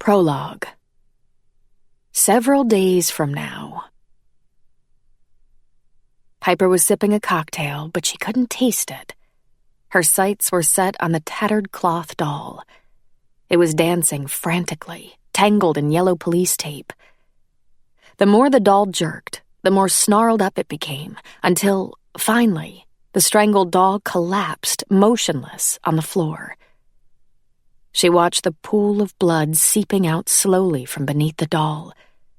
Prologue. Several days from now. Piper was sipping a cocktail, but she couldn't taste it. Her sights were set on the tattered cloth doll. It was dancing frantically, tangled in yellow police tape. The more the doll jerked, the more snarled up it became, until, finally, the strangled doll collapsed, motionless, on the floor. She watched the pool of blood seeping out slowly from beneath the doll,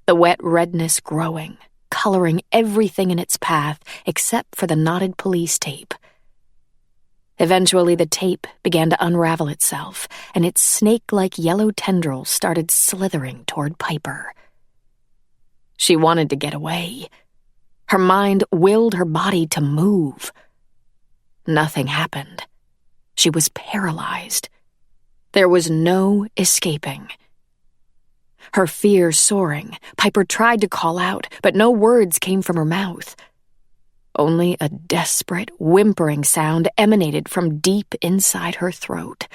the wet redness growing, coloring everything in its path except for the knotted police tape. Eventually, the tape began to unravel itself, and its snake-like yellow tendrils started slithering toward Piper. She wanted to get away. Her mind willed her body to move. Nothing happened. She was paralyzed. There was no escaping. Her fear soaring, Piper tried to call out, but no words came from her mouth. Only a desperate, whimpering sound emanated from deep inside her throat.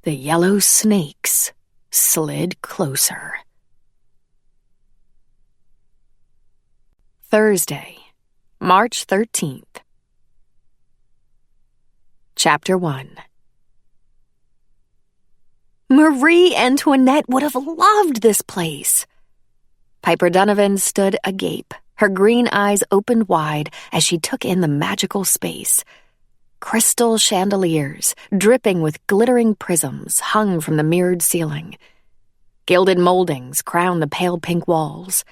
The yellow snakes slid closer. Thursday, March 13th. Chapter 1. Marie Antoinette would have loved this place. Piper Donovan stood agape, her green eyes opened wide as she took in the magical space. Crystal chandeliers, dripping with glittering prisms, hung from the mirrored ceiling. Gilded moldings crowned the pale pink walls.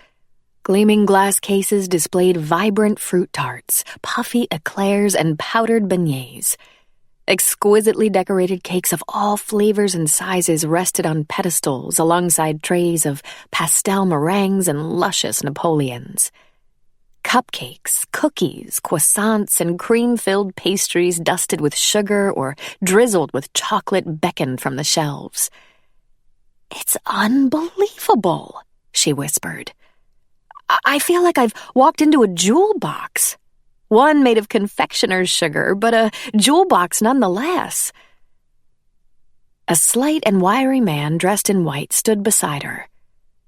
Gleaming glass cases displayed vibrant fruit tarts, puffy eclairs, and powdered beignets. Exquisitely decorated cakes of all flavors and sizes rested on pedestals alongside trays of pastel meringues and luscious Napoleons. Cupcakes, cookies, croissants, and cream-filled pastries dusted with sugar or drizzled with chocolate beckoned from the shelves. "It's unbelievable," she whispered. "I feel like I've walked into a jewel box. One made of confectioner's sugar, but a jewel box nonetheless." A slight and wiry man dressed in white stood beside her.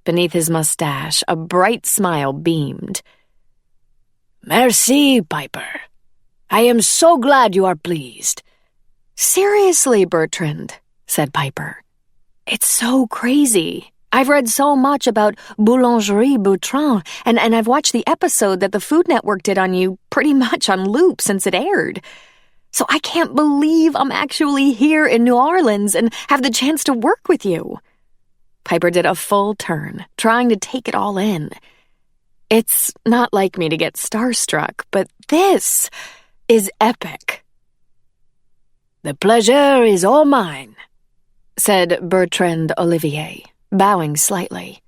Beneath his mustache, a bright smile beamed. "Merci, Piper. I am so glad you are pleased." "Seriously, Bertrand," said Piper. "It's so crazy. I've read so much about Boulangerie Boutron, and I've watched the episode that the Food Network did on you pretty much on loop since it aired. So I can't believe I'm actually here in New Orleans and have the chance to work with you." Piper did a full turn, trying to take it all in. It's not like me to get starstruck, but this is epic. "The pleasure is all mine," said Bertrand Olivier, bowing slightly.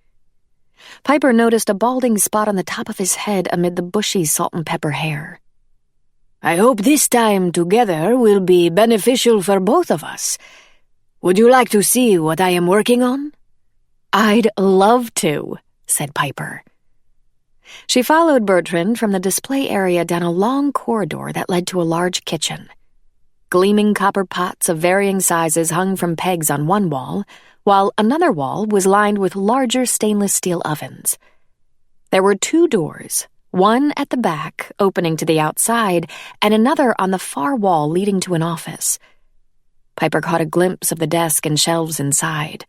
Piper noticed a balding spot on the top of his head amid the bushy salt and pepper hair. "I hope this time together will be beneficial for both of us. Would you like to see what I am working on?" "I'd love to," said Piper. She followed Bertrand from the display area down a long corridor that led to a large kitchen. Gleaming copper pots of varying sizes hung from pegs on one wall, while another wall was lined with larger stainless steel ovens. There were 2 doors, one at the back opening to the outside, and another on the far wall leading to an office. Piper caught a glimpse of the desk and shelves inside.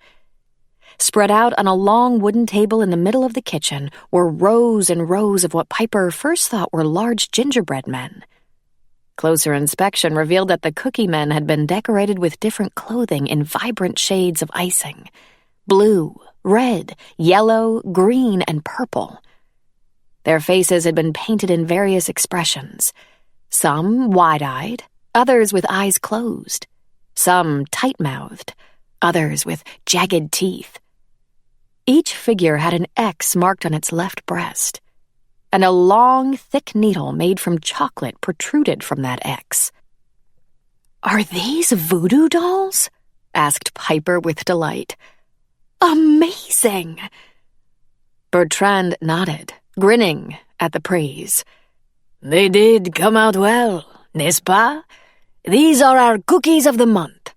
Spread out on a long wooden table in the middle of the kitchen were rows and rows of what Piper first thought were large gingerbread men. Closer inspection revealed that the cookie men had been decorated with different clothing in vibrant shades of icing: blue, red, yellow, green, and purple. Their faces had been painted in various expressions, some wide-eyed, others with eyes closed, some tight-mouthed, others with jagged teeth. Each figure had an X marked on its left breast, and a long, thick needle made from chocolate protruded from that X. "Are these voodoo dolls?" asked Piper with delight. "Amazing!" Bertrand nodded, grinning at the praise. "They did come out well, n'est-ce pas? These are our cookies of the month."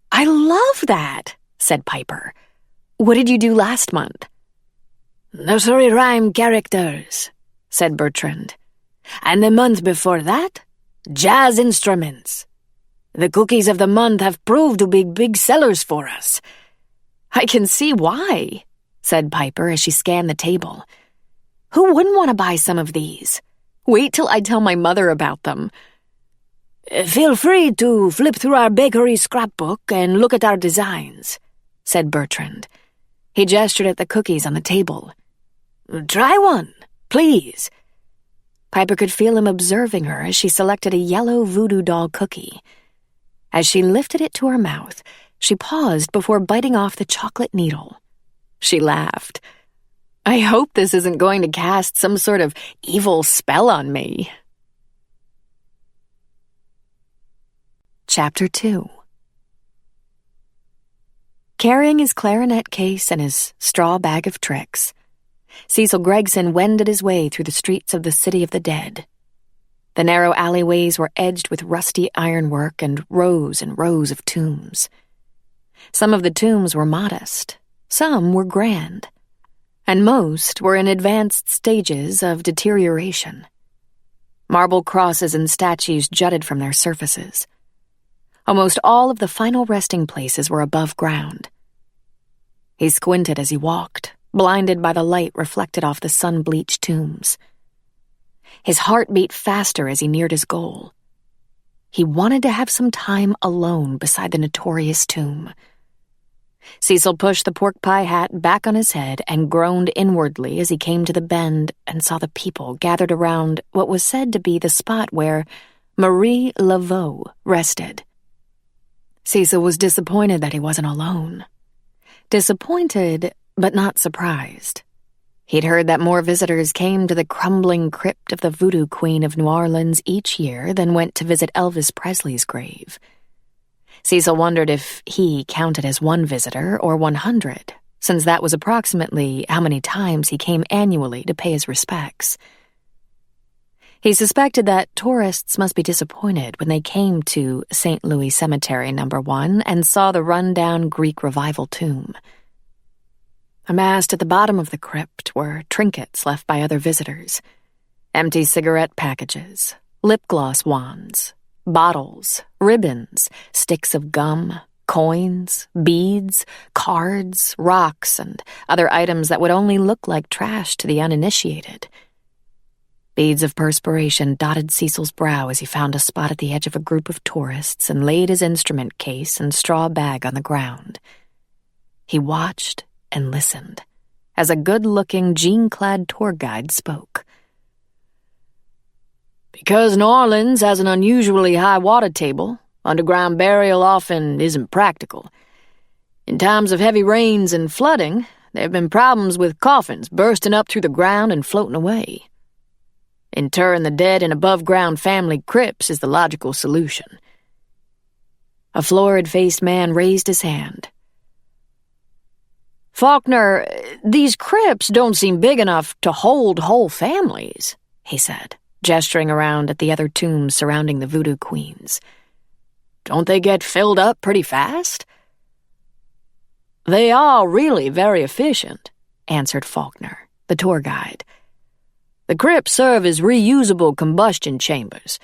"I love that," said Piper. What did you do last month?" "Nursery rhyme characters," said Bertrand. "And the month before that, jazz instruments. The cookies of the month have proved to be big sellers for us." "I can see why," said Piper as she scanned the table. "Who wouldn't want to buy some of these? Wait till I tell my mother about them." "Feel free to flip through our bakery scrapbook and look at our designs," said Bertrand. He gestured at the cookies on the table. "Try one, please." Piper could feel him observing her as she selected a yellow voodoo doll cookie. As she lifted it to her mouth, she paused before biting off the chocolate needle. She laughed. "I hope this isn't going to cast some sort of evil spell on me." Chapter 2. Carrying his clarinet case and his straw bag of tricks, Cecil Gregson wended his way through the streets of the City of the Dead. The narrow alleyways were edged with rusty ironwork and rows of tombs. Some of the tombs were modest, some were grand, and most were in advanced stages of deterioration. Marble crosses and statues jutted from their surfaces. Almost all of the final resting places were above ground. He squinted as he walked, blinded by the light reflected off the sun-bleached tombs. His heart beat faster as he neared his goal. He wanted to have some time alone beside the notorious tomb. Cecil pushed the pork pie hat back on his head and groaned inwardly as he came to the bend and saw the people gathered around what was said to be the spot where Marie Laveau rested. Cecil was disappointed that he wasn't alone. Disappointed, but not surprised. He'd heard that more visitors came to the crumbling crypt of the Voodoo Queen of New Orleans each year than went to visit Elvis Presley's grave. Cecil wondered if he counted as one visitor or 100, since that was approximately how many times he came annually to pay his respects. He suspected that tourists must be disappointed when they came to St. Louis Cemetery No. 1 and saw the run-down Greek Revival tomb. Amassed at the bottom of the crypt were trinkets left by other visitors, empty cigarette packages, lip gloss wands, bottles, ribbons, sticks of gum, coins, beads, cards, rocks, and other items that would only look like trash to the uninitiated. Beads of perspiration dotted Cecil's brow as he found a spot at the edge of a group of tourists and laid his instrument case and straw bag on the ground. He watched and listened as a good-looking, jean-clad tour guide spoke. "Because New Orleans has an unusually high water table, underground burial often isn't practical. In times of heavy rains and flooding, there have been problems with coffins bursting up through the ground and floating away. Interring the dead in above-ground family crypts is the logical solution." A florid-faced man raised his hand. "Faulkner, these crypts don't seem big enough to hold whole families," he said, gesturing around at the other tombs surrounding the Voodoo Queens. "Don't they get filled up pretty fast?" "They are really very efficient," answered Faulkner, the tour guide. "The crypts serve as reusable combustion chambers.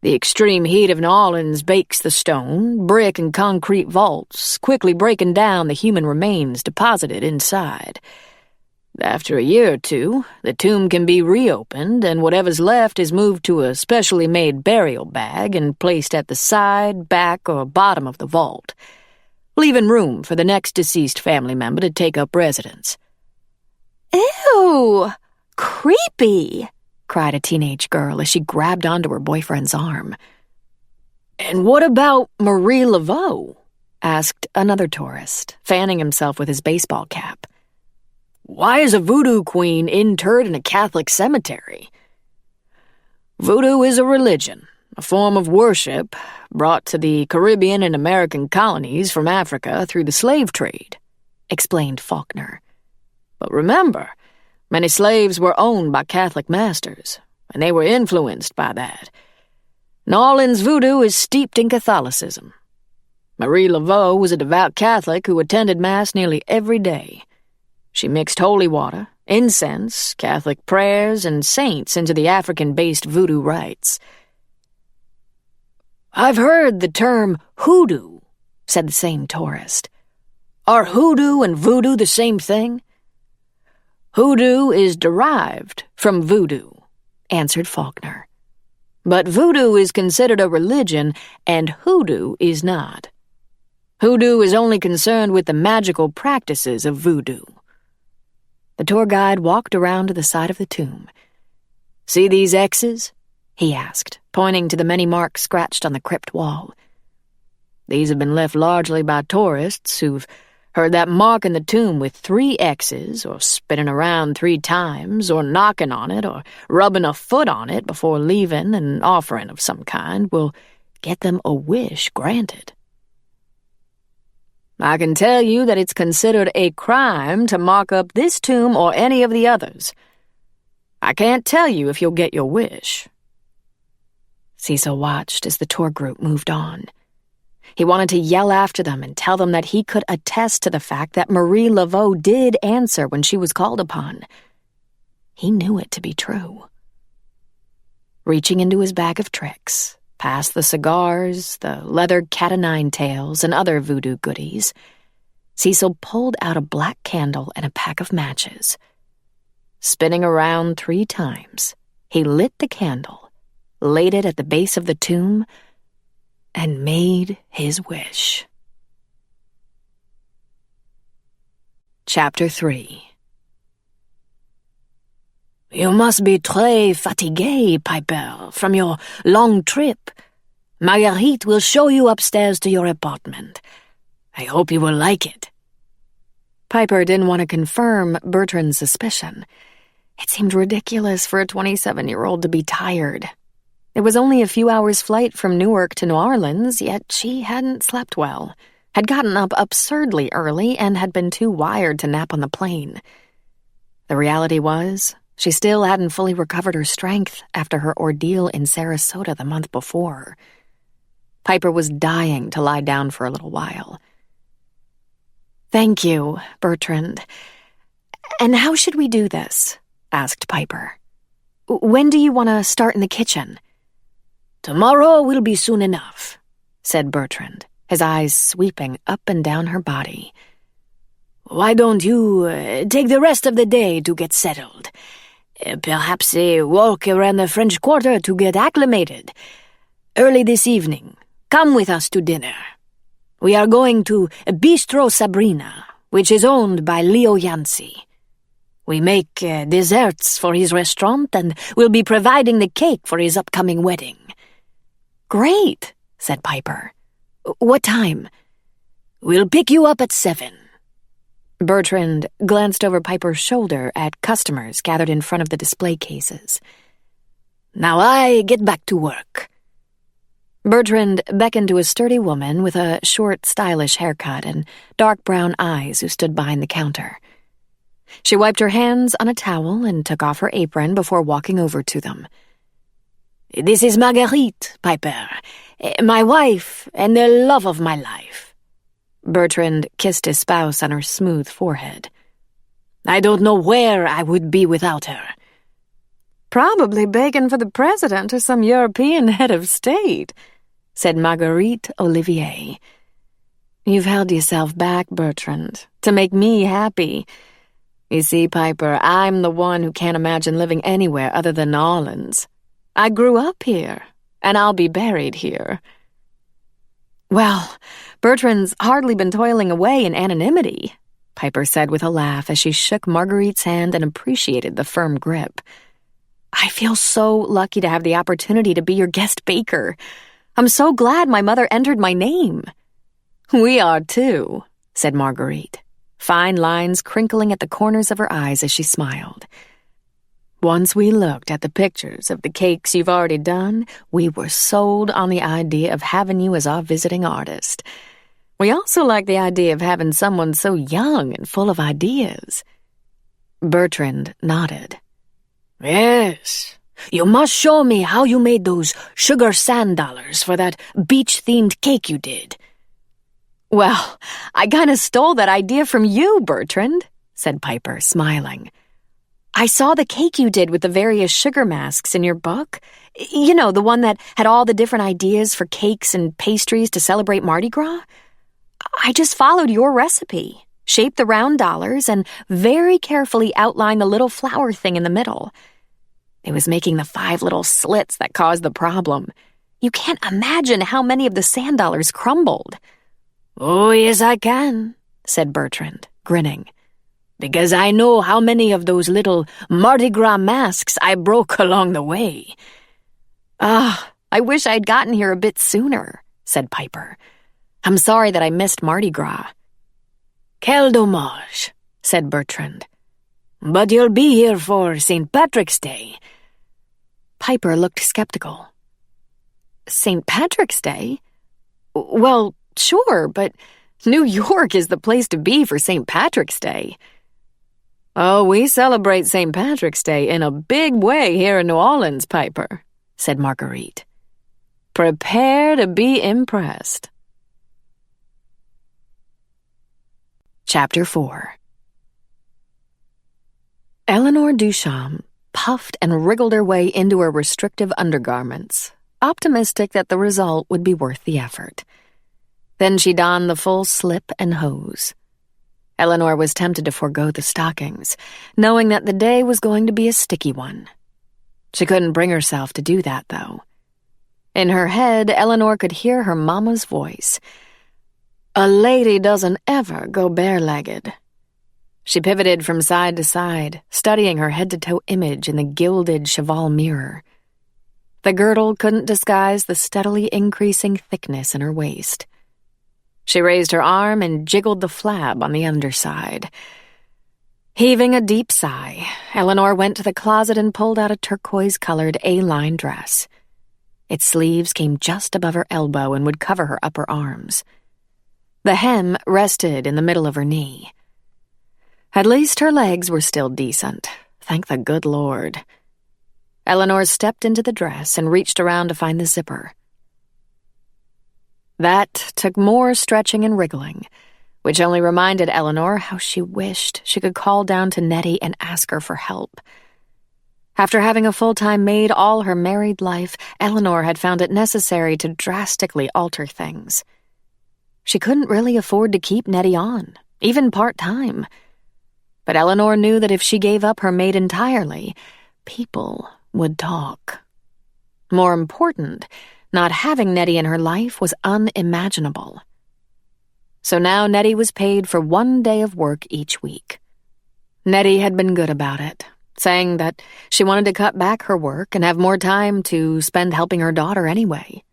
The extreme heat of New Orleans bakes the stone, brick, and concrete vaults, quickly breaking down the human remains deposited inside. After a year or two, the tomb can be reopened, and whatever's left is moved to a specially made burial bag and placed at the side, back, or bottom of the vault, leaving room for the next deceased family member to take up residence." "Ew! Creepy!" cried a teenage girl as she grabbed onto her boyfriend's arm. "And what about Marie Laveau?" asked another tourist, fanning himself with his baseball cap. "Why is a voodoo queen interred in a Catholic cemetery?" "Voodoo is a religion, a form of worship brought to the Caribbean and American colonies from Africa through the slave trade," explained Faulkner. "But remember, many slaves were owned by Catholic masters, and they were influenced by that. New Orleans voodoo is steeped in Catholicism. Marie Laveau was a devout Catholic who attended Mass nearly every day. She mixed holy water, incense, Catholic prayers, and saints into the African-based voodoo rites. "I've heard the term hoodoo," said the same tourist. "Are hoodoo and voodoo the same thing?" "Hoodoo is derived from voodoo," answered Faulkner. "But voodoo is considered a religion, and hoodoo is not. Hoodoo is only concerned with the magical practices of voodoo." The tour guide walked around to the side of the tomb. "See these X's?" he asked, pointing to the many marks scratched on the crypt wall. "These have been left largely by tourists who've heard that mark in the tomb with 3 X's, or spinning around 3 times, or knocking on it, or rubbing a foot on it before leaving an offering of some kind will get them a wish granted. I can tell you that it's considered a crime to mark up this tomb or any of the others. I can't tell you if you'll get your wish." Cecil watched as the tour group moved on. He wanted to yell after them and tell them that he could attest to the fact that Marie Laveau did answer when she was called upon. He knew it to be true. Reaching into his bag of tricks, past the cigars, the leather cat-o'-nine-tails, and other voodoo goodies, Cecil pulled out a black candle and a pack of matches. Spinning around 3 times, he lit the candle, laid it at the base of the tomb, and made his wish. Chapter 3. "You must be très fatigué, Piper, from your long trip. Marguerite will show you upstairs to your apartment. I hope you will like it." Piper didn't want to confirm Bertrand's suspicion. It seemed ridiculous for a 27-year-old to be tired. It was only a few hours' flight from Newark to New Orleans, yet she hadn't slept well, had gotten up absurdly early, and had been too wired to nap on the plane. The reality was, she still hadn't fully recovered her strength after her ordeal in Sarasota the month before. Piper was dying to lie down for a little while. "Thank you, Bertrand. And how should we do this?" asked Piper. "When do you want to start in the kitchen?" "Tomorrow will be soon enough," said Bertrand, his eyes sweeping up and down her body. "Why don't you take the rest of the day to get settled? Perhaps a walk around the French Quarter to get acclimated. Early this evening, come with us to dinner. We are going to Bistro Sabrina, which is owned by Leo Yancey. We make desserts for his restaurant, and we'll be providing the cake for his upcoming wedding." "Great," said Piper. "What time?" "We'll pick you up at 7. Bertrand glanced over Piper's shoulder at customers gathered in front of the display cases. "Now I get back to work." Bertrand beckoned to a sturdy woman with a short, stylish haircut and dark brown eyes who stood behind the counter. She wiped her hands on a towel and took off her apron before walking over to them. "This is Marguerite, Piper, my wife and the love of my life." Bertrand kissed his spouse on her smooth forehead. "I don't know where I would be without her." "Probably begging for the president or some European head of state," said Marguerite Olivier. "You've held yourself back, Bertrand, to make me happy. You see, Piper, I'm the one who can't imagine living anywhere other than New Orleans. I grew up here, and I'll be buried here." "Well, Bertrand's hardly been toiling away in anonymity," Piper said with a laugh as she shook Marguerite's hand and appreciated the firm grip. "I feel so lucky to have the opportunity to be your guest baker. I'm so glad my mother entered my name." "We are too," said Marguerite, fine lines crinkling at the corners of her eyes as she smiled. "Once we looked at the pictures of the cakes you've already done, we were sold on the idea of having you as our visiting artist. We also like the idea of having someone so young and full of ideas." Bertrand nodded. "Yes, you must show me how you made those sugar sand dollars for that beach-themed cake you did." "Well, I kind of stole that idea from you, Bertrand," said Piper, smiling. "I saw the cake you did with the various sugar masks in your book. You know, the one that had all the different ideas for cakes and pastries to celebrate Mardi Gras. I just followed your recipe, shaped the round dollars, and very carefully outlined the little flower thing in the middle. It was making the 5 little slits that caused the problem. You can't imagine how many of the sand dollars crumbled." "Oh, yes, I can," said Bertrand, grinning, "because I know how many of those little Mardi Gras masks I broke along the way." I wish I'd gotten here a bit sooner," said Piper. "I'm sorry that I missed Mardi Gras." "Quel dommage," said Bertrand. "But you'll be here for St. Patrick's Day." Piper looked skeptical. "St. Patrick's Day? Well, sure, but New York is the place to be for St. Patrick's Day." "Oh, we celebrate St. Patrick's Day in a big way here in New Orleans, Piper," said Marguerite. "Prepare to be impressed." Chapter 4. Eleanor Duchamp puffed and wriggled her way into her restrictive undergarments, optimistic that the result would be worth the effort. Then she donned the full slip and hose. Eleanor was tempted to forego the stockings, knowing that the day was going to be a sticky one. She couldn't bring herself to do that, though. In her head, Eleanor could hear her mama's voice. "A lady doesn't ever go bare-legged." She pivoted from side to side, studying her head-to-toe image in the gilded cheval mirror. The girdle couldn't disguise the steadily increasing thickness in her waist. She raised her arm and jiggled the flab on the underside. Heaving a deep sigh, Eleanor went to the closet and pulled out a turquoise-colored A-line dress. Its sleeves came just above her elbow and would cover her upper arms. The hem rested in the middle of her knee. At least her legs were still decent, thank the good Lord. Eleanor stepped into the dress and reached around to find the zipper. That took more stretching and wriggling, which only reminded Eleanor how she wished she could call down to Nettie and ask her for help. After having a full-time maid all her married life, Eleanor had found it necessary to drastically alter things. She couldn't really afford to keep Nettie on, even part-time. But Eleanor knew that if she gave up her maid entirely, people would talk. More important, not having Nettie in her life was unimaginable. So now Nettie was paid for 1 day of work each week. Nettie had been good about it, saying that she wanted to cut back her work and have more time to spend helping her daughter anyway.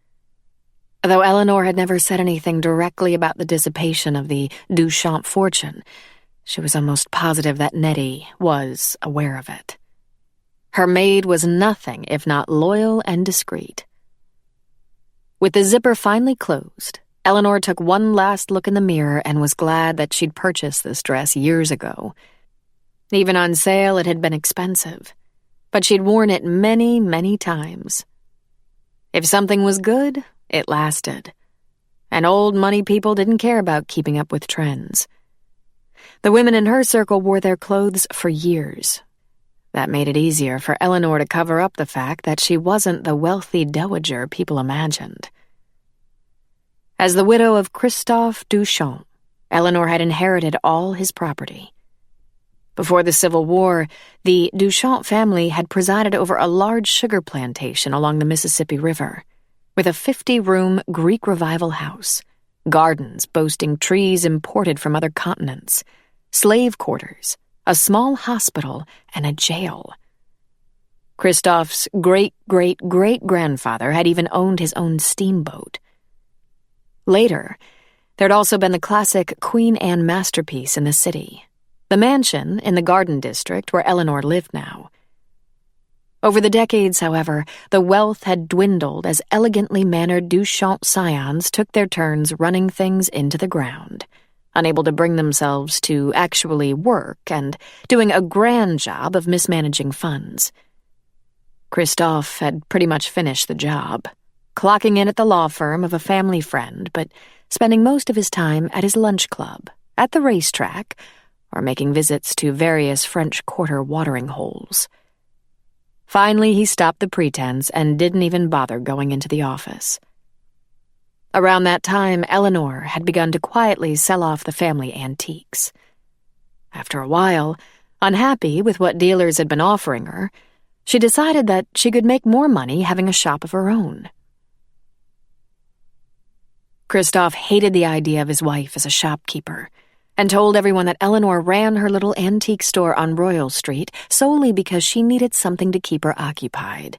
Though Eleanor had never said anything directly about the dissipation of the Duchamp fortune, she was almost positive that Nettie was aware of it. Her maid was nothing if not loyal and discreet. With the zipper finally closed, Eleanor took one last look in the mirror and was glad that she'd purchased this dress years ago. Even on sale, it had been expensive, but she'd worn it many, many times. If something was good, it lasted, and old money people didn't care about keeping up with trends. The women in her circle wore their clothes for years. That made it easier for Eleanor to cover up the fact that she wasn't the wealthy dowager people imagined. As the widow of Christophe Duchamp, Eleanor had inherited all his property. Before the Civil War, the Duchamp family had presided over a large sugar plantation along the Mississippi River, with a 50-room Greek Revival house, gardens boasting trees imported from other continents, slave quarters, a small hospital, and a jail. Christophe's great-great-great-grandfather had even owned his own steamboat. Later, there'd also been the classic Queen Anne masterpiece in the city, the mansion in the Garden District where Eleanor lived now. Over the decades, however, the wealth had dwindled as elegantly mannered Duchamp scions took their turns running things into the ground, unable to bring themselves to actually work and doing a grand job of mismanaging funds. Christophe had pretty much finished the job, clocking in at the law firm of a family friend, but spending most of his time at his lunch club, at the racetrack, or making visits to various French Quarter watering holes. Finally, he stopped the pretense and didn't even bother going into the office. Around that time, Eleanor had begun to quietly sell off the family antiques. After a while, unhappy with what dealers had been offering her, she decided that she could make more money having a shop of her own. Christoph hated the idea of his wife as a shopkeeper and told everyone that Eleanor ran her little antique store on Royal Street solely because she needed something to keep her occupied.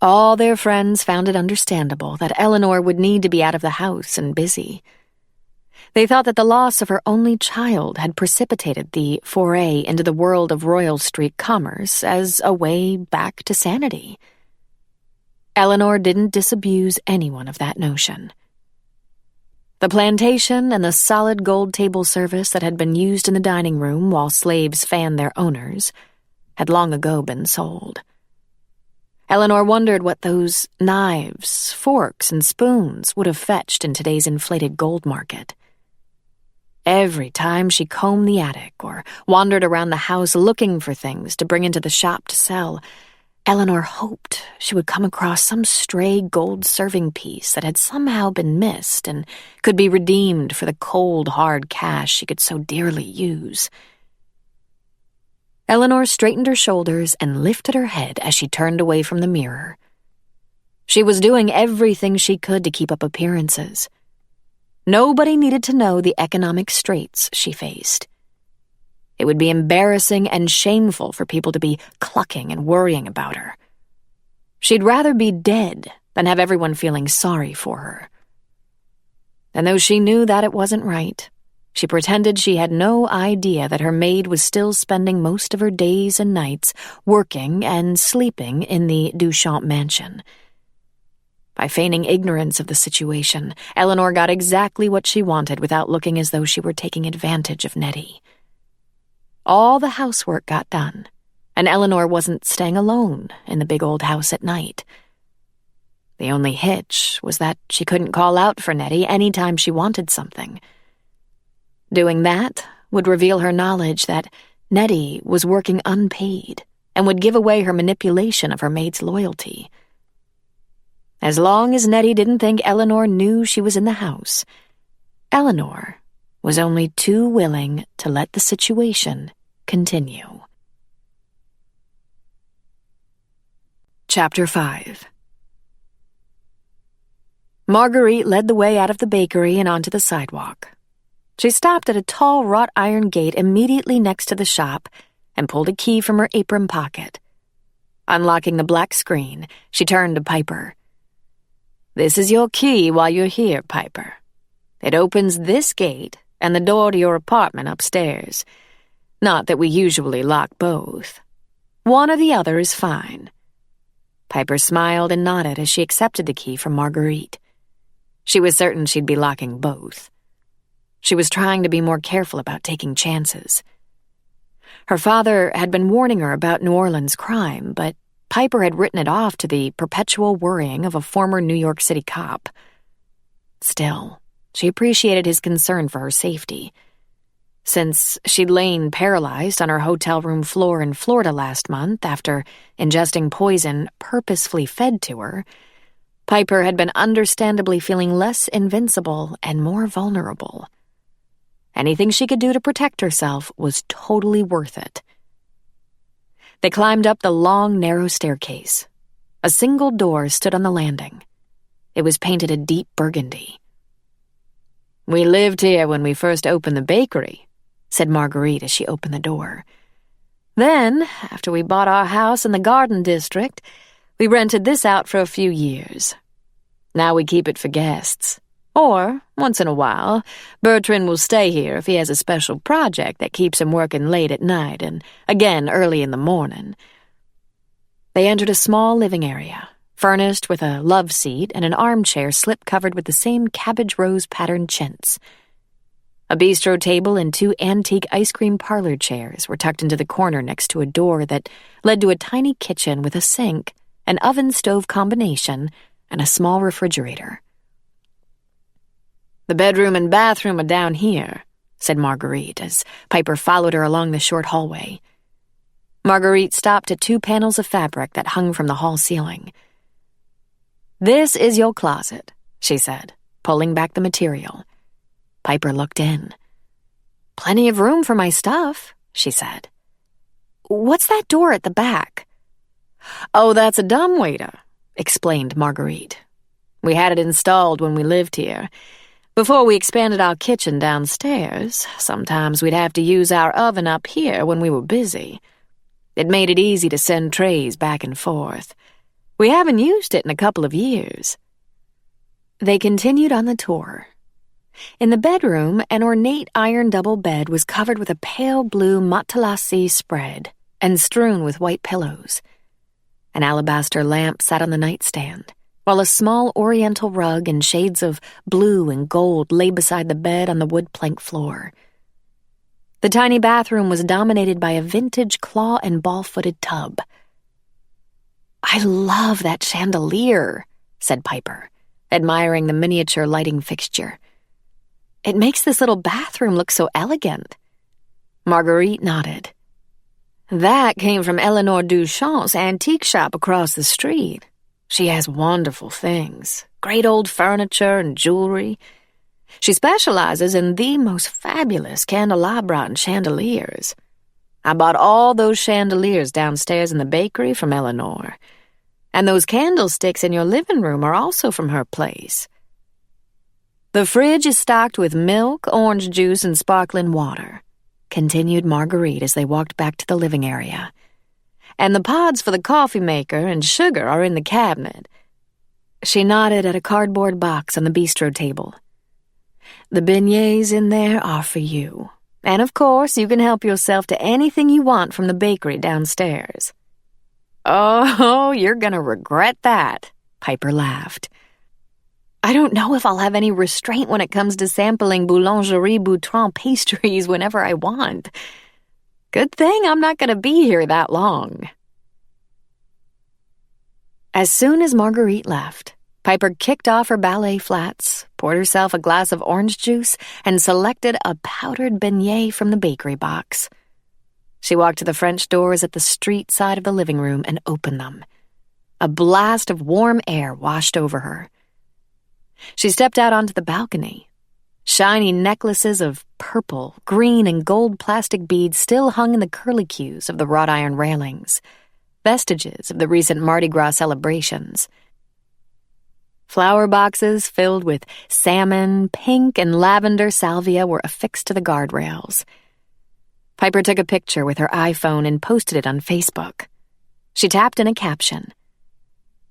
All their friends found it understandable that Eleanor would need to be out of the house and busy. They thought that the loss of her only child had precipitated the foray into the world of Royal Street commerce as a way back to sanity. Eleanor didn't disabuse anyone of that notion. The plantation and the solid gold table service that had been used in the dining room while slaves fanned their owners had long ago been sold. Eleanor wondered what those knives, forks, and spoons would have fetched in today's inflated gold market. Every time she combed the attic or wandered around the house looking for things to bring into the shop to sell, Eleanor hoped she would come across some stray gold serving piece that had somehow been missed and could be redeemed for the cold, hard cash she could so dearly use. Eleanor straightened her shoulders and lifted her head as she turned away from the mirror. She was doing everything she could to keep up appearances. Nobody needed to know the economic straits she faced. It would be embarrassing and shameful for people to be clucking and worrying about her. She'd rather be dead than have everyone feeling sorry for her. And though she knew that it wasn't right, she pretended she had no idea that her maid was still spending most of her days and nights working and sleeping in the Duchamp mansion. By feigning ignorance of the situation, Eleanor got exactly what she wanted without looking as though she were taking advantage of Nettie. All the housework got done, and Eleanor wasn't staying alone in the big old house at night. The only hitch was that she couldn't call out for Nettie any time she wanted something. Doing that would reveal her knowledge that Nettie was working unpaid and would give away her manipulation of her maid's loyalty. As long as Nettie didn't think Eleanor knew she was in the house, Eleanor was only too willing to let the situation continue. Chapter 5. Marguerite led the way out of the bakery and onto the sidewalk. She stopped at a tall wrought iron gate immediately next to the shop and pulled a key from her apron pocket. Unlocking the black screen, she turned to Piper. "This is your key while you're here, Piper. It opens this gate and the door to your apartment upstairs. Not that we usually lock both. One or the other is fine." Piper smiled and nodded as she accepted the key from Marguerite. She was certain she'd be locking both. She was trying to be more careful about taking chances. Her father had been warning her about New Orleans crime, but Piper had written it off to the perpetual worrying of a former New York City cop. Still, she appreciated his concern for her safety. Since she'd lain paralyzed on her hotel room floor in Florida last month after ingesting poison purposefully fed to her, Piper had been understandably feeling less invincible and more vulnerable. Anything she could do to protect herself was totally worth it. They climbed up the long, narrow staircase. A single door stood on the landing. It was painted a deep burgundy. "We lived here when we first opened the bakery," said Marguerite as she opened the door. "Then, after we bought our house in the Garden District, we rented this out for a few years. Now we keep it for guests. Or, once in a while, Bertrand will stay here if he has a special project that keeps him working late at night and again early in the morning." They entered a small living area, furnished with a love seat and an armchair slip-covered with the same cabbage rose-patterned chintz. A bistro table and 2 antique ice cream parlor chairs were tucked into the corner next to a door that led to a tiny kitchen with a sink, an oven-stove combination, and a small refrigerator. "The bedroom and bathroom are down here," said Marguerite as Piper followed her along the short hallway. Marguerite stopped at 2 panels of fabric that hung from the hall ceiling. "This is your closet," she said, pulling back the material. Piper looked in. "Plenty of room for my stuff," she said. "What's that door at the back?" "Oh, that's a dumbwaiter," explained Marguerite. "We had it installed when we lived here. Before we expanded our kitchen downstairs, sometimes we'd have to use our oven up here when we were busy. It made it easy to send trays back and forth. We haven't used it in a couple of years." They continued on the tour. In the bedroom, an ornate iron double bed was covered with a pale blue matelassé spread and strewn with white pillows. An alabaster lamp sat on the nightstand, while a small oriental rug and shades of blue and gold lay beside the bed on the wood plank floor. The tiny bathroom was dominated by a vintage claw and ball-footed tub. "I love that chandelier," said Piper, admiring the miniature lighting fixture. "It makes this little bathroom look so elegant." Marguerite nodded. "That came from Eleanor Duchamp's antique shop across the street. She has wonderful things, great old furniture and jewelry. She specializes in the most fabulous candelabra and chandeliers. I bought all those chandeliers downstairs in the bakery from Eleanor. And those candlesticks in your living room are also from her place. The fridge is stocked with milk, orange juice, and sparkling water," continued Marguerite as they walked back to the living area. "And the pods for the coffee maker and sugar are in the cabinet." She nodded at a cardboard box on the bistro table. "The beignets in there are for you. And of course, you can help yourself to anything you want from the bakery downstairs." "Oh, you're gonna regret that," Piper laughed. "I don't know if I'll have any restraint when it comes to sampling Boulangerie Boutron pastries whenever I want. Good thing I'm not gonna be here that long." As soon as Marguerite left, Piper kicked off her ballet flats, poured herself a glass of orange juice, and selected a powdered beignet from the bakery box. She walked to the French doors at the street side of the living room and opened them. A blast of warm air washed over her. She stepped out onto the balcony. Shiny necklaces of purple, green, and gold plastic beads still hung in the curlicues of the wrought iron railings, vestiges of the recent Mardi Gras celebrations. Flower boxes filled with salmon, pink, and lavender salvia were affixed to the guardrails. Piper took a picture with her iPhone and posted it on Facebook. She tapped in a caption.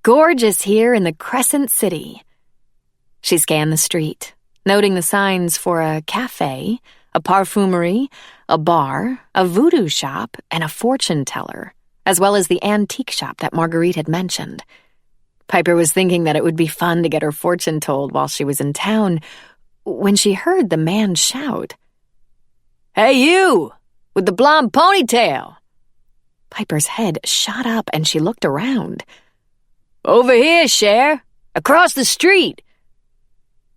"Gorgeous here in the Crescent City." She scanned the street, noting the signs for a cafe, a parfumerie, a bar, a voodoo shop, and a fortune teller, as well as the antique shop that Marguerite had mentioned. Piper was thinking that it would be fun to get her fortune told while she was in town when she heard the man shout, "Hey, you! With the blonde ponytail!" Piper's head shot up and she looked around. "Over here, Cher! Across the street!"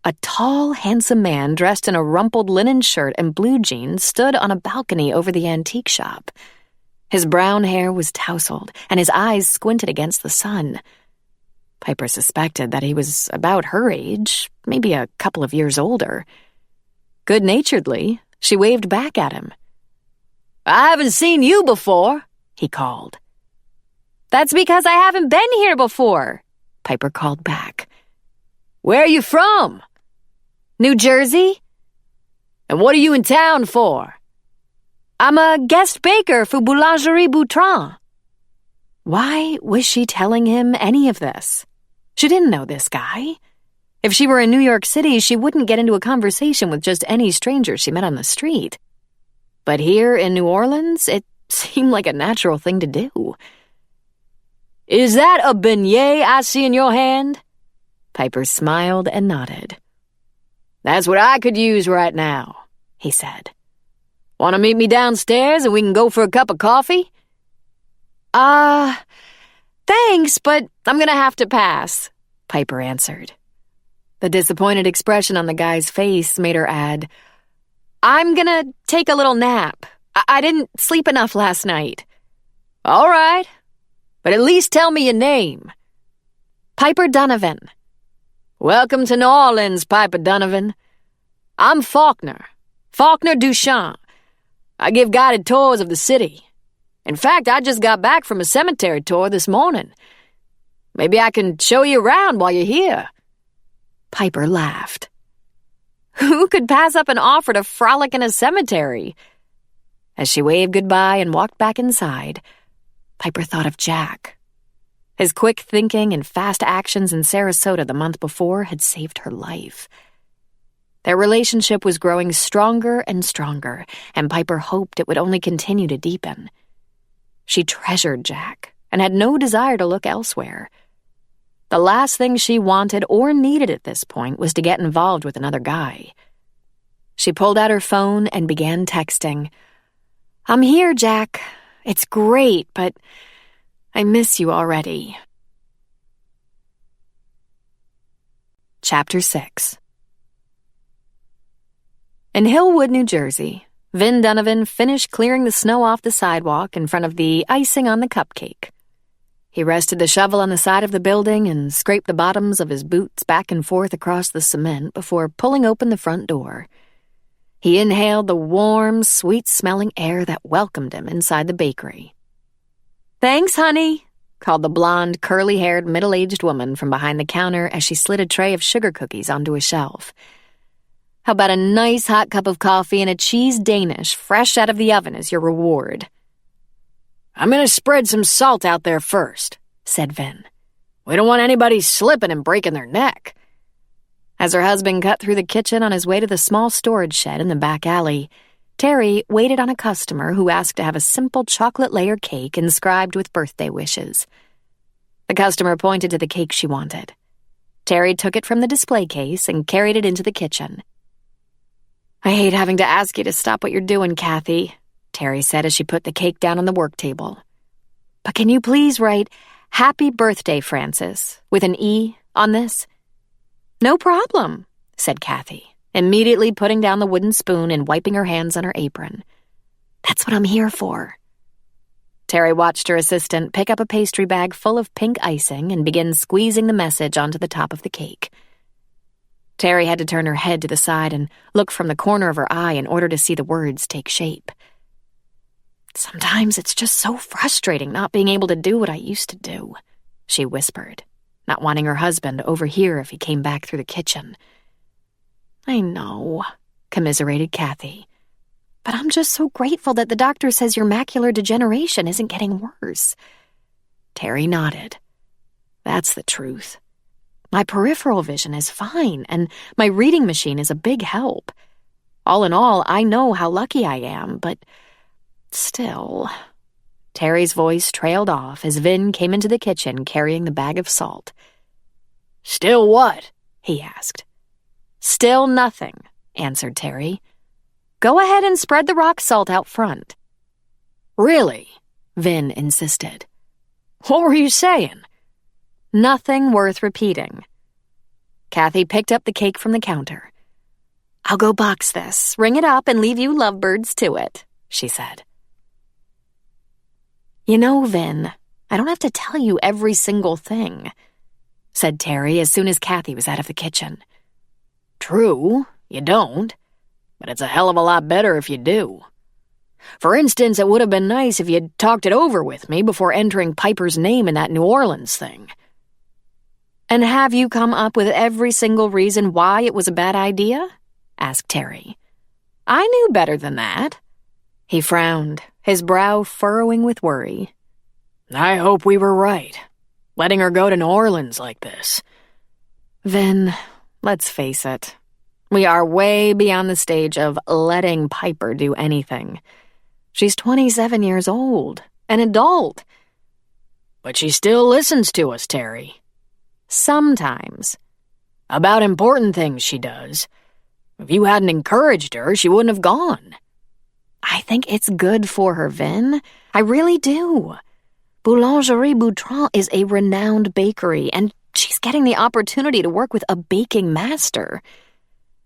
A tall, handsome man dressed in a rumpled linen shirt and blue jeans stood on a balcony over the antique shop. His brown hair was tousled, and his eyes squinted against the sun. Piper suspected that he was about her age, maybe a couple of years older. Good-naturedly, she waved back at him. "I haven't seen you before," he called. "That's because I haven't been here before," Piper called back. "Where are you from?" "New Jersey." "And what are you in town for?" "I'm a guest baker for Boulangerie Boutron." Why was she telling him any of this? She didn't know this guy. If she were in New York City, she wouldn't get into a conversation with just any stranger she met on the street. But here in New Orleans, it seemed like a natural thing to do. "Is that a beignet I see in your hand?" Piper smiled and nodded. "That's what I could use right now," he said. "Want to meet me downstairs and we can go for a cup of coffee?" Thanks, but I'm gonna have to pass," Piper answered. The disappointed expression on the guy's face made her add, "I'm gonna take a little nap. I didn't sleep enough last night." "All right, but at least tell me your name." "Piper Donovan." "Welcome to New Orleans, Piper Donovan. I'm Faulkner Duchamp. I give guided tours of the city. In fact, I just got back from a cemetery tour this morning. Maybe I can show you around while you're here." Piper laughed. Who could pass up an offer to frolic in a cemetery? As she waved goodbye and walked back inside, Piper thought of Jack. His quick thinking and fast actions in Sarasota the month before had saved her life. Their relationship was growing stronger and stronger, and Piper hoped it would only continue to deepen. She treasured Jack and had no desire to look elsewhere. The last thing she wanted or needed at this point was to get involved with another guy. She pulled out her phone and began texting. "I'm here, Jack. It's great, but I miss you already." Chapter 6. In Hillwood, New Jersey, Vin Donovan finished clearing the snow off the sidewalk in front of the icing on the cupcake. He rested the shovel on the side of the building and scraped the bottoms of his boots back and forth across the cement before pulling open the front door. He inhaled the warm, sweet-smelling air that welcomed him inside the bakery. "Thanks, honey," called the blonde, curly-haired, middle-aged woman from behind the counter as she slid a tray of sugar cookies onto a shelf. "How about a nice hot cup of coffee and a cheese Danish fresh out of the oven as your reward?" "I'm gonna spread some salt out there first," said Vin. "We don't want anybody slipping and breaking their neck." As her husband cut through the kitchen on his way to the small storage shed in the back alley, Terry waited on a customer who asked to have a simple chocolate layer cake inscribed with birthday wishes. The customer pointed to the cake she wanted. Terry took it from the display case and carried it into the kitchen. "I hate having to ask you to stop what you're doing, Kathy," Terry said as she put the cake down on the work table. "But can you please write, 'Happy Birthday, Francis,' with an E on this?" "No problem," said Kathy, immediately putting down the wooden spoon and wiping her hands on her apron. "That's what I'm here for." Terry watched her assistant pick up a pastry bag full of pink icing and begin squeezing the message onto the top of the cake. Terry had to turn her head to the side and look from the corner of her eye in order to see the words take shape. "Sometimes it's just so frustrating not being able to do what I used to do," she whispered, not wanting her husband to overhear if he came back through the kitchen. "I know," commiserated Kathy, "but I'm just so grateful that the doctor says your macular degeneration isn't getting worse." Terry nodded. "That's the truth. My peripheral vision is fine, and my reading machine is a big help. All in all, I know how lucky I am, but still..." Terry's voice trailed off as Vin came into the kitchen carrying the bag of salt. "Still what?" he asked. "Still nothing," answered Terry. "Go ahead and spread the rock salt out front." "Really?" Vin insisted. "What were you saying?" "Nothing worth repeating." Kathy picked up the cake from the counter. "I'll go box this, ring it up, and leave you lovebirds to it," she said. "You know, Vin, I don't have to tell you every single thing," said Terry as soon as Kathy was out of the kitchen. "True, you don't, but it's a hell of a lot better if you do. For instance, it would have been nice if you'd talked it over with me before entering Piper's name in that New Orleans thing." "And have you come up with every single reason why it was a bad idea?" asked Terry. "I knew better than that." He frowned, his brow furrowing with worry. "I hope we were right, letting her go to New Orleans like this." "Vin, let's face it. We are way beyond the stage of letting Piper do anything. She's 27 years old, an adult." "But she still listens to us, Terry." "Sometimes." "About important things she does. If you hadn't encouraged her, she wouldn't have gone." "I think it's good for her, Vin. I really do. Boulangerie Boutron is a renowned bakery, and She's getting the opportunity to work with a baking master.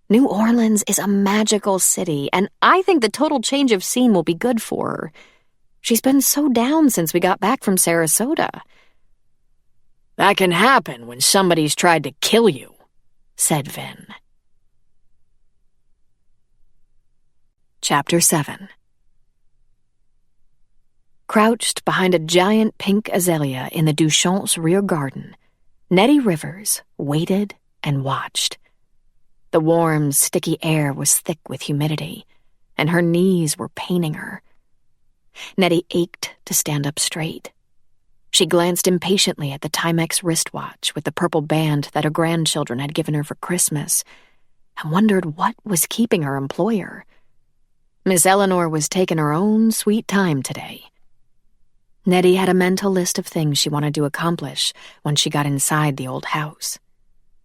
New Orleans is a magical city, and I think the total change of scene will be good for her. She's been so down since we got back from Sarasota. That can happen when somebody's tried to kill you, said Vin. Chapter 7. Crouched behind a giant pink azalea in the Duchamp's rear garden, Nettie Rivers waited and watched. The warm, sticky air was thick with humidity, and her knees were paining her. Nettie ached to stand up straight. She glanced impatiently at the Timex wristwatch with the purple band that her grandchildren had given her for Christmas, and wondered what was keeping her employer. Miss Eleanor was taking her own sweet time today. Nettie had a mental list of things she wanted to accomplish when she got inside the old house.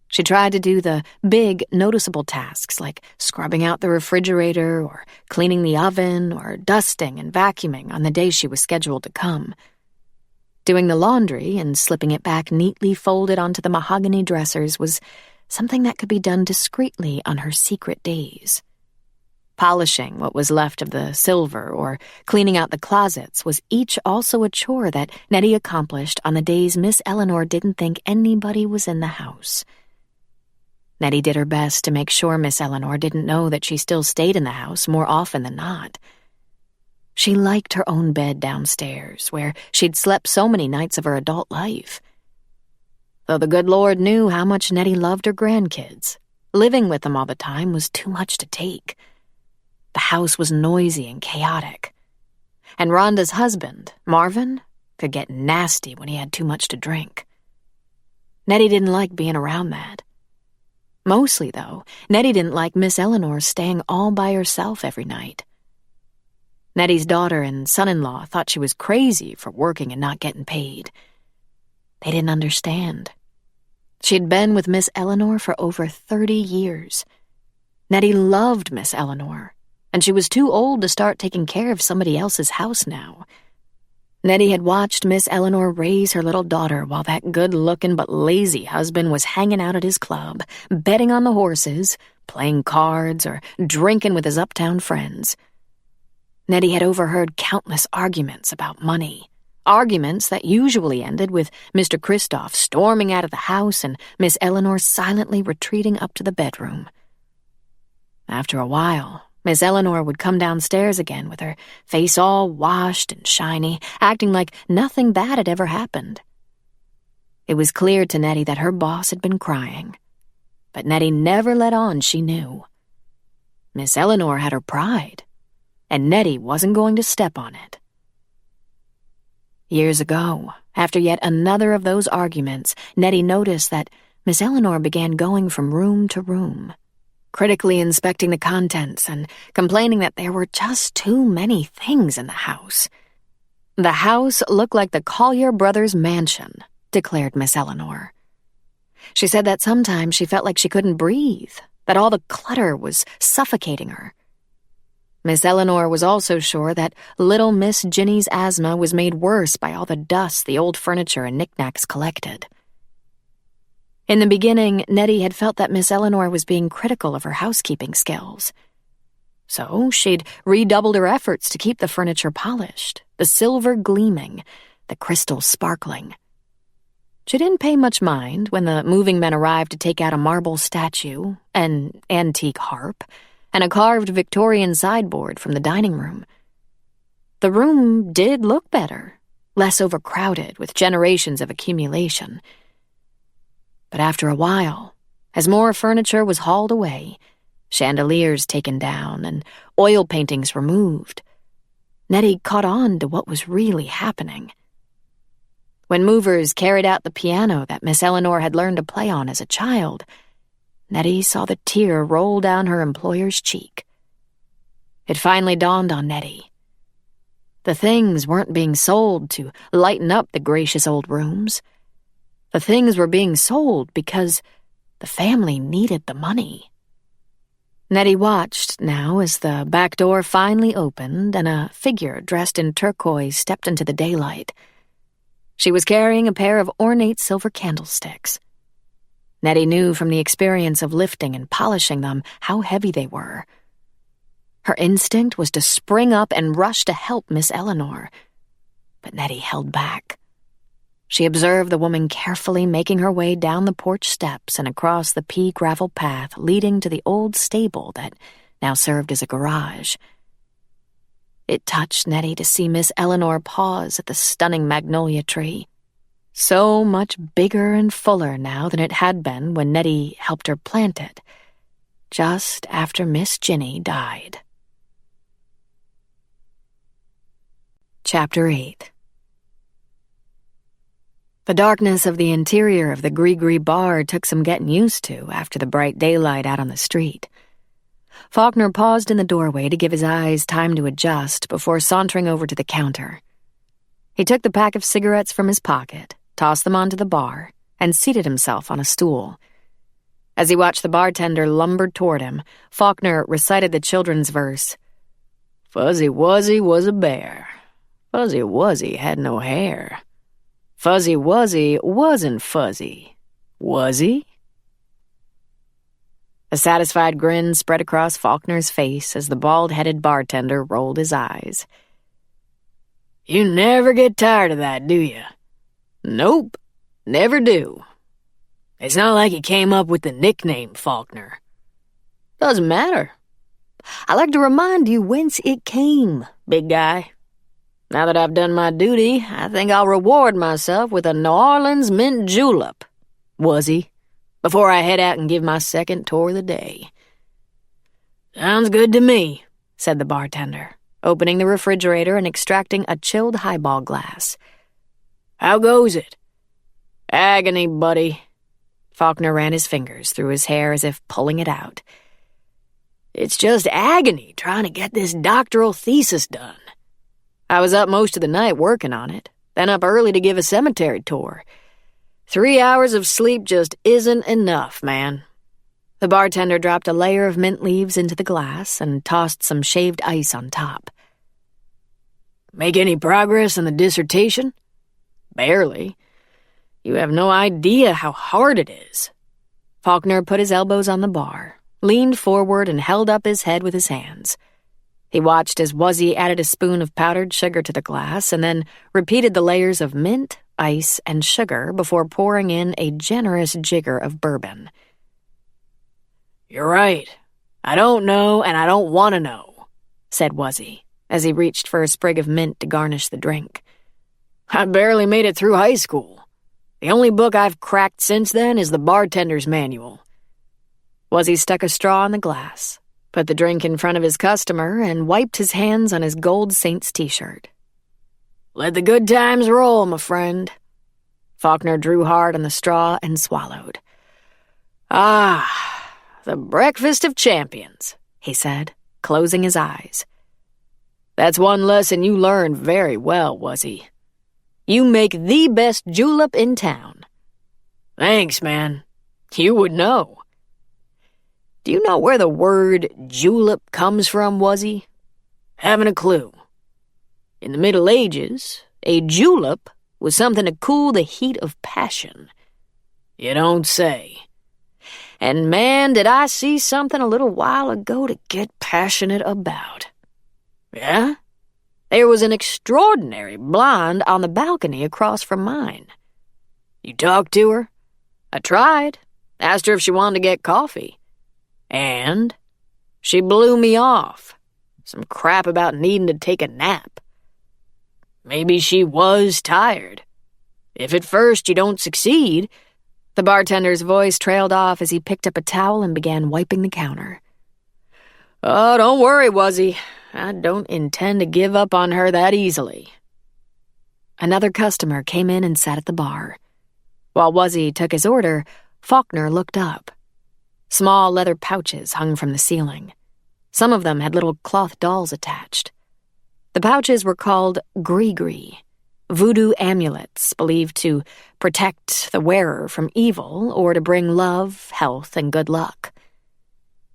She tried to do the big, noticeable tasks like scrubbing out the refrigerator or cleaning the oven or dusting and vacuuming on the day she was scheduled to come. Doing the laundry and slipping it back neatly folded onto the mahogany dressers was something that could be done discreetly on her secret days. Polishing what was left of the silver or cleaning out the closets was each also a chore that Nettie accomplished on the days Miss Eleanor didn't think anybody was in the house. Nettie did her best to make sure Miss Eleanor didn't know that she still stayed in the house more often than not. She liked her own bed downstairs, where she'd slept so many nights of her adult life. Though the good Lord knew how much Nettie loved her grandkids, living with them all the time was too much to take. The house was noisy and chaotic. And Rhonda's husband, Marvin, could get nasty when he had too much to drink. Nettie didn't like being around that. Mostly, though, Nettie didn't like Miss Eleanor staying all by herself every night. Nettie's daughter and son-in-law thought she was crazy for working and not getting paid. They didn't understand. She'd been with Miss Eleanor for over 30 years. Nettie loved Miss Eleanor, and she was too old to start taking care of somebody else's house now. Nettie had watched Miss Eleanor raise her little daughter while that good-looking but lazy husband was hanging out at his club, betting on the horses, playing cards, or drinking with his uptown friends. Nettie had overheard countless arguments about money, arguments that usually ended with Mr. Kristoff storming out of the house and Miss Eleanor silently retreating up to the bedroom. After a while, Miss Eleanor would come downstairs again with her face all washed and shiny, acting like nothing bad had ever happened. It was clear to Nettie that her boss had been crying, but Nettie never let on she knew. Miss Eleanor had her pride, and Nettie wasn't going to step on it. Years ago, after yet another of those arguments, Nettie noticed that Miss Eleanor began going from room to room, critically inspecting the contents and complaining that there were just too many things in the house. The house looked like the Collier brothers' mansion, declared Miss Eleanor. She said that sometimes she felt like she couldn't breathe, that all the clutter was suffocating her. Miss Eleanor was also sure that little Miss Ginny's asthma was made worse by all the dust the old furniture and knickknacks collected. In the beginning, Nettie had felt that Miss Eleanor was being critical of her housekeeping skills. So she'd redoubled her efforts to keep the furniture polished, the silver gleaming, the crystal sparkling. She didn't pay much mind when the moving men arrived to take out a marble statue, an antique harp, and a carved Victorian sideboard from the dining room. The room did look better, less overcrowded with generations of accumulation. But after a while, as more furniture was hauled away, chandeliers taken down, and oil paintings removed, Nettie caught on to what was really happening. When movers carried out the piano that Miss Eleanor had learned to play on as a child, Nettie saw the tear roll down her employer's cheek. It finally dawned on Nettie. The things weren't being sold to lighten up the gracious old rooms. The things were being sold because the family needed the money. Nettie watched now as the back door finally opened and a figure dressed in turquoise stepped into the daylight. She was carrying a pair of ornate silver candlesticks, Nettie knew from the experience of lifting and polishing them how heavy they were. Her instinct was to spring up and rush to help Miss Eleanor, but Nettie held back. She observed the woman carefully making her way down the porch steps and across the pea gravel path leading to the old stable that now served as a garage. It touched Nettie to see Miss Eleanor pause at the stunning magnolia tree, so much bigger and fuller now than it had been when Nettie helped her plant it, just after Miss Ginny died. Chapter 8. The darkness of the interior of the Gree bar took some getting used to after the bright daylight out on the street. Faulkner paused in the doorway to give his eyes time to adjust before sauntering over to the counter. He took the pack of cigarettes from his pocket, tossed them onto the bar, and seated himself on a stool. As he watched the bartender lumber toward him, Faulkner recited the children's verse, "Fuzzy Wuzzy was a bear. Fuzzy Wuzzy had no hair. Fuzzy Wuzzy wasn't fuzzy, was he?" A satisfied grin spread across Faulkner's face as the bald-headed bartender rolled his eyes. "You never get tired of that, do you?" "Nope, never do. It's not like you came up with the nickname Faulkner." "Doesn't matter. I like to remind you whence it came, big guy. Now that I've done my duty, I think I'll reward myself with a New Orleans mint julep, Wuzzy, before I head out and give my second tour of the day." "Sounds good to me," said the bartender, opening the refrigerator and extracting a chilled highball glass. "How goes it?" "Agony, buddy." Faulkner ran his fingers through his hair as if pulling it out. "It's just agony trying to get this doctoral thesis done. I was up most of the night working on it, then up early to give a cemetery tour. 3 hours of sleep just isn't enough, man." The bartender dropped a layer of mint leaves into the glass and tossed some shaved ice on top. "Make any progress on the dissertation?" "Barely. You have no idea how hard it is." Faulkner put his elbows on the bar, leaned forward, and held up his head with his hands. He watched as Wuzzy added a spoon of powdered sugar to the glass and then repeated the layers of mint, ice, and sugar before pouring in a generous jigger of bourbon. "You're right. I don't know, and I don't want to know," said Wuzzy, as he reached for a sprig of mint to garnish the drink. "I barely made it through high school. The only book I've cracked since then is the bartender's manual." Wuzzy stuck a straw in the glass, put the drink in front of his customer, and wiped his hands on his gold Saints t-shirt. "Let the good times roll, my friend." Faulkner drew hard on the straw and swallowed. "Ah, the breakfast of champions," he said, closing his eyes. "That's one lesson you learned very well, Wuzzy. You make the best julep in town." "Thanks, man. You would know." "Do you know where the word julep comes from, Wuzzy?" "Haven't a clue." "In the Middle Ages, a julep was something to cool the heat of passion." "You don't say." "And man, did I see something a little while ago to get passionate about." "Yeah?" "There was an extraordinary blonde on the balcony across from mine." "You talked to her?" "I tried. Asked her if she wanted to get coffee. And she blew me off. Some crap about needing to take a nap." "Maybe she was tired. If at first you don't succeed..." The bartender's voice trailed off as he picked up a towel and began wiping the counter. "Oh, don't worry, Wuzzy. I don't intend to give up on her that easily." Another customer came in and sat at the bar. While Wuzzy took his order, Faulkner looked up. Small leather pouches hung from the ceiling. Some of them had little cloth dolls attached. The pouches were called Gree, voodoo amulets believed to protect the wearer from evil or to bring love, health, and good luck.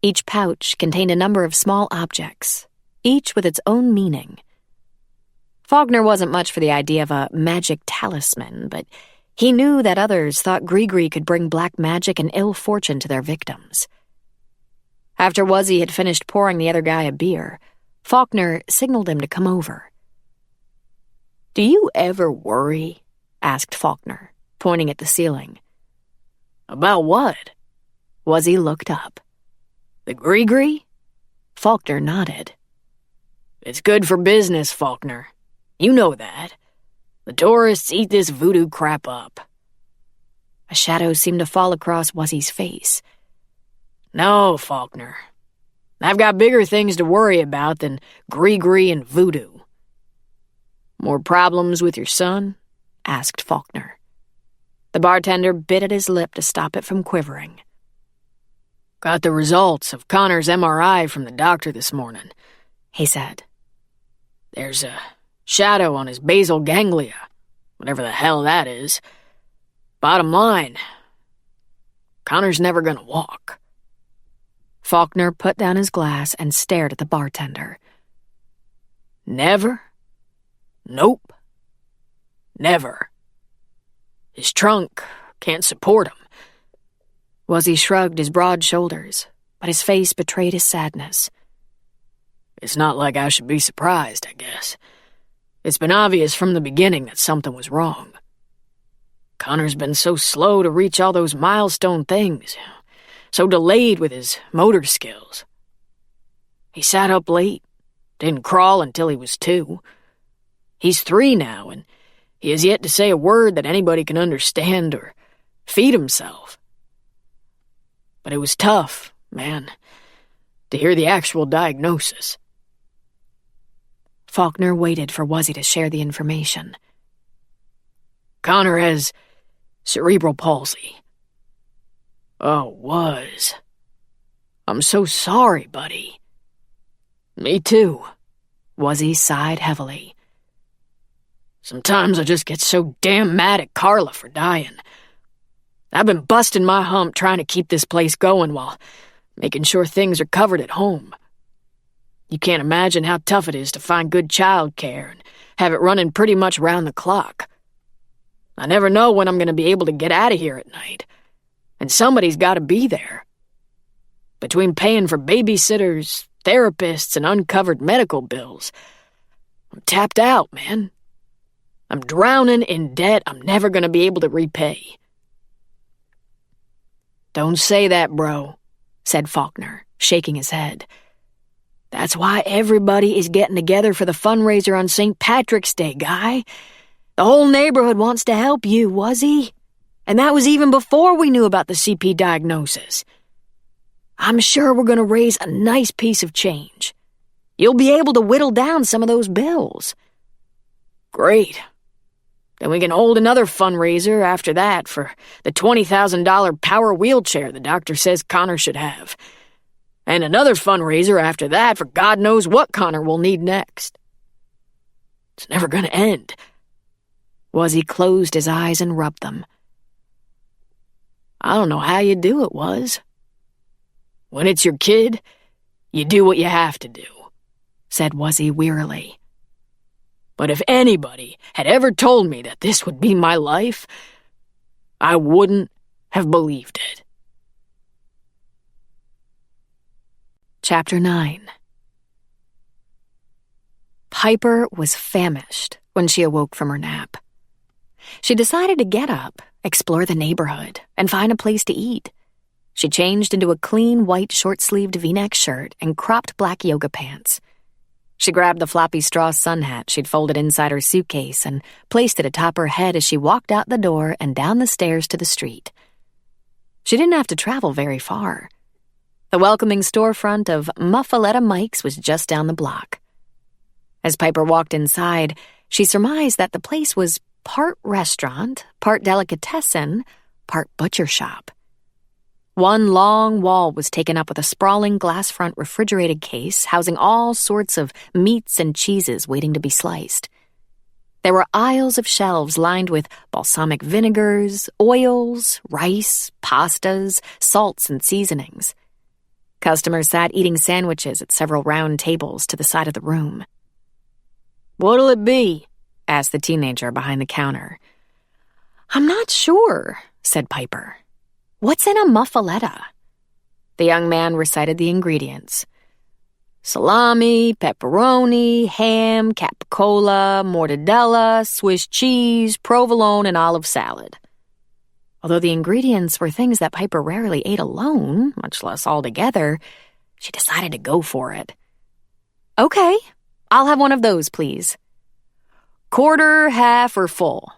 Each pouch contained a number of small objects, each with its own meaning. Faulkner wasn't much for the idea of a magic talisman, but He knew that others thought Gree could bring black magic and ill fortune to their victims. After Wuzzy had finished pouring the other guy a beer, Faulkner signaled him to come over. "Do you ever worry?" asked Faulkner, pointing at the ceiling. "About what?" Wuzzy looked up. "The Gree?" Faulkner nodded. "It's good for business, Faulkner. You know that. The tourists eat this voodoo crap up." A shadow seemed to fall across Wuzzy's face. "No, Faulkner. I've got bigger things to worry about than Gree and voodoo." "More problems with your son?" asked Faulkner. The bartender bit at his lip to stop it from quivering. "Got the results of Connor's MRI from the doctor this morning," he said. "There's a shadow on his basal ganglia, whatever the hell that is. Bottom line, Connor's never gonna walk." Faulkner put down his glass and stared at the bartender. "Never? Nope. Never. His trunk can't support him." Wuzzy shrugged his broad shoulders, but his face betrayed his sadness. "It's not like I should be surprised, I guess. It's been obvious from the beginning that something was wrong. Connor's been so slow to reach all those milestone things, so delayed with his motor skills. He sat up late, didn't crawl until he was 2. He's 3 now, and he has yet to say a word that anybody can understand or feed himself. But it was tough, man, to hear the actual diagnosis." Faulkner waited for Wuzzy to share the information. "Connor has cerebral palsy." "Oh, was. I'm so sorry, buddy." "Me too." Wuzzy sighed heavily. "Sometimes I just get so damn mad at Carla for dying. I've been busting my hump trying to keep this place going while making sure things are covered at home. You can't imagine how tough it is to find good childcare and have it running pretty much round the clock. I never know when I'm going to be able to get out of here at night, and somebody's got to be there. Between paying for babysitters, therapists, and uncovered medical bills, I'm tapped out, man. I'm drowning in debt I'm never going to be able to repay." "Don't say that, bro," said Faulkner, shaking his head. "That's why everybody is getting together for the fundraiser on St. Patrick's Day, Guy. The whole neighborhood wants to help you, Wuzzy. And that was even before we knew about the CP diagnosis. I'm sure we're going to raise a nice piece of change. You'll be able to whittle down some of those bills." "Great. Then we can hold another fundraiser after that for the $20,000 power wheelchair the doctor says Connor should have. And another fundraiser after that for God knows what Connor will need next. It's never going to end." Wuzzy closed his eyes and rubbed them. "I don't know how you do it, Wuz. When it's your kid, you do what you have to do," said Wuzzy wearily. "But if anybody had ever told me that this would be my life, I wouldn't have believed it." Chapter 9. Piper was famished when she awoke from her nap. She decided to get up, explore the neighborhood, and find a place to eat. She changed into a clean white short-sleeved V-neck shirt and cropped black yoga pants. She grabbed the floppy straw sun hat she'd folded inside her suitcase and placed it atop her head as she walked out the door and down the stairs to the street. She didn't have to travel very far. The welcoming storefront of Muffaletta Mike's was just down the block. As Piper walked inside, she surmised that the place was part restaurant, part delicatessen, part butcher shop. One long wall was taken up with a sprawling glass-front refrigerated case housing all sorts of meats and cheeses waiting to be sliced. There were aisles of shelves lined with balsamic vinegars, oils, rice, pastas, salts, and seasonings. Customers sat eating sandwiches at several round tables to the side of the room. "What'll it be?" asked the teenager behind the counter. "I'm not sure," said Piper. "What's in a muffaletta?" The young man recited the ingredients. Salami, pepperoni, ham, capicola, mortadella, Swiss cheese, provolone, and olive salad. Although the ingredients were things that Piper rarely ate alone, much less all together, she decided to go for it. "Okay, I'll have one of those, please." "Quarter, half, or full?"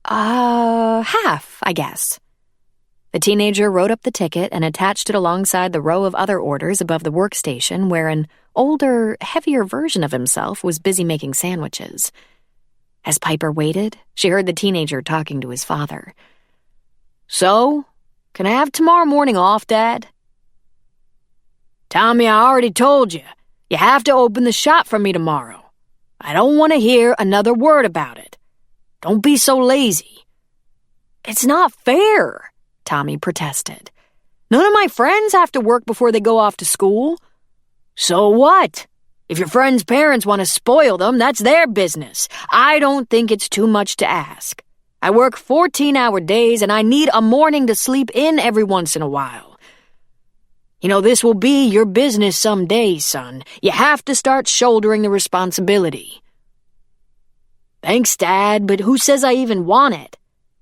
Half, I guess." The teenager wrote up the ticket and attached it alongside the row of other orders above the workstation where an older, heavier version of himself was busy making sandwiches. As Piper waited, she heard the teenager talking to his father. "So, can I have tomorrow morning off, Dad?" "Tommy, I already told you. You have to open the shop for me tomorrow. I don't want to hear another word about it. Don't be so lazy." "It's not fair," Tommy protested. "None of my friends have to work before they go off to school." "So what? If your friends' parents want to spoil them, that's their business. I don't think it's too much to ask. I work 14-hour days and I need a morning to sleep in every once in a while. You know, this will be your business someday, son. You have to start shouldering the responsibility." "Thanks, Dad, but who says I even want it?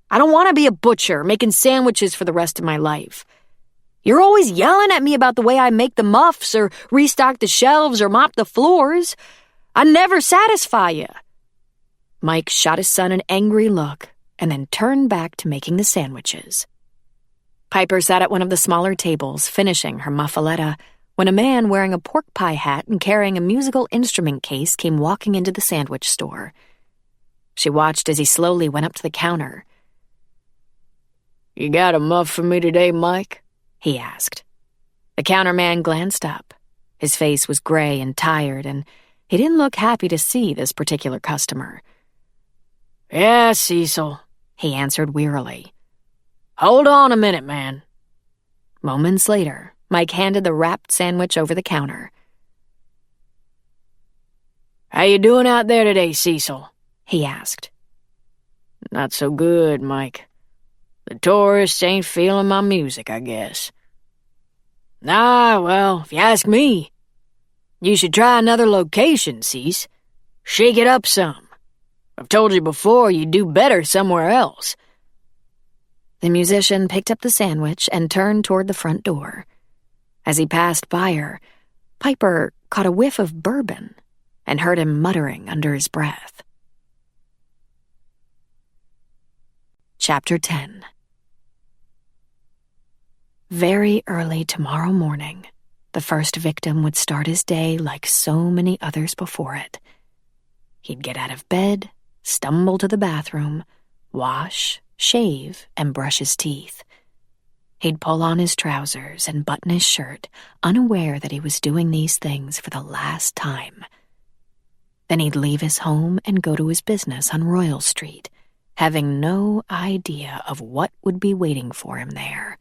I don't want to be a butcher making sandwiches for the rest of my life. You're always yelling at me about the way I make the muffs or restock the shelves or mop the floors. I never satisfy you." Mike shot his son an angry look and then turned back to making the sandwiches. Piper sat at one of the smaller tables, finishing her muffaletta, when a man wearing a pork pie hat and carrying a musical instrument case came walking into the sandwich store. She watched as he slowly went up to the counter. "You got a muff for me today, Mike?" he asked. The counterman glanced up. His face was gray and tired, and he didn't look happy to see this particular customer. "Yeah, Cecil," he answered wearily. "Hold on a minute, man." Moments later, Mike handed the wrapped sandwich over the counter. "How you doing out there today, Cecil?" he asked. "Not so good, Mike. The tourists ain't feeling my music, I guess." Well, if you ask me, you should try another location, Cease. Shake it up some. I've told you before you'd do better somewhere else." The musician picked up the sandwich and turned toward the front door. As he passed by her, Piper caught a whiff of bourbon and heard him muttering under his breath. Chapter 10. Very early tomorrow morning, the first victim would start his day like so many others before it. He'd get out of bed, stumble to the bathroom, wash, shave, and brush his teeth. He'd pull on his trousers and button his shirt, unaware that he was doing these things for the last time. Then he'd leave his home and go to his business on Royal Street, having no idea of what would be waiting for him there.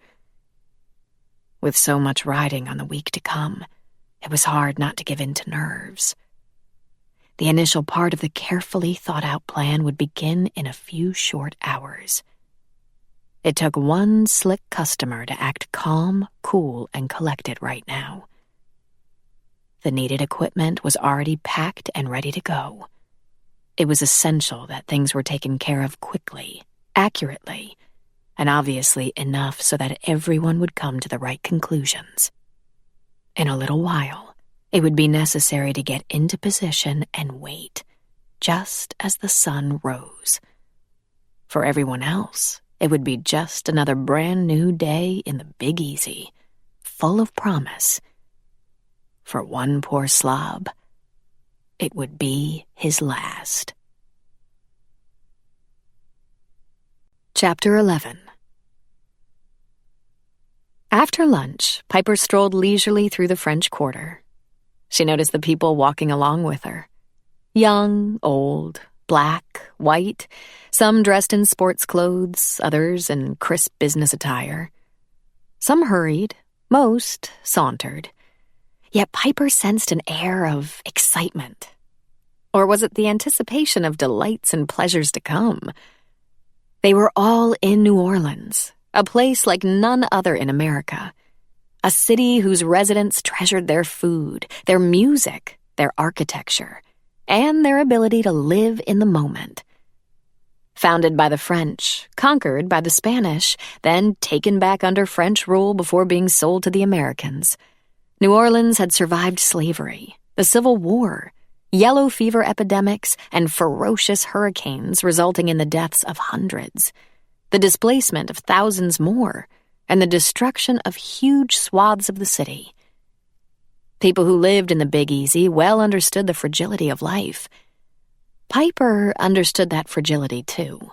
With so much riding on the week to come, it was hard not to give in to nerves. The initial part of the carefully thought-out plan would begin in a few short hours. It took one slick customer to act calm, cool, and collected right now. The needed equipment was already packed and ready to go. It was essential that things were taken care of quickly, accurately, and obviously enough so that everyone would come to the right conclusions. In a little while, it would be necessary to get into position and wait, just as the sun rose. For everyone else, it would be just another brand new day in the Big Easy, full of promise. For one poor slob, it would be his last. Chapter 11. After lunch, Piper strolled leisurely through the French Quarter. She noticed the people walking along with her. Young, old, black, white, some dressed in sports clothes, others in crisp business attire. Some hurried, most sauntered. Yet Piper sensed an air of excitement. Or was it the anticipation of delights and pleasures to come? They were all in New Orleans, a place like none other in America. A city whose residents treasured their food, their music, their architecture, and their ability to live in the moment. Founded by the French, conquered by the Spanish, then taken back under French rule before being sold to the Americans, New Orleans had survived slavery, the Civil War, yellow fever epidemics, and ferocious hurricanes resulting in the deaths of hundreds, the displacement of thousands more, and the destruction of huge swaths of the city. People who lived in the Big Easy well understood the fragility of life. Piper understood that fragility too.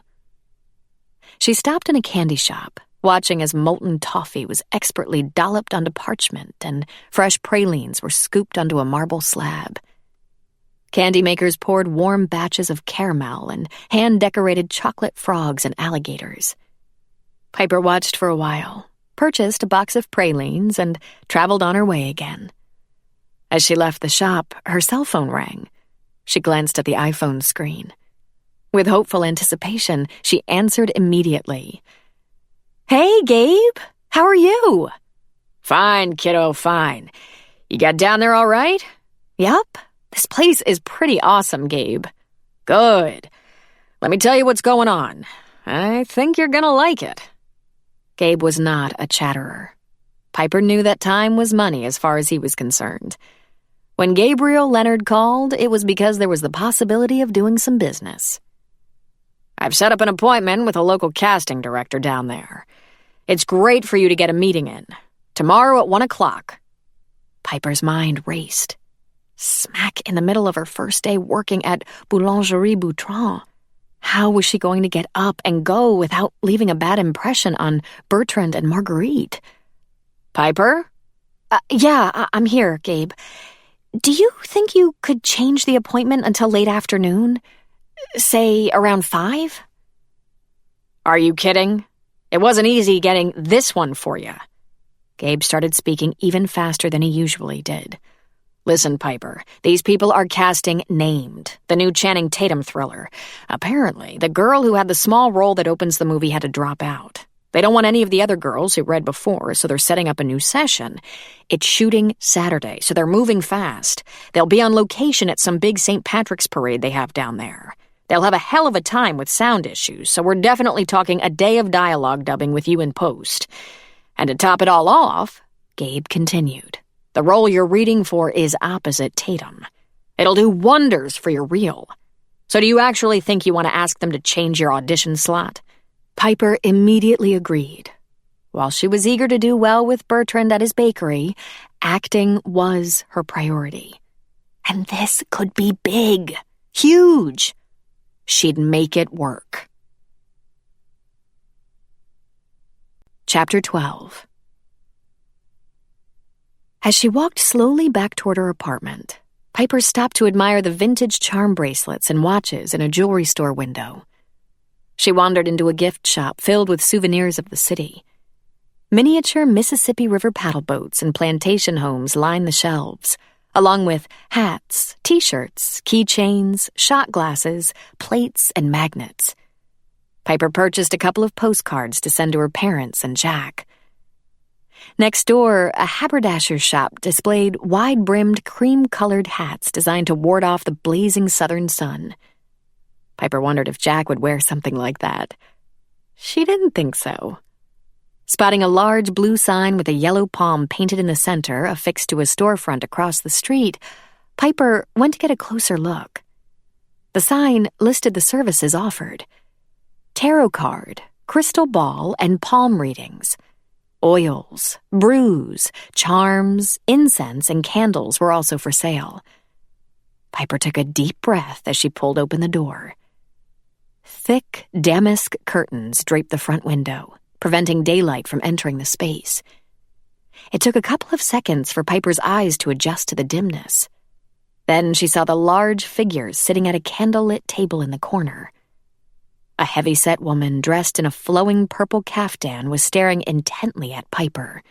She stopped in a candy shop, watching as molten toffee was expertly dolloped onto parchment and fresh pralines were scooped onto a marble slab. Candy makers poured warm batches of caramel and hand-decorated chocolate frogs and alligators. Piper watched for a while, purchased a box of pralines, and traveled on her way again. As she left the shop, her cell phone rang. She glanced at the iPhone screen. With hopeful anticipation, she answered immediately. "Hey, Gabe. How are you?" "Fine, kiddo, fine. You got down there all right?" "Yup. This place is pretty awesome, Gabe." "Good. Let me tell you what's going on. I think you're gonna like it." Gabe was not a chatterer. Piper knew that time was money as far as he was concerned. When Gabriel Leonard called, it was because there was the possibility of doing some business. "I've set up an appointment with a local casting director down there. It's great for you to get a meeting in. Tomorrow at 1 o'clock. Piper's mind raced. Smack in the middle of her first day working at Boulangerie Boutron. How was she going to get up and go without leaving a bad impression on Bertrand and Marguerite? "Piper?" Yeah, I'm here, Gabe. Do you think you could change the appointment until late afternoon? Say around 5? "Are you kidding? It wasn't easy getting this one for you." Gabe started speaking even faster than he usually did. "Listen, Piper, these people are casting Named, the new Channing Tatum thriller. Apparently, the girl who had the small role that opens the movie had to drop out. They don't want any of the other girls who read before, so they're setting up a new session. It's shooting Saturday, so they're moving fast. They'll be on location at some big St. Patrick's parade they have down there. They'll have a hell of a time with sound issues, so we're definitely talking a day of dialogue dubbing with you in post. And to top it all off," Gabe continued, "the role you're reading for is opposite Tatum. It'll do wonders for your reel. So do you actually think you want to ask them to change your audition slot?" Piper immediately agreed. While she was eager to do well with Bertrand at his bakery, acting was her priority. And this could be big, huge. She'd make it work. Chapter 12. As she walked slowly back toward her apartment, Piper stopped to admire the vintage charm bracelets and watches in a jewelry store window. She wandered into a gift shop filled with souvenirs of the city. Miniature Mississippi River paddle boats and plantation homes lined the shelves, along with hats, t-shirts, keychains, shot glasses, plates, and magnets. Piper purchased a couple of postcards to send to her parents and Jack. Next door, a haberdasher's shop displayed wide-brimmed, cream-colored hats designed to ward off the blazing southern sun. Piper wondered if Jack would wear something like that. She didn't think so. Spotting a large blue sign with a yellow palm painted in the center affixed to a storefront across the street, Piper went to get a closer look. The sign listed the services offered: tarot card, crystal ball, and palm readings. Oils, brews, charms, incense, and candles were also for sale. Piper took a deep breath as she pulled open the door. Thick damask curtains draped the front window, preventing daylight from entering the space. It took a couple of seconds for Piper's eyes to adjust to the dimness. Then she saw the large figures sitting at a candlelit table in the corner. A heavy-set woman dressed in a flowing purple caftan was staring intently at Piper.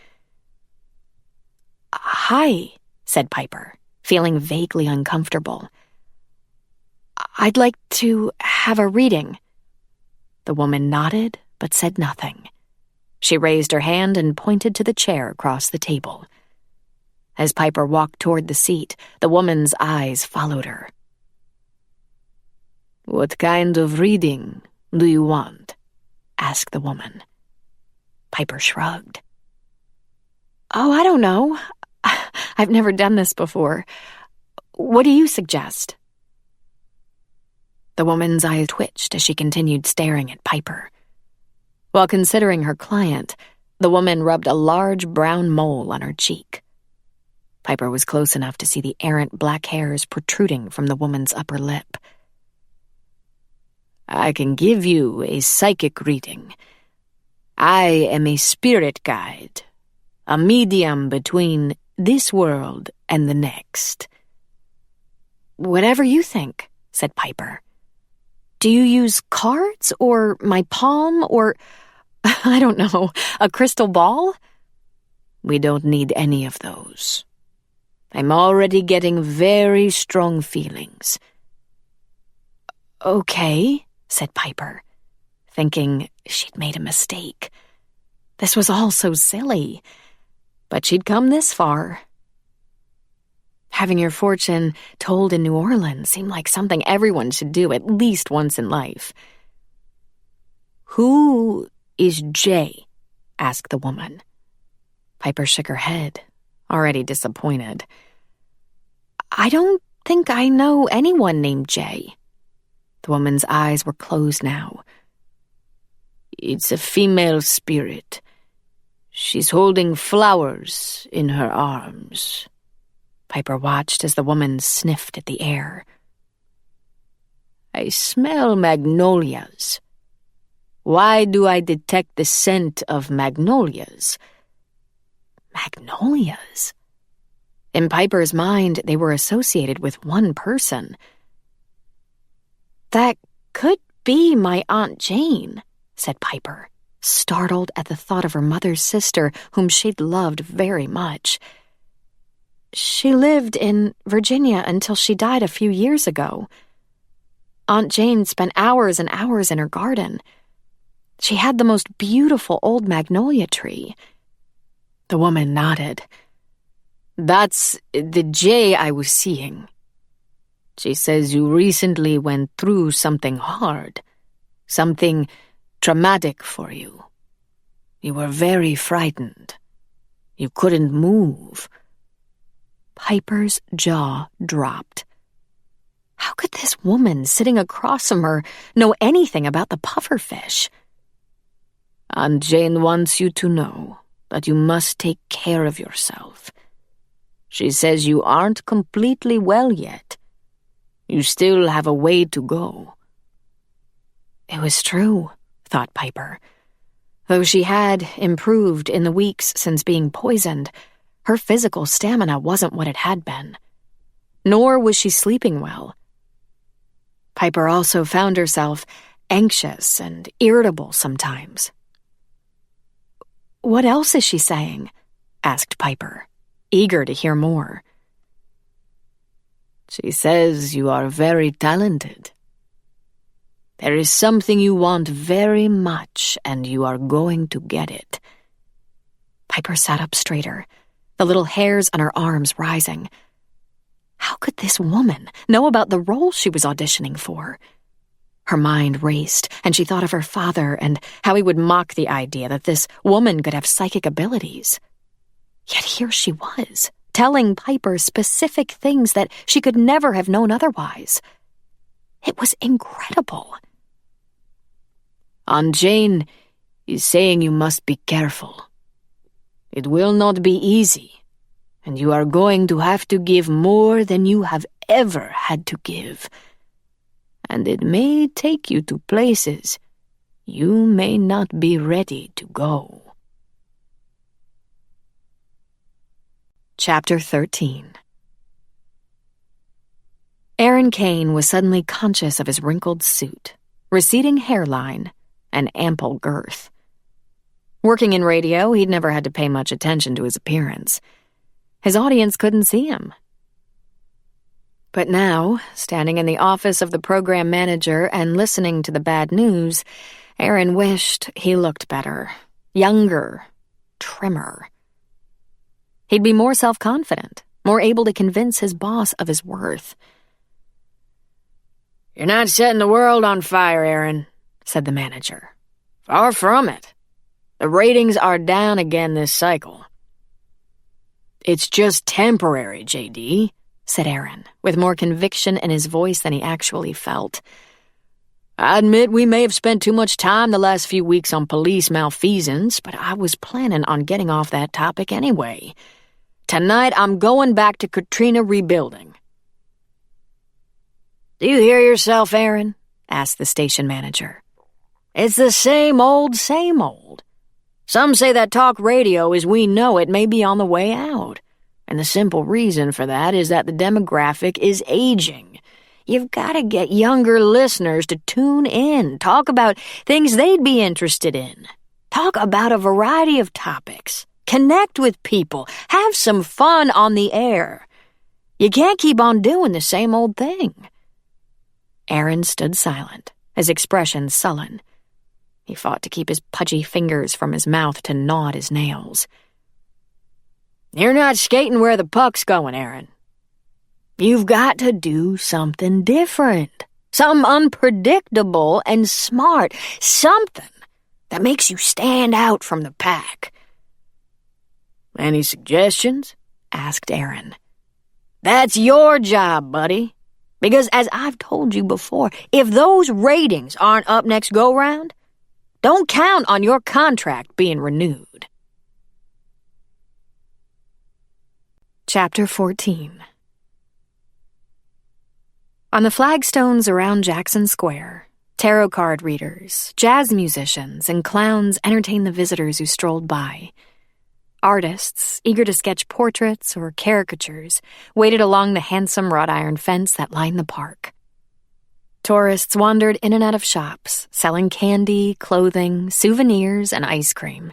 "Hi," said Piper, feeling vaguely uncomfortable. "I'd like to have a reading." The woman nodded, but said nothing. She raised her hand and pointed to the chair across the table. As Piper walked toward the seat, the woman's eyes followed her. "What kind of reading do you want?" asked the woman. Piper shrugged. "Oh, I don't know. I've never done this before. What do you suggest?" The woman's eyes twitched as she continued staring at Piper. While considering her client, the woman rubbed a large brown mole on her cheek. Piper was close enough to see the errant black hairs protruding from the woman's upper lip. "I can give you a psychic reading. I am a spirit guide, a medium between this world and the next." "Whatever you think," said Piper. "Do you use cards, or my palm, or, I don't know, a crystal ball?" "We don't need any of those. I'm already getting very strong feelings." "Okay," said Piper, thinking she'd made a mistake. This was all so silly, but she'd come this far. Having your fortune told in New Orleans seemed like something everyone should do at least once in life. "Who is Jay?" asked the woman. Piper shook her head, already disappointed. "I don't think I know anyone named Jay." The woman's eyes were closed now. "It's a female spirit. She's holding flowers in her arms." Piper watched as the woman sniffed at the air. "I smell magnolias. Why do I detect the scent of magnolias?" Magnolias? In Piper's mind, they were associated with one person. "That could be my Aunt Jane," said Piper, startled at the thought of her mother's sister, whom she'd loved very much. "She lived in Virginia until she died a few years ago. Aunt Jane spent hours and hours in her garden. She had the most beautiful old magnolia tree." The woman nodded. "That's the Jay I was seeing. She says you recently went through something hard, something traumatic for you. You were very frightened. You couldn't move." Piper's jaw dropped. How could this woman sitting across from her know anything about the pufferfish? "Aunt Jane wants you to know that you must take care of yourself. She says you aren't completely well yet. You still have a way to go." It was true, thought Piper. Though she had improved in the weeks since being poisoned, her physical stamina wasn't what it had been. Nor was she sleeping well. Piper also found herself anxious and irritable sometimes. "What else is she saying?" asked Piper, eager to hear more. "She says you are very talented. There is something you want very much, and you are going to get it." Piper sat up straighter, the little hairs on her arms rising. How could this woman know about the role she was auditioning for? Her mind raced, and she thought of her father and how he would mock the idea that this woman could have psychic abilities. Yet here she was, telling Piper specific things that she could never have known otherwise. It was incredible. "Aunt Jane is saying you must be careful. It will not be easy, and you are going to have to give more than you have ever had to give. And it may take you to places you may not be ready to go." Chapter 13. Aaron Kane was suddenly conscious of his wrinkled suit, receding hairline, and ample girth. Working in radio, he'd never had to pay much attention to his appearance. His audience couldn't see him. But now, standing in the office of the program manager and listening to the bad news, Aaron wished he looked better, younger, trimmer. He'd be more self-confident, more able to convince his boss of his worth. "You're not setting the world on fire, Aaron," said the manager. "Far from it. The ratings are down again this cycle." "It's just temporary, JD," said Aaron, with more conviction in his voice than he actually felt. "I admit we may have spent too much time the last few weeks on police malfeasance, but I was planning on getting off that topic anyway. Tonight I'm going back to Katrina rebuilding." "Do you hear yourself, Aaron?" asked the station manager. "It's the same old, same old. Some say that talk radio as we know it may be on the way out, and the simple reason for that is that the demographic is aging. You've got to get younger listeners to tune in, talk about things they'd be interested in. Talk about a variety of topics. Connect with people. Have some fun on the air. You can't keep on doing the same old thing." Aaron stood silent, his expression sullen. He fought to keep his pudgy fingers from his mouth to gnaw at his nails. "You're not skating where the puck's going, Aaron." "You've got to do something different, something unpredictable and smart, something that makes you stand out from the pack." "Any suggestions?" asked Aaron. "That's your job, buddy. Because as I've told you before, if those ratings aren't up next go-round, don't count on your contract being renewed." Chapter 14. On the flagstones around Jackson Square, tarot card readers, jazz musicians, and clowns entertained the visitors who strolled by. Artists, eager to sketch portraits or caricatures, waited along the handsome wrought iron fence that lined the park. Tourists wandered in and out of shops, selling candy, clothing, souvenirs, and ice cream.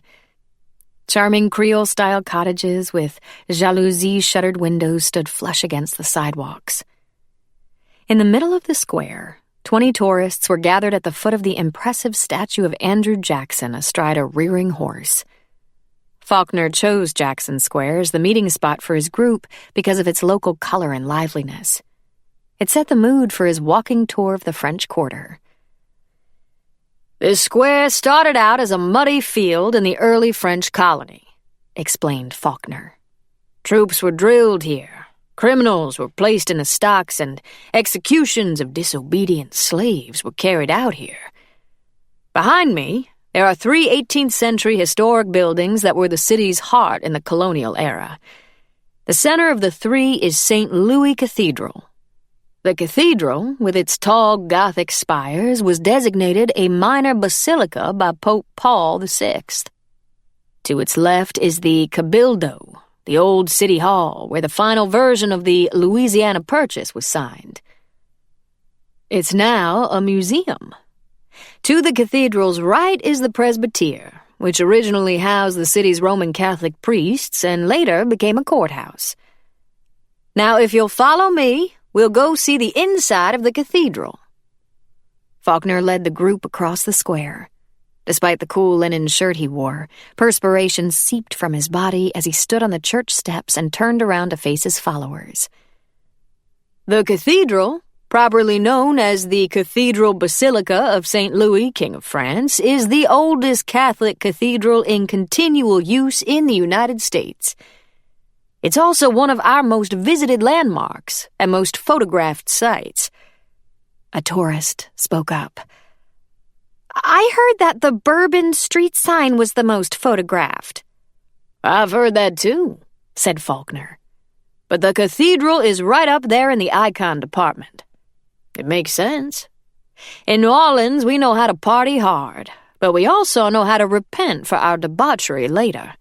Charming Creole-style cottages with jalousie-shuttered windows stood flush against the sidewalks. In the middle of the square, 20 tourists were gathered at the foot of the impressive statue of Andrew Jackson astride a rearing horse. Faulkner chose Jackson Square as the meeting spot for his group because of its local color and liveliness. It set the mood for his walking tour of the French Quarter. "This square started out as a muddy field in the early French colony," explained Faulkner. "Troops were drilled here. Criminals were placed in the stocks, and executions of disobedient slaves were carried out here. Behind me, there are 3 18th-century historic buildings that were the city's heart in the colonial era. The center of the 3 is St. Louis Cathedral. The cathedral, with its tall Gothic spires, was designated a minor basilica by Pope Paul VI. To its left is the Cabildo, the old city hall where the final version of the Louisiana Purchase was signed. It's now a museum. To the cathedral's right is the presbytere, which originally housed the city's Roman Catholic priests and later became a courthouse. Now, if you'll follow me, we'll go see the inside of the cathedral." Faulkner led the group across the square. Despite the cool linen shirt he wore, perspiration seeped from his body as he stood on the church steps and turned around to face his followers. "The cathedral, properly known as the Cathedral Basilica of St. Louis, King of France, is the oldest Catholic cathedral in continual use in the United States. It's also one of our most visited landmarks and most photographed sites." A tourist spoke up. "I heard that the Bourbon Street sign was the most photographed." "I've heard that too," said Faulkner. "But the cathedral is right up there in the icon department. It makes sense. In New Orleans, we know how to party hard, but we also know how to repent for our debauchery later."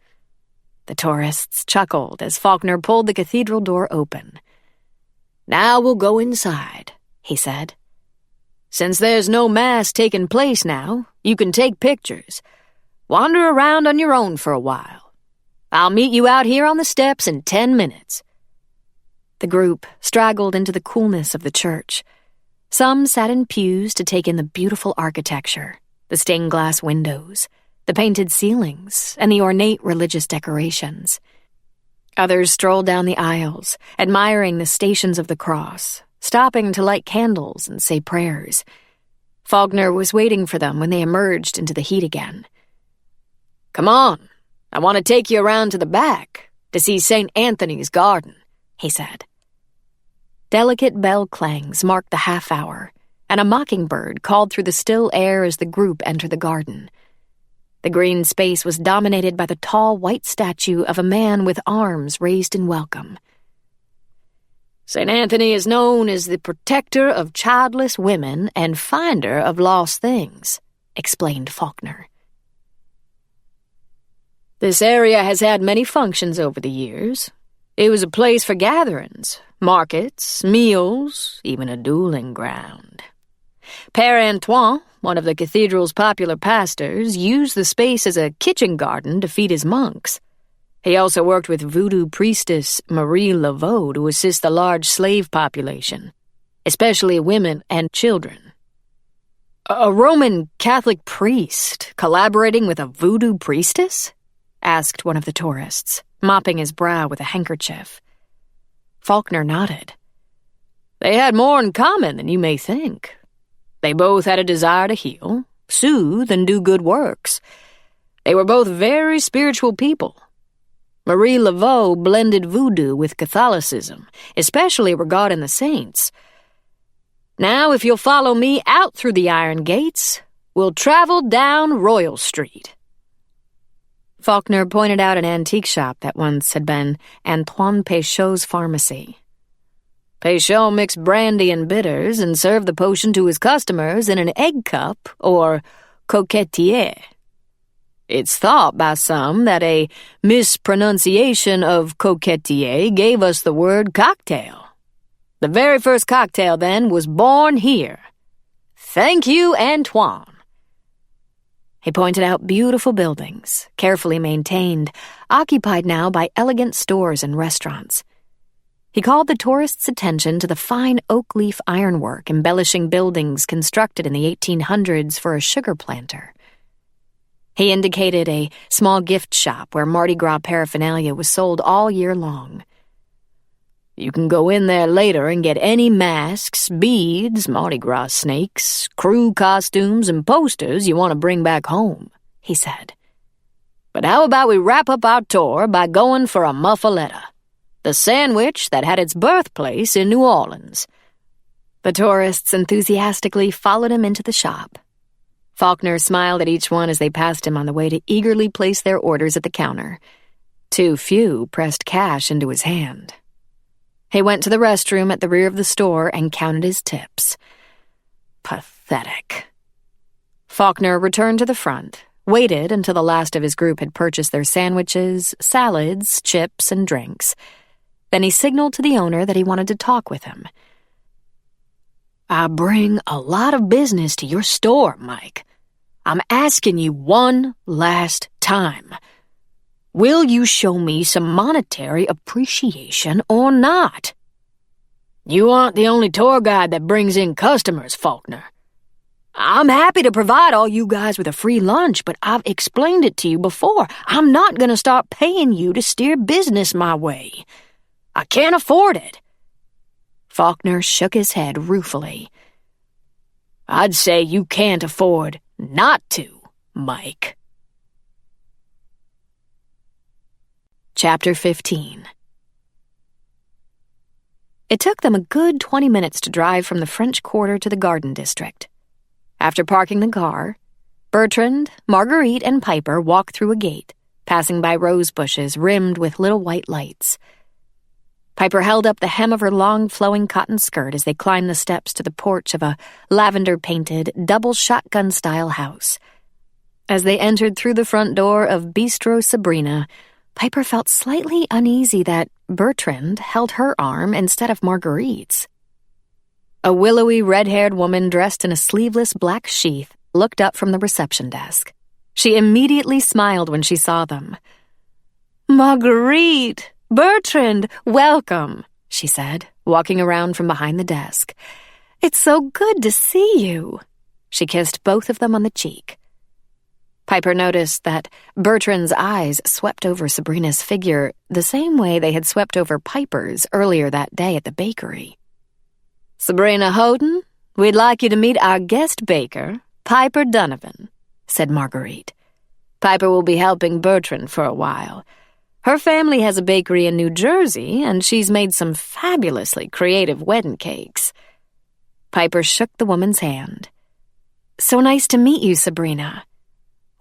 The tourists chuckled as Faulkner pulled the cathedral door open. "Now we'll go inside," he said. "Since there's no mass taking place now, you can take pictures. Wander around on your own for a while. I'll meet you out here on the steps in 10 minutes. The group straggled into the coolness of the church. Some sat in pews to take in the beautiful architecture, the stained glass windows, the painted ceilings, and the ornate religious decorations. Others strolled down the aisles, admiring the Stations of the Cross, stopping to light candles and say prayers. Faulkner was waiting for them when they emerged into the heat again. "Come on, I want to take you around to the back to see St. Anthony's garden," he said. Delicate bell clangs marked the half-hour, and a mockingbird called through the still air as the group entered the garden. The green space was dominated by the tall white statue of a man with arms raised in welcome. "St. Anthony is known as the protector of childless women and finder of lost things," explained Faulkner. "This area has had many functions over the years. It was a place for gatherings, markets, meals, even a dueling ground. Père Antoine, one of the cathedral's popular pastors, used the space as a kitchen garden to feed his monks. He also worked with voodoo priestess Marie Laveau to assist the large slave population, especially women and children." "A Roman Catholic priest collaborating with a voodoo priestess?" asked one of the tourists, mopping his brow with a handkerchief. Faulkner nodded. "They had more in common than you may think. They both had a desire to heal, soothe, and do good works. They were both very spiritual people. Marie Laveau blended voodoo with Catholicism, especially regarding the saints. Now, if you'll follow me out through the iron gates, we'll travel down Royal Street." Faulkner pointed out an antique shop that once had been Antoine Péchot's pharmacy. Péchot mixed brandy and bitters and served the potion to his customers in an egg cup or coquetier. It's thought by some that a mispronunciation of coquetier gave us the word cocktail. The very first cocktail, then, was born here. Thank you, Antoine. He pointed out beautiful buildings, carefully maintained, occupied now by elegant stores and restaurants. He called the tourists' attention to the fine oak leaf ironwork embellishing buildings constructed in the 1800s for a sugar planter. He indicated a small gift shop where Mardi Gras paraphernalia was sold all year long. You can go in there later and get any masks, beads, Mardi Gras snakes, crew costumes, and posters you want to bring back home, he said. But how about we wrap up our tour by going for a muffaletta, the sandwich that had its birthplace in New Orleans? The tourists enthusiastically followed him into the shop. Faulkner smiled at each one as they passed him on the way to eagerly place their orders at the counter. Too few pressed cash into his hand. He went to the restroom at the rear of the store and counted his tips. Pathetic. Faulkner returned to the front, waited until the last of his group had purchased their sandwiches, salads, chips, and drinks. Then he signaled to the owner that he wanted to talk with him. I bring a lot of business to your store, Mike. I'm asking you one last time. Will you show me some monetary appreciation or not? You aren't the only tour guide that brings in customers, Faulkner. I'm happy to provide all you guys with a free lunch, but I've explained it to you before. I'm not going to start paying you to steer business my way. I can't afford it. Faulkner shook his head ruefully. I'd say you can't afford not to, Mike. Chapter 15. It took them a good 20 minutes to drive from the French Quarter to the Garden District. After parking the car, Bertrand, Marguerite, and Piper walked through a gate, passing by rose bushes rimmed with little white lights. Piper held up the hem of her long, flowing cotton skirt as they climbed the steps to the porch of a lavender-painted, double shotgun-style house. As they entered through the front door of Bistro Sabrina, Piper felt slightly uneasy that Bertrand held her arm instead of Marguerite's. A willowy, red-haired woman dressed in a sleeveless black sheath looked up from the reception desk. She immediately smiled when she saw them. "Marguerite! Bertrand, welcome," she said, walking around from behind the desk. "It's so good to see you." She kissed both of them on the cheek. Piper noticed that Bertrand's eyes swept over Sabrina's figure the same way they had swept over Piper's earlier that day at the bakery. "Sabrina Houghton, we'd like you to meet our guest baker, Piper Donovan," said Marguerite. "Piper will be helping Bertrand for a while. Her family has a bakery in New Jersey, and she's made some fabulously creative wedding cakes." Piper shook the woman's hand. "So nice to meet you, Sabrina."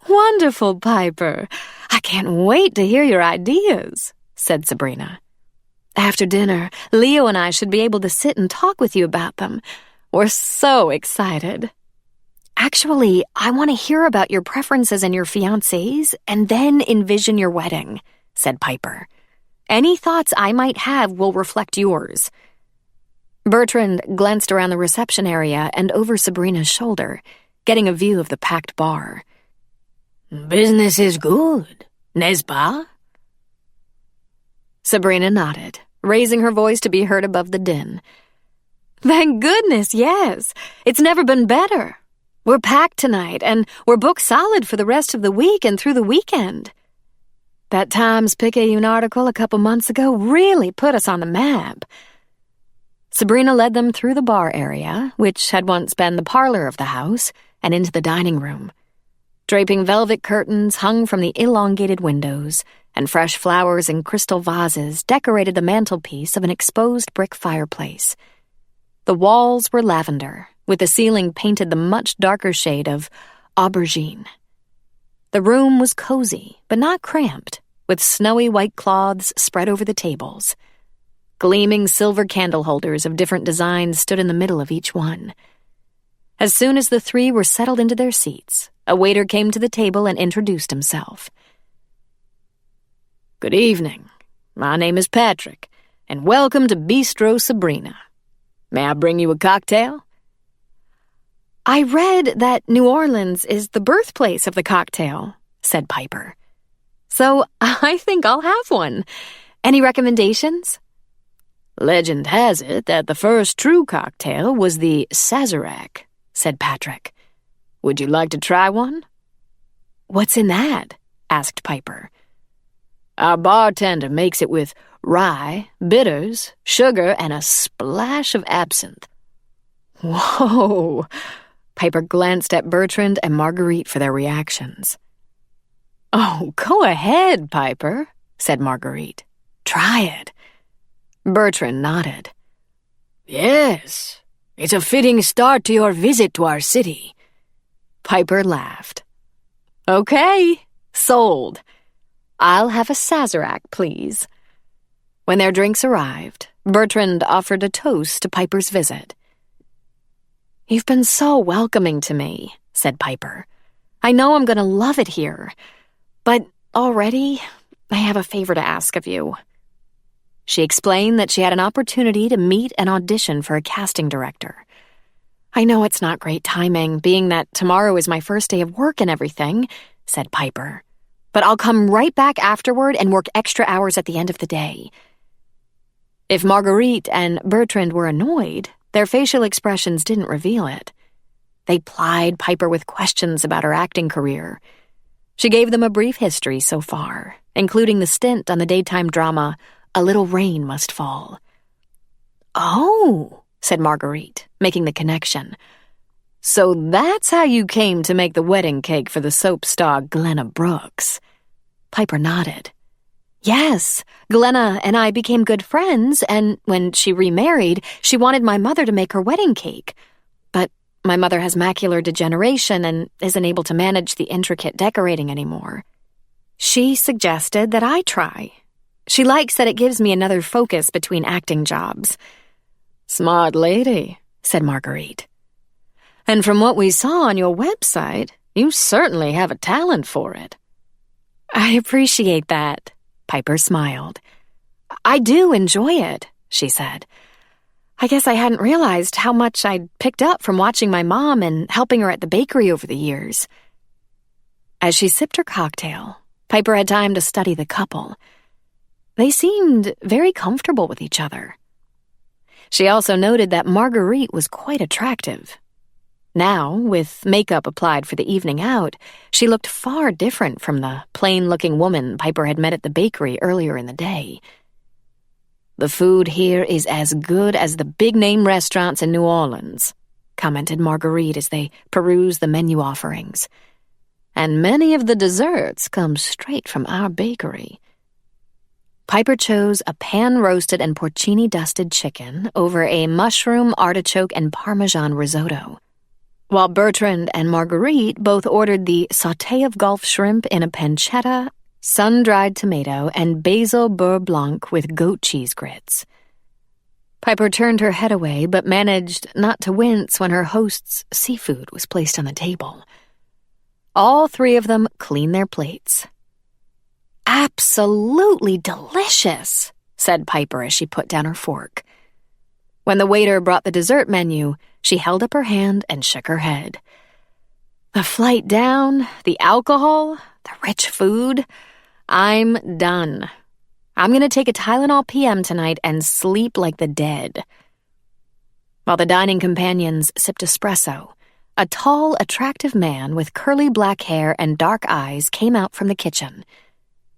"Wonderful, Piper. I can't wait to hear your ideas," said Sabrina. "After dinner, Leo and I should be able to sit and talk with you about them. We're so excited." "Actually, I want to hear about your preferences and your fiancés and then envision your wedding," said Piper. "Any thoughts I might have will reflect yours." Bertrand glanced around the reception area and over Sabrina's shoulder, getting a view of the packed bar. "Business is good, n'est-ce pas?" Sabrina nodded, raising her voice to be heard above the din. "Thank goodness, yes. It's never been better. We're packed tonight, and we're booked solid for the rest of the week and through the weekend. That Times-Picayune article a couple months ago really put us on the map." Sabrina led them through the bar area, which had once been the parlor of the house, and into the dining room. Draping velvet curtains hung from the elongated windows, and fresh flowers in crystal vases decorated the mantelpiece of an exposed brick fireplace. The walls were lavender, with the ceiling painted the much darker shade of aubergine. The room was cozy, but not cramped, with snowy white cloths spread over the tables. Gleaming silver candle holders of different designs stood in the middle of each one. As soon as the three were settled into their seats, a waiter came to the table and introduced himself. "Good evening. My name is Patrick, and welcome to Bistro Sabrina. May I bring you a cocktail?" "I read that New Orleans is the birthplace of the cocktail," said Piper. "So I think I'll have one. Any recommendations?" "Legend has it that the first true cocktail was the Sazerac," said Patrick. "Would you like to try one?" "What's in that?" asked Piper. "Our bartender makes it with rye, bitters, sugar, and a splash of absinthe." "Whoa!" Piper glanced at Bertrand and Marguerite for their reactions. "Oh, go ahead, Piper," said Marguerite. "Try it." Bertrand nodded. "Yes, it's a fitting start to your visit to our city." Piper laughed. "Okay, sold. I'll have a Sazerac, please." When their drinks arrived, Bertrand offered a toast to Piper's visit. "You've been so welcoming to me," said Piper. "I know I'm going to love it here. But already, I have a favor to ask of you." She explained that she had an opportunity to meet and audition for a casting director. "I know it's not great timing, being that tomorrow is my first day of work and everything," said Piper. "But I'll come right back afterward and work extra hours at the end of the day." If Marguerite and Bertrand were annoyed, their facial expressions didn't reveal it. They plied Piper with questions about her acting career. She gave them a brief history so far, including the stint on the daytime drama A Little Rain Must Fall. "Oh," said Marguerite, making the connection. "So that's how you came to make the wedding cake for the soap star Glenna Brooks." Piper nodded. "Yes, Glenna and I became good friends, and when she remarried, she wanted my mother to make her wedding cake. But my mother has macular degeneration and isn't able to manage the intricate decorating anymore. She suggested that I try. She likes that it gives me another focus between acting jobs." "Smart lady," said Marguerite. "And from what we saw on your website, you certainly have a talent for it." "I appreciate that," Piper smiled. "I do enjoy it," she said. "I guess I hadn't realized how much I'd picked up from watching my mom and helping her at the bakery over the years." As she sipped her cocktail, Piper had time to study the couple. They seemed very comfortable with each other. She also noted that Marguerite was quite attractive. Now, with makeup applied for the evening out, she looked far different from the plain-looking woman Piper had met at the bakery earlier in the day. "The food here is as good as the big-name restaurants in New Orleans," commented Marguerite as they perused the menu offerings. "And many of the desserts come straight from our bakery." Piper chose a pan-roasted and porcini-dusted chicken over a mushroom, artichoke, and parmesan risotto, while Bertrand and Marguerite both ordered the sauté of Gulf shrimp in a pancetta, sun-dried tomato, and basil beurre blanc with goat cheese grits. Piper turned her head away but managed not to wince when her host's seafood was placed on the table. All three of them cleaned their plates. "Absolutely delicious," said Piper as she put down her fork. When the waiter brought the dessert menu, she held up her hand and shook her head. "The flight down, the alcohol, the rich food, I'm done. I'm going to take a Tylenol PM tonight and sleep like the dead." While the dining companions sipped espresso, a tall, attractive man with curly black hair and dark eyes came out from the kitchen.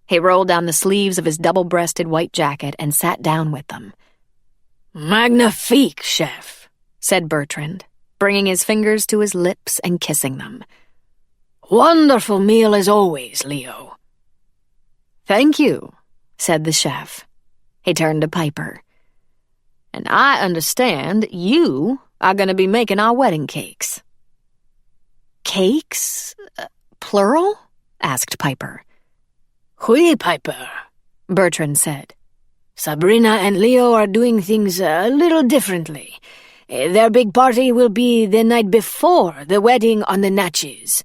He rolled down the sleeves of his double-breasted white jacket and sat down with them. "Magnifique, chef," said Bertrand, bringing his fingers to his lips and kissing them. "Wonderful meal as always, Leo." "Thank you," said the chef. He turned to Piper. "And I understand you are going to be making our wedding cakes." "Cakes? Plural?" asked Piper. "Oui, Piper," Bertrand said. "Sabrina and Leo are doing things a little differently. Their big party will be the night before the wedding on the Natchez."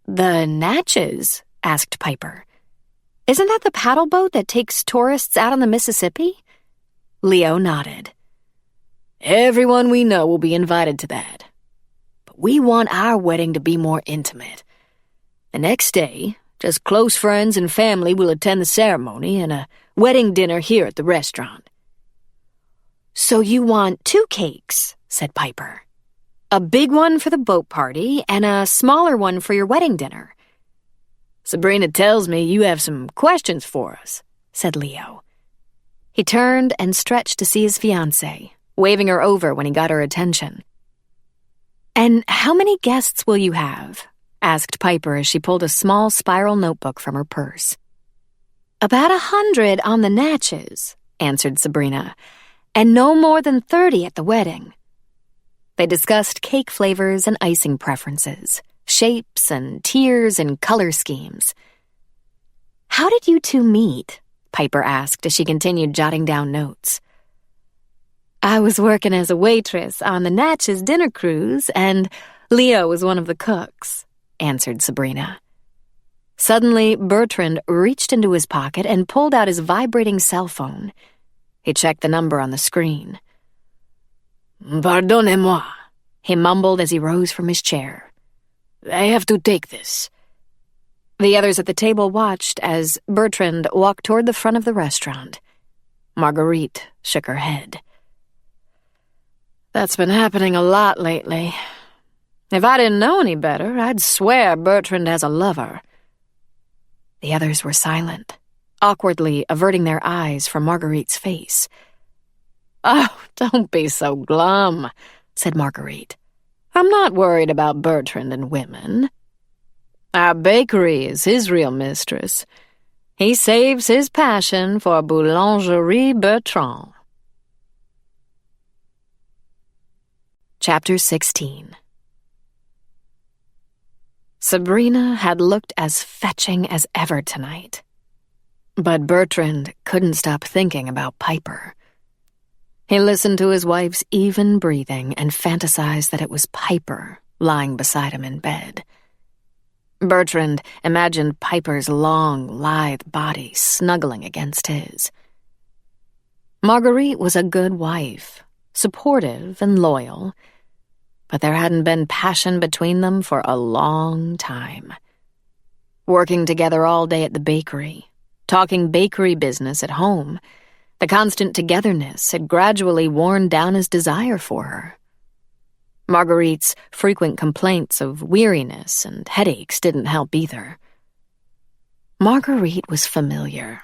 "The Natchez?" asked Piper. "Isn't that the paddle boat that takes tourists out on the Mississippi?" Leo nodded. "Everyone we know will be invited to that. But we want our wedding to be more intimate. The next day, just close friends and family will attend the ceremony and a wedding dinner here at the restaurant." "So you want 2 cakes," said Piper. "A big one for the boat party and a smaller one for your wedding dinner." "Sabrina tells me you have some questions for us," said Leo. He turned and stretched to see his fiancée, waving her over when he got her attention. "And how many guests will you have?" asked Piper as she pulled a small spiral notebook from her purse. "About 100 on the Natchez," answered Sabrina, "and no more than 30 at the wedding." They discussed cake flavors and icing preferences, shapes and tiers and color schemes. "How did you two meet?" Piper asked as she continued jotting down notes. "I was working as a waitress on the Natchez dinner cruise, and Leo was one of the cooks," answered Sabrina. Suddenly, Bertrand reached into his pocket and pulled out his vibrating cell phone. He checked the number on the screen. "Pardonnez-moi," he mumbled as he rose from his chair. "I have to take this." The others at the table watched as Bertrand walked toward the front of the restaurant. Marguerite shook her head. "That's been happening a lot lately. If I didn't know any better, I'd swear Bertrand has a lover." The others were silent, awkwardly averting their eyes from Marguerite's face. "Oh, don't be so glum," said Marguerite. "I'm not worried about Bertrand and women. Our bakery is his real mistress. He saves his passion for Boulangerie Bertrand." Chapter 16. Sabrina had looked as fetching as ever tonight. But Bertrand couldn't stop thinking about Piper. He listened to his wife's even breathing and fantasized that it was Piper lying beside him in bed. Bertrand imagined Piper's long, lithe body snuggling against his. Marguerite was a good wife, supportive and loyal, but there hadn't been passion between them for a long time. Working together all day at the bakery, talking bakery business at home, the constant togetherness had gradually worn down his desire for her. Marguerite's frequent complaints of weariness and headaches didn't help either. Marguerite was familiar.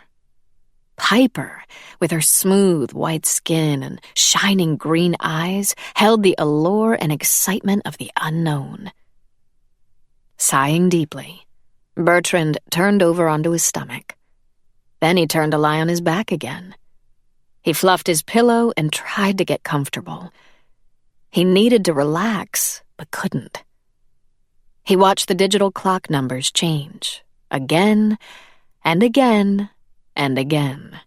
Piper, with her smooth white skin and shining green eyes, held the allure and excitement of the unknown. Sighing deeply, Bertrand turned over onto his stomach. Then he turned to lie on his back again. He fluffed his pillow and tried to get comfortable. He needed to relax, but couldn't. He watched the digital clock numbers change, again and again and again.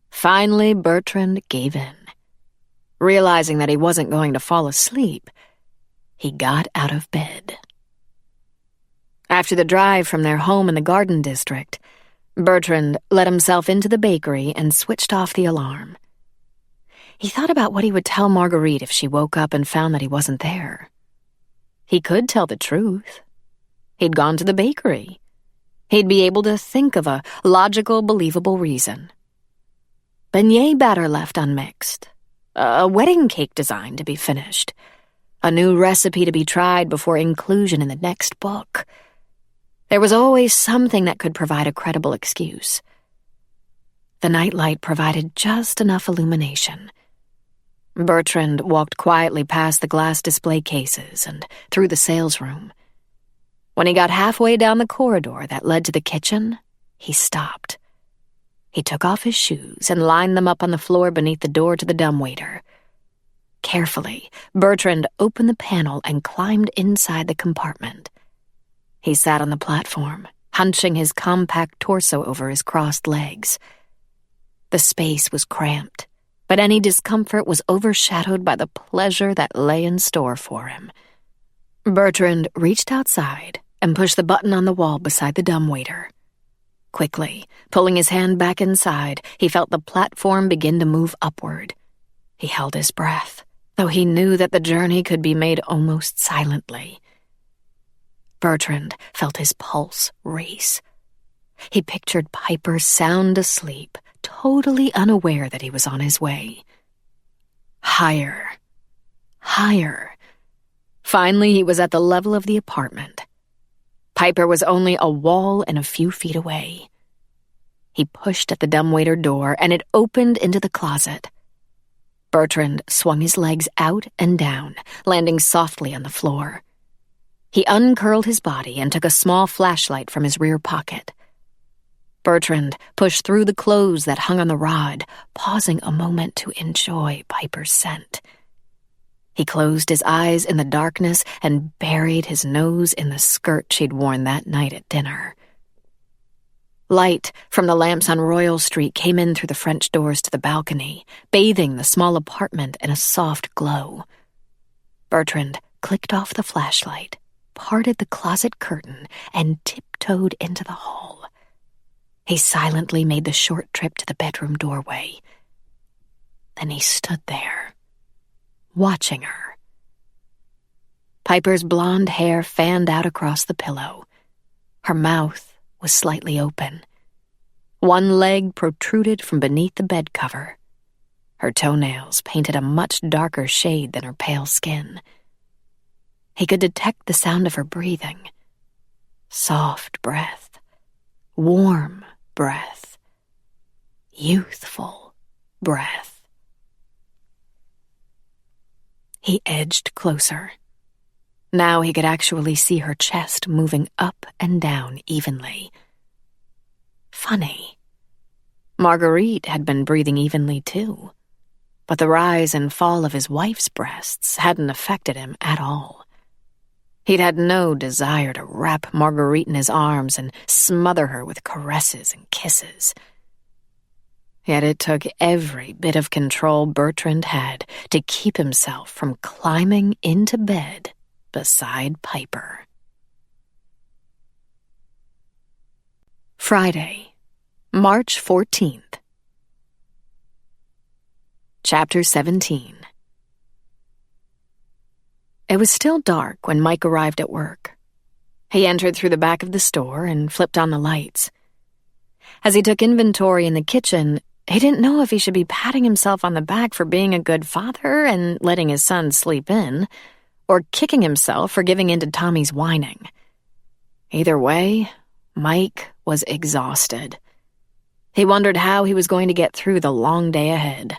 Finally, Bertrand gave in. Realizing that he wasn't going to fall asleep, he got out of bed. After the drive from their home in the Garden District, Bertrand let himself into the bakery and switched off the alarm. He thought about what he would tell Marguerite if she woke up and found that he wasn't there. He could tell the truth. He'd gone to the bakery. He'd be able to think of a logical, believable reason. Beignet batter left unmixed. A wedding cake design to be finished. A new recipe to be tried before inclusion in the next book. There was always something that could provide a credible excuse. The nightlight provided just enough illumination. Bertrand walked quietly past the glass display cases and through the sales room. When he got halfway down the corridor that led to the kitchen, he stopped. He took off his shoes and lined them up on the floor beneath the door to the dumbwaiter. Carefully, Bertrand opened the panel and climbed inside the compartment. He sat on the platform, hunching his compact torso over his crossed legs. The space was cramped, but any discomfort was overshadowed by the pleasure that lay in store for him. Bertrand reached outside and pushed the button on the wall beside the dumbwaiter. Quickly, pulling his hand back inside, he felt the platform begin to move upward. He held his breath, though he knew that the journey could be made almost silently. Bertrand felt his pulse race. He pictured Piper sound asleep, totally unaware that he was on his way. Higher. Higher. Finally, he was at the level of the apartment. Piper was only a wall and a few feet away. He pushed at the dumbwaiter door, and it opened into the closet. Bertrand swung his legs out and down, landing softly on the floor. He uncurled his body and took a small flashlight from his rear pocket. Bertrand pushed through the clothes that hung on the rod, pausing a moment to enjoy Piper's scent. He closed his eyes in the darkness and buried his nose in the skirt she'd worn that night at dinner. Light from the lamps on Royal Street came in through the French doors to the balcony, bathing the small apartment in a soft glow. Bertrand clicked off the flashlight, parted the closet curtain, and tiptoed into the hall. He silently made the short trip to the bedroom doorway. Then he stood there, watching her. Piper's blonde hair fanned out across the pillow. Her mouth was slightly open. One leg protruded from beneath the bed cover. Her toenails painted a much darker shade than her pale skin. He could detect the sound of her breathing. Soft breath. Warm breath. Youthful breath. He edged closer. Now he could actually see her chest moving up and down evenly. Funny. Marguerite had been breathing evenly too, but the rise and fall of his wife's breasts hadn't affected him at all. He'd had no desire to wrap Marguerite in his arms and smother her with caresses and kisses. Yet it took every bit of control Bertrand had to keep himself from climbing into bed beside Piper. Friday, March 14th. Chapter 17. It was still dark when Mike arrived at work. He entered through the back of the store and flipped on the lights. As he took inventory in the kitchen, he didn't know if he should be patting himself on the back for being a good father and letting his son sleep in, or kicking himself for giving in to Tommy's whining. Either way, Mike was exhausted. He wondered how he was going to get through the long day ahead.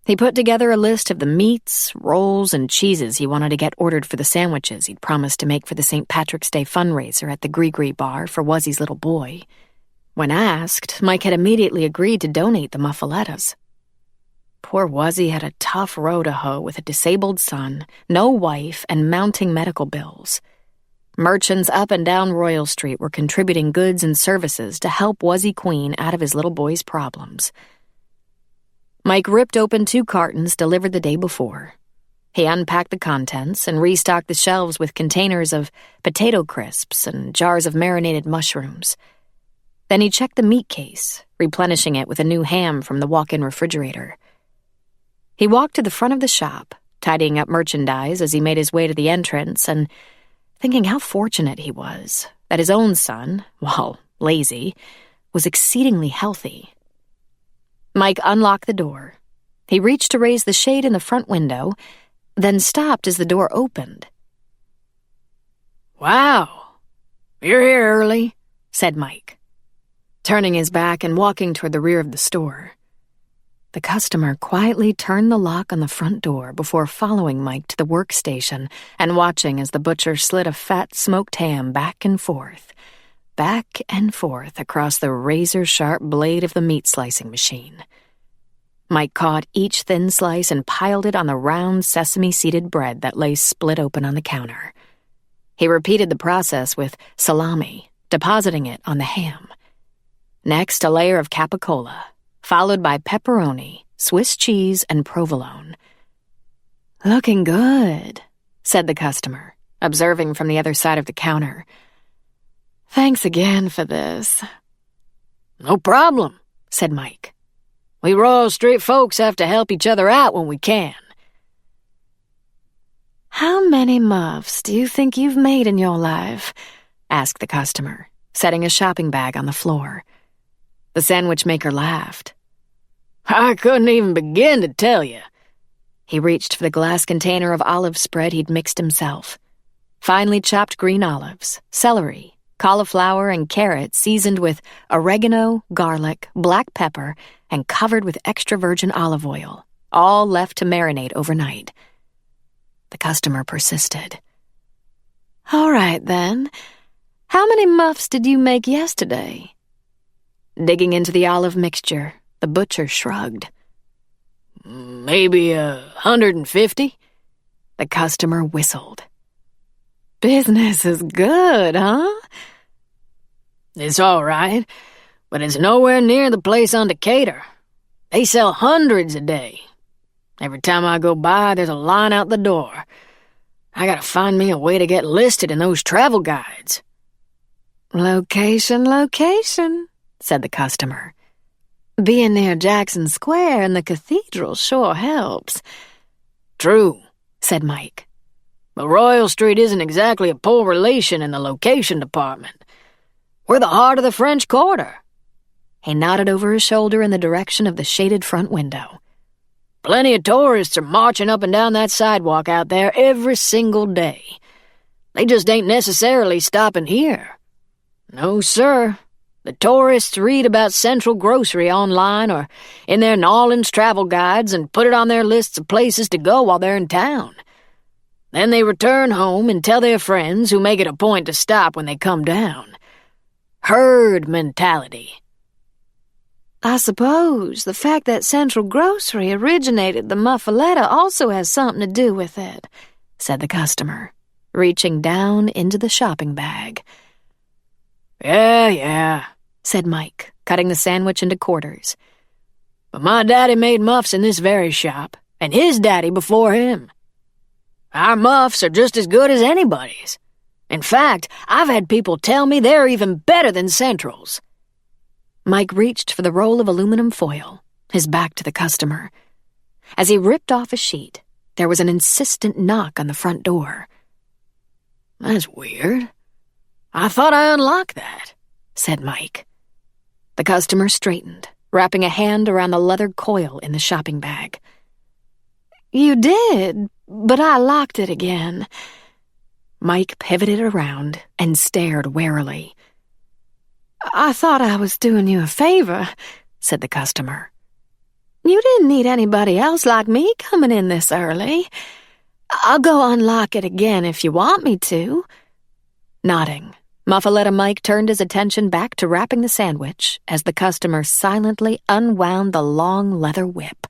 He put together a list of the meats, rolls, and cheeses he wanted to get ordered for the sandwiches he'd promised to make for the St. Patrick's Day fundraiser at the Gree Bar for Wuzzie's little boy. When asked, Mike had immediately agreed to donate the muffalettas. Poor Wuzzie had a tough row to hoe with a disabled son, no wife, and mounting medical bills. Merchants up and down Royal Street were contributing goods and services to help Wuzzie Queen out of his little boy's problems. Mike ripped open 2 cartons delivered the day before. He unpacked the contents and restocked the shelves with containers of potato crisps and jars of marinated mushrooms. Then he checked the meat case, replenishing it with a new ham from the walk-in refrigerator. He walked to the front of the shop, tidying up merchandise as he made his way to the entrance and thinking how fortunate he was that his own son, while lazy, was exceedingly healthy. Mike unlocked the door. He reached to raise the shade in the front window, then stopped as the door opened. "Wow, you're here early," said Mike, turning his back and walking toward the rear of the store. The customer quietly turned the lock on the front door before following Mike to the workstation and watching as the butcher slid a fat smoked ham back and forth across the razor-sharp blade of the meat-slicing machine. Mike caught each thin slice and piled it on the round sesame-seeded bread that lay split open on the counter. He repeated the process with salami, depositing it on the ham. Next, a layer of capicola, followed by pepperoni, Swiss cheese, and provolone. "Looking good," said the customer, observing from the other side of the counter. "Thanks again for this." "No problem," said Mike. "We Royal Street folks have to help each other out when we can." "How many muffs do you think you've made in your life?" asked the customer, setting a shopping bag on the floor. The sandwich maker laughed. "I couldn't even begin to tell you." He reached for the glass container of olive spread he'd mixed himself. Finely chopped green olives, celery, cauliflower, and carrots seasoned with oregano, garlic, black pepper, and covered with extra virgin olive oil, all left to marinate overnight. The customer persisted. "All right, then. How many muffs did you make yesterday?" Digging into the olive mixture, the butcher shrugged. "Maybe 150? The customer whistled. "Business is good, huh?" "It's all right, but it's nowhere near the place on Decatur. They sell hundreds a day. Every time I go by, there's a line out the door. I gotta find me a way to get listed in those travel guides." Location, said the customer. "Being near Jackson Square and the cathedral sure helps." "True," said Mike. "But Royal Street isn't exactly a poor relation in the location department. We're the heart of the French Quarter." He nodded over his shoulder in the direction of the shaded front window. "Plenty of tourists are marching up and down that sidewalk out there every single day. They just ain't necessarily stopping here. No, sir. The tourists read about Central Grocery online or in their New Orleans travel guides and put it on their lists of places to go while they're in town. Then they return home and tell their friends who make it a point to stop when they come down. Herd mentality." "I suppose the fact that Central Grocery originated the muffaletta also has something to do with it," said the customer, reaching down into the shopping bag. Yeah, said Mike, cutting the sandwich into quarters. "But my daddy made muffs in this very shop, and his daddy before him. Our muffs are just as good as anybody's. In fact, I've had people tell me they're even better than Central's." Mike reached for the roll of aluminum foil, his back to the customer. As he ripped off a sheet, there was an insistent knock on the front door. "That's weird. I thought I unlocked that," said Mike. The customer straightened, wrapping a hand around the leather coil in the shopping bag. "You did, but I locked it again." Mike pivoted around and stared warily. "I thought I was doing you a favor," said the customer. "You didn't need anybody else like me coming in this early. I'll go unlock it again if you want me to." Nodding, Muffaletta Mike turned his attention back to wrapping the sandwich as the customer silently unwound the long leather whip.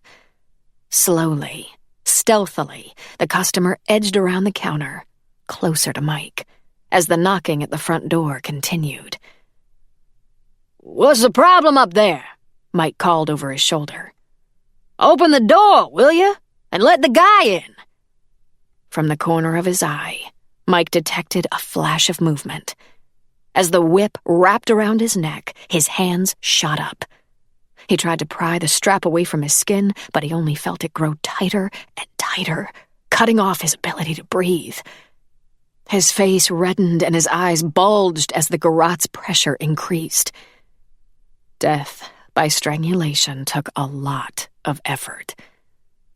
Slowly, stealthily, the customer edged around the counter, closer to Mike, as the knocking at the front door continued. "What's the problem up there?" Mike called over his shoulder. "Open the door, will you? And let the guy in." From the corner of his eye, Mike detected a flash of movement. As the whip wrapped around his neck, his hands shot up. He tried to pry the strap away from his skin, but he only felt it grow tighter and tighter, cutting off his ability to breathe. His face reddened and his eyes bulged as the garrote's pressure increased. Death by strangulation took a lot of effort.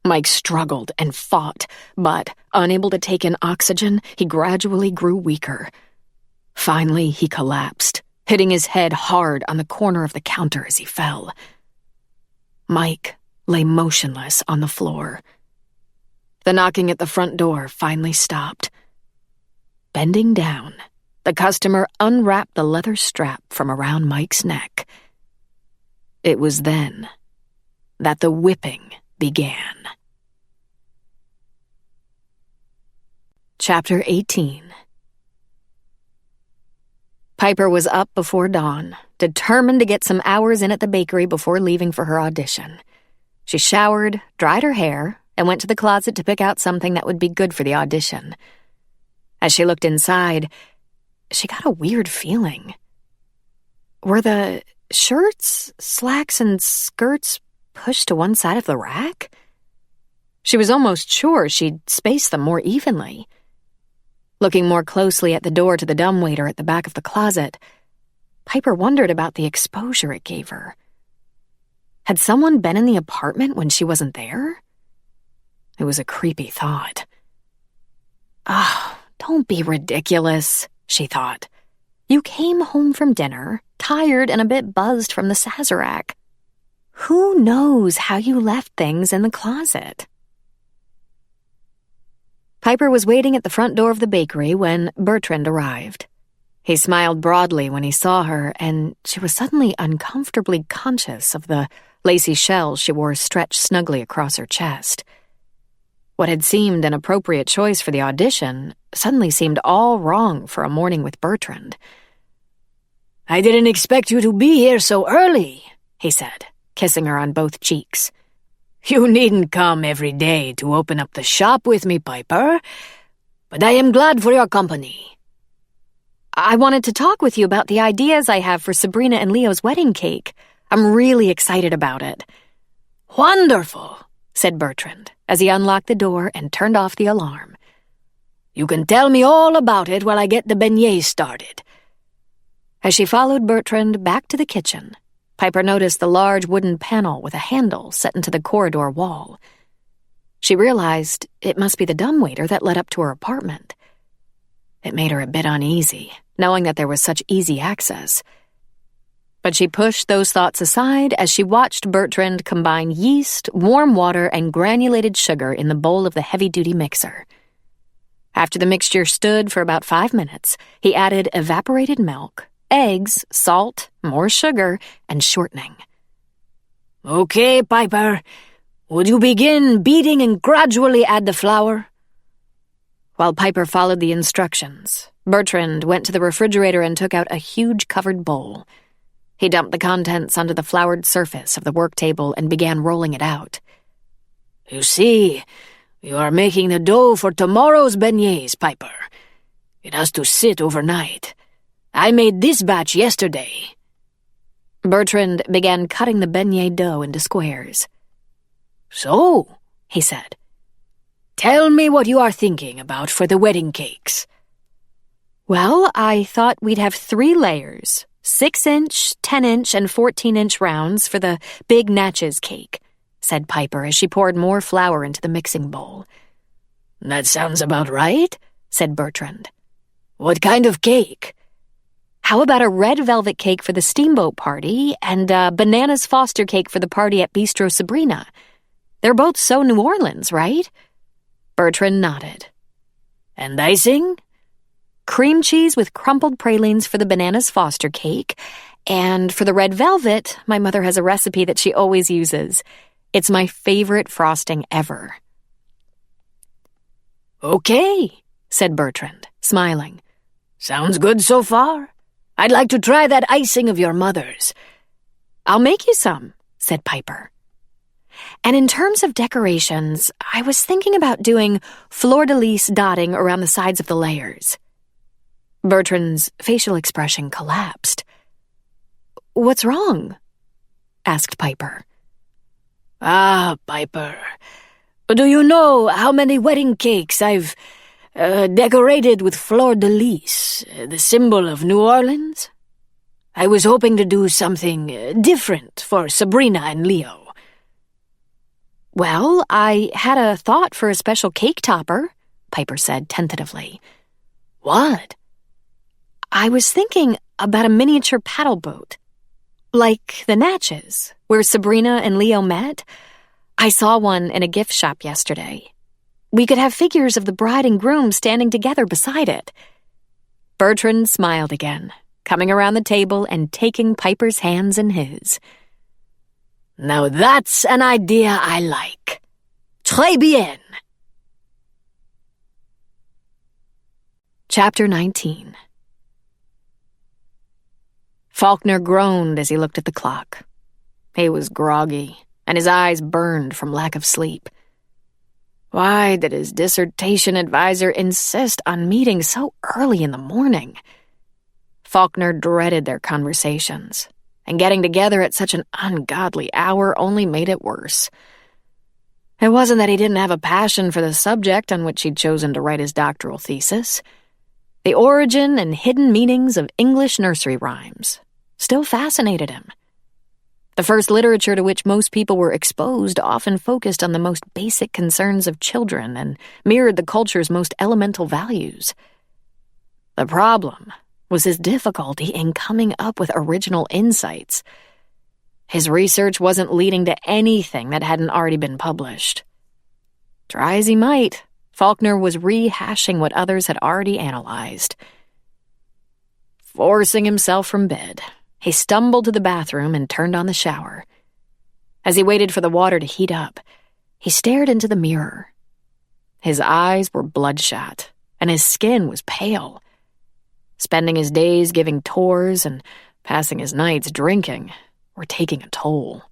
Mike struggled and fought, but, unable to take in oxygen, he gradually grew weaker. Finally, he collapsed, hitting his head hard on the corner of the counter as he fell. Mike lay motionless on the floor. The knocking at the front door finally stopped. Bending down, the customer unwrapped the leather strap from around Mike's neck. It was then that the whipping began. Chapter 18. Piper was up before dawn, determined to get some hours in at the bakery before leaving for her audition. She showered, dried her hair, and went to the closet to pick out something that would be good for the audition. As she looked inside, she got a weird feeling. Were the shirts, slacks, and skirts pushed to one side of the rack? She was almost sure she'd spaced them more evenly. Looking more closely at the door to the dumbwaiter at the back of the closet, Piper wondered about the exposure it gave her. Had someone been in the apartment when she wasn't there? It was a creepy thought. Don't be ridiculous, she thought. You came home from dinner, tired and a bit buzzed from the Sazerac. Who knows how you left things in the closet? Piper was waiting at the front door of the bakery when Bertrand arrived. He smiled broadly when he saw her, and she was suddenly uncomfortably conscious of the lacy shells she wore stretched snugly across her chest. What had seemed an appropriate choice for the audition suddenly seemed all wrong for a morning with Bertrand. "I didn't expect you to be here so early," he said, kissing her on both cheeks. "You needn't come every day to open up the shop with me, Piper, but I am glad for your company." I wanted to talk with you about the ideas I have for Sabrina and Leo's wedding cake. I'm really excited about it. "Wonderful," said Bertrand, as he unlocked the door and turned off the alarm. "You can tell me all about it while I get the beignets started." As she followed Bertrand back to the kitchen, Piper noticed the large wooden panel with a handle set into the corridor wall. She realized it must be the dumbwaiter that led up to her apartment. It made her a bit uneasy, knowing that there was such easy access. But she pushed those thoughts aside as she watched Bertrand combine yeast, warm water, and granulated sugar in the bowl of the heavy-duty mixer. After the mixture stood for about 5 minutes, he added evaporated milk, eggs, salt, more sugar, and shortening. "Okay, Piper. Would you begin beating and gradually add the flour?" While Piper followed the instructions, Bertrand went to the refrigerator and took out a huge covered bowl. He dumped the contents onto the floured surface of the work table and began rolling it out. "You see, you are making the dough for tomorrow's beignets, Piper. It has to sit overnight. I made this batch yesterday." Bertrand began cutting the beignet dough into squares. "So," he said, "tell me what you are thinking about for the wedding cakes." "Well, I thought we'd have 3 layers, 6-inch, 10-inch, and 14-inch rounds for the big Natchez cake, said Piper as she poured more flour into the mixing bowl. That sounds about right, said Bertrand. What kind of cake? How about a red velvet cake for the steamboat party and a bananas Foster cake for the party at Bistro Sabrina? They're both so New Orleans, right? Bertrand nodded. And icing? Cream cheese with crumpled pralines for the bananas Foster cake, and for the red velvet, my mother has a recipe that she always uses. It's my favorite frosting ever. Okay, said Bertrand, smiling. Sounds good so far. I'd like to try that icing of your mother's. I'll make you some, said Piper. And in terms of decorations, I was thinking about doing fleur-de-lis dotting around the sides of the layers. Bertrand's facial expression collapsed. What's wrong? Asked Piper. Ah, Piper. Do you know how many wedding cakes I've decorated with fleur-de-lis, the symbol of New Orleans? I was hoping to do something different for Sabrina and Leo. Well, I had a thought for a special cake topper, Piper said tentatively. What? I was thinking about a miniature paddle boat. Like the Natchez, where Sabrina and Leo met. I saw one in a gift shop yesterday. We could have figures of the bride and groom standing together beside it. Bertrand smiled again, coming around the table and taking Piper's hands in his. Now that's an idea I like. Très bien. Chapter 19. Faulkner groaned as he looked at the clock. He was groggy, and his eyes burned from lack of sleep. Why did his dissertation advisor insist on meeting so early in the morning? Faulkner dreaded their conversations, and getting together at such an ungodly hour only made it worse. It wasn't that he didn't have a passion for the subject on which he'd chosen to write his doctoral thesis. The origin and hidden meanings of English nursery rhymes still fascinated him. The first literature to which most people were exposed often focused on the most basic concerns of children and mirrored the culture's most elemental values. The problem was his difficulty in coming up with original insights. His research wasn't leading to anything that hadn't already been published. Try as he might, Faulkner was rehashing what others had already analyzed. Forcing himself from bed, he stumbled to the bathroom and turned on the shower. As he waited for the water to heat up, he stared into the mirror. His eyes were bloodshot, and his skin was pale. Spending his days giving tours and passing his nights drinking were taking a toll.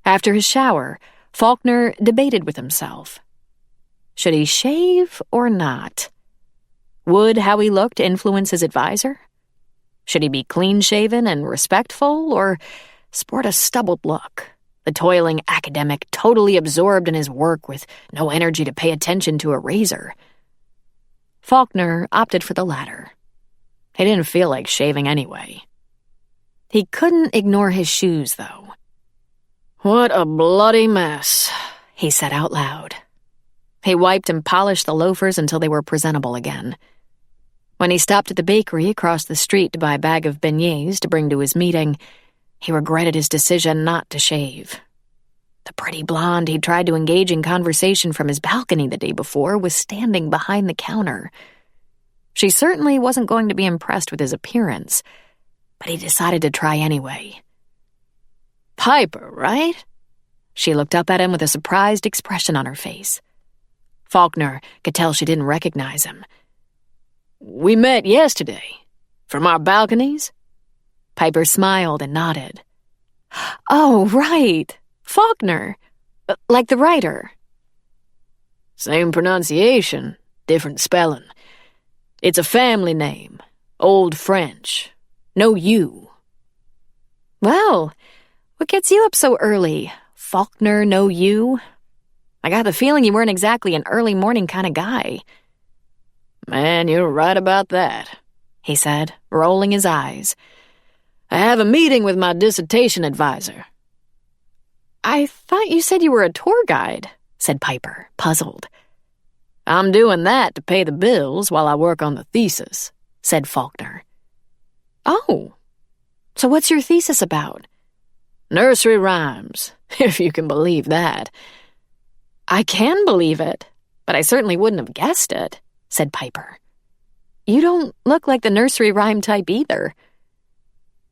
After his shower, Faulkner debated with himself. Should he shave or not? Would how he looked influence his advisor? Should he be clean-shaven and respectful, or sport a stubbled look, the toiling academic totally absorbed in his work with no energy to pay attention to a razor? Faulkner opted for the latter. He didn't feel like shaving anyway. He couldn't ignore his shoes, though. What a bloody mess, he said out loud. He wiped and polished the loafers until they were presentable again. When he stopped at the bakery across the street to buy a bag of beignets to bring to his meeting, he regretted his decision not to shave. The pretty blonde he'd tried to engage in conversation from his balcony the day before was standing behind the counter. She certainly wasn't going to be impressed with his appearance, but he decided to try anyway. Piper, right? She looked up at him with a surprised expression on her face. Faulkner could tell she didn't recognize him. We met yesterday. From our balconies? Piper smiled and nodded. Oh, right. Faulkner. Like the writer. Same pronunciation, different spelling. It's a family name. Old French. No U. Well, what gets you up so early? Faulkner, no U? I got the feeling you weren't exactly an early morning kind of guy. Man, you're right about that, he said, rolling his eyes. "I have a meeting with my dissertation advisor." "I thought you said you were a tour guide," said Piper, puzzled. "I'm doing that to pay the bills while I work on the thesis," said Faulkner. "Oh, so what's your thesis about?" "Nursery rhymes, if you can believe that." "I can believe it, but I certainly wouldn't have guessed it," said Piper. "You don't look like the nursery rhyme type either."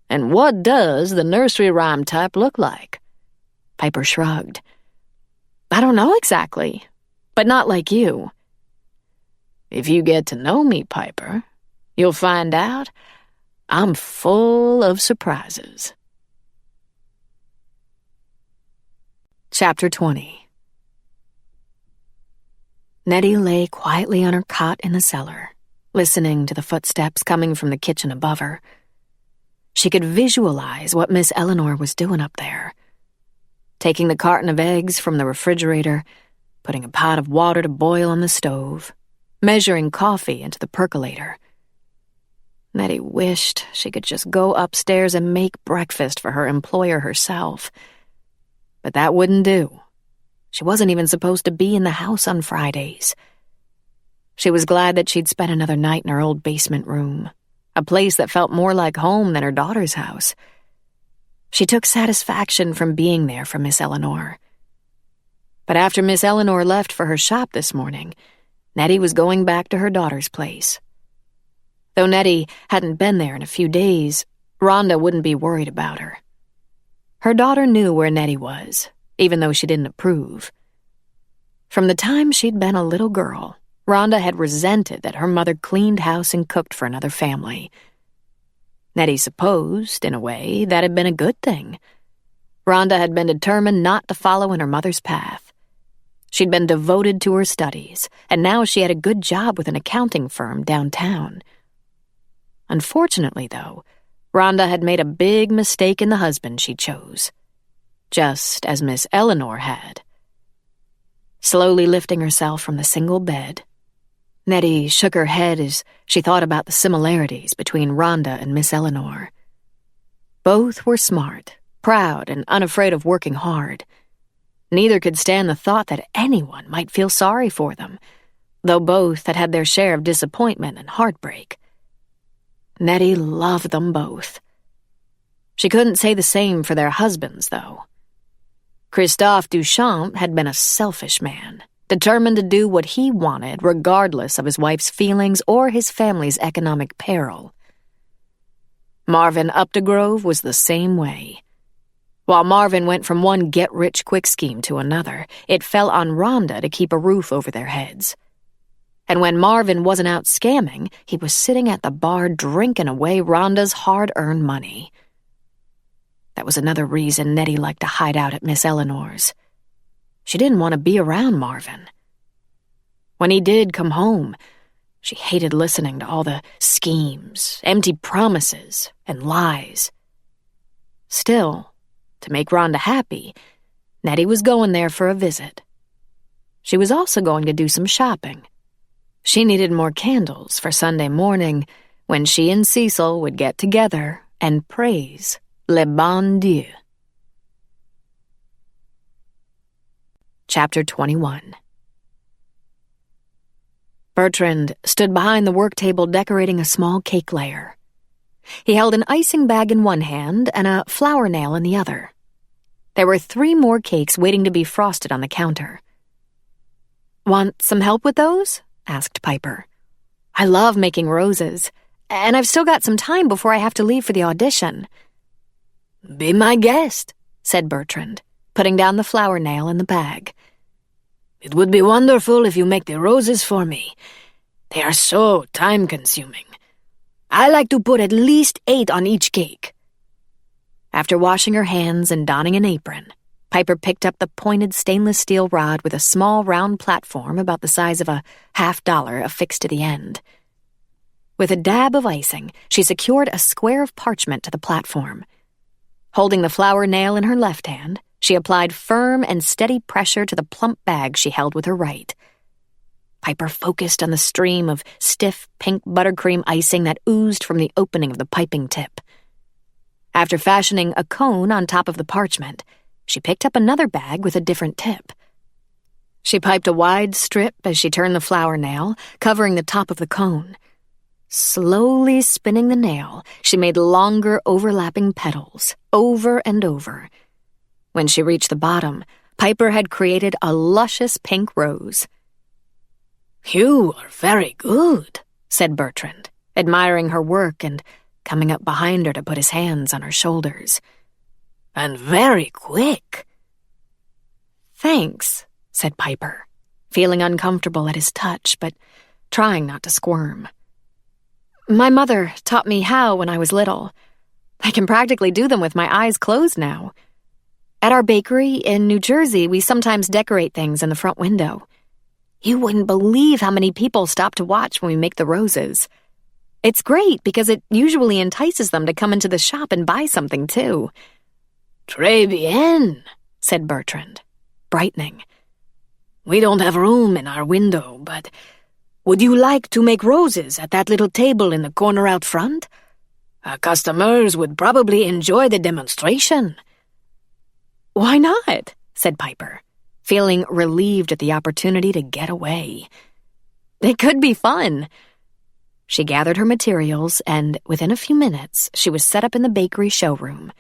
"And what does the nursery rhyme type look like?" Piper shrugged. "I don't know exactly, but not like you." "If you get to know me, Piper, you'll find out I'm full of surprises." Chapter 20. Nettie lay quietly on her cot in the cellar, listening to the footsteps coming from the kitchen above her. She could visualize what Miss Eleanor was doing up there. Taking the carton of eggs from the refrigerator, putting a pot of water to boil on the stove, measuring coffee into the percolator. Nettie wished she could just go upstairs and make breakfast for her employer herself. But that wouldn't do. She wasn't even supposed to be in the house on Fridays. She was glad that she'd spent another night in her old basement room, a place that felt more like home than her daughter's house. She took satisfaction from being there for Miss Eleanor. But after Miss Eleanor left for her shop this morning, Nettie was going back to her daughter's place. Though Nettie hadn't been there in a few days, Rhonda wouldn't be worried about her. Her daughter knew where Nettie was, even though she didn't approve. From the time she'd been a little girl, Rhonda had resented that her mother cleaned house and cooked for another family. Nettie supposed, in a way, that had been a good thing. Rhonda had been determined not to follow in her mother's path. She'd been devoted to her studies, and now she had a good job with an accounting firm downtown. Unfortunately, though, Rhonda had made a big mistake in the husband she chose, just as Miss Eleanor had. Slowly lifting herself from the single bed, Nettie shook her head as she thought about the similarities between Rhonda and Miss Eleanor. Both were smart, proud, and unafraid of working hard. Neither could stand the thought that anyone might feel sorry for them, though both had had their share of disappointment and heartbreak. Nettie loved them both. She couldn't say the same for their husbands, though. Christophe Duchamp had been a selfish man, determined to do what he wanted regardless of his wife's feelings or his family's economic peril. Marvin Updegrove was the same way. While Marvin went from one get-rich-quick scheme to another, it fell on Rhonda to keep a roof over their heads. And when Marvin wasn't out scamming, he was sitting at the bar drinking away Rhonda's hard-earned money. That was another reason Nettie liked to hide out at Miss Eleanor's. She didn't want to be around Marvin. When he did come home, she hated listening to all the schemes, empty promises, and lies. Still, to make Rhonda happy, Nettie was going there for a visit. She was also going to do some shopping. She needed more candles for Sunday morning when she and Cecil would get together and praise Le Bon Dieu. Chapter 21. Bertrand stood behind the work table decorating a small cake layer. He held an icing bag in one hand and a flour nail in the other. There were 3 more cakes waiting to be frosted on the counter. "Want some help with those?" asked Piper. "I love making roses, and I've still got some time before I have to leave for the audition." "Be my guest," said Bertrand, putting down the flour nail in the bag. "It would be wonderful if you make the roses for me. They are so time-consuming. I like to put at least 8 on each cake." After washing her hands and donning an apron, Piper picked up the pointed stainless steel rod with a small round platform about the size of a $50 affixed to the end. With a dab of icing, she secured a square of parchment to the platform. Holding the flour nail in her left hand, she applied firm and steady pressure to the plump bag she held with her right. Piper focused on the stream of stiff pink buttercream icing that oozed from the opening of the piping tip. After fashioning a cone on top of the parchment, she picked up another bag with a different tip. She piped a wide strip as she turned the flower nail, covering the top of the cone. Slowly spinning the nail, she made longer overlapping petals, over and over. When she reached the bottom, Piper had created a luscious pink rose. "You are very good," said Bertrand, admiring her work and coming up behind her to put his hands on her shoulders. "And very quick." "Thanks," said Piper, feeling uncomfortable at his touch, but trying not to squirm. "My mother taught me how when I was little. I can practically do them with my eyes closed now. At our bakery in New Jersey, we sometimes decorate things in the front window. You wouldn't believe how many people stop to watch when we make the roses. It's great because it usually entices them to come into the shop and buy something, too." "Très bien," said Bertrand, brightening. "We don't have room in our window, but would you like to make roses at that little table in the corner out front? Our customers would probably enjoy the demonstration." "Why not?" said Piper, feeling relieved at the opportunity to get away. "It could be fun." She gathered her materials, and within a few minutes, she was set up in the bakery showroom.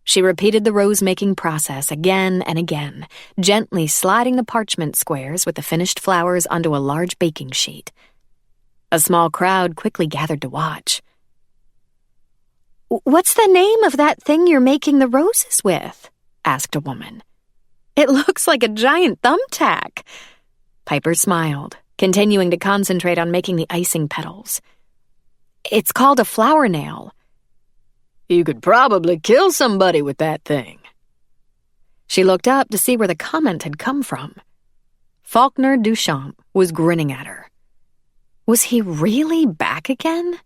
She repeated the rose-making process again and again, gently sliding the parchment squares with the finished flowers onto a large baking sheet. A small crowd quickly gathered to watch. "What's the name of that thing you're making the roses with?" asked a woman. "It looks like a giant thumbtack." Piper smiled, continuing to concentrate on making the icing petals. "It's called a flower nail." "You could probably kill somebody with that thing." She looked up to see where the comment had come from. Faulkner Duchamp was grinning at her. Was he really back again?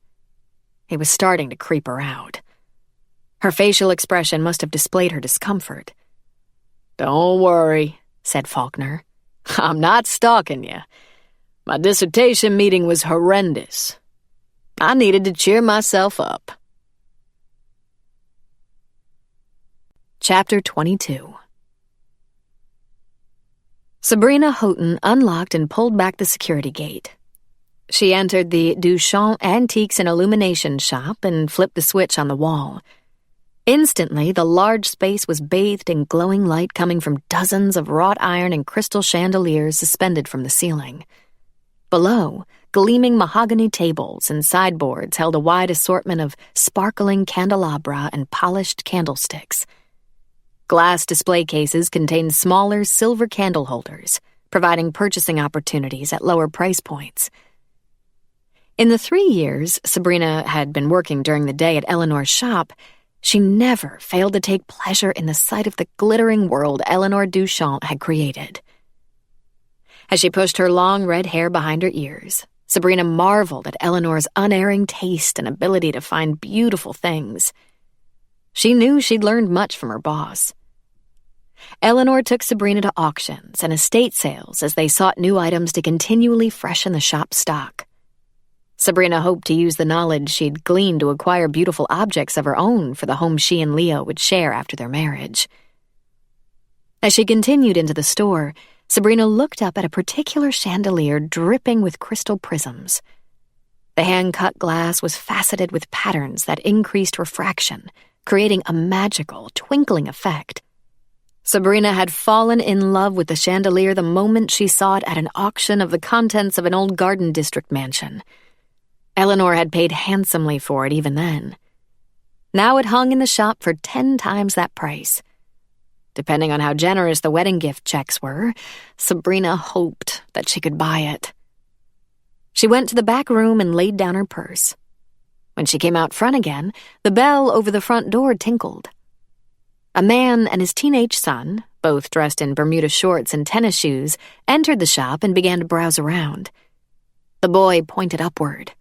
He was starting to creep her out. Her facial expression must have displayed her discomfort. "Don't worry," said Faulkner. "I'm not stalking you. My dissertation meeting was horrendous. I needed to cheer myself up." Chapter 22. Sabrina Houghton unlocked and pulled back the security gate. She entered the Duchamp Antiques and Illumination shop and flipped the switch on the wall. Instantly, the large space was bathed in glowing light coming from dozens of wrought iron and crystal chandeliers suspended from the ceiling. Below, gleaming mahogany tables and sideboards held a wide assortment of sparkling candelabra and polished candlesticks. Glass display cases contained smaller silver candle holders, providing purchasing opportunities at lower price points. In the 3 years Sabrina had been working during the day at Eleanor's shop, she never failed to take pleasure in the sight of the glittering world Eleanor Duchamp had created. As she pushed her long red hair behind her ears, Sabrina marveled at Eleanor's unerring taste and ability to find beautiful things. She knew she'd learned much from her boss. Eleanor took Sabrina to auctions and estate sales as they sought new items to continually freshen the shop's stock. Sabrina hoped to use the knowledge she'd gleaned to acquire beautiful objects of her own for the home she and Leo would share after their marriage. As she continued into the store, Sabrina looked up at a particular chandelier dripping with crystal prisms. The hand-cut glass was faceted with patterns that increased refraction, creating a magical, twinkling effect. Sabrina had fallen in love with the chandelier the moment she saw it at an auction of the contents of an old Garden District mansion. Eleanor had paid handsomely for it even then. Now it hung in the shop for 10 times that price. Depending on how generous the wedding gift checks were, Sabrina hoped that she could buy it. She went to the back room and laid down her purse. When she came out front again, the bell over the front door tinkled. A man and his teenage son, both dressed in Bermuda shorts and tennis shoes, entered the shop and began to browse around. The boy pointed upward.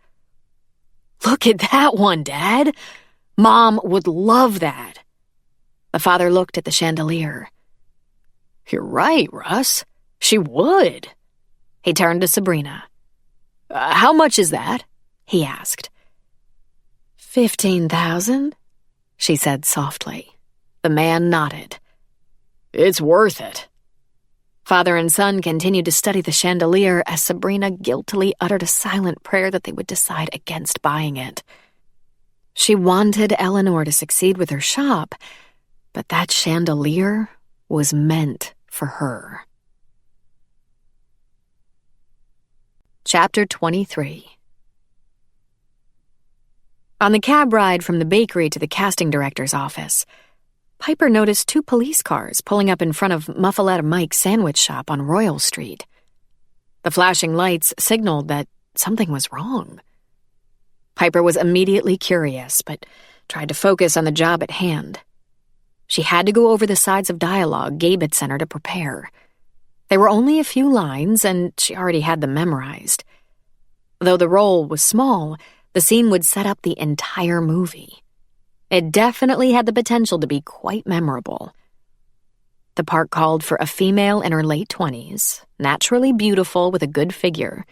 "Look at that one, Dad! Mom would love that." The father looked at the chandelier. "You're right, Russ. She would." He turned to Sabrina. How much is that? He asked. 15,000, she said softly. The man nodded. It's worth it. Father and son continued to study the chandelier as Sabrina guiltily uttered a silent prayer that they would decide against buying it. She wanted Eleanor to succeed with her shop, but that chandelier was meant for her. Chapter 23. On the cab ride from the bakery to the casting director's office, Piper noticed 2 police cars pulling up in front of Muffaletta Mike's sandwich shop on Royal Street. The flashing lights signaled that something was wrong. Piper was immediately curious, but tried to focus on the job at hand. She had to go over the sides of dialogue Gabe had sent her to prepare. They were only a few lines, and she already had them memorized. Though the role was small, the scene would set up the entire movie. It definitely had the potential to be quite memorable. The part called for a female in her late 20s, naturally beautiful with a good figure.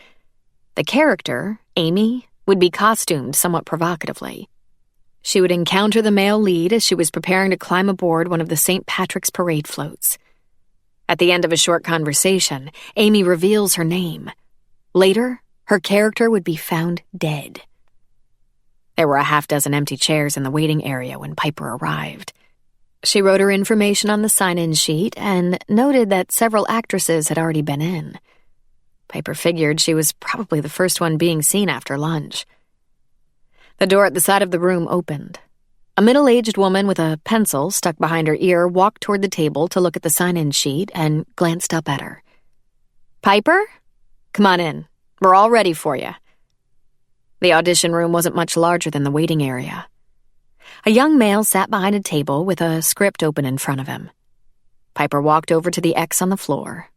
The character, Amy, would be costumed somewhat provocatively. She would encounter the male lead as she was preparing to climb aboard one of the St. Patrick's parade floats. At the end of a short conversation, Amy reveals her name. Later, her character would be found dead. There were a half-dozen empty chairs in the waiting area when Piper arrived. She wrote her information on the sign-in sheet and noted that several actresses had already been in. Piper figured she was probably the first one being seen after lunch. The door at the side of the room opened. A middle-aged woman with a pencil stuck behind her ear walked toward the table to look at the sign-in sheet and glanced up at her. "Piper? Come on in. We're all ready for you." The audition room wasn't much larger than the waiting area. A young male sat behind a table with a script open in front of him. Piper walked over to the X on the floor,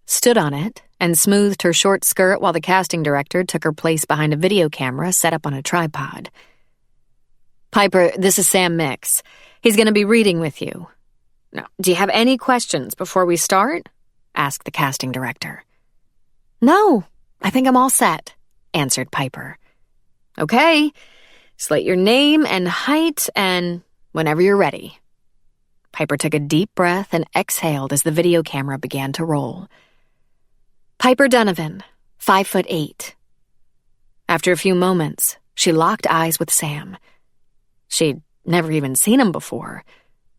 stood on it, and smoothed her short skirt while the casting director took her place behind a video camera set up on a tripod. "Piper, this is Sam Mix. He's going to be reading with you. Now, do you have any questions before we start?" asked the casting director. "No, I think I'm all set," answered Piper. "Okay, slate your name and height and whenever you're ready." Piper took a deep breath and exhaled as the video camera began to roll. "Piper Donovan, 5'8". After a few moments, she locked eyes with Sam. She'd never even seen him before,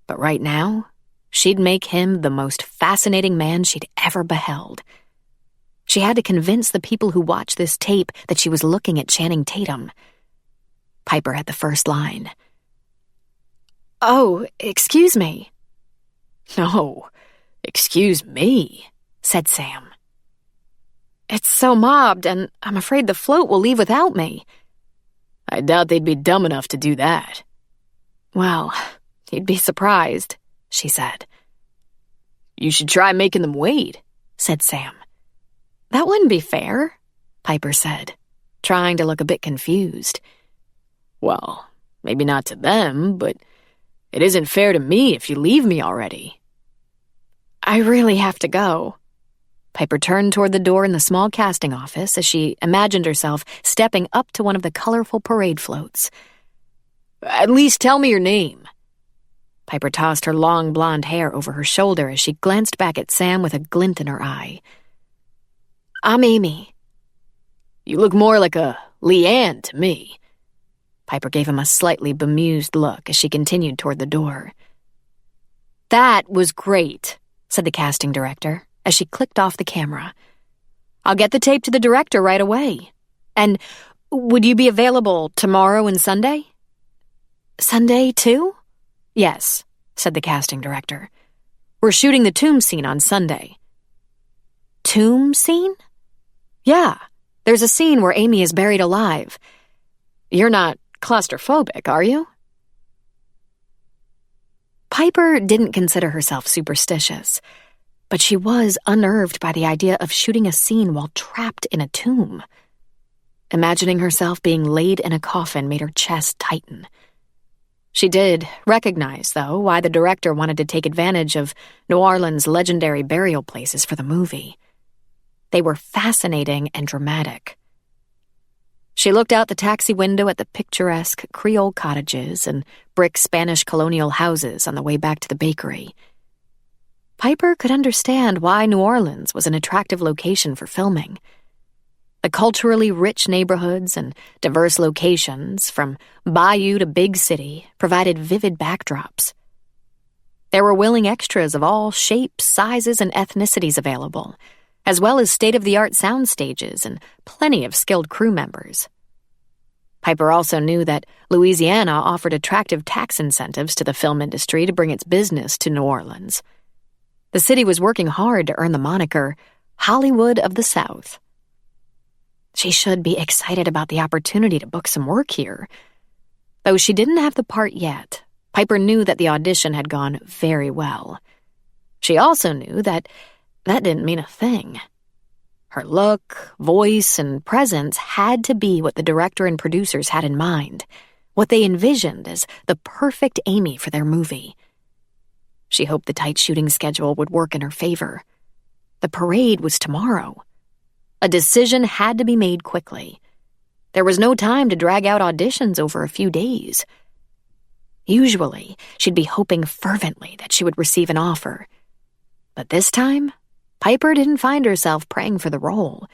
but right now, she'd make him the most fascinating man she'd ever beheld. She had to convince the people who watched this tape that she was looking at Channing Tatum. Piper had the first line. "Oh, excuse me." "No, excuse me," said Sam. "It's so mobbed, and I'm afraid the float will leave without me." "I doubt they'd be dumb enough to do that." "Well, you'd be surprised," she said. "You should try making them wait," said Sam. "That wouldn't be fair," Piper said, trying to look a bit confused. "Well, maybe not to them, but it isn't fair to me if you leave me already." "I really have to go." Piper turned toward the door in the small casting office as she imagined herself stepping up to one of the colorful parade floats. "At least tell me your name." Piper tossed her long blonde hair over her shoulder as she glanced back at Sam with a glint in her eye. "I'm Amy." "You look more like a Leanne to me." Piper gave him a slightly bemused look as she continued toward the door. "That was great," said the casting director as she clicked off the camera. "I'll get the tape to the director right away. And would you be available tomorrow and Sunday?" "Sunday, too?" "Yes," said the casting director. "We're shooting the tomb scene on Sunday." "Tomb scene?" "Yeah, there's a scene where Amy is buried alive. You're not claustrophobic, are you?" Piper didn't consider herself superstitious, but she was unnerved by the idea of shooting a scene while trapped in a tomb. Imagining herself being laid in a coffin made her chest tighten. She did recognize, though, why the director wanted to take advantage of New Orleans' legendary burial places for the movie. They were fascinating and dramatic. She looked out the taxi window at the picturesque Creole cottages and brick Spanish colonial houses on the way back to the bakery. Piper could understand why New Orleans was an attractive location for filming. The culturally rich neighborhoods and diverse locations, from bayou to big city, provided vivid backdrops. There were willing extras of all shapes, sizes, and ethnicities available, as well as state-of-the-art sound stages and plenty of skilled crew members. Piper also knew that Louisiana offered attractive tax incentives to the film industry to bring its business to New Orleans. The city was working hard to earn the moniker Hollywood of the South. She should be excited about the opportunity to book some work here. Though she didn't have the part yet, Piper knew that the audition had gone very well. She also knew that didn't mean a thing. Her look, voice, and presence had to be what the director and producers had in mind, what they envisioned as the perfect Amy for their movie. She hoped the tight shooting schedule would work in her favor. The parade was tomorrow. A decision had to be made quickly. There was no time to drag out auditions over a few days. Usually, she'd be hoping fervently that she would receive an offer. But this time, Piper didn't find herself praying for the role.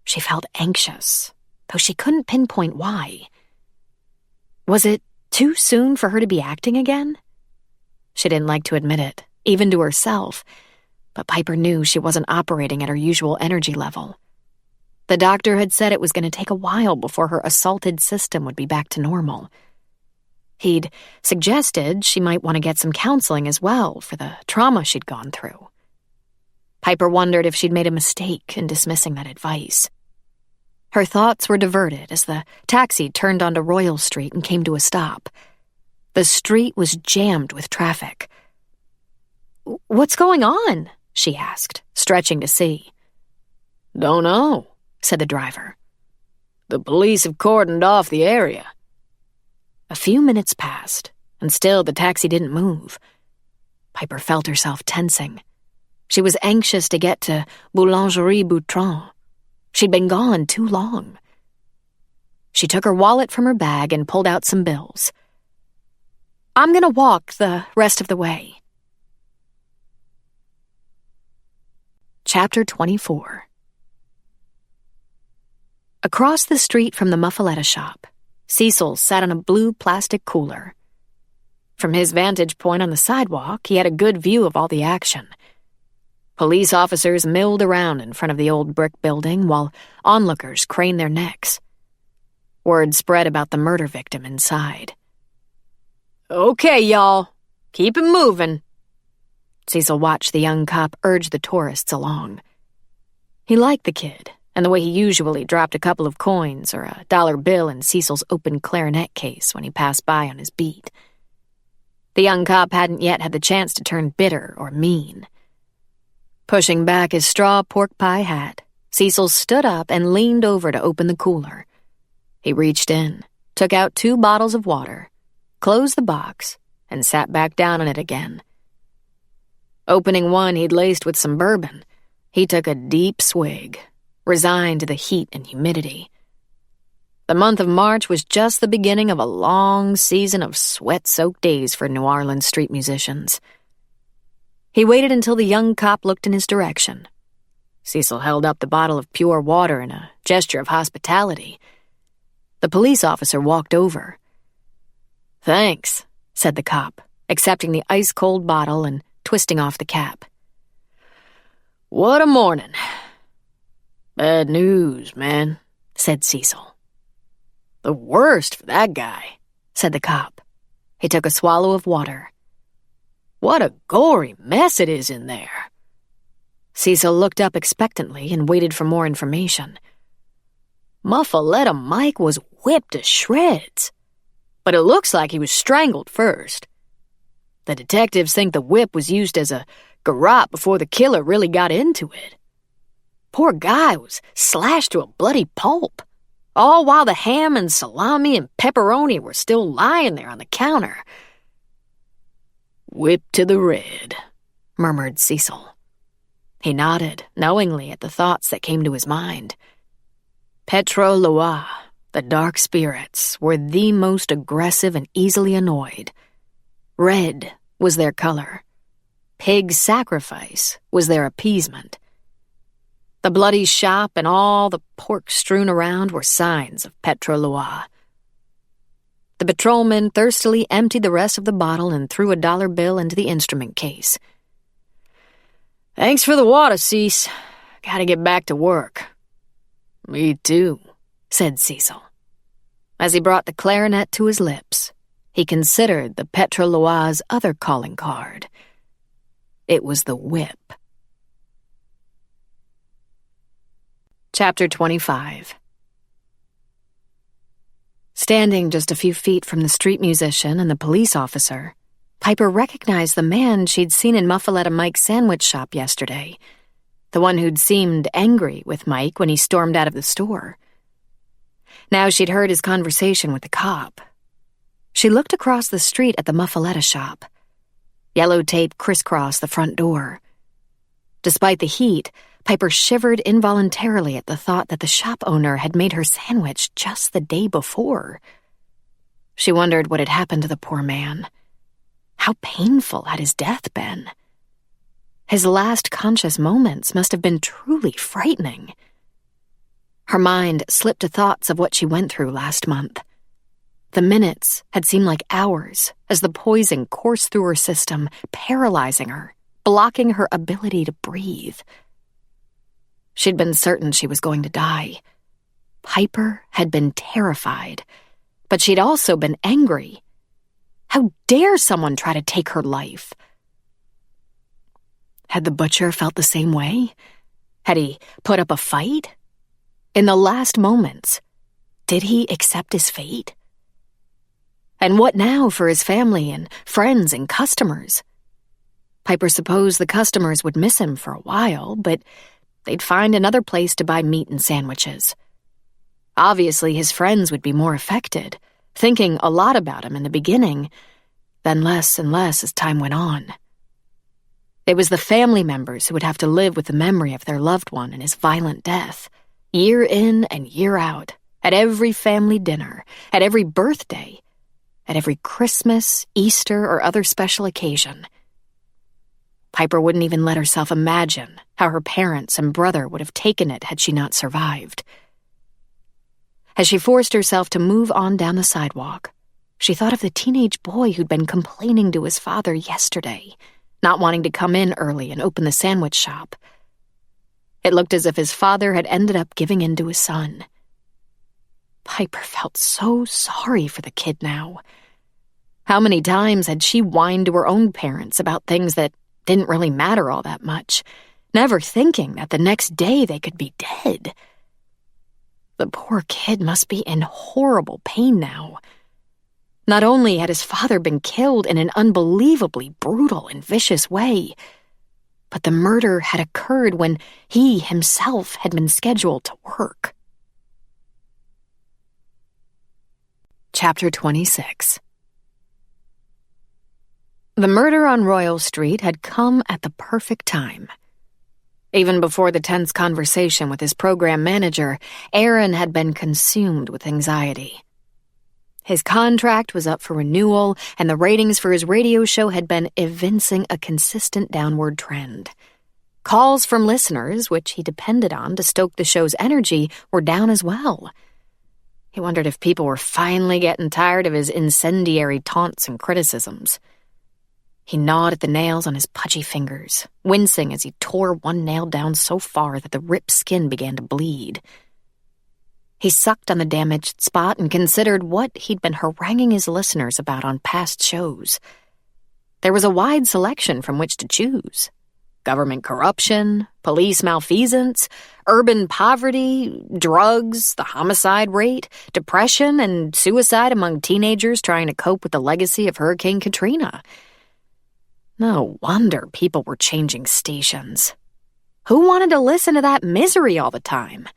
She felt anxious, though she couldn't pinpoint why. Was it too soon for her to be acting again? She didn't like to admit it, even to herself, but Piper knew she wasn't operating at her usual energy level. The doctor had said it was going to take a while before her assaulted system would be back to normal. He'd suggested she might want to get some counseling as well for the trauma she'd gone through. Piper wondered if she'd made a mistake in dismissing that advice. Her thoughts were diverted as the taxi turned onto Royal Street and came to a stop. The street was jammed with traffic. "What's going on?" she asked, stretching to see. "Don't know," said the driver. "The police have cordoned off the area." A few minutes passed, and still the taxi didn't move. Piper felt herself tensing. She was anxious to get to Boulangerie Boutron. She'd been gone too long. She took her wallet from her bag and pulled out some bills. "I'm going to walk the rest of the way." Chapter 24. Across the street from the muffaletta shop, Cecil sat on a blue plastic cooler. From his vantage point on the sidewalk, he had a good view of all the action. Police officers milled around in front of the old brick building while onlookers craned their necks. Word spread about the murder victim inside. "Okay, y'all. Keep it moving." Cecil watched the young cop urge the tourists along. He liked the kid, and the way he usually dropped a couple of coins or a dollar bill in Cecil's open clarinet case when he passed by on his beat. The young cop hadn't yet had the chance to turn bitter or mean. Pushing back his straw pork pie hat, Cecil stood up and leaned over to open the cooler. He reached in, took out 2 bottles of water, closed the box, and sat back down on it again. Opening one he'd laced with some bourbon, he took a deep swig, resigned to the heat and humidity. The month of March was just the beginning of a long season of sweat-soaked days for New Orleans street musicians. He waited until the young cop looked in his direction. Cecil held up the bottle of pure water in a gesture of hospitality. The police officer walked over. "Thanks," said the cop, accepting the ice-cold bottle and twisting off the cap. "What a morning." "Bad news, man," said Cecil. "The worst for that guy," said the cop. He took a swallow of water. "What a gory mess it is in there." Cecil looked up expectantly and waited for more information. Muffaletta Mike was whipped to shreds, but it looks like he was strangled first. The detectives think the whip was used as a garrote before the killer really got into it. Poor guy was slashed to a bloody pulp, all while the ham and salami and pepperoni were still lying there on the counter. "Whipped to the red," murmured Cecil. He nodded knowingly at the thoughts that came to his mind. Petro Loa, the dark spirits, were the most aggressive and easily annoyed. Red was their color. Pig sacrifice was their appeasement. The bloody shop and all the pork strewn around were signs of Petro Loa. The patrolman thirstily emptied the rest of the bottle and threw a dollar bill into the instrument case. "Thanks for the water, Cease. Gotta get back to work." "Me too," said Cecil. As he brought the clarinet to his lips, he considered the Petro Loa's other calling card. It was the whip. Chapter 25. Standing just a few feet from the street musician and the police officer, Piper recognized the man she'd seen in Muffaletta Mike's sandwich shop yesterday, the one who'd seemed angry with Mike when he stormed out of the store. Now she'd heard his conversation with the cop. She looked across the street at the Muffaletta shop. Yellow tape crisscrossed the front door. Despite the heat, Piper shivered involuntarily at the thought that the shop owner had made her sandwich just the day before. She wondered what had happened to the poor man. How painful had his death been? His last conscious moments must have been truly frightening. Her mind slipped to thoughts of what she went through last month. The minutes had seemed like hours as the poison coursed through her system, paralyzing her, blocking her ability to breathe. She'd been certain she was going to die. Piper had been terrified, but she'd also been angry. How dare someone try to take her life? Had the butcher felt the same way? Had he put up a fight? In the last moments, did he accept his fate? And what now for his family and friends and customers? Piper supposed the customers would miss him for a while, but they'd find another place to buy meat and sandwiches. Obviously, his friends would be more affected, thinking a lot about him in the beginning, then less and less as time went on. It was the family members who would have to live with the memory of their loved one and his violent death, year in and year out, at every family dinner, at every birthday, at every Christmas, Easter, or other special occasion. Piper wouldn't even let herself imagine how her parents and brother would have taken it had she not survived. As she forced herself to move on down the sidewalk, she thought of the teenage boy who'd been complaining to his father yesterday, not wanting to come in early and open the sandwich shop. It looked as if his father had ended up giving in to his son. Piper felt so sorry for the kid now. How many times had she whined to her own parents about things that didn't really matter all that much, never thinking that the next day they could be dead. The poor kid must be in horrible pain now. Not only had his father been killed in an unbelievably brutal and vicious way, but the murder had occurred when he himself had been scheduled to work. Chapter 26. The murder on Royal Street had come at the perfect time. Even before the tense conversation with his program manager, Aaron had been consumed with anxiety. His contract was up for renewal, and the ratings for his radio show had been evincing a consistent downward trend. Calls from listeners, which he depended on to stoke the show's energy, were down as well. He wondered if people were finally getting tired of his incendiary taunts and criticisms. He gnawed at the nails on his pudgy fingers, wincing as he tore one nail down so far that the ripped skin began to bleed. He sucked on the damaged spot and considered what he'd been haranguing his listeners about on past shows. There was a wide selection from which to choose. Government corruption, police malfeasance, urban poverty, drugs, the homicide rate, depression, and suicide among teenagers trying to cope with the legacy of Hurricane Katrina. No wonder people were changing stations. Who wanted to listen to that misery all the time?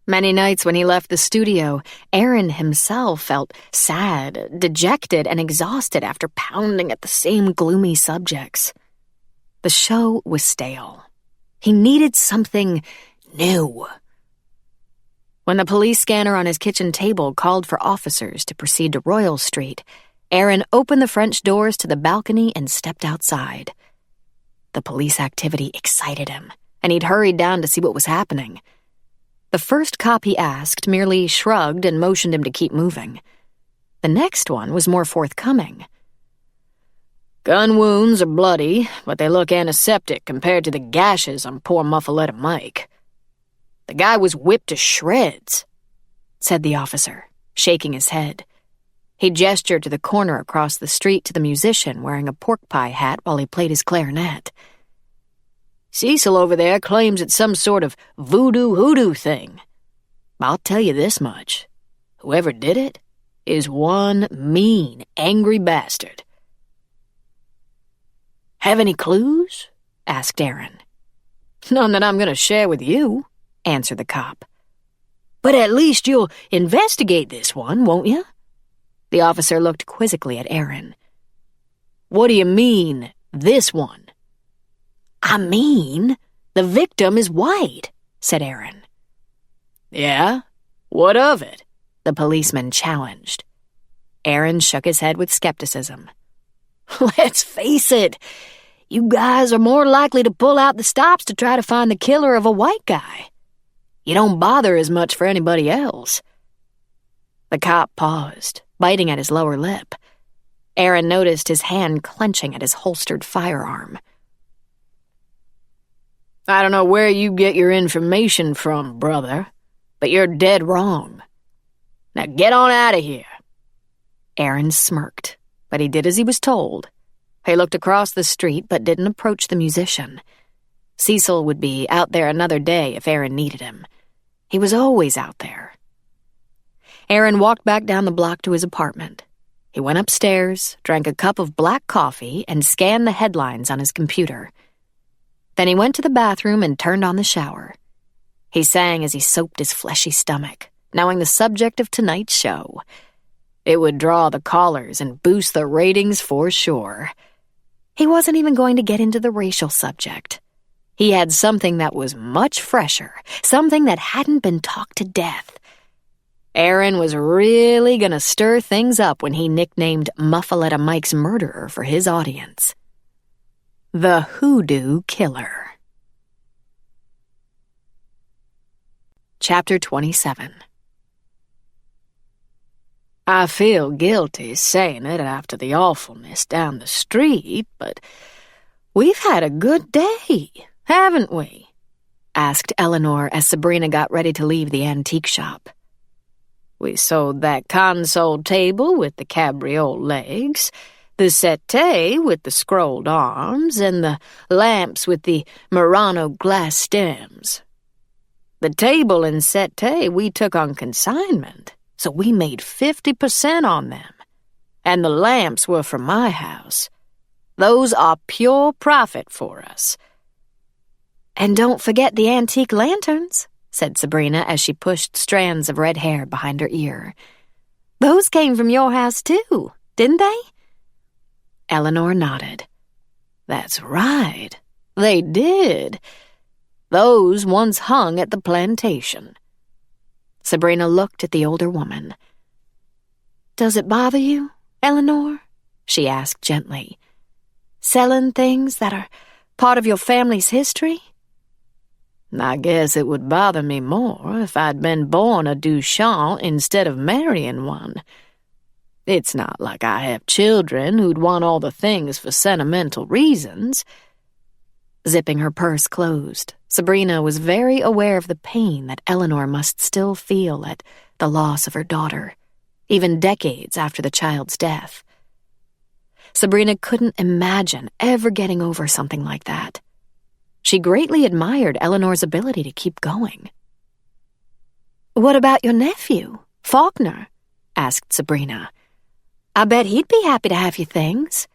Many nights when he left the studio, Aaron himself felt sad, dejected, and exhausted after pounding at the same gloomy subjects. The show was stale. He needed something new. When the police scanner on his kitchen table called for officers to proceed to Royal Street, Aaron opened the French doors to the balcony and stepped outside. The police activity excited him, and he'd hurried down to see what was happening. The first cop he asked merely shrugged and motioned him to keep moving. The next one was more forthcoming. "Gun wounds are bloody, but they look antiseptic compared to the gashes on poor Muffaletta Mike. The guy was whipped to shreds," said the officer, shaking his head. He gestured to the corner across the street to the musician wearing a pork pie hat while he played his clarinet. "Cecil over there claims it's some sort of voodoo-hoodoo thing. I'll tell you this much. Whoever did it is one mean, angry bastard." "Have any clues?" asked Aaron. "None that I'm going to share with you," answered the cop. "But at least you'll investigate this one, won't you?" The officer looked quizzically at Aaron. "What do you mean, this one?" "I mean, the victim is white," said Aaron. "Yeah? What of it?" the policeman challenged. Aaron shook his head with skepticism. "Let's face it, you guys are more likely to pull out the stops to try to find the killer of a white guy. You don't bother as much for anybody else." The cop paused, biting at his lower lip. Aaron noticed his hand clenching at his holstered firearm. "I don't know where you get your information from, brother, but you're dead wrong. Now get on out of here." Aaron smirked, but he did as he was told. He looked across the street but didn't approach the musician. Cecil would be out there another day if Aaron needed him. He was always out there. Aaron walked back down the block to his apartment. He went upstairs, drank a cup of black coffee, and scanned the headlines on his computer. Then he went to the bathroom and turned on the shower. He sang as he soaped his fleshy stomach, knowing the subject of tonight's show. It would draw the callers and boost the ratings for sure. He wasn't even going to get into the racial subject. He had something that was much fresher, something that hadn't been talked to death. Aaron was really gonna stir things up when he nicknamed Muffaletta Mike's murderer for his audience. The Hoodoo Killer. Chapter 27. "I feel guilty saying it after the awfulness down the street, but we've had a good day, haven't we?" asked Eleanor as Sabrina got ready to leave the antique shop. "We sold that console table with the cabriole legs, the settee with the scrolled arms, and the lamps with the Murano glass stems. The table and settee we took on consignment, so we made 50% on them. And the lamps were from my house. Those are pure profit for us." "And don't forget the antique lanterns," said Sabrina as she pushed strands of red hair behind her ear. "Those came from your house too, didn't they?" Eleanor nodded. "That's right, they did. Those once hung at the plantation." Sabrina looked at the older woman. "Does it bother you, Eleanor?" she asked gently. "Selling things that are part of your family's history?" "I guess it would bother me more if I'd been born a Duchamp instead of marrying one. It's not like I have children who'd want all the things for sentimental reasons." Zipping her purse closed, Sabrina was very aware of the pain that Eleanor must still feel at the loss of her daughter, even decades after the child's death. Sabrina couldn't imagine ever getting over something like that. She greatly admired Eleanor's ability to keep going. "What about your nephew, Faulkner?" asked Sabrina. "I bet he'd be happy to have your things."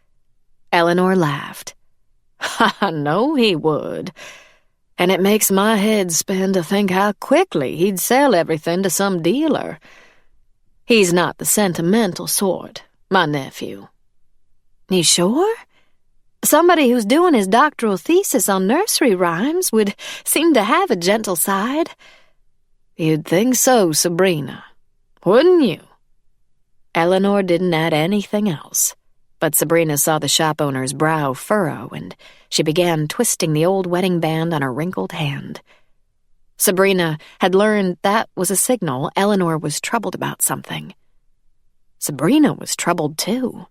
Eleanor laughed. "I know he would. And it makes my head spin to think how quickly he'd sell everything to some dealer. He's not the sentimental sort, my nephew." "You sure?" Somebody who's doing his doctoral thesis on nursery rhymes would seem to have a gentle side." "You'd think so, Sabrina, wouldn't you?" Eleanor didn't add anything else, but Sabrina saw the shop owner's brow furrow, and she began twisting the old wedding band on her wrinkled hand. Sabrina had learned that was a signal Eleanor was troubled about something. Sabrina was troubled too.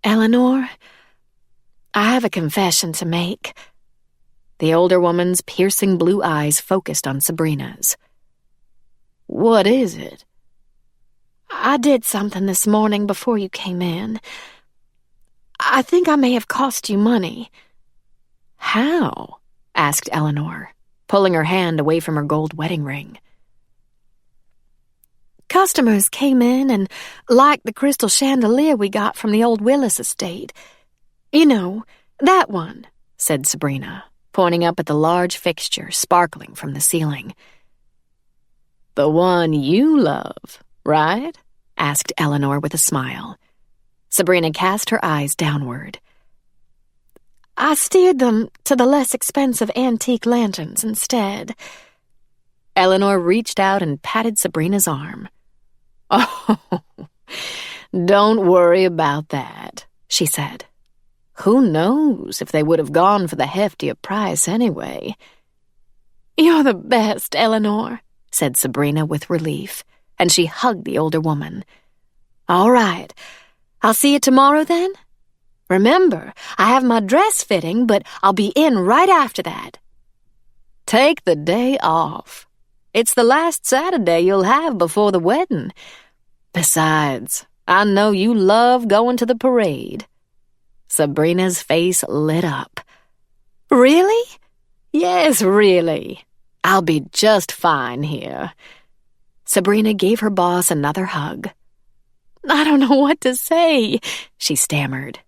"Eleanor, I have a confession to make." The older woman's piercing blue eyes focused on Sabrina's. "What is it?" "I did something this morning before you came in. I think I may have cost you money." "How?" asked Eleanor, pulling her hand away from her gold wedding ring. "Customers came in and liked the crystal chandelier we got from the old Willis estate. You know, that one," said Sabrina, pointing up at the large fixture sparkling from the ceiling. "The one you love, right?" asked Eleanor with a smile. Sabrina cast her eyes downward. "I steered them to the less expensive antique lanterns instead." Eleanor reached out and patted Sabrina's arm. "Oh, don't worry about that," she said. "Who knows if they would have gone for the heftier price anyway." "You're the best, Eleanor," said Sabrina with relief, and she hugged the older woman. "All right. I'll see you tomorrow then? Remember, I have my dress fitting, but I'll be in right after that." "Take the day off. It's the last Saturday you'll have before the wedding. Besides, I know you love going to the parade." Sabrina's face lit up. "Really?" "Yes, really. I'll be just fine here." Sabrina gave her boss another hug. "I don't know what to say," she stammered.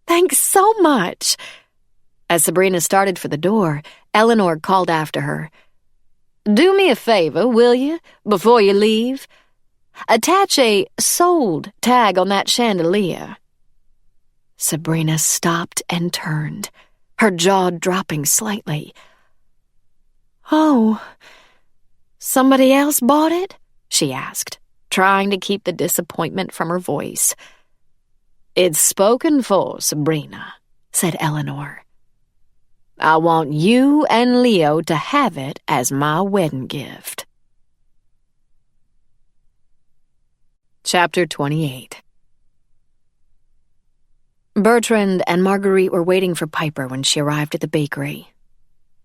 "Thanks so much." As Sabrina started for the door, Eleanor called after her. "Do me a favor, will you, before you leave? Attach a 'sold' tag on that chandelier." Sabrina stopped and turned, her jaw dropping slightly. "Oh, somebody else bought it?" she asked, trying to keep the disappointment from her voice. "It's spoken for, Sabrina," said Eleanor. "I want you and Leo to have it as my wedding gift." Chapter 28. Bertrand and Marguerite were waiting for Piper when she arrived at the bakery.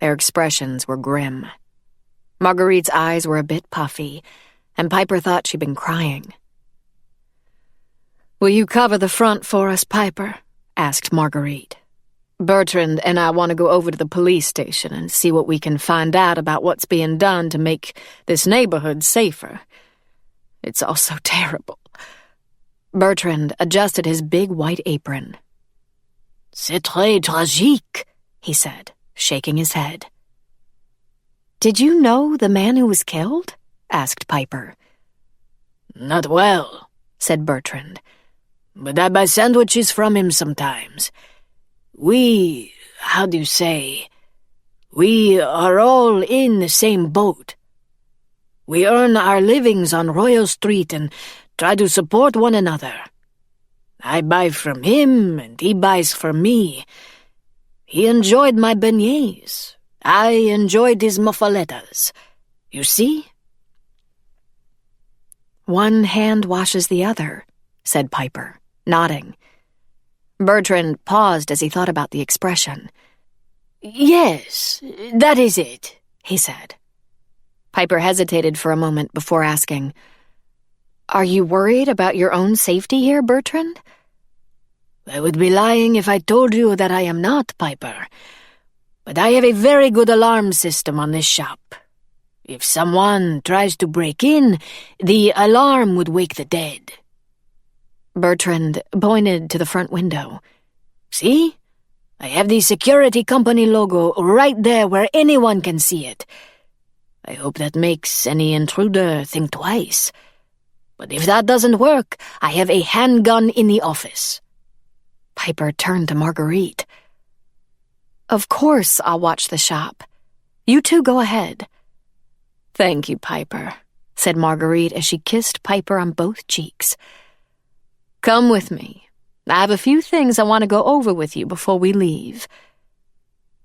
Their expressions were grim. Marguerite's eyes were a bit puffy, and Piper thought she'd been crying. "Will you cover the front for us, Piper?" asked Marguerite. "Bertrand and I want to go over to the police station and see what we can find out about what's being done to make this neighborhood safer. It's all so terrible." Bertrand adjusted his big white apron. "C'est très tragique," he said, shaking his head. "Did you know the man who was killed?" asked Piper. "Not well," said Bertrand, "but I buy sandwiches from him sometimes. How do you say, we are all in the same boat. We earn our livings on Royal Street and try to support one another. I buy from him, and he buys from me. He enjoyed my beignets. I enjoyed his muffalettas. You see?" "One hand washes the other," said Piper, nodding. Bertrand paused as he thought about the expression. "Yes, that is it," he said. Piper hesitated for a moment before asking, "Are you worried about your own safety here, Bertrand?" "I would be lying if I told you that I am not, Piper. But I have a very good alarm system on this shop. If someone tries to break in, the alarm would wake the dead." Bertrand pointed to the front window. "See? I have the security company logo right there where anyone can see it. I hope that makes any intruder think twice. But if that doesn't work, I have a handgun in the office." Piper turned to Marguerite. "Of course I'll watch the shop. You two go ahead." "Thank you, Piper," said Marguerite as she kissed Piper on both cheeks. "Come with me. I have a few things I want to go over with you before we leave."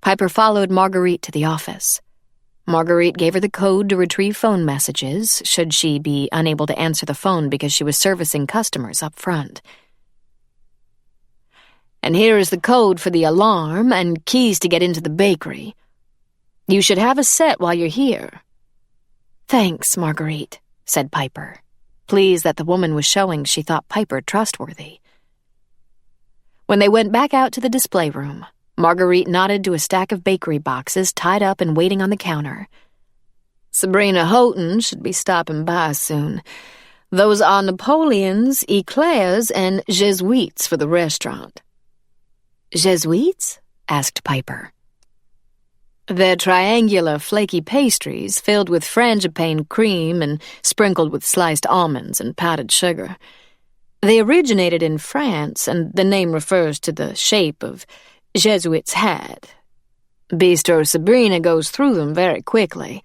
Piper followed Marguerite to the office. Marguerite gave her the code to retrieve phone messages, should she be unable to answer the phone because she was servicing customers up front. "And here is the code for the alarm and keys to get into the bakery. You should have a set while you're here." "Thanks, Marguerite," said Piper, pleased that the woman was showing she thought Piper trustworthy. When they went back out to the display room, Marguerite nodded to a stack of bakery boxes tied up and waiting on the counter. "Sabrina Houghton should be stopping by soon. Those are Napoleons, eclairs, and Jesuites for the restaurant." "Jesuites?" asked Piper. "They're triangular, flaky pastries filled with frangipane cream and sprinkled with sliced almonds and powdered sugar. They originated in France, and the name refers to the shape of Jesuit's hat. Bistro Sabrina goes through them very quickly."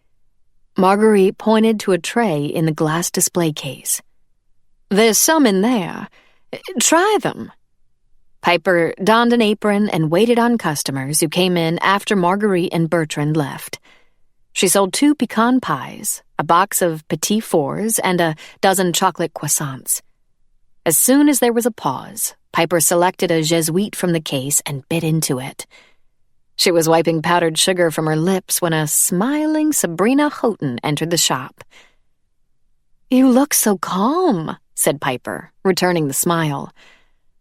Marguerite pointed to a tray in the glass display case. "There's some in there. Try them." Piper donned an apron and waited on customers who came in after Marguerite and Bertrand left. She sold 2 pecan pies, a box of petit fours, and a dozen chocolate croissants. As soon as there was a pause, Piper selected a Jesuite from the case and bit into it. She was wiping powdered sugar from her lips when a smiling Sabrina Houghton entered the shop. "You look so calm," said Piper, returning the smile.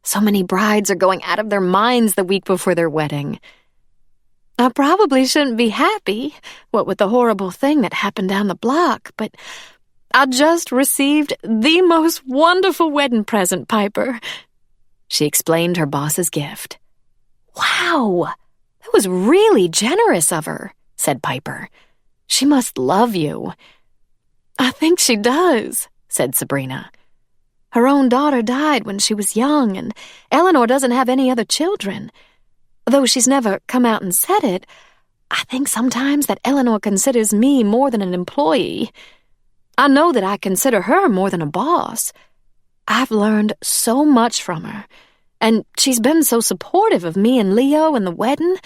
"So many brides are going out of their minds the week before their wedding." "I probably shouldn't be happy, what with the horrible thing that happened down the block, but I just received the most wonderful wedding present, Piper." She explained her boss's gift. "Wow, that was really generous of her," said Piper. "She must love you." "I think she does," said Sabrina. "Her own daughter died when she was young, and Eleanor doesn't have any other children. Though she's never come out and said it, I think sometimes that Eleanor considers me more than an employee. I know that I consider her more than a boss. I've learned so much from her, and she's been so supportive of me and Leo and the wedding.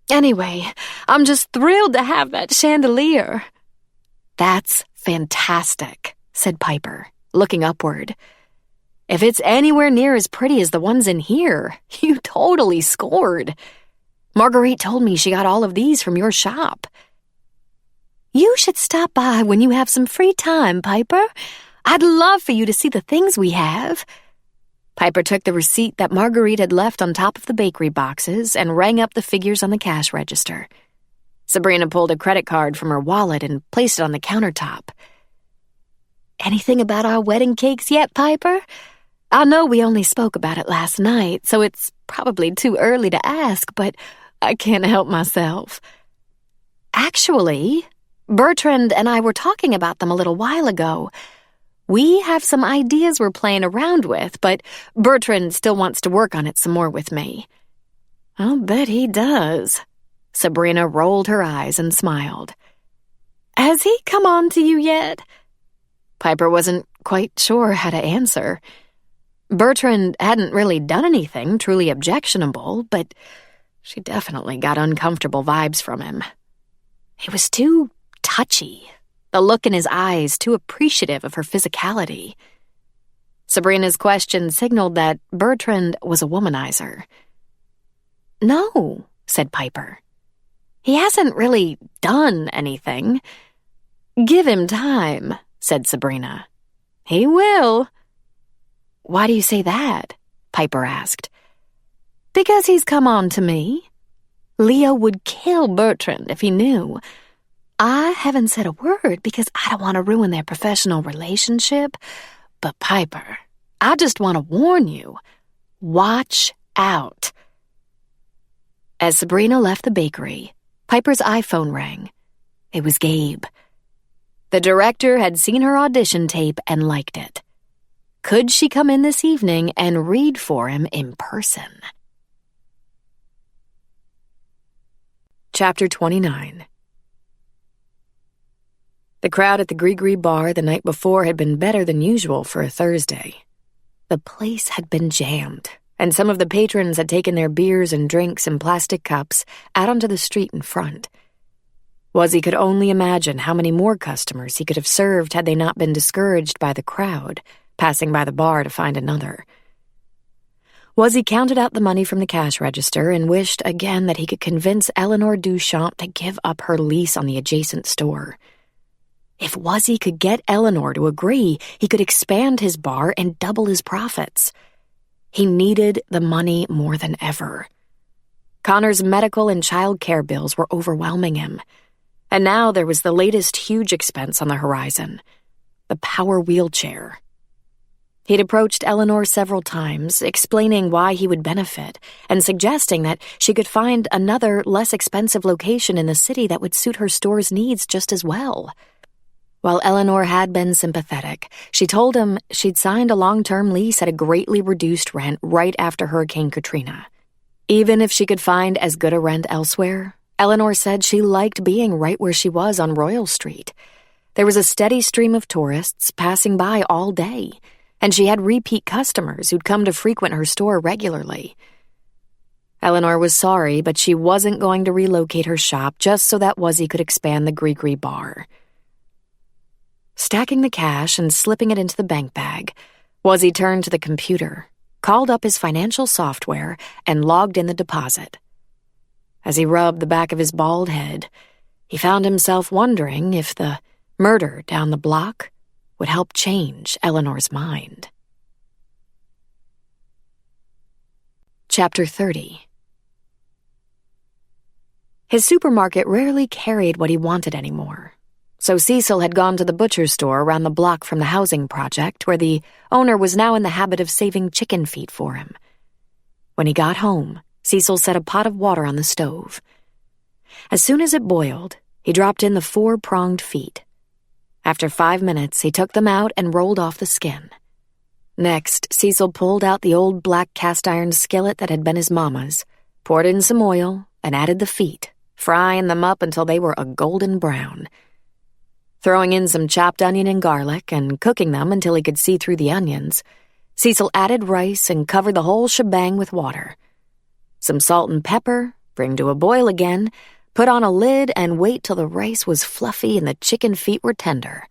Anyway, I'm just thrilled to have that chandelier." "That's fantastic," said Piper, looking upward. "If it's anywhere near as pretty as the ones in here, you totally scored. Marguerite told me she got all of these from your shop." "You should stop by when you have some free time, Piper. I'd love for you to see the things we have." Piper took the receipt that Marguerite had left on top of the bakery boxes and rang up the figures on the cash register. Sabrina pulled a credit card from her wallet and placed it on the countertop. "Anything about our wedding cakes yet, Piper? I know we only spoke about it last night, so it's probably too early to ask, but I can't help myself." "Actually, Bertrand and I were talking about them a little while ago. We have some ideas we're playing around with, but Bertrand still wants to work on it some more with me." "I'll bet he does." Sabrina rolled her eyes and smiled. "Has he come on to you yet?" Piper wasn't quite sure how to answer. Bertrand hadn't really done anything truly objectionable, but she definitely got uncomfortable vibes from him. He was too touchy, the look in his eyes too appreciative of her physicality. Sabrina's question signaled that Bertrand was a womanizer. "No," said Piper. "He hasn't really done anything." "Give him time," said Sabrina. "He will." "Why do you say that?" Piper asked. "Because he's come on to me. Leo would kill Bertrand if he knew. I haven't said a word because I don't want to ruin their professional relationship. But Piper, I just want to warn you. Watch out." As Sabrina left the bakery, Piper's iPhone rang. It was Gabe. The director had seen her audition tape and liked it. Could she come in this evening and read for him in person? Chapter 29. The crowd at the Gree bar the night before had been better than usual for a Thursday. The place had been jammed, and some of the patrons had taken their beers and drinks in plastic cups out onto the street in front. Wuzzy could only imagine how many more customers he could have served had they not been discouraged by the crowd, passing by the bar to find another. Wuzzy counted out the money from the cash register and wished again that he could convince Eleanor Duchamp to give up her lease on the adjacent store. If Wuzzy could get Eleanor to agree, he could expand his bar and double his profits. He needed the money more than ever. Connor's medical and child care bills were overwhelming him. And now there was the latest huge expense on the horizon, the power wheelchair. He'd approached Eleanor several times, explaining why he would benefit, and suggesting that she could find another, less expensive location in the city that would suit her store's needs just as well. While Eleanor had been sympathetic, she told him she'd signed a long-term lease at a greatly reduced rent right after Hurricane Katrina. Even if she could find as good a rent elsewhere, Eleanor said she liked being right where she was on Royal Street. There was a steady stream of tourists passing by all day, and she had repeat customers who'd come to frequent her store regularly. Eleanor was sorry, but she wasn't going to relocate her shop just so that Wuzzy could expand the Gree bar. Stacking the cash and slipping it into the bank bag, Wuzzy turned to the computer, called up his financial software, and logged in the deposit. As he rubbed the back of his bald head, he found himself wondering if the murder down the block would help change Eleanor's mind. Chapter 30. His supermarket rarely carried what he wanted anymore. So Cecil had gone to the butcher's store around the block from the housing project, where the owner was now in the habit of saving chicken feet for him. When he got home, Cecil set a pot of water on the stove. As soon as it boiled, he dropped in the 4-pronged feet. After 5 minutes, he took them out and rolled off the skin. Next, Cecil pulled out the old black cast-iron skillet that had been his mama's, poured in some oil, and added the feet, frying them up until they were a golden brown. Throwing in some chopped onion and garlic and cooking them until he could see through the onions, Cecil added rice and covered the whole shebang with water. Some salt and pepper, bring to a boil again, put on a lid, and wait till the rice was fluffy and the chicken feet were tender.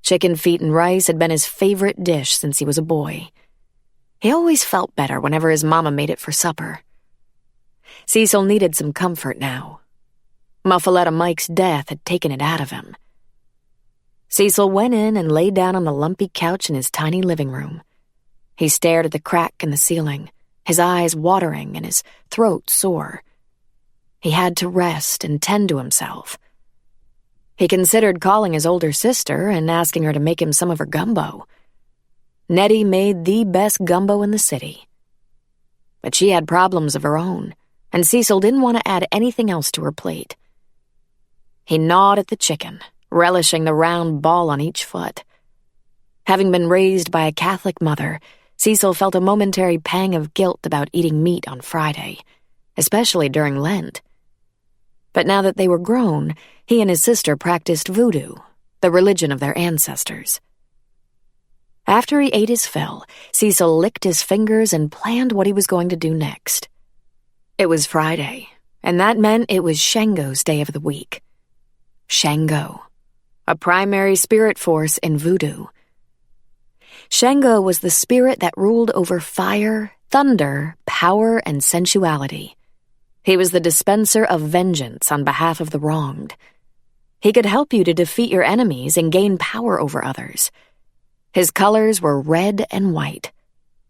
Chicken feet and rice had been his favorite dish since he was a boy. He always felt better whenever his mama made it for supper. Cecil needed some comfort now. Muffaletta Mike's death had taken it out of him. Cecil went in and lay down on the lumpy couch in his tiny living room. He stared at the crack in the ceiling, his eyes watering and his throat sore. He had to rest and tend to himself. He considered calling his older sister and asking her to make him some of her gumbo. Nettie made the best gumbo in the city. But she had problems of her own, and Cecil didn't want to add anything else to her plate. He gnawed at the chicken, relishing the round ball on each foot. Having been raised by a Catholic mother, Cecil felt a momentary pang of guilt about eating meat on Friday, especially during Lent. But now that they were grown, he and his sister practiced voodoo, the religion of their ancestors. After he ate his fill, Cecil licked his fingers and planned what he was going to do next. It was Friday, and that meant it was Shango's day of the week. Shango, a primary spirit force in voodoo. Shango was the spirit that ruled over fire, thunder, power, and sensuality. He was the dispenser of vengeance on behalf of the wronged. He could help you to defeat your enemies and gain power over others. His colors were red and white.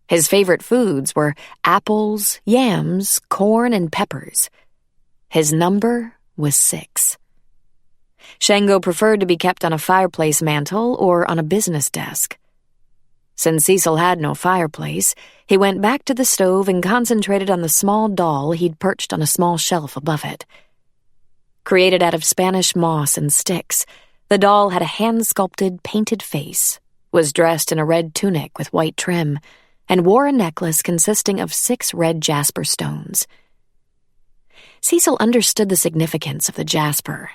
His favorite foods were apples, yams, corn, and peppers. His number was 6. Shango preferred to be kept on a fireplace mantel or on a business desk. Since Cecil had no fireplace, he went back to the stove and concentrated on the small doll he'd perched on a small shelf above it. Created out of Spanish moss and sticks, the doll had a hand-sculpted, painted face, was dressed in a red tunic with white trim, and wore a necklace consisting of 6 red jasper stones. Cecil understood the significance of the jasper.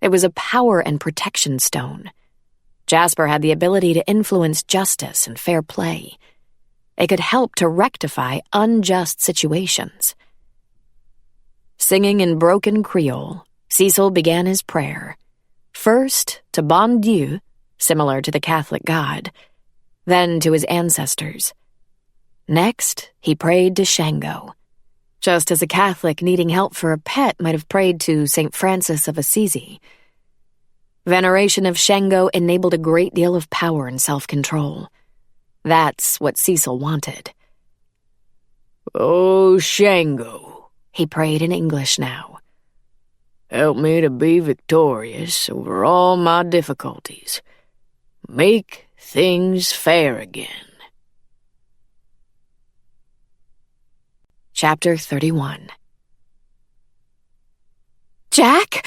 It was a power and protection stone. Jasper had the ability to influence justice and fair play. It could help to rectify unjust situations. Singing in broken Creole, Cecil began his prayer, first to Bon Dieu, similar to the Catholic God, then to his ancestors. Next, he prayed to Shango, just as a Catholic needing help for a pet might have prayed to St. Francis of Assisi. Veneration of Shango enabled a great deal of power and self-control. That's what Cecil wanted. "Oh, Shango," he prayed in English now. "Help me to be victorious over all my difficulties. Make things fair again." Chapter 31. Jack,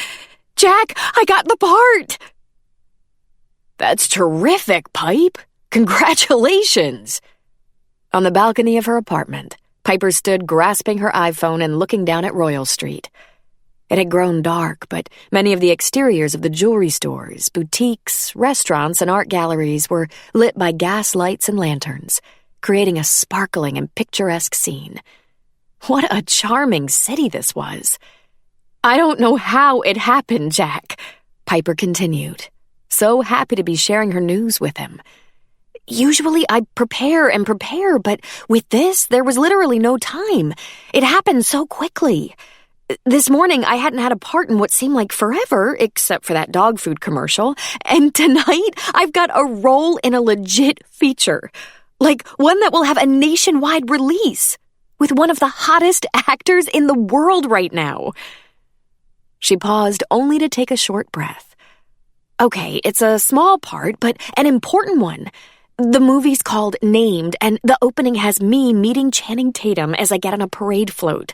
I got the part! "That's terrific, Pipe! Congratulations!" On the balcony of her apartment, Piper stood grasping her iPhone and looking down at Royal Street. It had grown dark, but many of the exteriors of the jewelry stores, boutiques, restaurants, and art galleries were lit by gas lights and lanterns, creating a sparkling and picturesque scene. What a charming city this was. "I don't know how it happened, Jack," Piper continued, so happy to be sharing her news with him. "Usually I prepare, but with this, there was literally no time. It happened so quickly. This morning, I hadn't had a part in what seemed like forever, except for that dog food commercial. And tonight, I've got a role in a legit feature. Like one that will have a nationwide release, with one of the hottest actors in the world right now." She paused only to take a short breath. "Okay, it's a small part, but an important one. The movie's called Named, and the opening has me meeting Channing Tatum as I get on a parade float.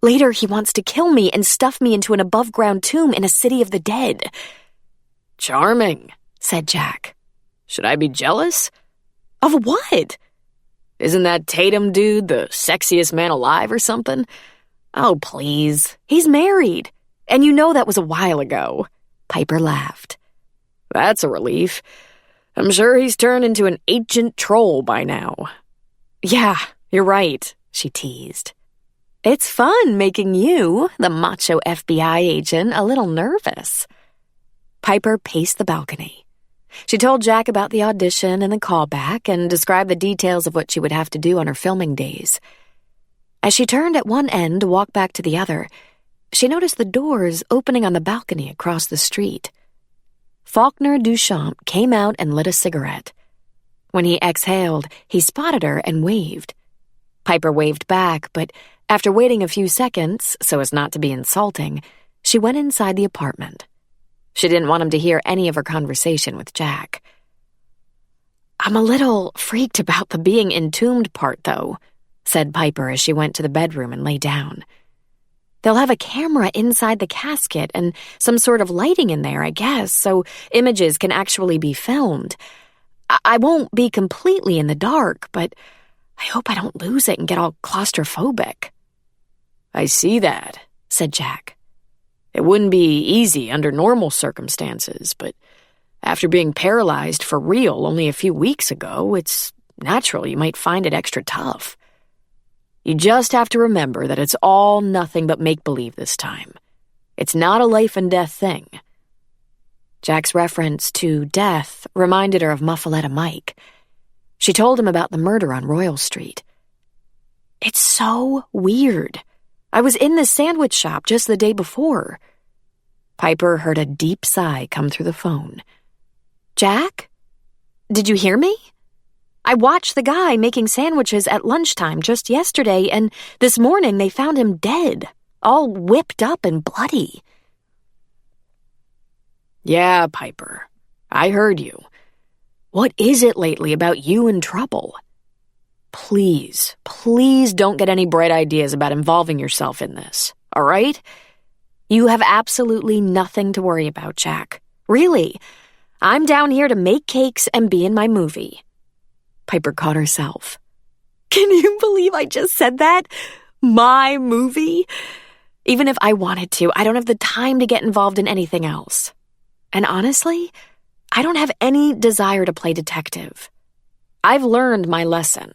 Later, he wants to kill me and stuff me into an above-ground tomb in a city of the dead." "Charming," said Jack. "Should I be jealous?" "Of what?" "Isn't that Tatum dude the sexiest man alive or something?" "Oh, please. He's married. And you know that was a while ago." Piper laughed. "That's a relief. I'm sure he's turned into an ancient troll by now." "Yeah, you're right," she teased. "It's fun making you, the macho FBI agent, a little nervous." Piper paced the balcony. She told Jack about the audition and the callback and described the details of what she would have to do on her filming days. As she turned at one end to walk back to the other, she noticed the doors opening on the balcony across the street. Faulkner Duchamp came out and lit a cigarette. When he exhaled, he spotted her and waved. Piper waved back, but after waiting a few seconds, so as not to be insulting, she went inside the apartment. She didn't want him to hear any of her conversation with Jack. "I'm a little freaked about the being entombed part, though," said Piper as she went to the bedroom and lay down. "They'll have a camera inside the casket and some sort of lighting in there, I guess, so images can actually be filmed. I won't be completely in the dark, but I hope I don't lose it and get all claustrophobic." "I see that," said Jack. "It wouldn't be easy under normal circumstances, but after being paralyzed for real only a few weeks ago, it's natural you might find it extra tough. You just have to remember that it's all nothing but make-believe this time. It's not a life-and-death thing." Jack's reference to death reminded her of Muffaletta Mike. She told him about the murder on Royal Street. "It's so weird. I was in this sandwich shop just the day before." Piper heard a deep sigh come through the phone. "Jack? Did you hear me? I watched the guy making sandwiches at lunchtime just yesterday, and this morning they found him dead, all whipped up and bloody." "Yeah, Piper, I heard you. What is it lately about you and trouble? Please don't get any bright ideas about involving yourself in this, all right?" "You have absolutely nothing to worry about, Jack. Really. I'm down here to make cakes and be in my movie." Piper caught herself. Can you believe I just said that? My movie? Even if I wanted to, I don't have the time to get involved in anything else. And honestly, I don't have any desire to play detective. I've learned my lesson.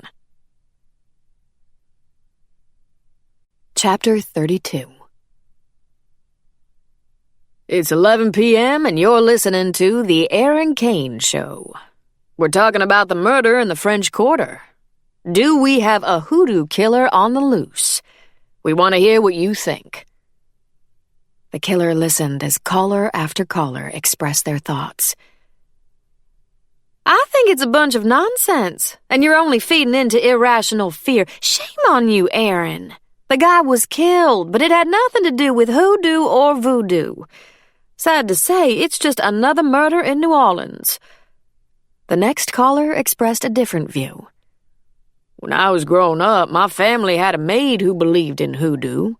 Chapter 32. It's 11 p.m. and you're listening to The Aaron Kane Show. We're talking about the murder in the French Quarter. Do we have a hoodoo killer on the loose? We want to hear what you think. The killer listened as caller after caller expressed their thoughts. I think it's a bunch of nonsense, and you're only feeding into irrational fear. Shame on you, Aaron. The guy was killed, but it had nothing to do with hoodoo or voodoo. Sad to say, it's just another murder in New Orleans. The next caller expressed a different view. When I was growing up, my family had a maid who believed in hoodoo.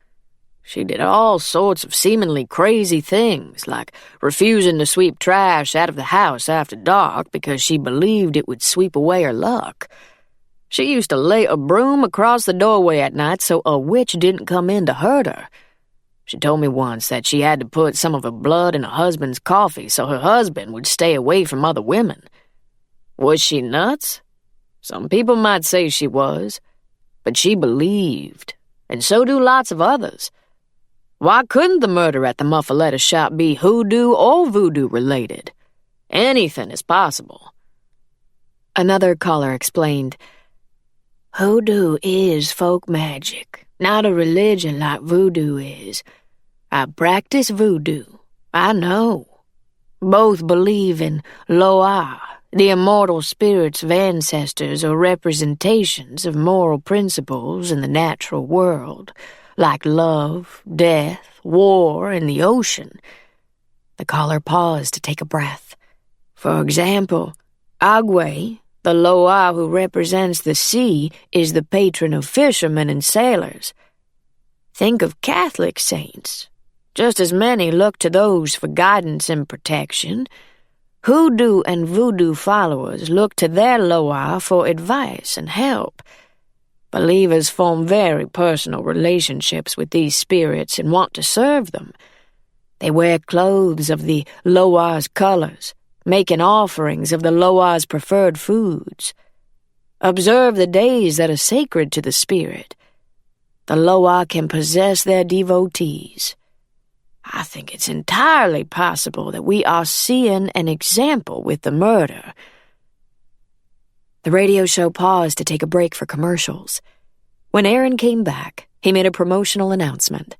She did all sorts of seemingly crazy things, like refusing to sweep trash out of the house after dark because she believed it would sweep away her luck. She used to lay a broom across the doorway at night so a witch didn't come in to hurt her. She told me once that she had to put some of her blood in her husband's coffee so her husband would stay away from other women. Was she nuts? Some people might say she was, but she believed, and so do lots of others. Why couldn't the murder at the muffaletta shop be hoodoo or voodoo related? Anything is possible. Another caller explained, Hoodoo is folk magic, not a religion like voodoo is. I practice voodoo, I know. Both believe in Loa, the immortal spirits of ancestors or representations of moral principles in the natural world, like love, death, war, and the ocean. The caller paused to take a breath. For example, Agwe, the Loa who represents the sea, is the patron of fishermen and sailors. Think of Catholic saints. Just as many look to those for guidance and protection. Hoodoo and voodoo followers look to their Loa for advice and help. Believers form very personal relationships with these spirits and want to serve them. They wear clothes of the Loa's colors, making offerings of the Loa's preferred foods. Observe the days that are sacred to the spirit. The Loa can possess their devotees. I think it's entirely possible that we are seeing an example with the murder. The radio show paused to take a break for commercials. When Aaron came back, he made a promotional announcement.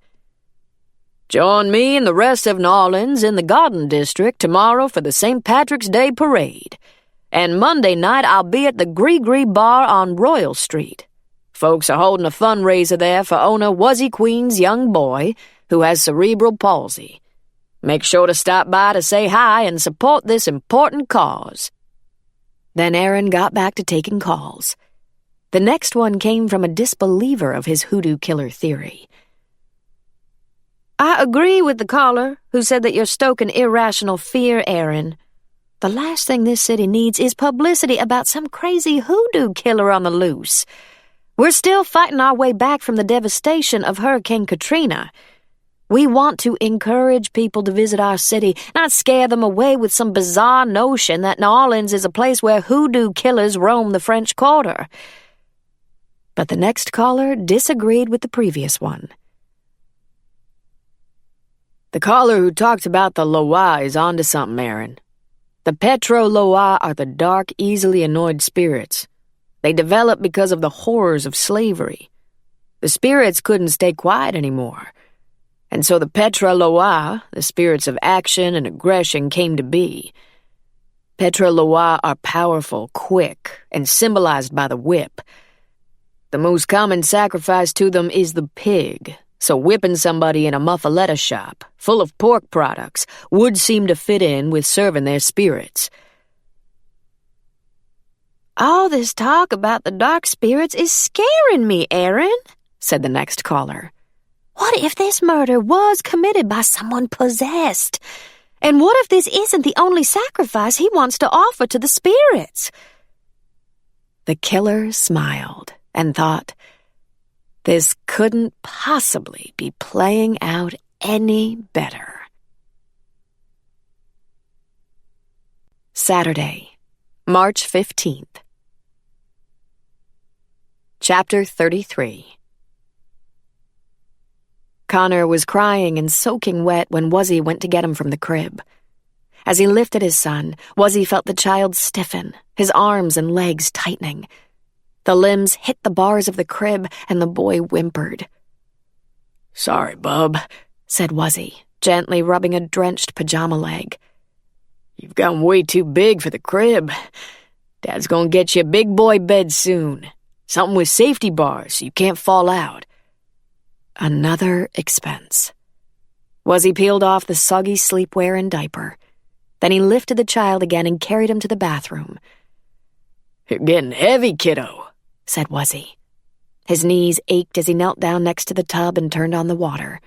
Join me and the rest of New Orleans in the Garden District tomorrow for the St. Patrick's Day Parade. And Monday night I'll be at the Gree Bar on Royal Street. Folks are holding a fundraiser there for owner Wuzzy Queen's young boy, who has cerebral palsy. Make sure to stop by to say hi and support this important cause. Then Aaron got back to taking calls. The next one came from a disbeliever of his hoodoo killer theory. I agree with the caller who said that you're stoking irrational fear, Aaron. The last thing this city needs is publicity about some crazy hoodoo killer on the loose. We're still fighting our way back from the devastation of Hurricane Katrina. We want to encourage people to visit our city, not scare them away with some bizarre notion that New Orleans is a place where hoodoo killers roam the French Quarter. But the next caller disagreed with the previous one. The caller who talked about the Loa is onto something, Aaron. The Petro-Loa are the dark, easily annoyed spirits. They developed because of the horrors of slavery. The spirits couldn't stay quiet anymore. And so the Petro-Loa, the spirits of action and aggression, came to be. Petro-Loa are powerful, quick, and symbolized by the whip. The most common sacrifice to them is the pig, so whipping somebody in a muffaletta shop, full of pork products, would seem to fit in with serving their spirits. All this talk about the dark spirits is scaring me, Aaron, said the next caller. What if this murder was committed by someone possessed? And what if this isn't the only sacrifice he wants to offer to the spirits? The killer smiled and thought, this couldn't possibly be playing out any better. Saturday, March 15th. Chapter 33. Connor was crying and soaking wet when Wuzzy went to get him from the crib. As he lifted his son, Wuzzy felt the child stiffen, his arms and legs tightening. The limbs hit the bars of the crib, and the boy whimpered. "Sorry, bub," said Wuzzy, gently rubbing a drenched pajama leg. "You've gotten way too big for the crib. Dad's gonna get you a big boy bed soon. Something with safety bars so you can't fall out." Another expense. Wuzzy peeled off the soggy sleepwear and diaper. Then he lifted the child again and carried him to the bathroom. "You're getting heavy, kiddo," said Wuzzy. His knees ached as he knelt down next to the tub and turned on the water.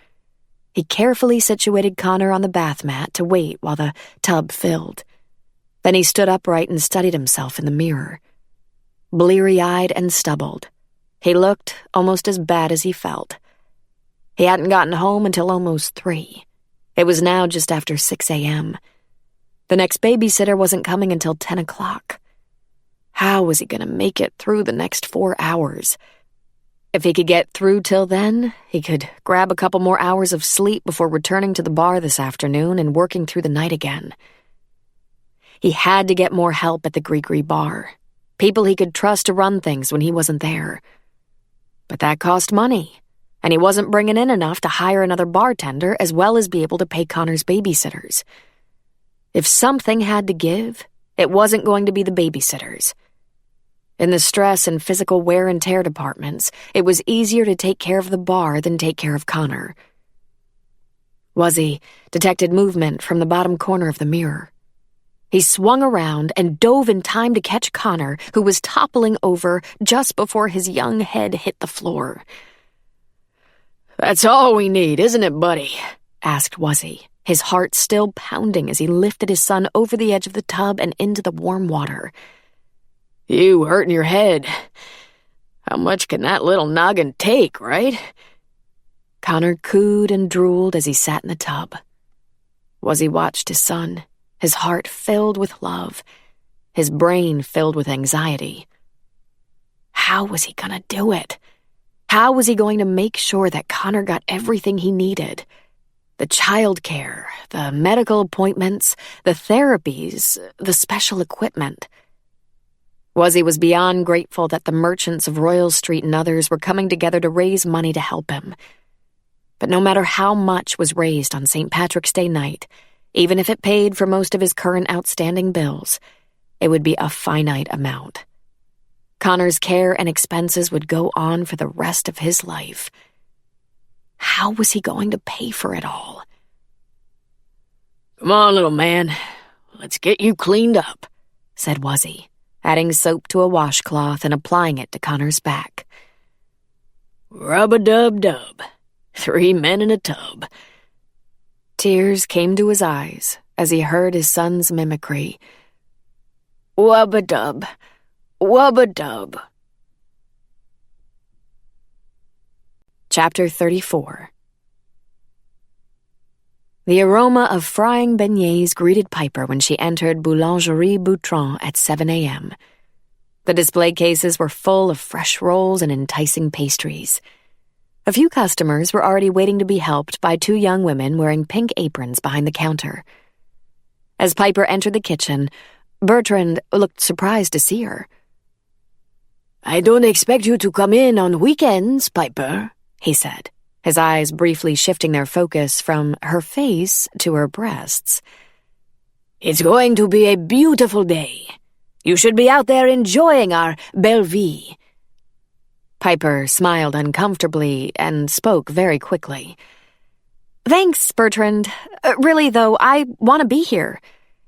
He carefully situated Connor on the bath mat to wait while the tub filled. Then he stood upright and studied himself in the mirror. Bleary-eyed and stubbled, he looked almost as bad as he felt. He hadn't gotten home until almost 3. It was now just after 6 a.m. The next babysitter wasn't coming until 10 o'clock. How was he going to make it through the next 4 hours? If he could get through till then, he could grab a couple more hours of sleep before returning to the bar this afternoon and working through the night again. He had to get more help at the Gree bar. People he could trust to run things when he wasn't there. But that cost money, and he wasn't bringing in enough to hire another bartender as well as be able to pay Connor's babysitters. If something had to give, it wasn't going to be the babysitters. In the stress and physical wear and tear departments, it was easier to take care of the bar than take care of Connor. Wuzzy detected movement from the bottom corner of the mirror. He swung around and dove in time to catch Connor, who was toppling over just before his young head hit the floor. "That's all we need, isn't it, buddy?" asked Wuzzy, his heart still pounding as he lifted his son over the edge of the tub and into the warm water. "You hurting your head. How much can that little noggin take, right?" Connor cooed and drooled as he sat in the tub. Wuzzy watched his son, his heart filled with love, his brain filled with anxiety. How was he going to do it? How was he going to make sure that Connor got everything he needed? The childcare, the medical appointments, the therapies, the special equipment. Wuzzy was beyond grateful that the merchants of Royal Street and others were coming together to raise money to help him. But no matter how much was raised on St. Patrick's Day night, even if it paid for most of his current outstanding bills, it would be a finite amount. Connor's care and expenses would go on for the rest of his life. How was he going to pay for it all? "Come on, little man. Let's get you cleaned up," said Wuzzy, adding soap to a washcloth and applying it to Connor's back. "Rub-a-dub-dub. 3 men in a tub." Tears came to his eyes as he heard his son's mimicry. "Wub-a-dub. Wub-a-dub." Chapter 34. The aroma of frying beignets greeted Piper when she entered Boulangerie Boutron at 7 a.m. The display cases were full of fresh rolls and enticing pastries. A few customers were already waiting to be helped by 2 young women wearing pink aprons behind the counter. As Piper entered the kitchen, Bertrand looked surprised to see her. "I don't expect you to come in on weekends, Piper," he said, his eyes briefly shifting their focus from her face to her breasts. "It's going to be a beautiful day. You should be out there enjoying our belle vie." Piper smiled uncomfortably and spoke very quickly. "Thanks, Bertrand. Really, though, I want to be here.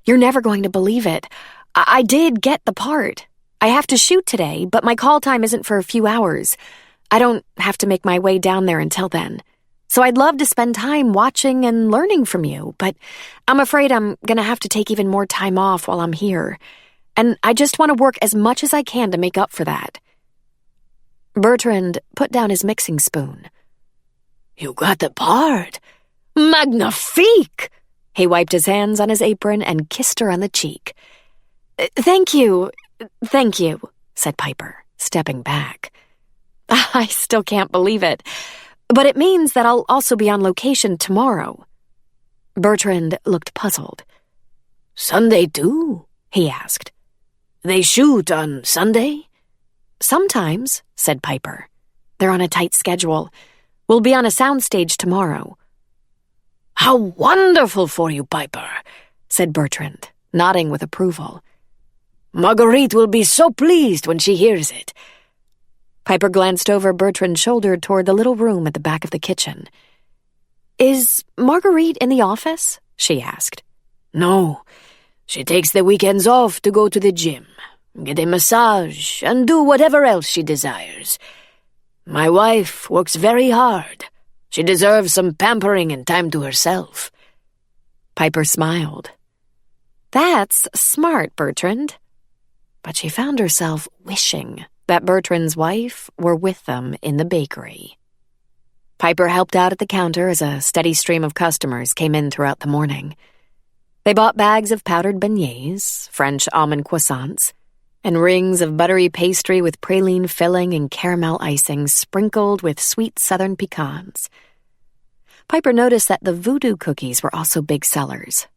You're never going to believe it. I did get the part. I have to shoot today, but my call time isn't for a few hours. I don't have to make my way down there until then. So I'd love to spend time watching and learning from you, but I'm afraid I'm going to have to take even more time off while I'm here. And I just want to work as much as I can to make up for that. Bertrand put down his mixing spoon. You got the part. Magnifique! He wiped his hands on his apron and kissed her on the cheek. Thank you, said Piper, stepping back. I still can't believe it, but it means that I'll also be on location tomorrow. Bertrand looked puzzled. Sunday too? He asked. They shoot on Sunday? Sometimes, said Piper. They're on a tight schedule. We'll be on a soundstage tomorrow. How wonderful for you, Piper, said Bertrand, nodding with approval. Marguerite will be so pleased when she hears it. Piper glanced over Bertrand's shoulder toward the little room at the back of the kitchen. Is Marguerite in the office? She asked. No, she takes the weekends off to go to the gym, get a massage, and do whatever else she desires. My wife works very hard. She deserves some pampering and time to herself. Piper smiled. That's smart, Bertrand. But she found herself wishing that Bertrand's wife were with them in the bakery. Piper helped out at the counter as a steady stream of customers came in throughout the morning. They bought bags of powdered beignets, French almond croissants, and rings of buttery pastry with praline filling and caramel icing sprinkled with sweet southern pecans. Piper noticed that the voodoo cookies were also big sellers.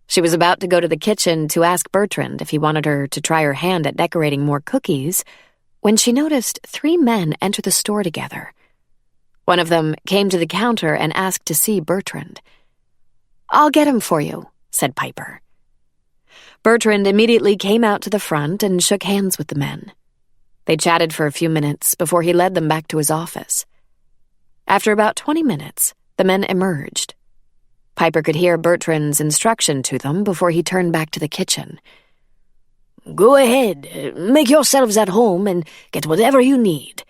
She was about to go to the kitchen to ask Bertrand if he wanted her to try her hand at decorating more cookies when she noticed 3 men enter the store together. One of them came to the counter and asked to see Bertrand. "I'll get him for you," said Piper. Bertrand immediately came out to the front and shook hands with the men. They chatted for a few minutes before he led them back to his office. After about 20 minutes, the men emerged. Piper could hear Bertrand's instruction to them before he turned back to the kitchen. Go ahead, make yourselves at home and get whatever you need.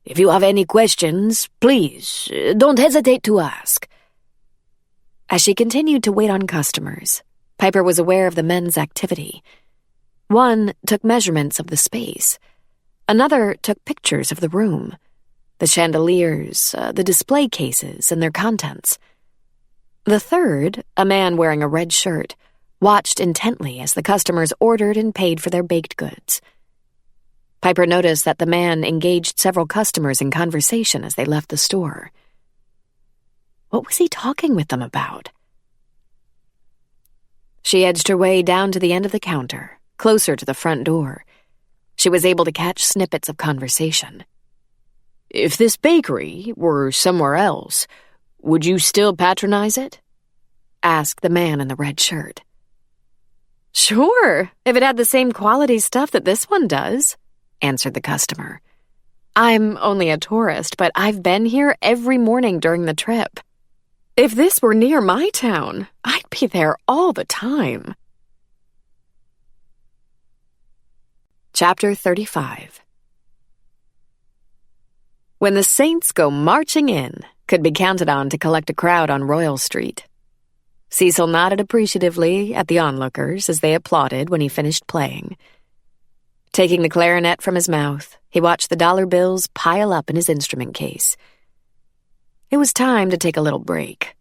If you have any questions, please, don't hesitate to ask. As she continued to wait on customers, Piper was aware of the men's activity. One took measurements of the space. Another took pictures of the room, the chandeliers, the display cases, and their contents. The third, a man wearing a red shirt, watched intently as the customers ordered and paid for their baked goods. Piper noticed that the man engaged several customers in conversation as they left the store. What was he talking with them about? She edged her way down to the end of the counter, closer to the front door. She was able to catch snippets of conversation. If this bakery were somewhere else, would you still patronize it? Asked the man in the red shirt. Sure, if it had the same quality stuff that this one does, answered the customer. I'm only a tourist, but I've been here every morning during the trip. If this were near my town, I'd be there all the time. Chapter 35. When the Saints Go Marching In could be counted on to collect a crowd on Royal Street. Cecil nodded appreciatively at the onlookers as they applauded when he finished playing. Taking the clarinet from his mouth, he watched the dollar bills pile up in his instrument case. It was time to take a little break.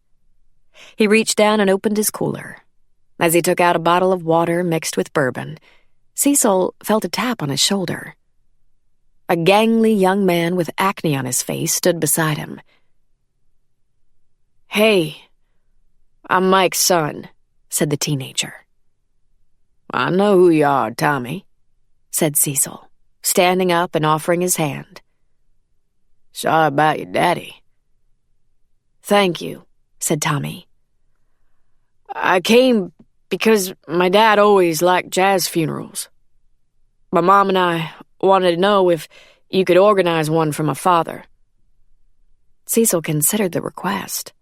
He reached down and opened his cooler. As he took out a bottle of water mixed with bourbon, Cecil felt a tap on his shoulder. A gangly young man with acne on his face stood beside him. Hey, I'm Mike's son, said the teenager. I know who you are, Tommy, said Cecil, standing up and offering his hand. Sorry about your daddy. Thank you, said Tommy. I came because my dad always liked jazz funerals. My mom and I wanted to know if you could organize one for my father. Cecil considered the request.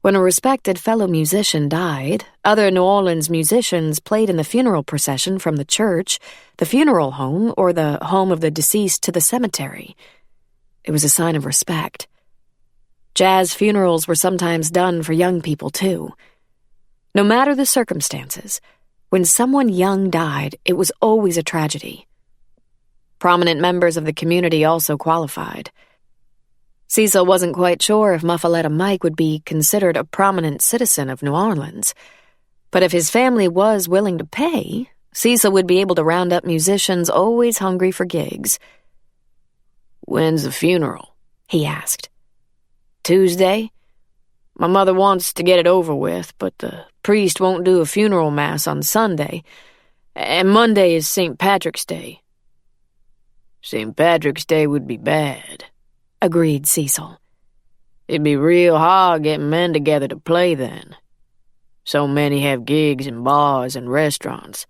When a respected fellow musician died, other New Orleans musicians played in the funeral procession from the church, the funeral home, or the home of the deceased to the cemetery. It was a sign of respect. Jazz funerals were sometimes done for young people, too. No matter the circumstances, when someone young died, it was always a tragedy. Prominent members of the community also qualified. Cecil wasn't quite sure if Muffaletta Mike would be considered a prominent citizen of New Orleans, but if his family was willing to pay, Cecil would be able to round up musicians always hungry for gigs. "When's the funeral?" he asked. "Tuesday? My mother wants to get it over with, but the priest won't do a funeral mass on Sunday, and Monday is St. Patrick's Day." "St. Patrick's Day would be bad," agreed Cecil. "It'd be real hard getting men together to play then. So many have gigs in bars and restaurants.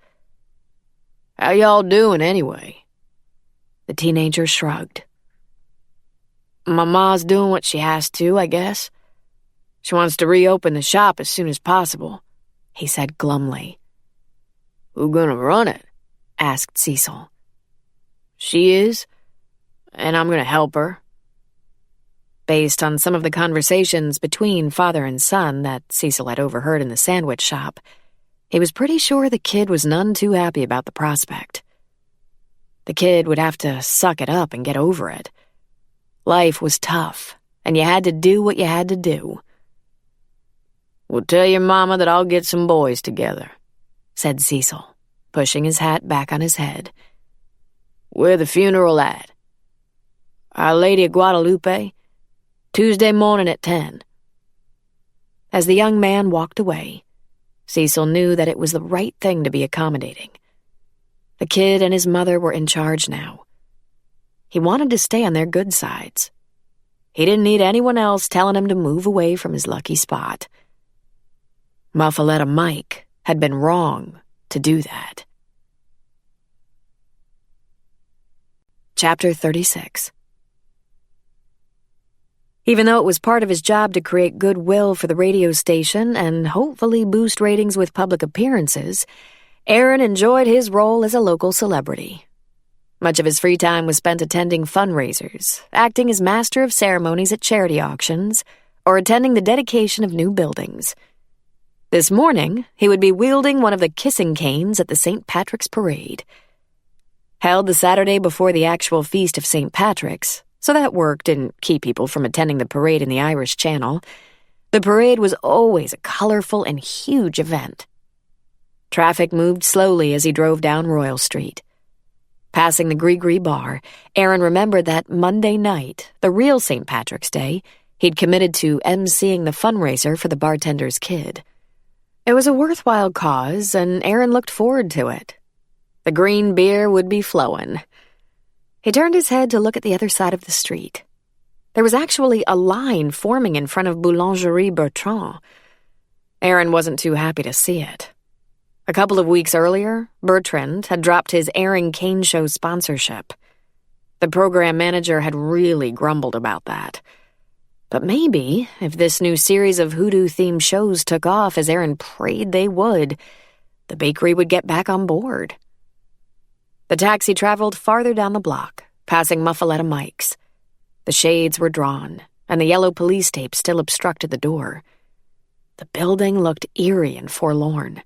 How y'all doing anyway?" The teenager shrugged. "My ma's doing what she has to, I guess. She wants to reopen the shop as soon as possible," he said glumly. "Who gonna run it?" asked Cecil. "She is, and I'm gonna help her." Based on some of the conversations between father and son that Cecil had overheard in the sandwich shop, he was pretty sure the kid was none too happy about the prospect. The kid would have to suck it up and get over it. Life was tough, and you had to do what you had to do. "Well, tell your mama that I'll get some boys together," said Cecil, pushing his hat back on his head. "Where the funeral at?" "Our Lady of Guadalupe, Tuesday morning at 10. As the young man walked away, Cecil knew that it was the right thing to be accommodating. The kid and his mother were in charge now. He wanted to stay on their good sides. He didn't need anyone else telling him to move away from his lucky spot. Muffaletta Mike had been wrong to do that. Chapter 36. Even though it was part of his job to create goodwill for the radio station and hopefully boost ratings with public appearances, Aaron enjoyed his role as a local celebrity. Much of his free time was spent attending fundraisers, acting as master of ceremonies at charity auctions, or attending the dedication of new buildings. This morning, he would be wielding one of the kissing canes at the St. Patrick's Parade. Held the Saturday before the actual feast of St. Patrick's, so that work didn't keep people from attending the parade in the Irish Channel, the parade was always a colorful and huge event. Traffic moved slowly as he drove down Royal Street. Passing the Gree Bar, Aaron remembered that Monday night, the real St. Patrick's Day, he'd committed to emceeing the fundraiser for the bartender's kid. It was a worthwhile cause, and Aaron looked forward to it. The green beer would be flowing. He turned his head to look at the other side of the street. There was actually a line forming in front of Boulangerie Bertrand. Aaron wasn't too happy to see it. A couple of weeks earlier, Bertrand had dropped his airing cane show sponsorship. The program manager had really grumbled about that. But maybe, if this new series of hoodoo-themed shows took off as Aaron prayed they would, the bakery would get back on board. The taxi traveled farther down the block, passing Muffaletta Mike's. The shades were drawn, and the yellow police tape still obstructed the door. The building looked eerie and forlorn.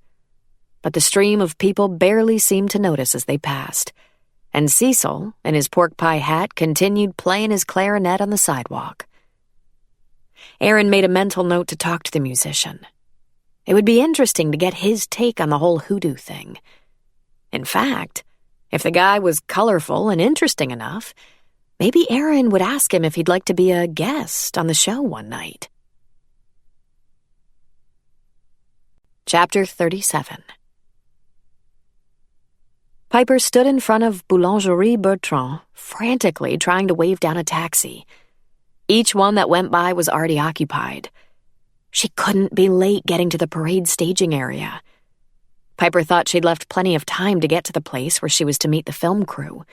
But the stream of people barely seemed to notice as they passed, and Cecil, in his pork pie hat, continued playing his clarinet on the sidewalk. Aaron made a mental note to talk to the musician. It would be interesting to get his take on the whole hoodoo thing. In fact, if the guy was colorful and interesting enough, maybe Aaron would ask him if he'd like to be a guest on the show one night. Chapter 37. Piper stood in front of Boulangerie Bertrand, frantically trying to wave down a taxi. Each one that went by was already occupied. She couldn't be late getting to the parade staging area. Piper thought she'd left plenty of time to get to the place where she was to meet the film crew.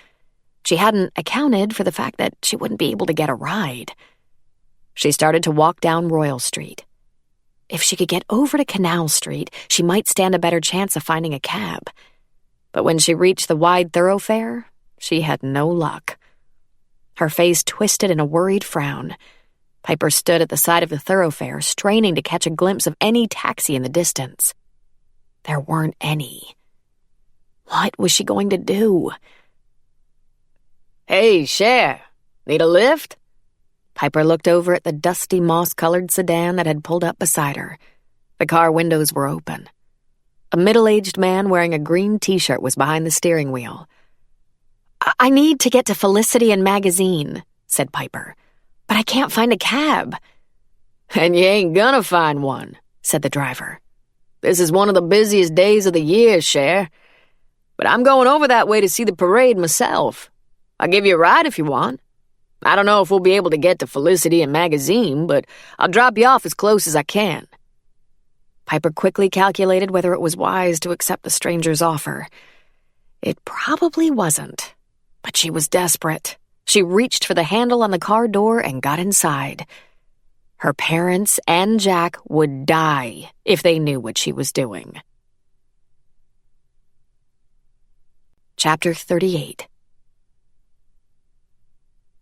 She hadn't accounted for the fact that she wouldn't be able to get a ride. She started to walk down Royal Street. If she could get over to Canal Street, she might stand a better chance of finding a cab. But when she reached the wide thoroughfare, she had no luck. Her face twisted in a worried frown. Piper stood at the side of the thoroughfare, straining to catch a glimpse of any taxi in the distance. There weren't any. What was she going to do? "Hey, Cher, need a lift?" Piper looked over at the dusty, moss-colored sedan that had pulled up beside her. The car windows were open. A middle-aged man wearing a green T-shirt was behind the steering wheel. "I need to get to Felicity and Magazine," said Piper, "but I can't find a cab." "And you ain't gonna find one," said the driver. "This is one of the busiest days of the year, Cher. But I'm going over that way to see the parade myself. I'll give you a ride if you want. I don't know if we'll be able to get to Felicity and Magazine, but I'll drop you off as close as I can." Piper quickly calculated whether it was wise to accept the stranger's offer. It probably wasn't, but she was desperate. She reached for the handle on the car door and got inside. Her parents and Jack would die if they knew what she was doing. Chapter 38.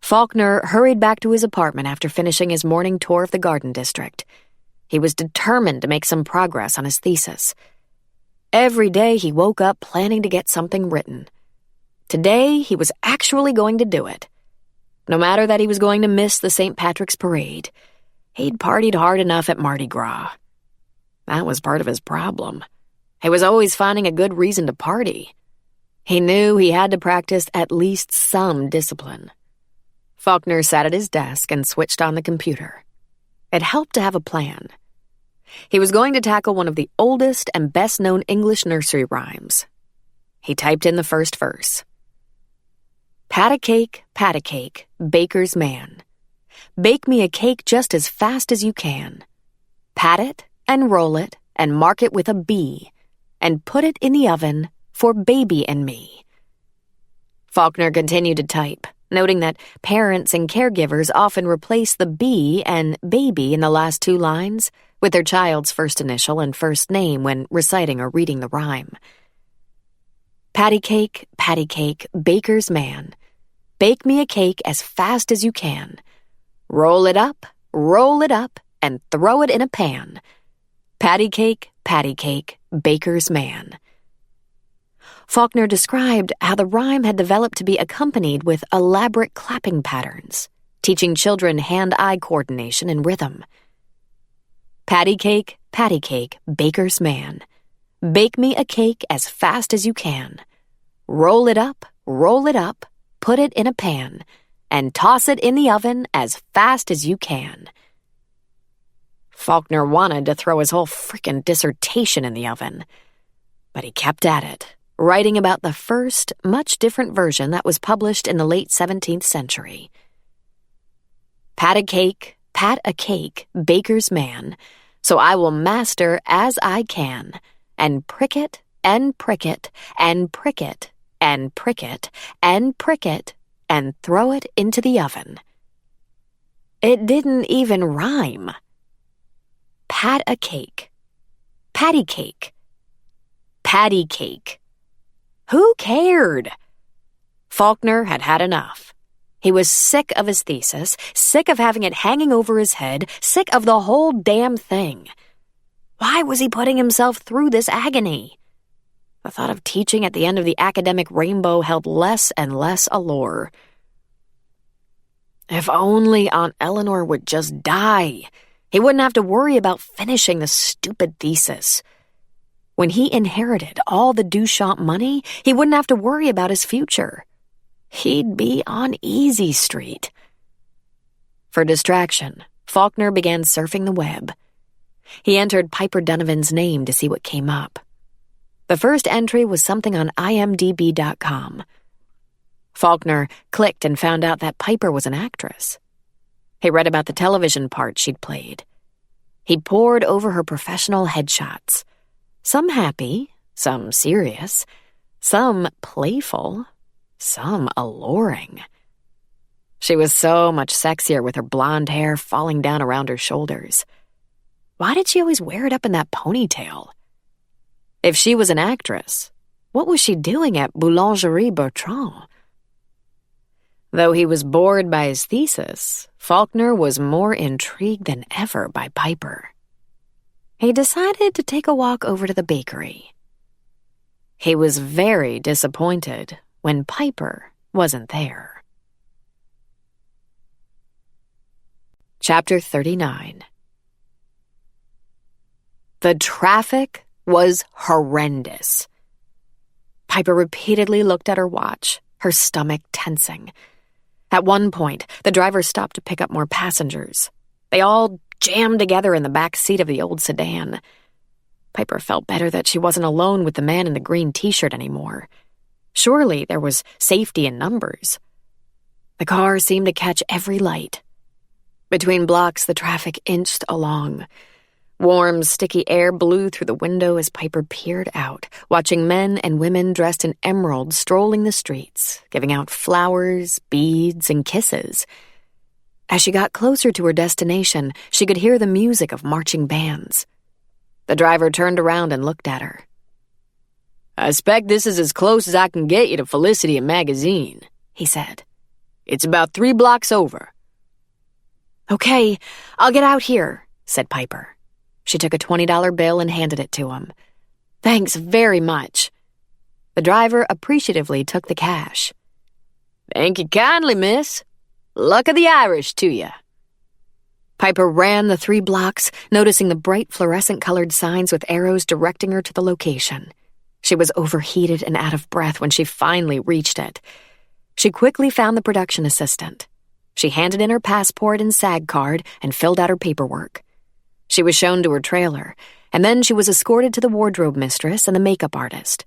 Faulkner hurried back to his apartment after finishing his morning tour of the Garden District. He was determined to make some progress on his thesis. Every day he woke up planning to get something written. Today he was actually going to do it. No matter that he was going to miss the St. Patrick's Parade, he'd partied hard enough at Mardi Gras. That was part of his problem. He was always finding a good reason to party. He knew he had to practice at least some discipline. Faulkner sat at his desk and switched on the computer. It helped to have a plan. He was going to tackle one of the oldest and best-known English nursery rhymes. He typed in the first verse. Pat a cake, baker's man. Bake me a cake just as fast as you can. Pat it and roll it and mark it with a B and put it in the oven for baby and me. Faulkner continued to type, noting that parents and caregivers often replace the B and baby in the last two lines with their child's first initial and first name when reciting or reading the rhyme. Patty cake, baker's man. Bake me a cake as fast as you can. Roll it up, and throw it in a pan. Patty cake, baker's man. Faulkner described how the rhyme had developed to be accompanied with elaborate clapping patterns, teaching children hand-eye coordination and rhythm. Patty cake, baker's man. Bake me a cake as fast as you can. Roll it up, put it in a pan, and toss it in the oven as fast as you can. Faulkner wanted to throw his whole frickin' dissertation in the oven, but he kept at it, writing about the first, much different version that was published in the late 17th century. Pat a cake, baker's man, so I will master as I can, and prick it, and prick it, and prick it, and prick it, and prick it, and throw it into the oven. It didn't even rhyme. Pat a cake. Patty cake. Patty cake. Who cared? Faulkner had had enough. He was sick of his thesis, sick of having it hanging over his head, sick of the whole damn thing. Why was he putting himself through this agony? The thought of teaching at the end of the academic rainbow held less and less allure. If only Aunt Eleanor would just die. He wouldn't have to worry about finishing the stupid thesis. When he inherited all the Duchamp money, he wouldn't have to worry about his future. He'd be on Easy Street. For distraction, Faulkner began surfing the web. He entered Piper Donovan's name to see what came up. The first entry was something on imdb.com. Faulkner clicked and found out that Piper was an actress. He read about the television part she'd played. He pored over her professional headshots. Some happy, some serious, some playful, some alluring. She was so much sexier with her blonde hair falling down around her shoulders. Why did she always wear it up in that ponytail? If she was an actress, what was she doing at Boulangerie Bertrand? Though he was bored by his thesis, Faulkner was more intrigued than ever by Piper. He decided to take a walk over to the bakery. He was very disappointed when Piper wasn't there. Chapter 39. The traffic was horrendous. Piper repeatedly looked at her watch, her stomach tensing. At one point, the driver stopped to pick up more passengers. They all jammed together in the back seat of the old sedan. Piper felt better that she wasn't alone with the man in the green t-shirt anymore. Surely there was safety in numbers. The car seemed to catch every light. Between blocks, the traffic inched along. Warm, sticky air blew through the window as Piper peered out, watching men and women dressed in emerald strolling the streets, giving out flowers, beads, and kisses. As she got closer to her destination, she could hear the music of marching bands. The driver turned around and looked at her. "I expect this is as close as I can get you to Felicity and Magazine," he said. "It's about 3 blocks over." "Okay, I'll get out here," said Piper. She took a $20 bill and handed it to him. "Thanks very much." The driver appreciatively took the cash. "Thank you kindly, miss. Luck of the Irish to you." Piper ran the 3 blocks, noticing the bright fluorescent-colored signs with arrows directing her to the location. She was overheated and out of breath when she finally reached it. She quickly found the production assistant. She handed in her passport and SAG card and filled out her paperwork. She was shown to her trailer, and then she was escorted to the wardrobe mistress and the makeup artist.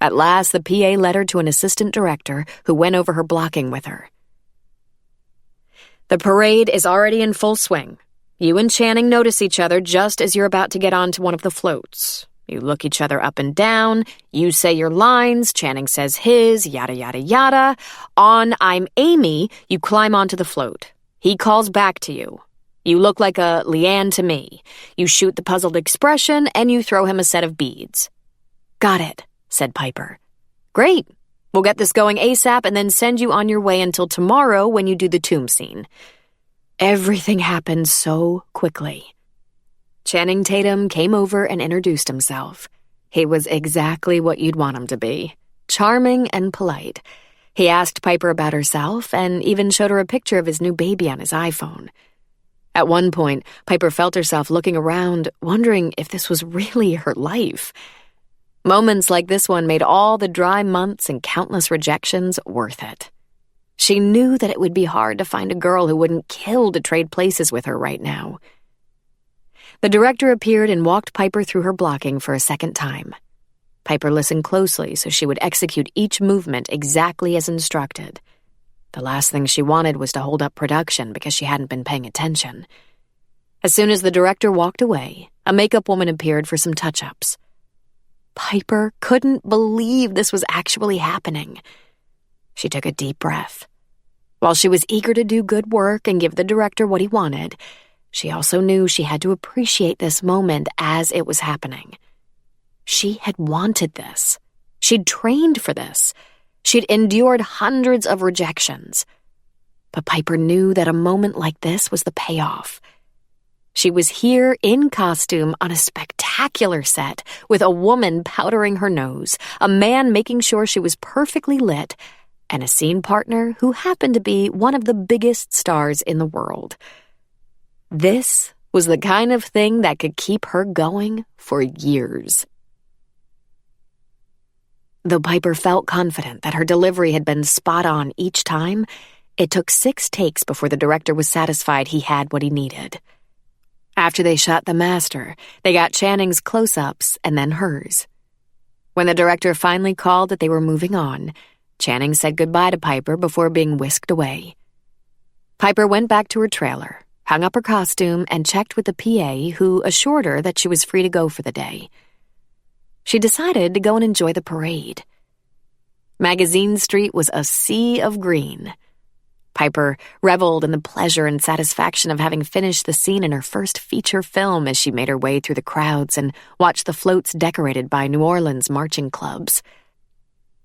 At last, the PA led her to an assistant director who went over her blocking with her. "The parade is already in full swing. You and Channing notice each other just as you're about to get onto one of the floats. You look each other up and down, you say your lines, Channing says his, yada yada yada. On 'I'm Amy,' you climb onto the float. He calls back to you. You look like a Leanne to me. You shoot the puzzled expression, and you throw him a set of beads." "Got it," said Piper. "Great. We'll get this going ASAP and then send you on your way until tomorrow when you do the tomb scene." Everything happened so quickly. Channing Tatum came over and introduced himself. He was exactly what you'd want him to be, charming and polite. He asked Piper about herself and even showed her a picture of his new baby on his iPhone. At one point, Piper felt herself looking around, wondering if this was really her life. Moments like this one made all the dry months and countless rejections worth it. She knew that it would be hard to find a girl who wouldn't kill to trade places with her right now. The director appeared and walked Piper through her blocking for a second time. Piper listened closely so she would execute each movement exactly as instructed. The last thing she wanted was to hold up production because she hadn't been paying attention. As soon as the director walked away, a makeup woman appeared for some touch-ups. Piper couldn't believe this was actually happening. She took a deep breath. While she was eager to do good work and give the director what he wanted, she also knew she had to appreciate this moment as it was happening. She had wanted this. She'd trained for this. She'd endured hundreds of rejections. But Piper knew that a moment like this was the payoff. She was here in costume on a spectacular set with a woman powdering her nose, a man making sure she was perfectly lit, and a scene partner who happened to be one of the biggest stars in the world. This was the kind of thing that could keep her going for years. Though Piper felt confident that her delivery had been spot on each time, it took 6 takes before the director was satisfied he had what he needed. After they shot the master, they got Channing's close-ups and then hers. When the director finally called that they were moving on, Channing said goodbye to Piper before being whisked away. Piper went back to her trailer, hung up her costume, and checked with the PA, who assured her that she was free to go for the day. She decided to go and enjoy the parade. Magazine Street was a sea of green. Piper reveled in the pleasure and satisfaction of having finished the scene in her first feature film as she made her way through the crowds and watched the floats decorated by New Orleans marching clubs.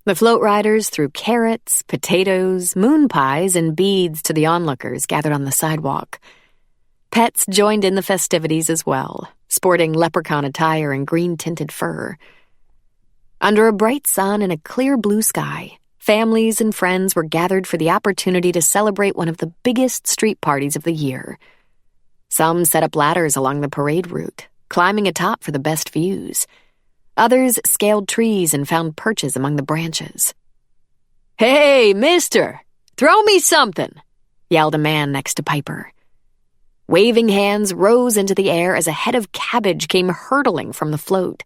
The float riders threw carrots, potatoes, moon pies, and beads to the onlookers gathered on the sidewalk. Pets joined in the festivities as well, sporting leprechaun attire and green-tinted fur. Under a bright sun and a clear blue sky, families and friends were gathered for the opportunity to celebrate one of the biggest street parties of the year. Some set up ladders along the parade route, climbing atop for the best views. Others scaled trees and found perches among the branches. "Hey, mister, throw me something," yelled a man next to Piper. Waving hands rose into the air as a head of cabbage came hurtling from the float.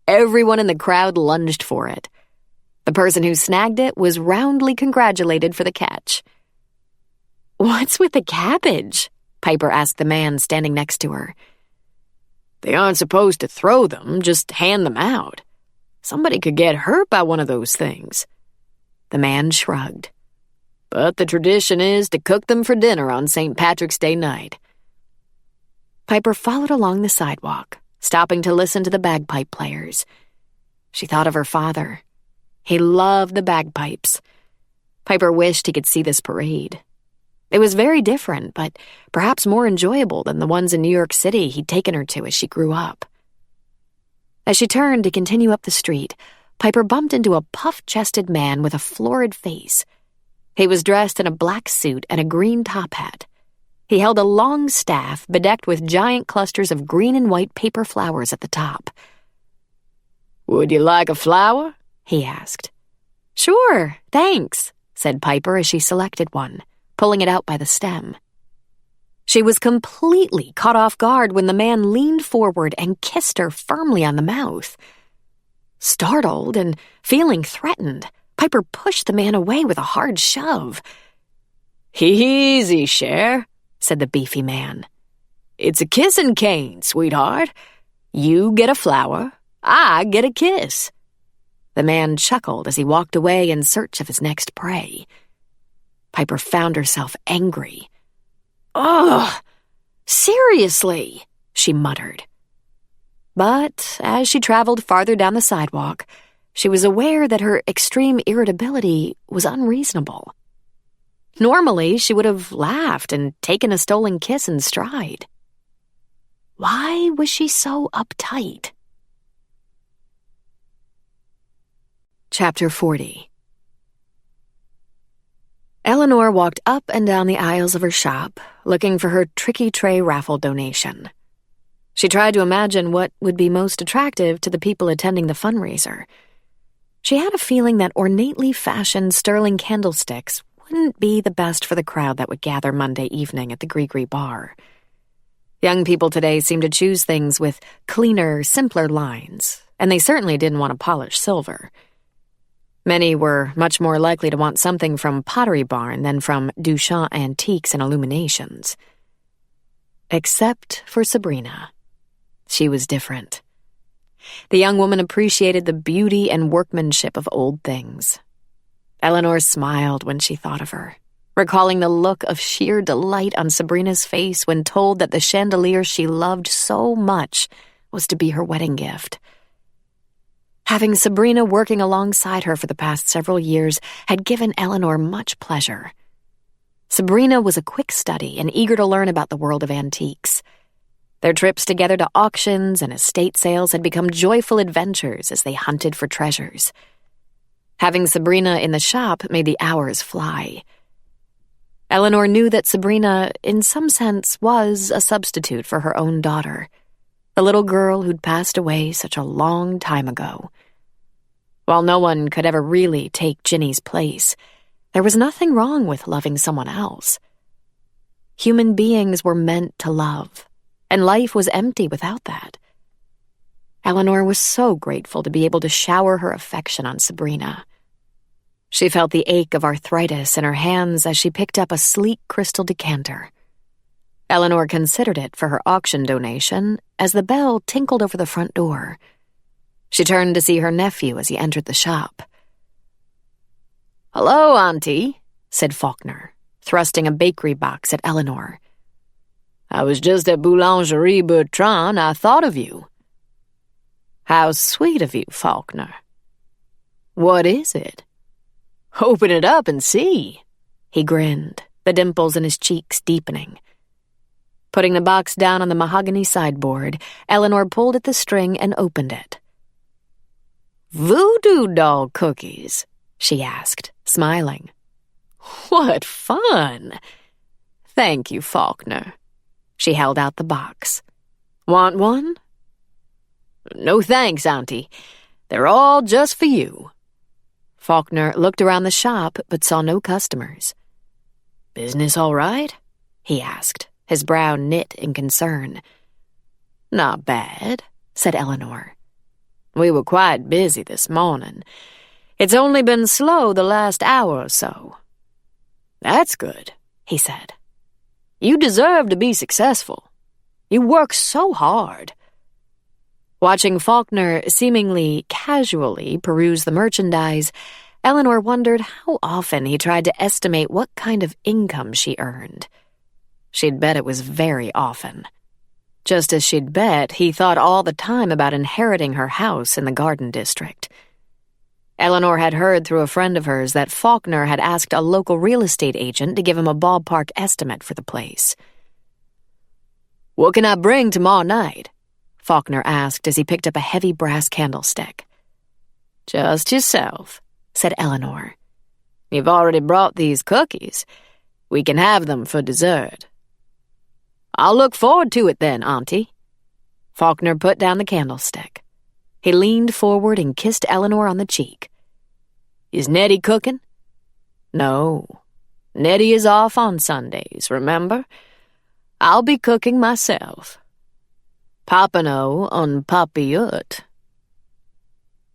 Everyone in the crowd lunged for it. The person who snagged it was roundly congratulated for the catch. "What's with the cabbage?" Piper asked the man standing next to her. "They aren't supposed to throw them, just hand them out. Somebody could get hurt by one of those things." The man shrugged. "But the tradition is to cook them for dinner on St. Patrick's Day night." Piper followed along the sidewalk, stopping to listen to the bagpipe players. She thought of her father. He loved the bagpipes. Piper wished he could see this parade. It was very different, but perhaps more enjoyable than the ones in New York City he'd taken her to as she grew up. As she turned to continue up the street, Piper bumped into a puff-chested man with a florid face. He was dressed in a black suit and a green top hat. He held a long staff bedecked with giant clusters of green and white paper flowers at the top. "Would you like a flower?" he asked. "Sure, thanks," said Piper as she selected one, pulling it out by the stem. She was completely caught off guard when the man leaned forward and kissed her firmly on the mouth. Startled and feeling threatened, Piper pushed the man away with a hard shove. "Easy, Cher," said the beefy man. "It's a kissing cane, sweetheart. You get a flower, I get a kiss." The man chuckled as he walked away in search of his next prey. Piper found herself angry. "Ugh! Seriously!" she muttered. But as she traveled farther down the sidewalk, she was aware that her extreme irritability was unreasonable. Normally, she would have laughed and taken a stolen kiss in stride. Why was she so uptight? Chapter 40. Eleanor walked up and down the aisles of her shop, looking for her tricky tray raffle donation. She tried to imagine what would be most attractive to the people attending the fundraiser. She had a feeling that ornately fashioned sterling candlesticks wouldn't be the best for the crowd that would gather Monday evening at the Gree Bar. Young people today seemed to choose things with cleaner, simpler lines, and they certainly didn't want to polish silver. Many were much more likely to want something from Pottery Barn than from Duchamp Antiques and Illuminations. Except for Sabrina. She was different. The young woman appreciated the beauty and workmanship of old things. Eleanor smiled when she thought of her, recalling the look of sheer delight on Sabrina's face when told that the chandelier she loved so much was to be her wedding gift. Having Sabrina working alongside her for the past several years had given Eleanor much pleasure. Sabrina was a quick study and eager to learn about the world of antiques. Their trips together to auctions and estate sales had become joyful adventures as they hunted for treasures. Having Sabrina in the shop made the hours fly. Eleanor knew that Sabrina, in some sense, was a substitute for her own daughter, the little girl who'd passed away such a long time ago. While no one could ever really take Ginny's place, there was nothing wrong with loving someone else. Human beings were meant to love, and life was empty without that. Eleanor was so grateful to be able to shower her affection on Sabrina. She felt the ache of arthritis in her hands as she picked up a sleek crystal decanter. Eleanor considered it for her auction donation as the bell tinkled over the front door. She turned to see her nephew as he entered the shop. "Hello, Auntie," said Faulkner, thrusting a bakery box at Eleanor. "I was just at Boulangerie Bertrand. I thought of you." "How sweet of you, Faulkner." What is it? Open it up and see. He grinned, the dimples in his cheeks deepening. Putting the box down on the mahogany sideboard, Eleanor pulled at the string and opened it. Voodoo doll cookies? She asked, smiling. What fun! Thank you, Faulkner. She held out the box. Want one? No thanks, Auntie. They're all just for you. Faulkner looked around the shop but saw no customers. Business all right? He asked, his brow knit in concern. Not bad, said Eleanor. We were quite busy this morning. It's only been slow the last hour or so. That's good, he said. You deserve to be successful. You work so hard. Watching Faulkner seemingly casually peruse the merchandise, Eleanor wondered how often he tried to estimate what kind of income she earned. She'd bet it was very often. Just as she'd bet he thought all the time about inheriting her house in the Garden District. Eleanor had heard through a friend of hers that Faulkner had asked a local real estate agent to give him a ballpark estimate for the place. What can I bring tomorrow night? Faulkner asked as he picked up a heavy brass candlestick. Just yourself, said Eleanor. You've already brought these cookies. We can have them for dessert. I'll look forward to it then, Auntie. Faulkner put down the candlestick. He leaned forward and kissed Eleanor on the cheek. Is Nettie cooking? No. Nettie is off on Sundays, remember? I'll be cooking myself. Papano on papillote.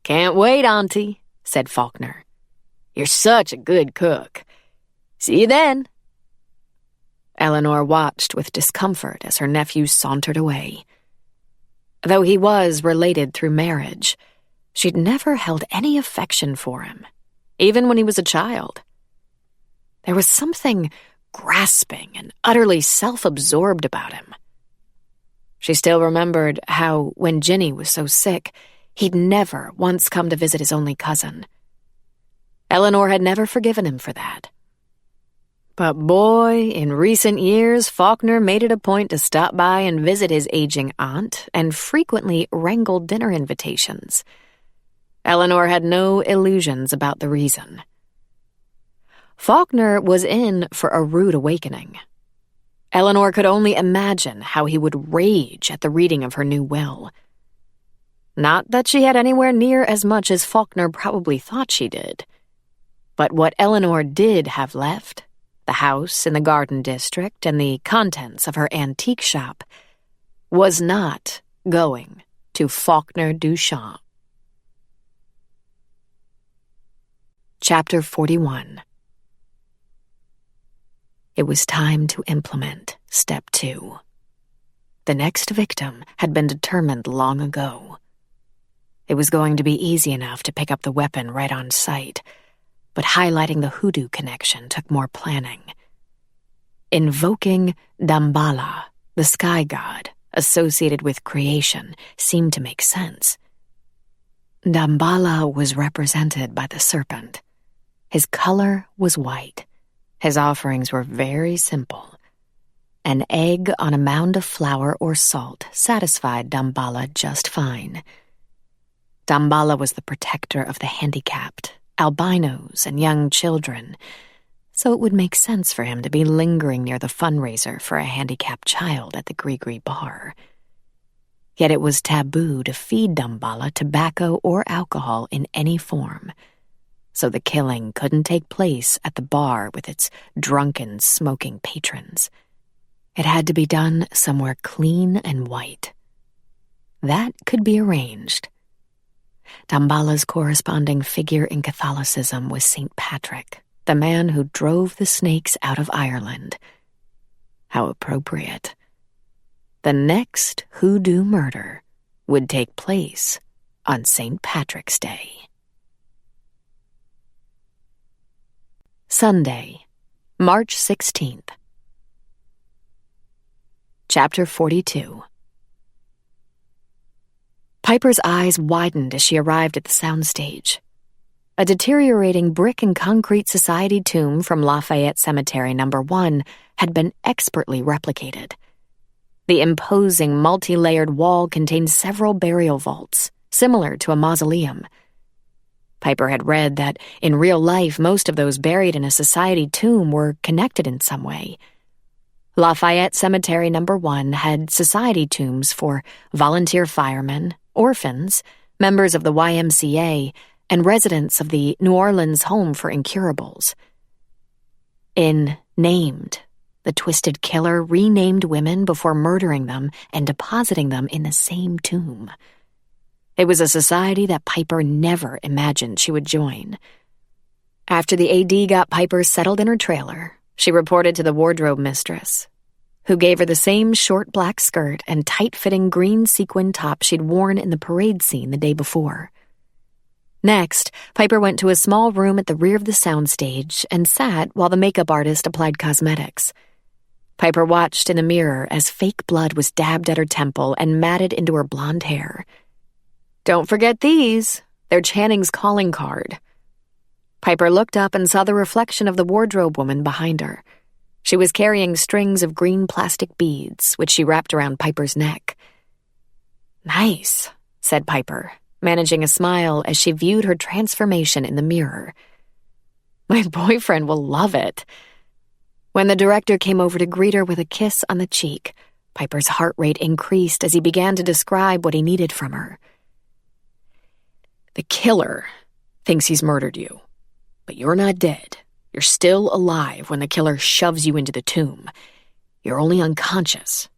Can't wait, Auntie, said Faulkner. You're such a good cook. See you then. Eleanor watched with discomfort as her nephew sauntered away. Though he was related through marriage, she'd never held any affection for him, even when he was a child. There was something grasping and utterly self-absorbed about him. She still remembered how, when Ginny was so sick, he'd never once come to visit his only cousin. Eleanor had never forgiven him for that. But boy, in recent years, Faulkner made it a point to stop by and visit his aging aunt and frequently wrangled dinner invitations. Eleanor had no illusions about the reason. Faulkner was in for a rude awakening. Eleanor could only imagine how he would rage at the reading of her new will. Not that she had anywhere near as much as Faulkner probably thought she did. But what Eleanor did have left, the house in the Garden District and the contents of her antique shop, was not going to Faulkner Duchamp. Chapter 41. It was time to implement Step 2. The next victim had been determined long ago. It was going to be easy enough to pick up the weapon right on sight, but highlighting the hoodoo connection took more planning. Invoking Damballa, the sky god associated with creation, seemed to make sense. Damballa was represented by the serpent. His color was white. His offerings were very simple. An egg on a mound of flour or salt satisfied Damballa just fine. Damballa was the protector of the handicapped, albinos, and young children, so it would make sense for him to be lingering near the fundraiser for a handicapped child at the Gree bar. Yet it was taboo to feed Damballa tobacco or alcohol in any form, so the killing couldn't take place at the bar with its drunken, smoking patrons. It had to be done somewhere clean and white. That could be arranged. Damballa's corresponding figure in Catholicism was St. Patrick, the man who drove the snakes out of Ireland. How appropriate. The next hoodoo murder would take place on St. Patrick's Day. Sunday, March 16th. Chapter 42. Piper's eyes widened as she arrived at the soundstage. a deteriorating brick and concrete society tomb from Lafayette Cemetery No. 1 had been expertly replicated. The imposing, multi-layered wall contained several burial vaults, similar to a mausoleum. Piper had read that in real life most of those buried in a society tomb were connected in some way. Lafayette Cemetery No. 1 had society tombs for volunteer firemen, orphans, members of the YMCA, and residents of the New Orleans Home for Incurables. In Named, the twisted killer renamed women before murdering them and depositing them in the same tomb. It was a society that Piper never imagined she would join. After the AD got Piper settled in her trailer, she reported to the wardrobe mistress, who gave her the same short black skirt and tight-fitting green sequin top she'd worn in the parade scene the day before. Next, Piper went to a small room at the rear of the soundstage and sat while the makeup artist applied cosmetics. Piper watched in a mirror as fake blood was dabbed at her temple and matted into her blonde hair. "Don't forget these. They're Channing's calling card." Piper looked up and saw the reflection of the wardrobe woman behind her. She was carrying strings of green plastic beads, which she wrapped around Piper's neck. "Nice," said Piper, managing a smile as she viewed her transformation in the mirror. "My boyfriend will love it." When the director came over to greet her with a kiss on the cheek, Piper's heart rate increased as he began to describe what he needed from her. "The killer thinks he's murdered you, but you're not dead. You're still alive when the killer shoves you into the tomb. You're only unconscious.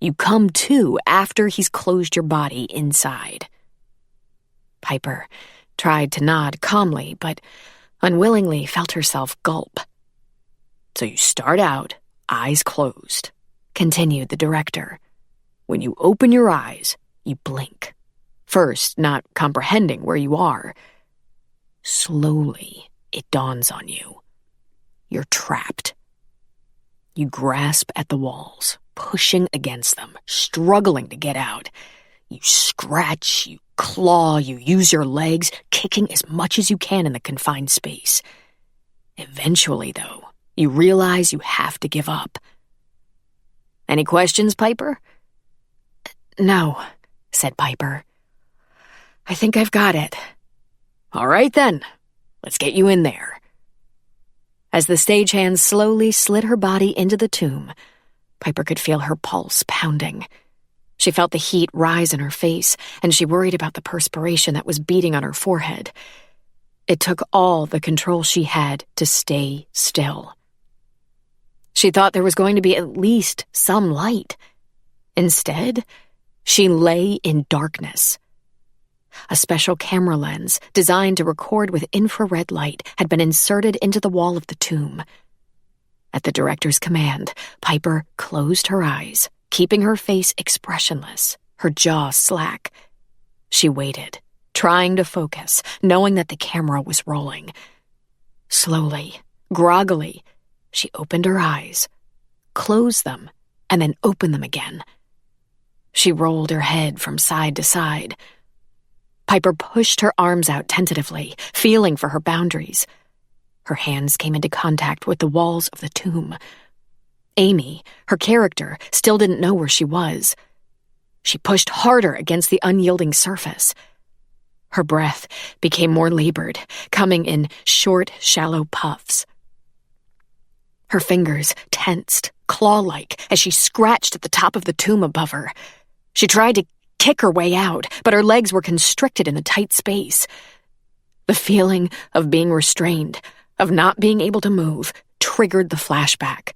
You come to after he's closed your body inside." Piper tried to nod calmly, but unwillingly felt herself gulp. "So you start out, eyes closed," continued the director. "When you open your eyes, you blink. First, not comprehending where you are. Slowly, it dawns on you. You're trapped. You grasp at the walls, pushing against them, struggling to get out. You scratch, you claw, you use your legs, kicking as much as you can in the confined space. Eventually, though, you realize you have to give up. Any questions, Piper?" "No," said Piper. "I think I've got it." "All right, then. Let's get you in there." As the stagehands slowly slid her body into the tomb, Piper could feel her pulse pounding. She felt the heat rise in her face, and she worried about the perspiration that was beating on her forehead. It took all the control she had to stay still. She thought there was going to be at least some light. Instead, she lay in darkness. A special camera lens, designed to record with infrared light, had been inserted into the wall of the tomb. At the director's command, Piper closed her eyes, keeping her face expressionless, her jaw slack. She waited, trying to focus, knowing that the camera was rolling. Slowly, groggily, she opened her eyes, closed them, and then opened them again. She rolled her head from side to side. Piper pushed her arms out tentatively, feeling for her boundaries. Her hands came into contact with the walls of the tomb. Amy, her character, still didn't know where she was. She pushed harder against the unyielding surface. Her breath became more labored, coming in short, shallow puffs. Her fingers tensed, claw-like, as she scratched at the top of the tomb above her. She tried to kick her way out, but her legs were constricted in the tight space. The feeling of being restrained, of not being able to move, triggered the flashback.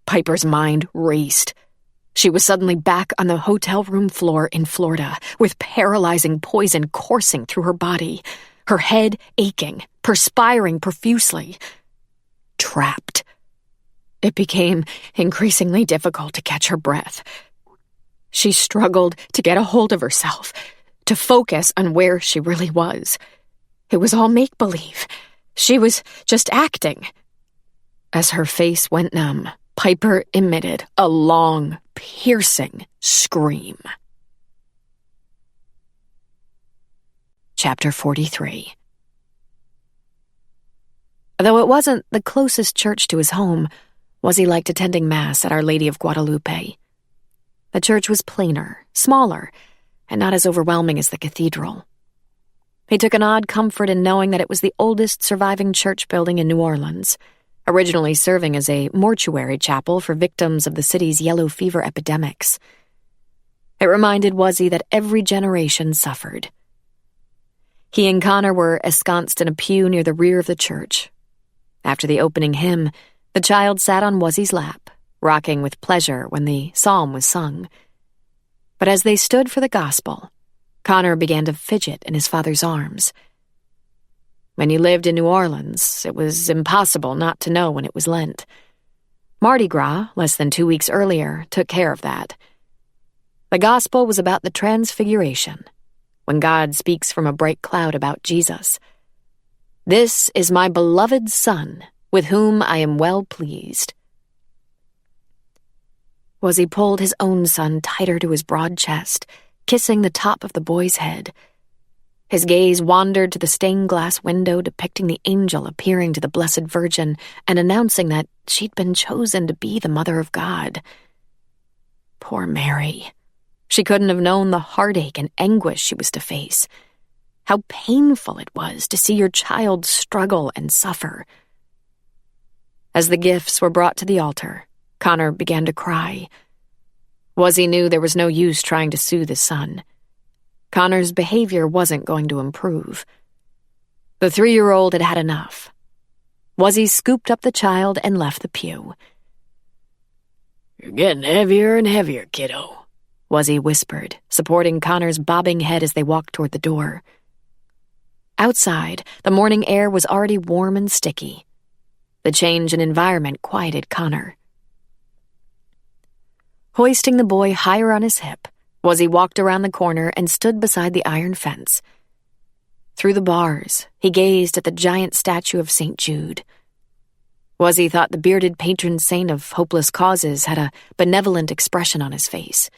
Piper's mind raced. She was suddenly back on the hotel room floor in Florida, with paralyzing poison coursing through her body, her head aching, perspiring profusely. Trapped. It became increasingly difficult to catch her breath. She struggled to get a hold of herself, to focus on where she really was. It was all make-believe. She was just acting. As her face went numb, Piper emitted a long, piercing scream. Chapter 43. Though it wasn't the closest church to his home, Wuzzy liked attending Mass at Our Lady of Guadalupe. The church was plainer, smaller, and not as overwhelming as the cathedral. He took an odd comfort in knowing that it was the oldest surviving church building in New Orleans, originally serving as a mortuary chapel for victims of the city's yellow fever epidemics. It reminded Wuzzy that every generation suffered. He and Connor were ensconced in a pew near the rear of the church. After the opening hymn, the child sat on Wuzzy's lap, rocking with pleasure when the psalm was sung. But as they stood for the gospel, Connor began to fidget in his father's arms. When you lived in New Orleans, it was impossible not to know when it was Lent. Mardi Gras, less than 2 weeks earlier, took care of that. The gospel was about the Transfiguration, when God speaks from a bright cloud about Jesus. "This is my beloved Son, with whom I am well pleased." Wuzzy pulled his own son tighter to his broad chest, kissing the top of the boy's head. His gaze wandered to the stained glass window depicting the angel appearing to the Blessed Virgin and announcing that she'd been chosen to be the Mother of God. Poor Mary. She couldn't have known the heartache and anguish she was to face. How painful it was to see your child struggle and suffer. As the gifts were brought to the altar, Connor began to cry. Wuzzy knew there was no use trying to soothe his son. Connor's behavior wasn't going to improve. The 3-year-old had had enough. Wuzzy scooped up the child and left the pew. "You're getting heavier and heavier, kiddo," Wuzzy whispered, supporting Connor's bobbing head as they walked toward the door. Outside, the morning air was already warm and sticky. The change in environment quieted Connor. Hoisting the boy higher on his hip, Wuzzy walked around the corner and stood beside the iron fence. Through the bars, he gazed at the giant statue of St. Jude. Wuzzy thought the bearded patron saint of hopeless causes had a benevolent expression on his face.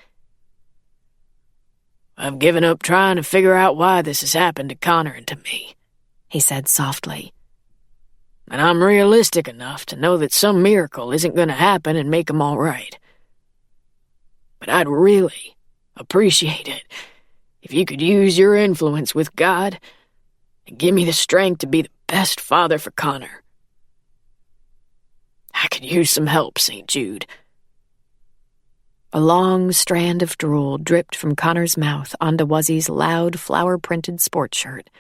"I've given up trying to figure out why this has happened to Connor and to me," he said softly. "And I'm realistic enough to know that some miracle isn't going to happen and make him all right. But I'd really appreciate it if you could use your influence with God and give me the strength to be the best father for Connor. I could use some help, St. Jude." A long strand of drool dripped from Connor's mouth onto Wuzzy's loud, flower-printed sports shirt.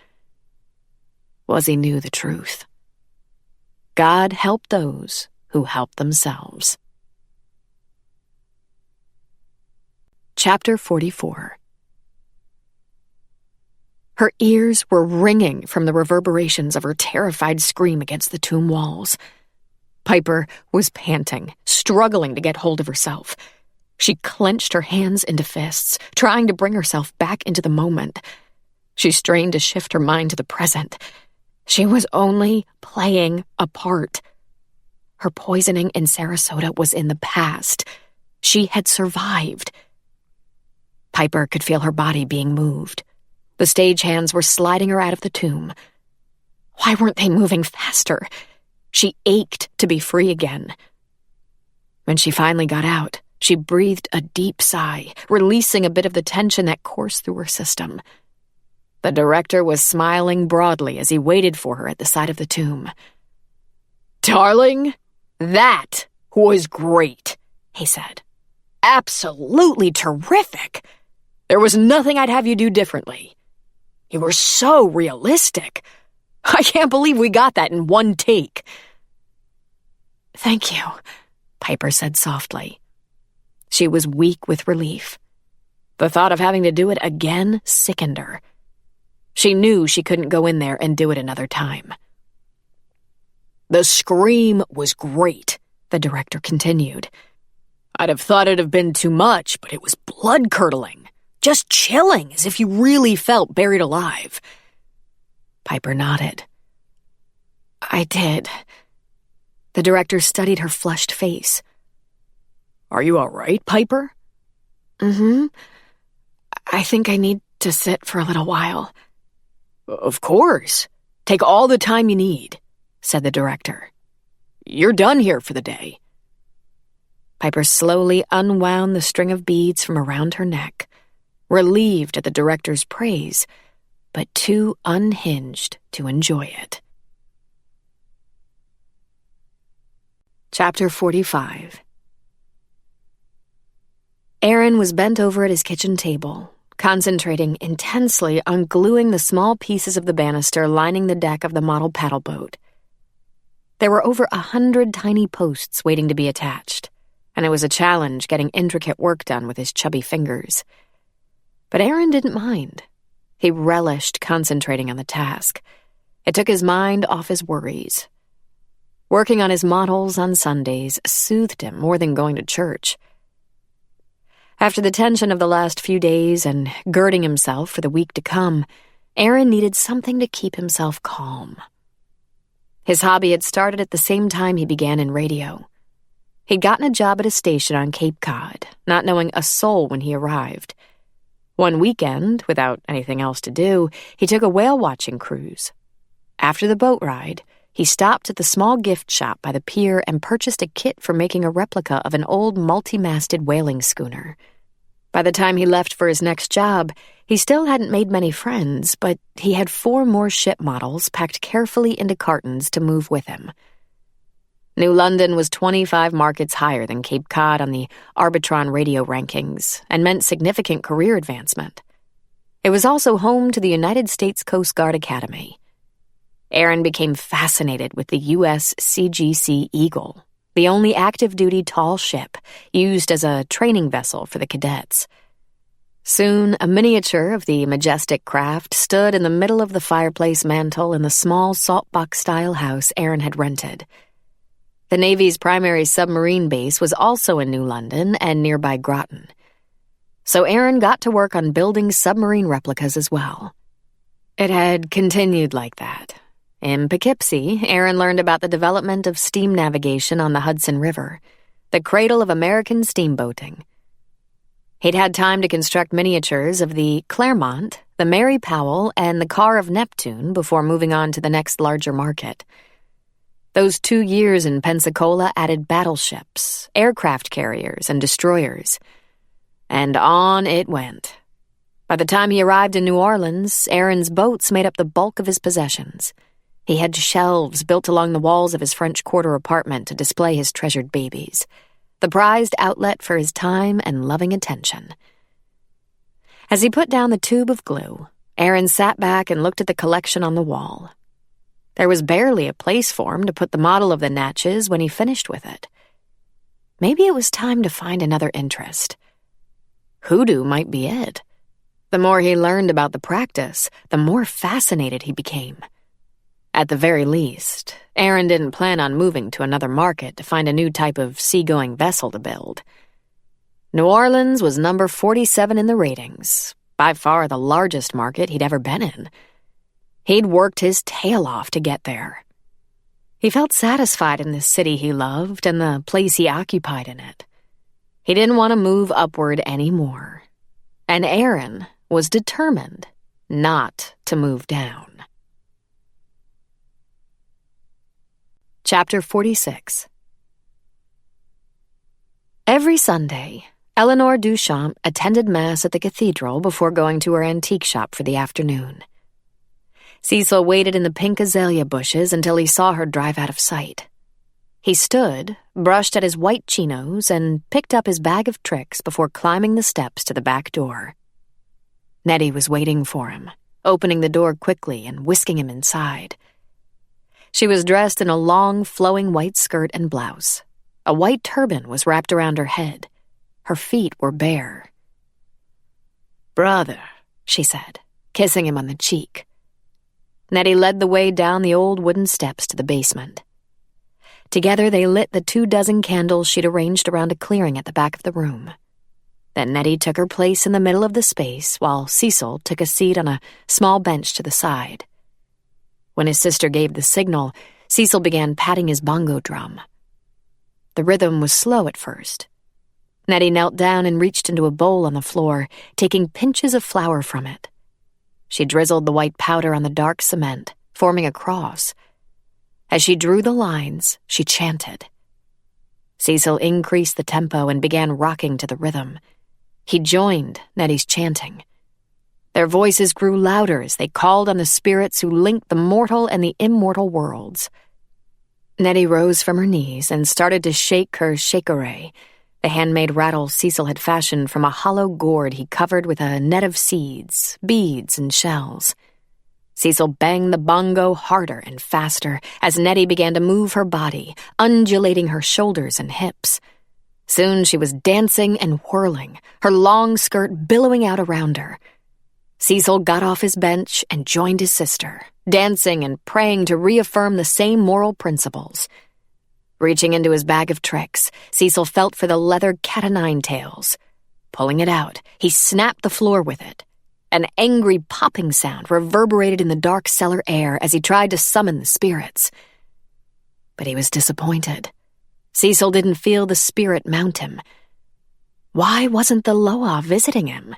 Wuzzy knew the truth. God helped those who help themselves. Chapter 44. Her ears were ringing from the reverberations of her terrified scream against the tomb walls. Piper was panting, struggling to get hold of herself. She clenched her hands into fists, trying to bring herself back into the moment. She strained to shift her mind to the present. She was only playing a part. Her poisoning in Sarasota was in the past. She had survived. Piper could feel her body being moved. The stagehands were sliding her out of the tomb. Why weren't they moving faster? She ached to be free again. When she finally got out, she breathed a deep sigh, releasing a bit of the tension that coursed through her system. The director was smiling broadly as he waited for her at the side of the tomb. "Darling, that was great," he said. "Absolutely terrific. There was nothing I'd have you do differently. You were so realistic. I can't believe we got that in one take." "Thank you," Piper said softly. She was weak with relief. The thought of having to do it again sickened her. She knew she couldn't go in there and do it another time. "The scream was great," the director continued. "I'd have thought it'd have been too much, but it was blood-curdling. Just chilling, as if you really felt buried alive." Piper nodded. "I did." The director studied her flushed face. "Are you all right, Piper?" "Mm-hmm. I think I need to sit for a little while." "Of course. Take all the time you need. said the director. "You're done here for the day." Piper slowly unwound the string of beads from around her neck, relieved at the director's praise, but too unhinged to enjoy it. Chapter 45. Aaron was bent over at his kitchen table, concentrating intensely on gluing the small pieces of the banister lining the deck of the model paddle boat. There were over 100 tiny posts waiting to be attached, and it was a challenge getting intricate work done with his chubby fingers. But Aaron didn't mind. He relished concentrating on the task. It took his mind off his worries. Working on his models on Sundays soothed him more than going to church. After the tension of the last few days and girding himself for the week to come, Aaron needed something to keep himself calm. His hobby had started at the same time he began in radio. He'd gotten a job at a station on Cape Cod, not knowing a soul when he arrived. One weekend, without anything else to do, he took a whale-watching cruise. After the boat ride, he stopped at the small gift shop by the pier and purchased a kit for making a replica of an old multi-masted whaling schooner. By the time he left for his next job, he still hadn't made many friends, but he had 4 more ship models packed carefully into cartons to move with him. New London was 25 markets higher than Cape Cod on the Arbitron radio rankings and meant significant career advancement. It was also home to the United States Coast Guard Academy. Aaron became fascinated with the U.S. CGC Eagle, the only active-duty tall ship used as a training vessel for the cadets. Soon, a miniature of the majestic craft stood in the middle of the fireplace mantel in the small saltbox-style house Aaron had rented. The Navy's primary submarine base was also in New London and nearby Groton. So Aaron got to work on building submarine replicas as well. It had continued like that. In Poughkeepsie, Aaron learned about the development of steam navigation on the Hudson River, the cradle of American steamboating. He'd had time to construct miniatures of the Clermont, the Mary Powell, and the Car of Neptune before moving on to the next larger market. Those 2 years in Pensacola added battleships, aircraft carriers, and destroyers. And on it went. By the time he arrived in New Orleans, Aaron's boats made up the bulk of his possessions. He had shelves built along the walls of his French Quarter apartment to display his treasured babies, the prized outlet for his time and loving attention. As he put down the tube of glue, Aaron sat back and looked at the collection on the wall. There was barely a place for him to put the model of the Natchez when he finished with it. Maybe it was time to find another interest. Hoodoo might be it. The more he learned about the practice, the more fascinated he became. At the very least, Aaron didn't plan on moving to another market to find a new type of seagoing vessel to build. New Orleans was number 47 in the ratings, by far the largest market he'd ever been in. He'd worked his tail off to get there. He felt satisfied in this city he loved and the place he occupied in it. He didn't want to move upward anymore. And Aaron was determined not to move down. Chapter 46. Every Sunday, Eleanor Duchamp attended Mass at the cathedral before going to her antique shop for the afternoon. Cecil waited in the pink azalea bushes until he saw her drive out of sight. He stood, brushed at his white chinos, and picked up his bag of tricks before climbing the steps to the back door. Nettie was waiting for him, opening the door quickly and whisking him inside. She was dressed in a long, flowing white skirt and blouse. A white turban was wrapped around her head. Her feet were bare. "Brother," she said, kissing him on the cheek. Nettie led the way down the old wooden steps to the basement. Together they lit the 24 candles she'd arranged around a clearing at the back of the room. Then Nettie took her place in the middle of the space while Cecil took a seat on a small bench to the side. When his sister gave the signal, Cecil began patting his bongo drum. The rhythm was slow at first. Nettie knelt down and reached into a bowl on the floor, taking pinches of flour from it. She drizzled the white powder on the dark cement, forming a cross. As she drew the lines, she chanted. Cecil increased the tempo and began rocking to the rhythm. He joined Nettie's chanting. Their voices grew louder as they called on the spirits who linked the mortal and the immortal worlds. Nettie rose from her knees and started to shake her shakereh, the handmade rattle Cecil had fashioned from a hollow gourd he covered with a net of seeds, beads, and shells. Cecil banged the bongo harder and faster as Nettie began to move her body, undulating her shoulders and hips. Soon she was dancing and whirling, her long skirt billowing out around her. Cecil got off his bench and joined his sister, dancing and praying to reaffirm the same moral principles. Reaching into his bag of tricks, Cecil felt for the leather cat-o'-nine-tails. Pulling it out, he snapped the floor with it. An angry popping sound reverberated in the dark cellar air as he tried to summon the spirits. But he was disappointed. Cecil didn't feel the spirit mount him. Why wasn't the Loa visiting him?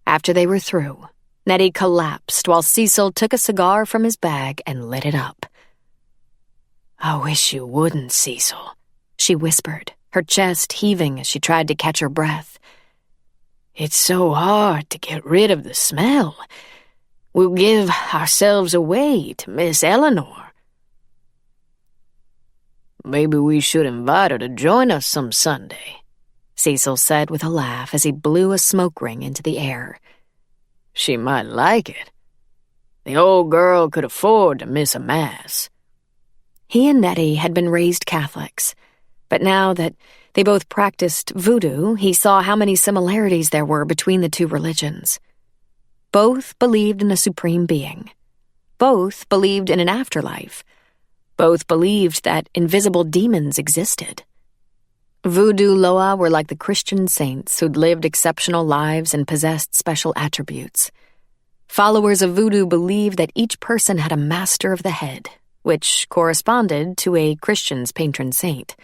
After they were through, Nettie collapsed while Cecil took a cigar from his bag and lit it up. "I wish you wouldn't, Cecil," she whispered, her chest heaving as she tried to catch her breath. "It's so hard to get rid of the smell. We'll give ourselves away to Miss Eleanor." "Maybe we should invite her to join us some Sunday," Cecil said with a laugh as he blew a smoke ring into the air. "She might like it. The old girl could afford to miss a mass." He and Nettie had been raised Catholics, but now that they both practiced voodoo, he saw how many similarities there were between the two religions. Both believed in a supreme being. Both believed in an afterlife. Both believed that invisible demons existed. Voodoo Loa were like the Christian saints who'd lived exceptional lives and possessed special attributes. Followers of voodoo believed that each person had a master of the head, which corresponded to a Christian's patron saint.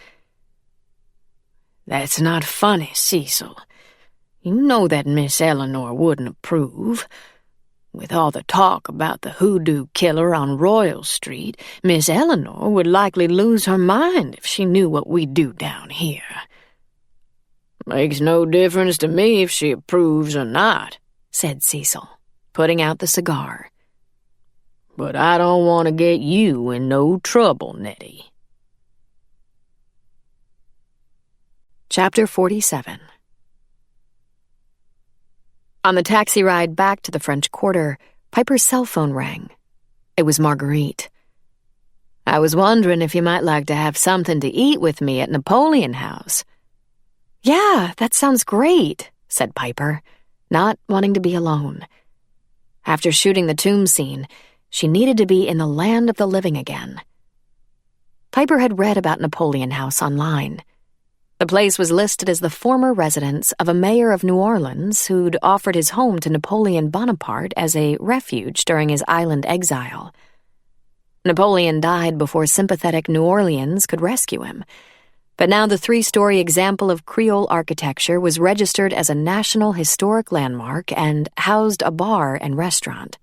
"That's not funny, Cecil. You know that Miss Eleanor wouldn't approve. With all the talk about the hoodoo killer on Royal Street, Miss Eleanor would likely lose her mind if she knew what we do down here." "Makes no difference to me if she approves or not," said Cecil, putting out the cigar. "But I don't want to get you in no trouble, Nettie." Chapter 47. On the taxi ride back to the French Quarter, Piper's cell phone rang. It was Marguerite. "I was wondering if you might like to have something to eat with me at Napoleon House." "Yeah, that sounds great," said Piper, not wanting to be alone. After shooting the tomb scene, she needed to be in the land of the living again. Piper had read about Napoleon House online. The place was listed as the former residence of a mayor of New Orleans who'd offered his home to Napoleon Bonaparte as a refuge during his island exile. Napoleon died before sympathetic New Orleans could rescue him, but now the 3-story example of Creole architecture was registered as a National Historic Landmark and housed a bar and restaurant.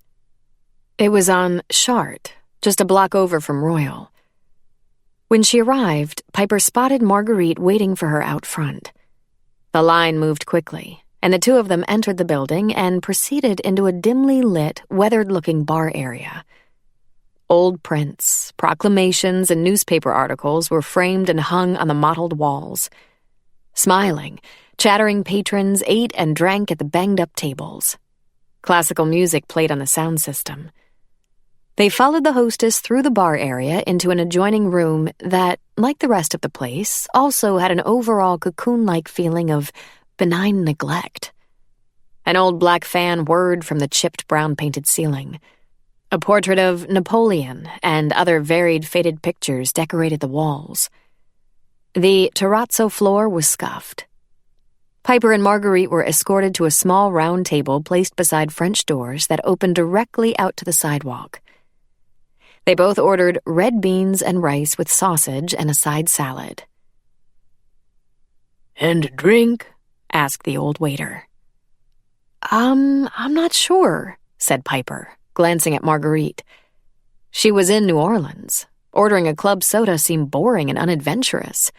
It was on Chart, just a block over from Royal. When she arrived, Piper spotted Marguerite waiting for her out front. The line moved quickly, and the two of them entered the building and proceeded into a dimly lit, weathered-looking bar area. Old prints, proclamations, and newspaper articles were framed and hung on the mottled walls. Smiling, chattering patrons ate and drank at the banged-up tables. Classical music played on the sound system. They followed the hostess through the bar area into an adjoining room that, like the rest of the place, also had an overall cocoon-like feeling of benign neglect. An old black fan whirred from the chipped brown-painted ceiling. A portrait of Napoleon and other varied faded pictures decorated the walls. The terrazzo floor was scuffed. Piper and Marguerite were escorted to a small round table placed beside French doors that opened directly out to the sidewalk. They both ordered red beans and rice with sausage and a side salad. "And a drink?" asked the old waiter. I'm not sure," said Piper, glancing at Marguerite. She was in New Orleans. Ordering a club soda seemed boring and unadventurous.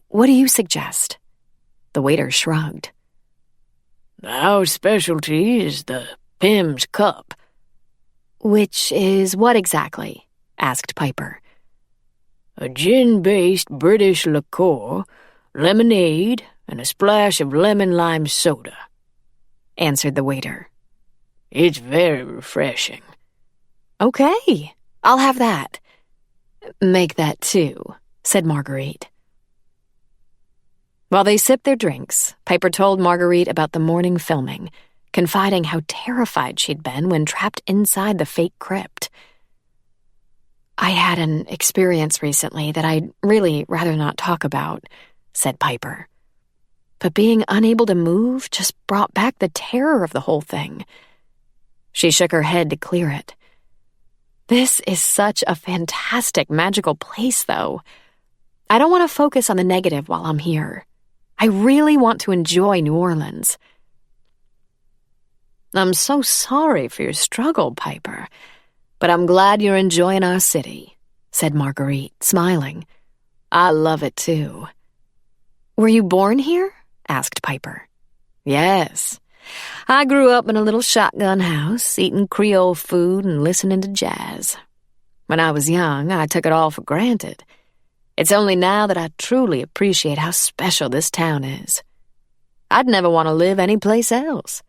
What do you suggest? The waiter shrugged. Our specialty is the Pim's Cup. Which is what exactly? Asked Piper. A gin-based British liqueur, lemonade, and a splash of lemon-lime soda, answered the waiter. It's very refreshing. Okay, I'll have that. Make that too, said Marguerite. While they sipped their drinks, Piper told Marguerite about the morning filming, confiding how terrified she'd been when trapped inside the fake crypt. I had an experience recently that I'd really rather not talk about, said Piper. But being unable to move just brought back the terror of the whole thing. She shook her head to clear it. This is such a fantastic, magical place, though. I don't want to focus on the negative while I'm here. I really want to enjoy New Orleans. I'm so sorry for your struggle, Piper, but I'm glad you're enjoying our city, said Marguerite, smiling. I love it, too. Were you born here? Asked Piper. Yes. I grew up in a little shotgun house, eating Creole food and listening to jazz. When I was young, I took it all for granted. It's only now that I truly appreciate how special this town is. I'd never want to live anyplace else.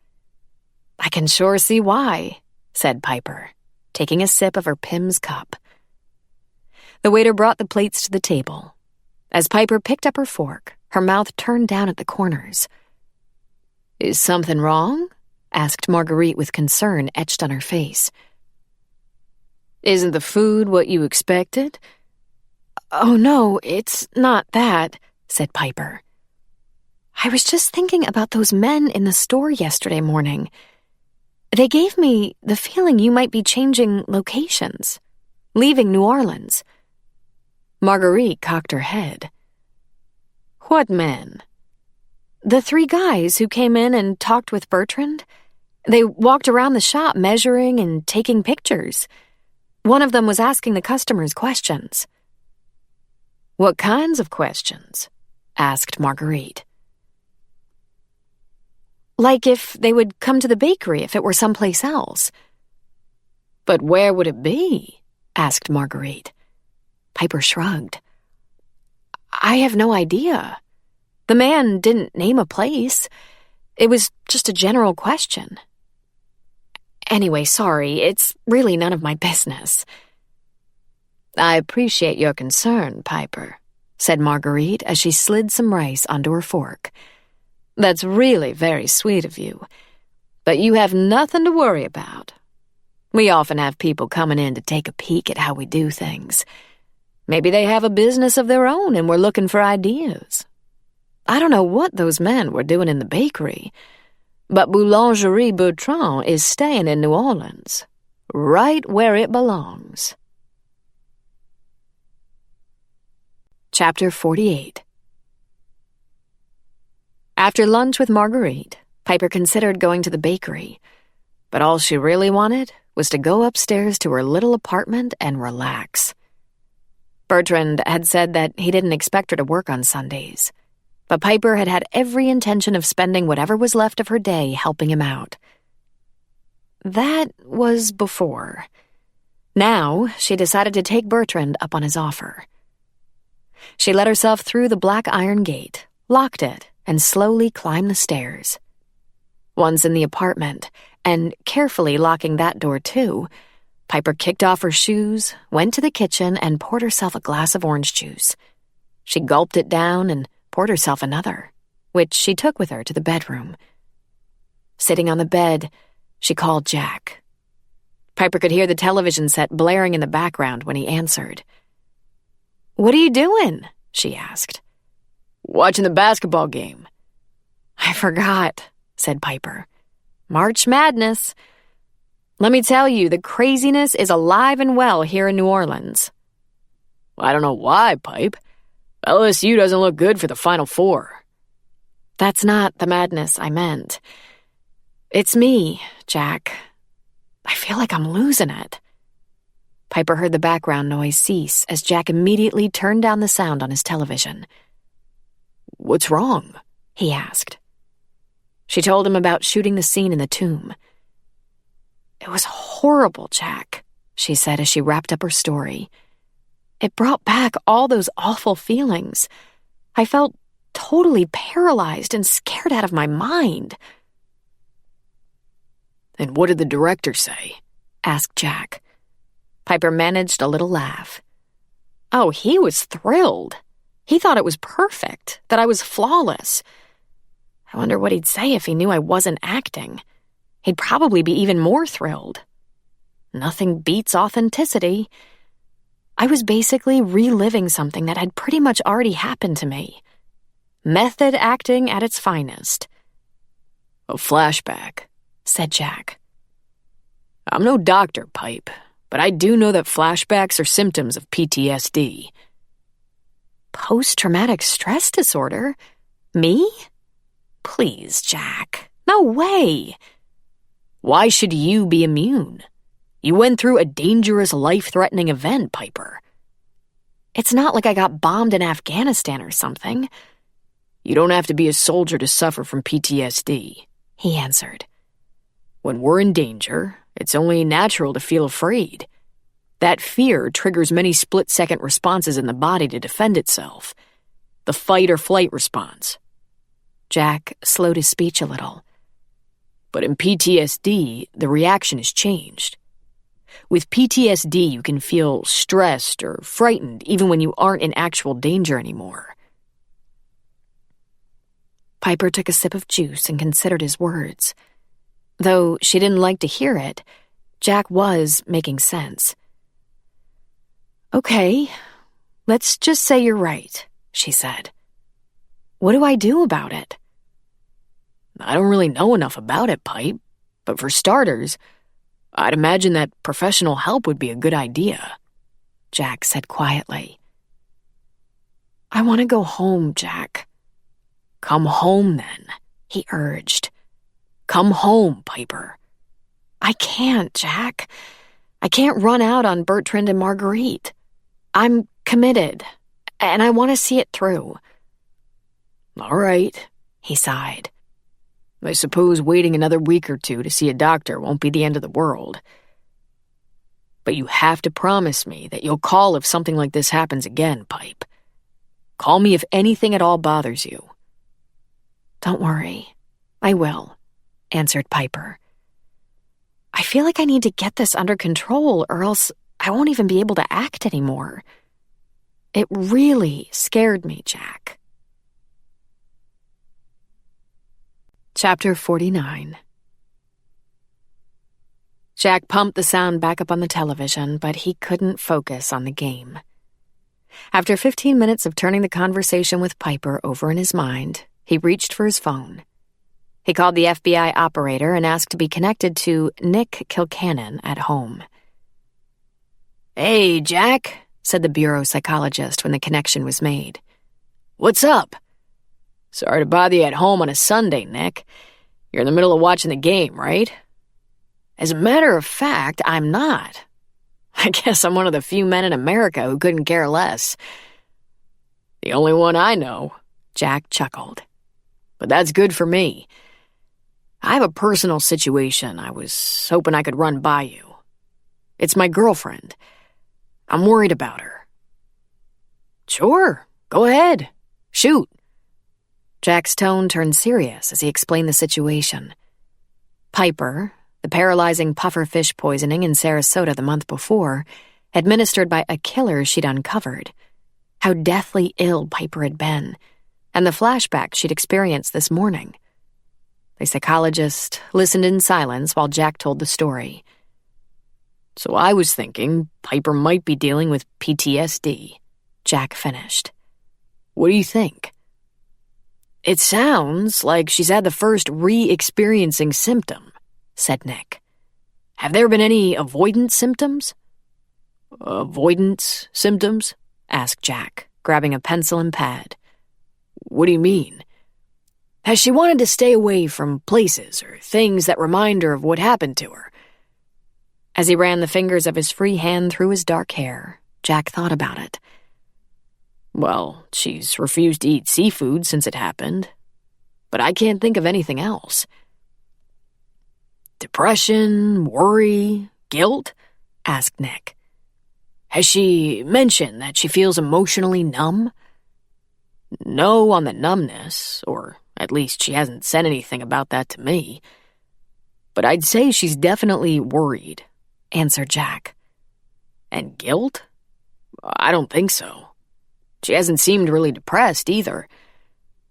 I can sure see why, said Piper, taking a sip of her Pim's cup. The waiter brought the plates to the table. As Piper picked up her fork, her mouth turned down at the corners. Is something wrong? Asked Marguerite with concern etched on her face. Isn't the food what you expected? Oh, no, it's not that, said Piper. I was just thinking about those men in the store yesterday morning. They gave me the feeling you might be changing locations, leaving New Orleans. Marguerite cocked her head. What men? The 3 guys who came in and talked with Bertrand. They walked around the shop measuring and taking pictures. One of them was asking the customers questions. What kinds of questions? Asked Marguerite. Like if they would come to the bakery if it were someplace else. But where would it be? Asked Marguerite. Piper shrugged. I have no idea. The man didn't name a place. It was just a general question. Anyway, sorry, it's really none of my business. I appreciate your concern, Piper, said Marguerite as she slid some rice onto her fork. That's really very sweet of you. But you have nothing to worry about. We often have people coming in to take a peek at how we do things. Maybe they have a business of their own and we're looking for ideas. I don't know what those men were doing in the bakery, but Boulangerie Bertrand is staying in New Orleans, right where it belongs. Chapter 48. After lunch with Marguerite, Piper considered going to the bakery, but all she really wanted was to go upstairs to her little apartment and relax. Bertrand had said that he didn't expect her to work on Sundays, but Piper had had every intention of spending whatever was left of her day helping him out. That was before. Now, she decided to take Bertrand up on his offer. She let herself through the black iron gate, locked it, and slowly climbed the stairs. Once in the apartment, and carefully locking that door too, Piper kicked off her shoes, went to the kitchen, and poured herself a glass of orange juice. She gulped it down and poured herself another, which she took with her to the bedroom. Sitting on the bed, she called Jack. Piper could hear the television set blaring in the background when he answered. "What are you doing?" she asked. "Watching the basketball game." "I forgot," said Piper. "March Madness. Let me tell you, the craziness is alive and well here in New Orleans." "I don't know why, Pipe. LSU doesn't look good for the Final Four." "That's not the madness I meant. It's me, Jack. I feel like I'm losing it." Piper heard the background noise cease as Jack immediately turned down the sound on his television. "What's wrong?" he asked. She told him about shooting the scene in the tomb. "It was horrible, Jack," she said as she wrapped up her story. "It brought back all those awful feelings. I felt totally paralyzed and scared out of my mind." "And what did the director say?" asked Jack. Piper managed a little laugh. "Oh, he was thrilled. He thought it was perfect, that I was flawless. I wonder what he'd say if he knew I wasn't acting. He'd probably be even more thrilled. Nothing beats authenticity. I was basically reliving something that had pretty much already happened to me. Method acting at its finest." "A flashback," said Jack. "I'm no doctor, Pipe, but I do know that flashbacks are symptoms of PTSD. Post-traumatic stress disorder? Me? Please, Jack. No way. Why should you be immune? You went through a dangerous, life-threatening event, Piper." It's not like I got bombed in Afghanistan or something. "You don't have to be a soldier to suffer from PTSD," he answered. "When we're in danger, it's only natural to feel afraid. That fear triggers many split-second responses in the body to defend itself. The fight-or-flight response." Jack slowed his speech a little. "But in PTSD, the reaction is changed. With PTSD, you can feel stressed or frightened even when you aren't in actual danger anymore." Piper took a sip of juice and considered his words. Though she didn't like to hear it, Jack was making sense. "Okay, let's just say you're right," she said. "What do I do about it?" "I don't really know enough about it, Pipe, but for starters, I'd imagine that professional help would be a good idea," Jack said quietly. "I want to go home, Jack." "Come home, then," he urged. "Come home, Piper." "I can't, Jack. I can't run out on Bertrand and Marguerite. I'm committed, and I want to see it through." "All right," he sighed. "I suppose waiting another week or two to see a doctor won't be the end of the world. But you have to promise me that you'll call if something like this happens again, Pipe. Call me if anything at all bothers you." "Don't worry. I will," answered Piper. "I feel like I need to get this under control or else I won't even be able to act anymore. It really scared me, Jack." Chapter 49. Jack pumped the sound back up on the television, but he couldn't focus on the game. After 15 minutes of turning the conversation with Piper over in his mind, he reached for his phone. He called the FBI operator and asked to be connected to Nick Kilcannon at home. "Hey, Jack," said the bureau psychologist when the connection was made. "What's up?" "Sorry to bother you at home on a Sunday, Nick. You're in the middle of watching the game, right?" "As a matter of fact, I'm not. I guess I'm one of the few men in America who couldn't care less." "The only one I know," Jack chuckled. "But that's good for me. I have a personal situation I was hoping I could run by you. It's my girlfriend. I'm worried about her." "Sure, go ahead. Shoot." Jack's tone turned serious as he explained the situation. Piper, the paralyzing pufferfish poisoning in Sarasota the month before, administered by a killer she'd uncovered. How deathly ill Piper had been, and the flashback she'd experienced this morning. The psychologist listened in silence while Jack told the story. "So I was thinking Piper might be dealing with PTSD," Jack finished. "What do you think?" "It sounds like she's had the first re-experiencing symptom," said Nick. "Have there been any avoidance symptoms?" "Avoidance symptoms?" asked Jack, grabbing a pencil and pad. "What do you mean?" "Has she wanted to stay away from places or things that remind her of what happened to her?" As he ran the fingers of his free hand through his dark hair, Jack thought about it. Well, she's refused to eat seafood since it happened, but I can't think of anything else. Depression, worry, guilt? Asked Nick. Has she mentioned that she feels emotionally numb? No on the numbness, or at least she hasn't said anything about that to me. But I'd say she's definitely worried, answered Jack. And guilt? I don't think so. She hasn't seemed really depressed either.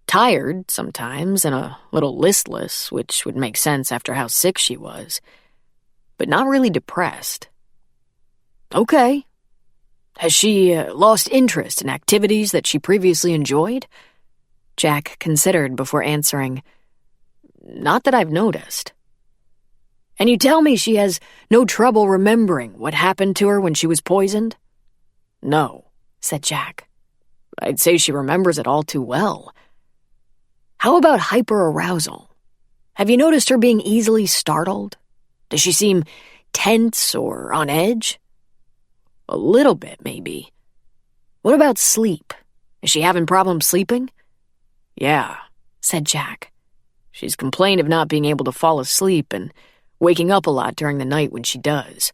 Tired sometimes and a little listless, which would make sense after how sick she was. But not really depressed. Okay. Has she lost interest in activities that she previously enjoyed? Jack considered before answering. Not that I've noticed. And you tell me she has no trouble remembering what happened to her when she was poisoned? No, said Jack. I'd say she remembers it all too well. How about hyperarousal? Have you noticed her being easily startled? Does she seem tense or on edge? A little bit, maybe. What about sleep? Is she having problems sleeping? Yeah, said Jack. She's complained of not being able to fall asleep and waking up a lot during the night when she does.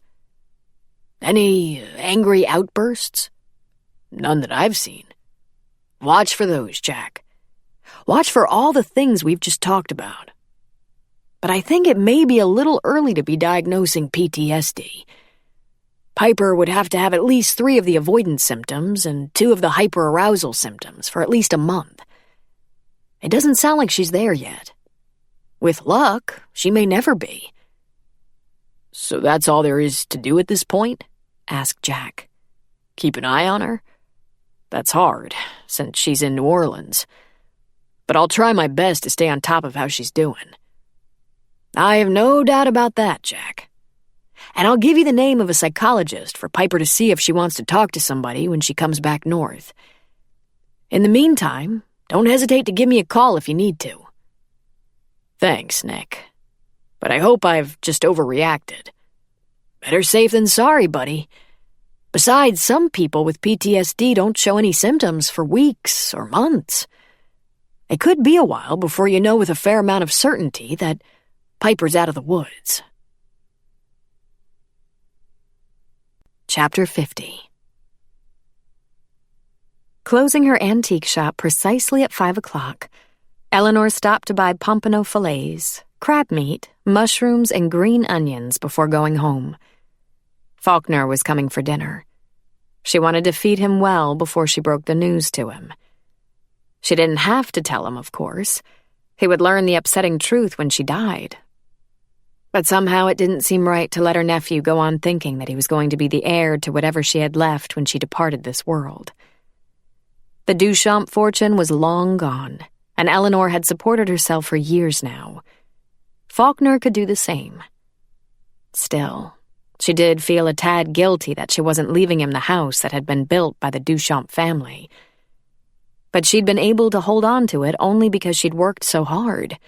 Any angry outbursts? None that I've seen. Watch for those, Jack. Watch for all the things we've just talked about. But I think it may be a little early to be diagnosing PTSD. Piper would have to have at least 3 of the avoidance symptoms and 2 of the hyperarousal symptoms for at least a month. It doesn't sound like she's there yet. With luck, she may never be. So that's all there is to do at this point? Asked Jack. Keep an eye on her? That's hard, since she's in New Orleans. But I'll try my best to stay on top of how she's doing. I have no doubt about that, Jack. And I'll give you the name of a psychologist for Piper to see if she wants to talk to somebody when she comes back north. In the meantime, don't hesitate to give me a call if you need to. Thanks, Nick. But I hope I've just overreacted. Better safe than sorry, buddy. Besides, some people with PTSD don't show any symptoms for weeks or months. It could be a while before you know with a fair amount of certainty that Piper's out of the woods. Chapter 50. Closing her antique shop precisely at 5 o'clock, Eleanor stopped to buy pompano fillets, crab meat, mushrooms, and green onions before going home. Faulkner was coming for dinner. She wanted to feed him well before she broke the news to him. She didn't have to tell him, of course. He would learn the upsetting truth when she died. But somehow it didn't seem right to let her nephew go on thinking that he was going to be the heir to whatever she had left when she departed this world. The Duchamp fortune was long gone, and Eleanor had supported herself for years now. Faulkner could do the same. Still, she did feel a tad guilty that she wasn't leaving him the house that had been built by the Duchamp family. But she'd been able to hold on to it only because she'd worked so hard.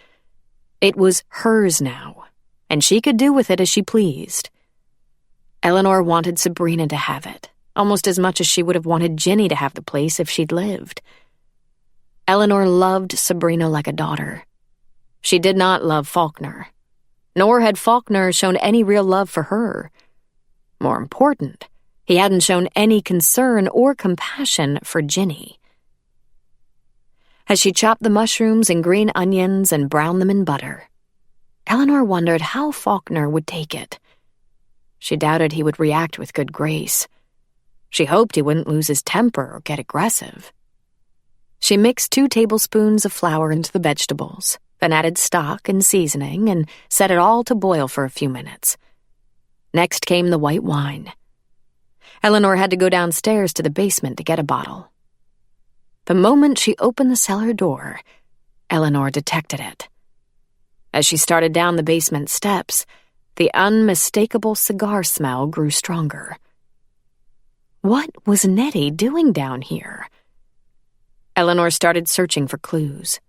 It was hers now, and she could do with it as she pleased. Eleanor wanted Sabrina to have it, almost as much as she would have wanted Ginny to have the place if she'd lived. Eleanor loved Sabrina like a daughter. She did not love Faulkner, nor had Faulkner shown any real love for her. More important, he hadn't shown any concern or compassion for Ginny. As she chopped the mushrooms and green onions and browned them in butter, Eleanor wondered how Faulkner would take it. She doubted he would react with good grace. She hoped he wouldn't lose his temper or get aggressive. She mixed 2 tablespoons of flour into the vegetables, then added stock and seasoning and set it all to boil for a few minutes. Next came the white wine. Eleanor had to go downstairs to the basement to get a bottle. The moment she opened the cellar door, Eleanor detected it. As she started down the basement steps, the unmistakable cigar smell grew stronger. What was Nettie doing down here? Eleanor started searching for clues.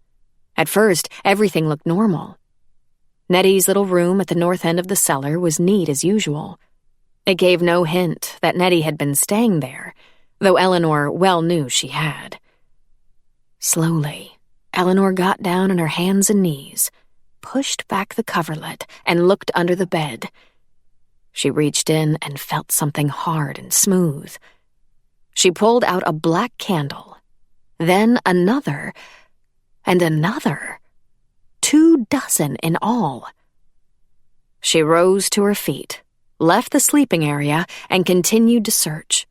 At first, everything looked normal. Nettie's little room at the north end of the cellar was neat as usual. It gave no hint that Nettie had been staying there, though Eleanor well knew she had. Slowly, Eleanor got down on her hands and knees, pushed back the coverlet, and looked under the bed. She reached in and felt something hard and smooth. She pulled out a black candle, then another, and another. 24 in all. She rose to her feet, left the sleeping area, and continued to search.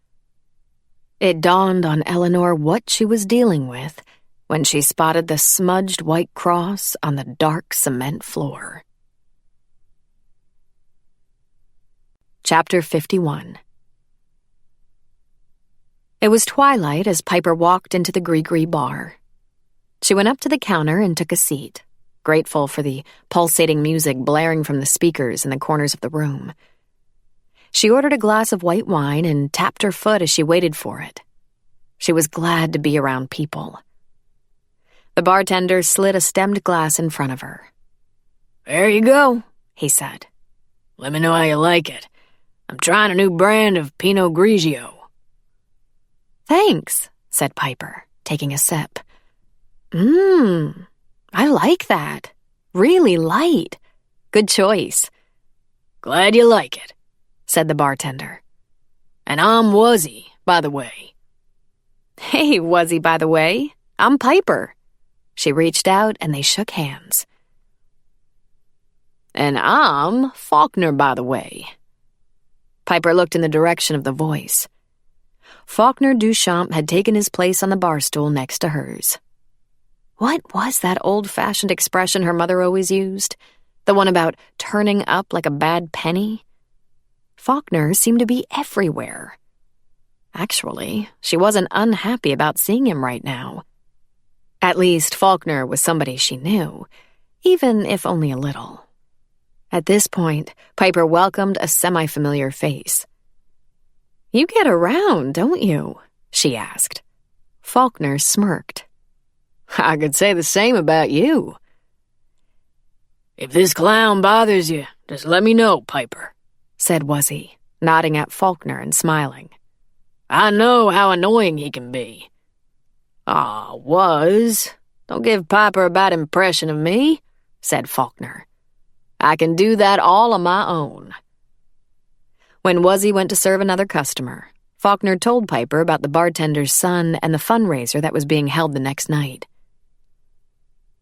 It dawned on Eleanor what she was dealing with when she spotted the smudged white cross on the dark cement floor. Chapter 51. It was twilight as Piper walked into the Gree bar. She went up to the counter and took a seat, grateful for the pulsating music blaring from the speakers in the corners of the room. She ordered a glass of white wine and tapped her foot as she waited for it. She was glad to be around people. The bartender slid a stemmed glass in front of her. "There you go," he said. "Let me know how you like it. I'm trying a new brand of Pinot Grigio." "Thanks," said Piper, taking a sip. I like that. Really light. Good choice." "Glad you like it," said the bartender. "And I'm Wuzzy, by the way." "Hey, Wuzzy, by the way. I'm Piper." She reached out and they shook hands. "And I'm Faulkner, by the way." Piper looked in the direction of the voice. Faulkner Duchamp had taken his place on the bar stool next to hers. What was that old-fashioned expression her mother always used? The one about turning up like a bad penny? Faulkner seemed to be everywhere. Actually, she wasn't unhappy about seeing him right now. At least Faulkner was somebody she knew, even if only a little. At this point, Piper welcomed a semi-familiar face. "You get around, don't you?" she asked. Faulkner smirked. "I could say the same about you." "If this clown bothers you, just let me know, Piper," said Wuzzy, nodding at Faulkner and smiling. "I know how annoying he can be." "Aw, Wuz, don't give Piper a bad impression of me," said Faulkner. "I can do that all on my own." When Wuzzy went to serve another customer, Faulkner told Piper about the bartender's son and the fundraiser that was being held the next night.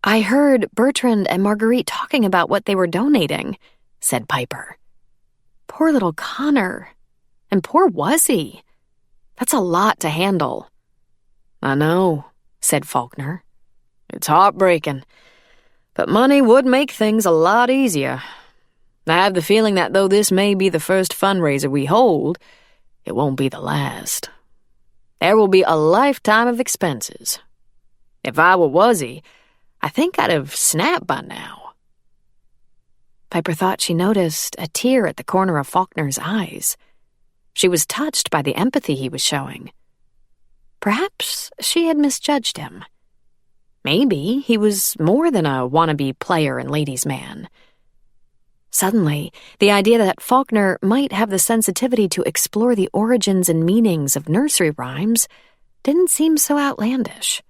"I heard Bertrand and Marguerite talking about what they were donating," said Piper. "Poor little Connor. And poor Wuzzy. That's a lot to handle." "I know," said Faulkner. "It's heartbreaking. But money would make things a lot easier. I have the feeling that though this may be the first fundraiser we hold, it won't be the last. There will be a lifetime of expenses. If I were Wuzzy, I think I'd have snapped by now." Piper thought she noticed a tear at the corner of Faulkner's eyes. She was touched by the empathy he was showing. Perhaps she had misjudged him. Maybe he was more than a wannabe player and ladies' man. Suddenly, the idea that Faulkner might have the sensitivity to explore the origins and meanings of nursery rhymes didn't seem so outlandish.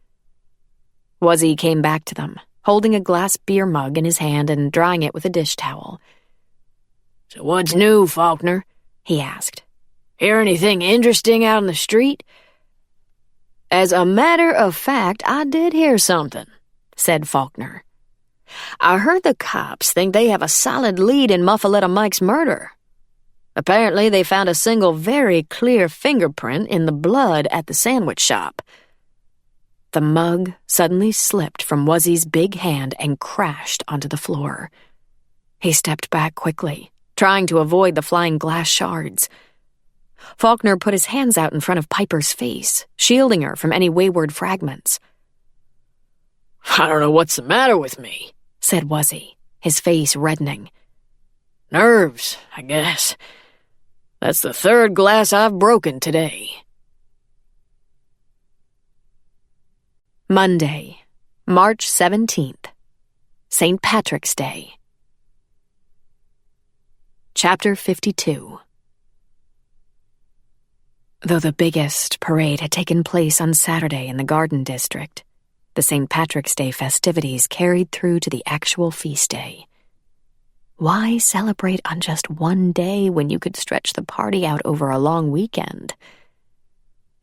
Wuzzy came back to them, holding a glass beer mug in his hand and drying it with a dish towel. "So what's new, Faulkner?" he asked. "Hear anything interesting out in the street?" "As a matter of fact, I did hear something," said Faulkner. "I heard the cops think they have a solid lead in Muffaletta Mike's murder. Apparently, they found a single very clear fingerprint in the blood at the sandwich shop." The mug suddenly slipped from Wuzzy's big hand and crashed onto the floor. He stepped back quickly, trying to avoid the flying glass shards. Faulkner put his hands out in front of Piper's face, shielding her from any wayward fragments. "I don't know what's the matter with me," said Wuzzy, his face reddening. "Nerves, I guess. That's the third glass I've broken today." Monday, March 17th, St. Patrick's Day. Chapter 52. Though the biggest parade had taken place on Saturday in the Garden District, the St. Patrick's Day festivities carried through to the actual feast day. Why celebrate on just one day when you could stretch the party out over a long weekend?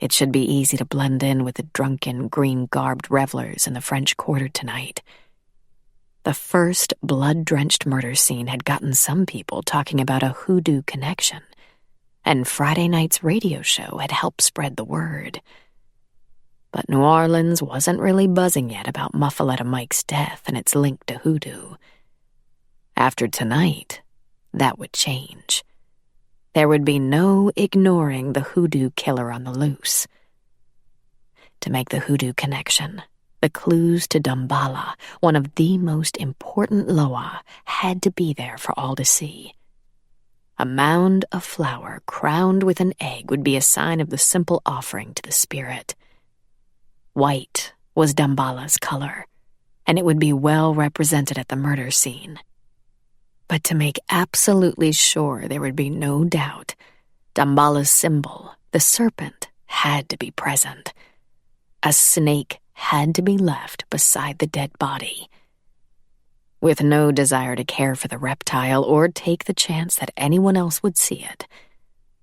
It should be easy to blend in with the drunken, green-garbed revelers in the French Quarter tonight. The first blood-drenched murder scene had gotten some people talking about a hoodoo connection, and Friday night's radio show had helped spread the word. But New Orleans wasn't really buzzing yet about Muffaletta Mike's death and its link to hoodoo. After tonight, that would change. There would be no ignoring the hoodoo killer on the loose. To make the hoodoo connection, the clues to Damballa, one of the most important loa, had to be there for all to see. A mound of flour crowned with an egg would be a sign of the simple offering to the spirit. White was Damballa's color, and it would be well represented at the murder scene. But to make absolutely sure there would be no doubt, Damballa's symbol, the serpent, had to be present. A snake had to be left beside the dead body. With no desire to care for the reptile or take the chance that anyone else would see it,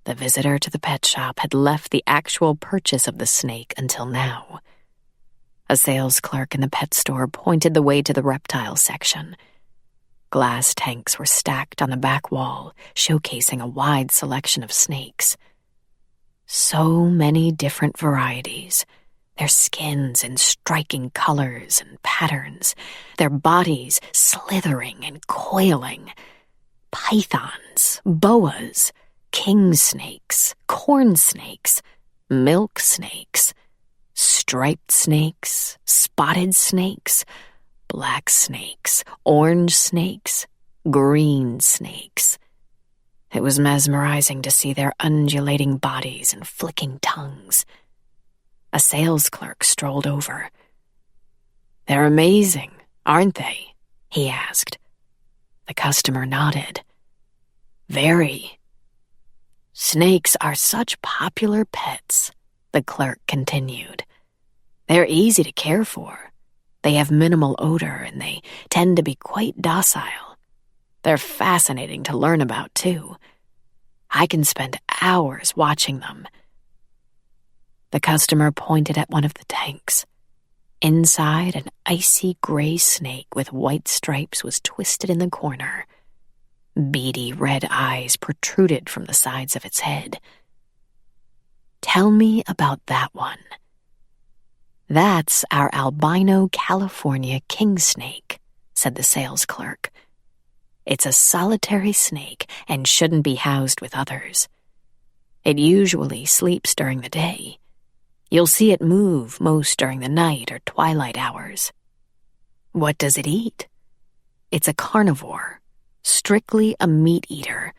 the visitor to the pet shop had left the actual purchase of the snake until now. A sales clerk in the pet store pointed the way to the reptile section. Glass tanks were stacked on the back wall, showcasing a wide selection of snakes. So many different varieties, their skins in striking colors and patterns, their bodies slithering and coiling. Pythons, boas, king snakes, corn snakes, milk snakes, striped snakes, spotted snakes, black snakes, orange snakes, green snakes. It was mesmerizing to see their undulating bodies and flicking tongues. A sales clerk strolled over. "They're amazing, aren't they?" he asked. The customer nodded. "Very." "Snakes are such popular pets," the clerk continued. "They're easy to care for. They have minimal odor, and they tend to be quite docile. They're fascinating to learn about, too. I can spend hours watching them." The customer pointed at one of the tanks. Inside, an icy gray snake with white stripes was twisted in the corner. Beady red eyes protruded from the sides of its head. "Tell me about that one." "That's our albino California king snake," said the sales clerk. "It's a solitary snake and shouldn't be housed with others. It usually sleeps during the day. You'll see it move most during the night or twilight hours." "What does it eat?" "It's a carnivore, strictly a meat eater.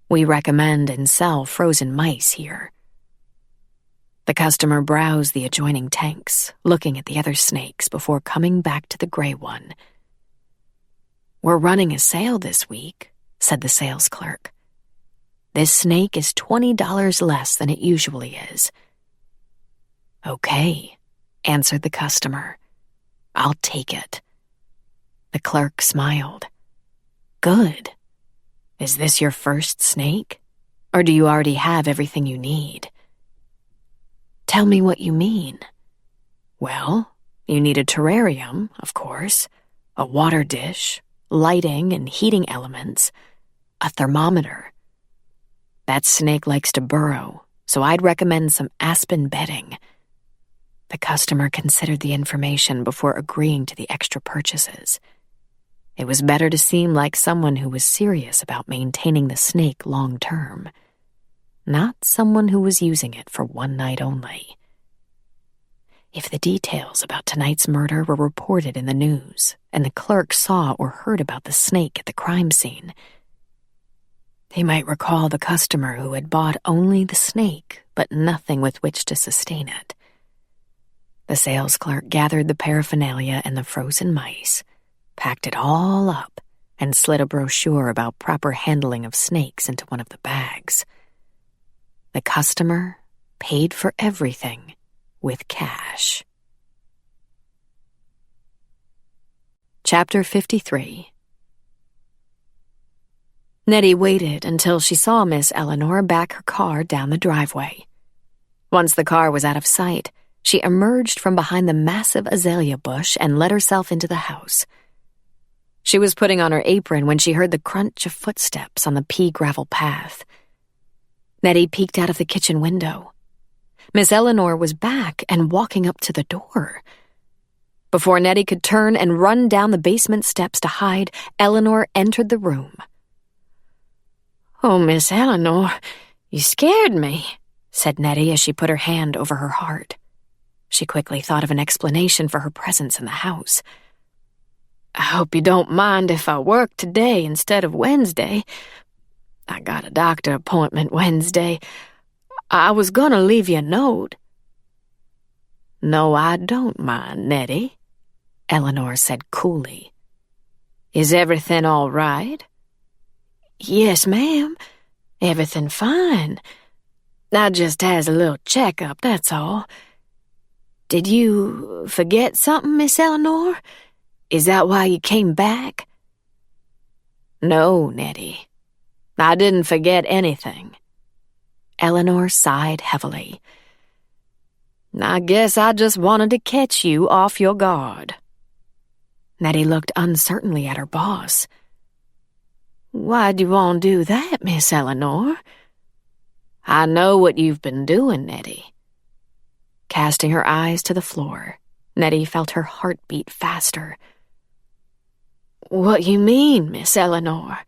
We recommend and sell frozen mice here." The customer browsed the adjoining tanks, looking at the other snakes before coming back to the gray one. "We're running a sale this week," said the sales clerk. "This snake is $20 less than it usually is." "Okay," answered the customer. "I'll take it." The clerk smiled. "Good. Is this your first snake? Or do you already have everything you need?" "Tell me what you mean." "Well, you need a terrarium, of course, a water dish, lighting and heating elements, a thermometer. That snake likes to burrow, so I'd recommend some aspen bedding." The customer considered the information before agreeing to the extra purchases. It was better to seem like someone who was serious about maintaining the snake long term, not someone who was using it for one night only. If the details about tonight's murder were reported in the news, and the clerk saw or heard about the snake at the crime scene, he might recall the customer who had bought only the snake, but nothing with which to sustain it. The sales clerk gathered the paraphernalia and the frozen mice, packed it all up, and slid a brochure about proper handling of snakes into one of the bags. The customer paid for everything with cash. Chapter 53. Nettie waited until she saw Miss Eleanor back her car down the driveway. Once the car was out of sight, she emerged from behind the massive azalea bush and let herself into the house. She was putting on her apron when she heard the crunch of footsteps on the pea-gravel path. Nettie peeked out of the kitchen window. Miss Eleanor was back and walking up to the door. Before Nettie could turn and run down the basement steps to hide, Eleanor entered the room. "Oh, Miss Eleanor, you scared me," said Nettie as she put her hand over her heart. She quickly thought of an explanation for her presence in the house. "I hope you don't mind if I work today instead of Wednesday. I got a doctor appointment Wednesday. I was gonna leave you a note." "No, I don't mind, Nettie," Eleanor said coolly. "Is everything all right?" "Yes, ma'am. Everything fine. I just has a little checkup, that's all. Did you forget something, Miss Eleanor? Is that why you came back?" "No, Nettie. I didn't forget anything." Eleanor sighed heavily. "I guess I just wanted to catch you off your guard." Nettie looked uncertainly at her boss. "Why'd you want to do that, Miss Eleanor?" "I know what you've been doing, Nettie." Casting her eyes to the floor, Nettie felt her heart beat faster. "What you mean, Miss Eleanor?"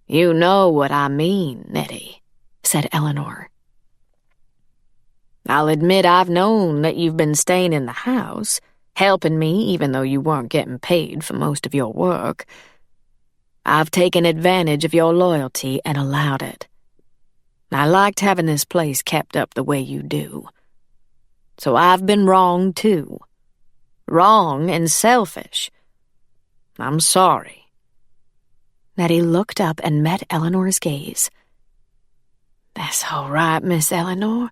"You know what I mean, Nettie," said Eleanor. "I'll admit I've known that you've been staying in the house, helping me even though you weren't getting paid for most of your work. I've taken advantage of your loyalty and allowed it. I liked having this place kept up the way you do. So I've been wrong, too. Wrong and selfish. I'm sorry." Nettie looked up and met Eleanor's gaze. "That's all right, Miss Eleanor.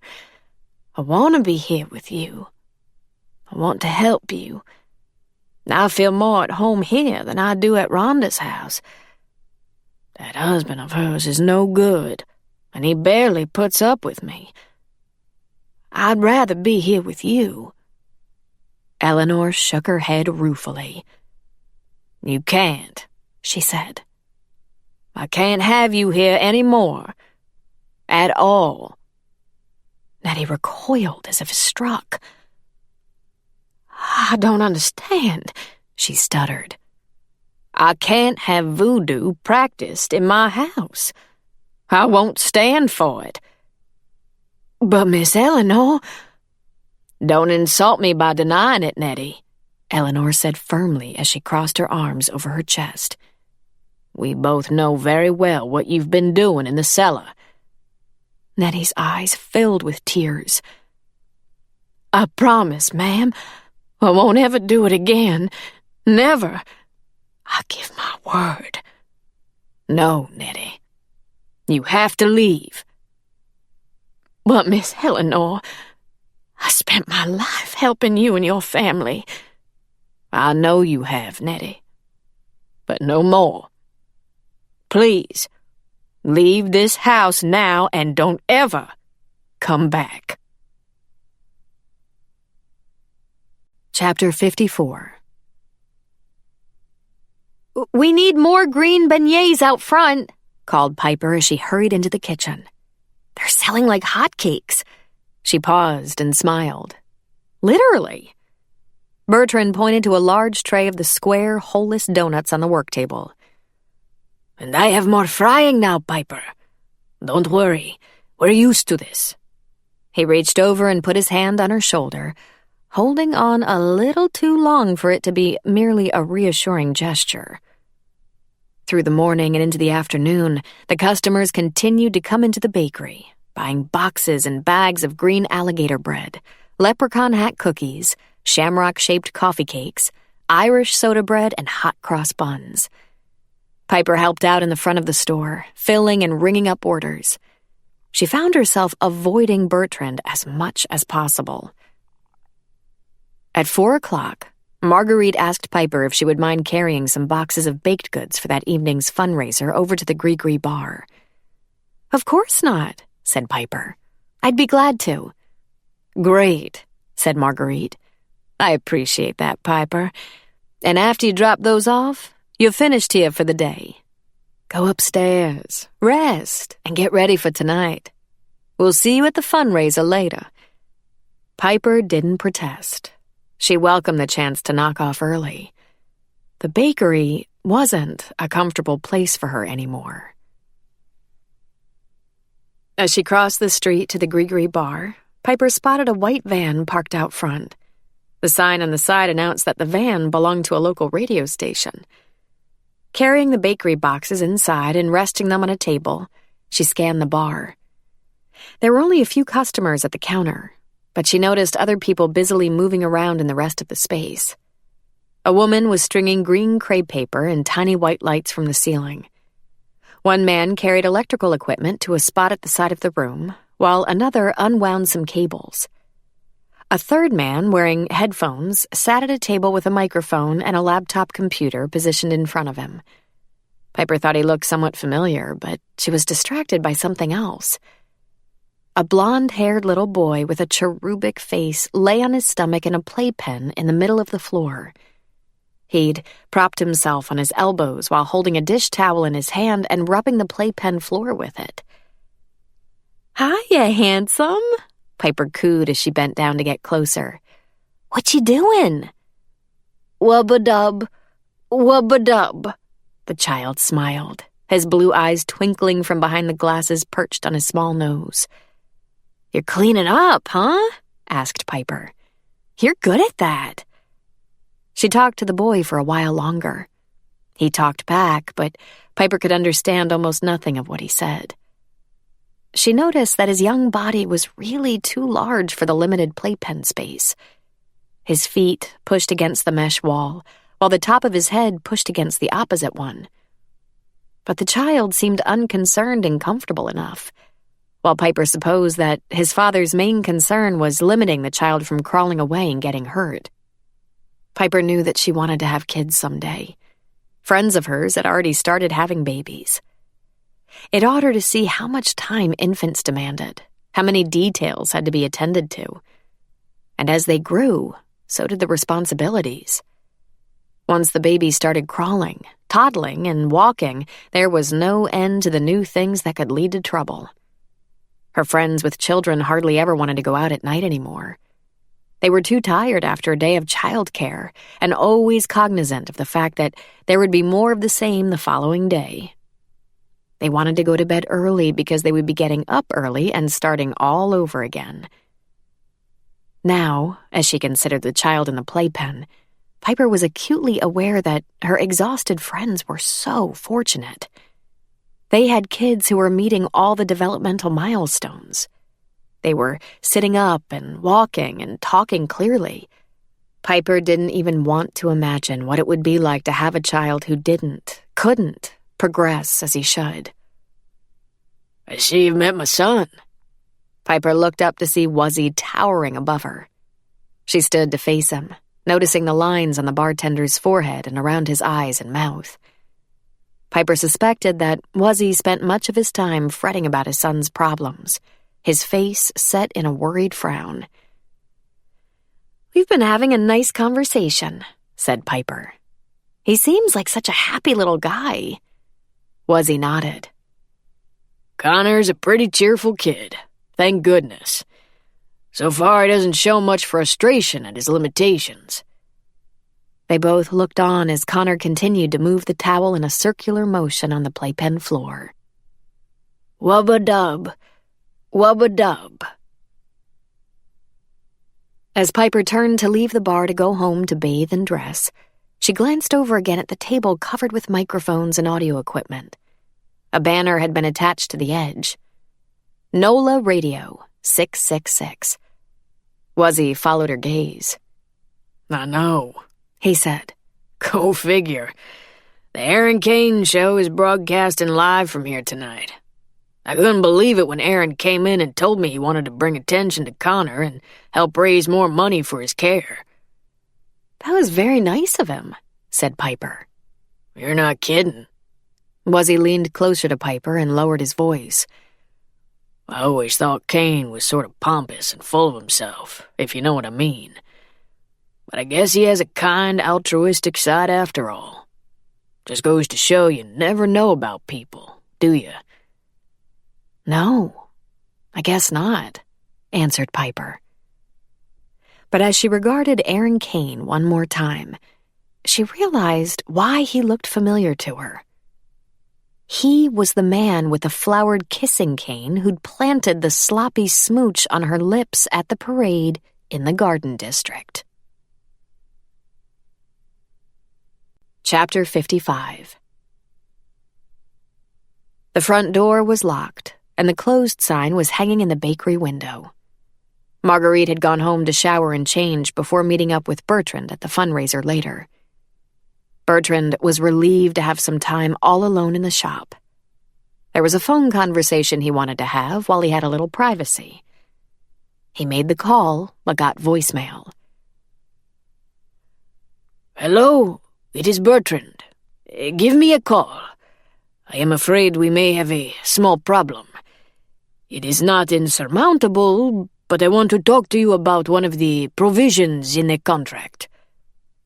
I want to be here with you. I want to help you. I feel more at home here than I do at Rhonda's house. That husband of hers is no good, and he barely puts up with me. I'd rather be here with you." Eleanor shook her head ruefully. "You can't," she said. "I can't have you here any more. At all." Nettie recoiled as if struck. "I don't understand," she stuttered. "I can't have voodoo practiced in my house. I won't stand for it." "But Miss Eleanor—" "Don't insult me by denying it, Nettie," Eleanor said firmly as she crossed her arms over her chest. "We both know very well what you've been doing in the cellar." Nettie's eyes filled with tears. "I promise, ma'am, I won't ever do it again. Never. I give my word." "No, Nettie. You have to leave." "But, Miss Eleanor, I spent my life helping you and your family." "I know you have, Nettie. But no more. Please, leave this house now and don't ever come back." Chapter 54. "We need more green beignets out front," called Piper as she hurried into the kitchen. "They're selling like hotcakes." She paused and smiled. "Literally." Bertrand pointed to a large tray of the square, holeless donuts on the work table. "And I have more frying now, Piper. Don't worry, we're used to this." He reached over and put his hand on her shoulder, holding on a little too long for it to be merely a reassuring gesture. Through the morning and into the afternoon, the customers continued to come into the bakery, buying boxes and bags of green alligator bread, leprechaun hat cookies, shamrock-shaped coffee cakes, Irish soda bread, and hot cross buns. Piper helped out in the front of the store, filling and ringing up orders. She found herself avoiding Bertrand as much as possible. At 4 o'clock, Marguerite asked Piper if she would mind carrying some boxes of baked goods for that evening's fundraiser over to the Gree bar. "Of course not," said Piper. "I'd be glad to." "Great," said Marguerite. "I appreciate that, Piper. And after you drop those off, you're finished here for the day. Go upstairs, rest, and get ready for tonight. We'll see you at the fundraiser later." Piper didn't protest. She welcomed the chance to knock off early. The bakery wasn't a comfortable place for her anymore. As she crossed the street to the Gree bar, Piper spotted a white van parked out front. The sign on the side announced that the van belonged to a local radio station. Carrying the bakery boxes inside and resting them on a table, she scanned the bar. There were only a few customers at the counter, but she noticed other people busily moving around in the rest of the space. A woman was stringing green crepe paper and tiny white lights from the ceiling. One man carried electrical equipment to a spot at the side of the room, while another unwound some cables. A third man, wearing headphones, sat at a table with a microphone and a laptop computer positioned in front of him. Piper thought he looked somewhat familiar, but she was distracted by something else. A blonde-haired little boy with a cherubic face lay on his stomach in a playpen in the middle of the floor. He'd propped himself on his elbows while holding a dish towel in his hand and rubbing the playpen floor with it. "Hiya, handsome," Piper cooed as she bent down to get closer. "What you doing?" "Wubba-dub, wubba-dub," the child smiled, his blue eyes twinkling from behind the glasses perched on his small nose. "You're cleaning up, huh?" asked Piper. "You're good at that." She talked to the boy for a while longer. He talked back, but Piper could understand almost nothing of what he said. She noticed that his young body was really too large for the limited playpen space. His feet pushed against the mesh wall, while the top of his head pushed against the opposite one. But the child seemed unconcerned and comfortable enough, while Piper supposed that his father's main concern was limiting the child from crawling away and getting hurt. Piper knew that she wanted to have kids someday. Friends of hers had already started having babies. It awed her to see how much time infants demanded, how many details had to be attended to. And as they grew, so did the responsibilities. Once the baby started crawling, toddling, and walking, there was no end to the new things that could lead to trouble. Her friends with children hardly ever wanted to go out at night anymore. They were too tired after a day of childcare and always cognizant of the fact that there would be more of the same the following day. They wanted to go to bed early because they would be getting up early and starting all over again. Now, as she considered the child in the playpen, Piper was acutely aware that her exhausted friends were so fortunate. They had kids who were meeting all the developmental milestones. They were sitting up and walking and talking clearly. Piper didn't even want to imagine what it would be like to have a child who couldn't progress as he should. "I see you've met my son." Piper looked up to see Wuzzy towering above her. She stood to face him, noticing the lines on the bartender's forehead and around his eyes and mouth. Piper suspected that Wuzzy spent much of his time fretting about his son's problems, his face set in a worried frown. "We've been having a nice conversation," said Piper. "He seems like such a happy little guy." Wuzzy nodded. "Connor's a pretty cheerful kid, thank goodness. So far, he doesn't show much frustration at his limitations." They both looked on as Connor continued to move the towel in a circular motion on the playpen floor. "Wubba-dub, wubba-dub." As Piper turned to leave the bar to go home to bathe and dress, she glanced over again at the table covered with microphones and audio equipment. A banner had been attached to the edge. NOLA Radio 666. Wuzzy followed her gaze. "I know," he said. "Go figure. The Aaron Kane Show is broadcasting live from here tonight. I couldn't believe it when Aaron came in and told me he wanted to bring attention to Connor and help raise more money for his care." "That was very nice of him," said Piper. "You're not kidding." Wuzzy leaned closer to Piper and lowered his voice. "I always thought Kane was sort of pompous and full of himself, if you know what I mean. But I guess he has a kind, altruistic side after all. Just goes to show you never know about people, do you?" "No, I guess not," answered Piper. But as she regarded Aaron Kane one more time, she realized why he looked familiar to her. He was the man with the flowered kissing cane who'd planted the sloppy smooch on her lips at the parade in the Garden District. Chapter 55. The front door was locked, and the closed sign was hanging in the bakery window. Marguerite had gone home to shower and change before meeting up with Bertrand at the fundraiser later. Bertrand was relieved to have some time all alone in the shop. There was a phone conversation he wanted to have while he had a little privacy. He made the call, but got voicemail. "Hello, it is Bertrand. Give me a call. I am afraid we may have a small problem. It is not insurmountable, but I want to talk to you about one of the provisions in the contract.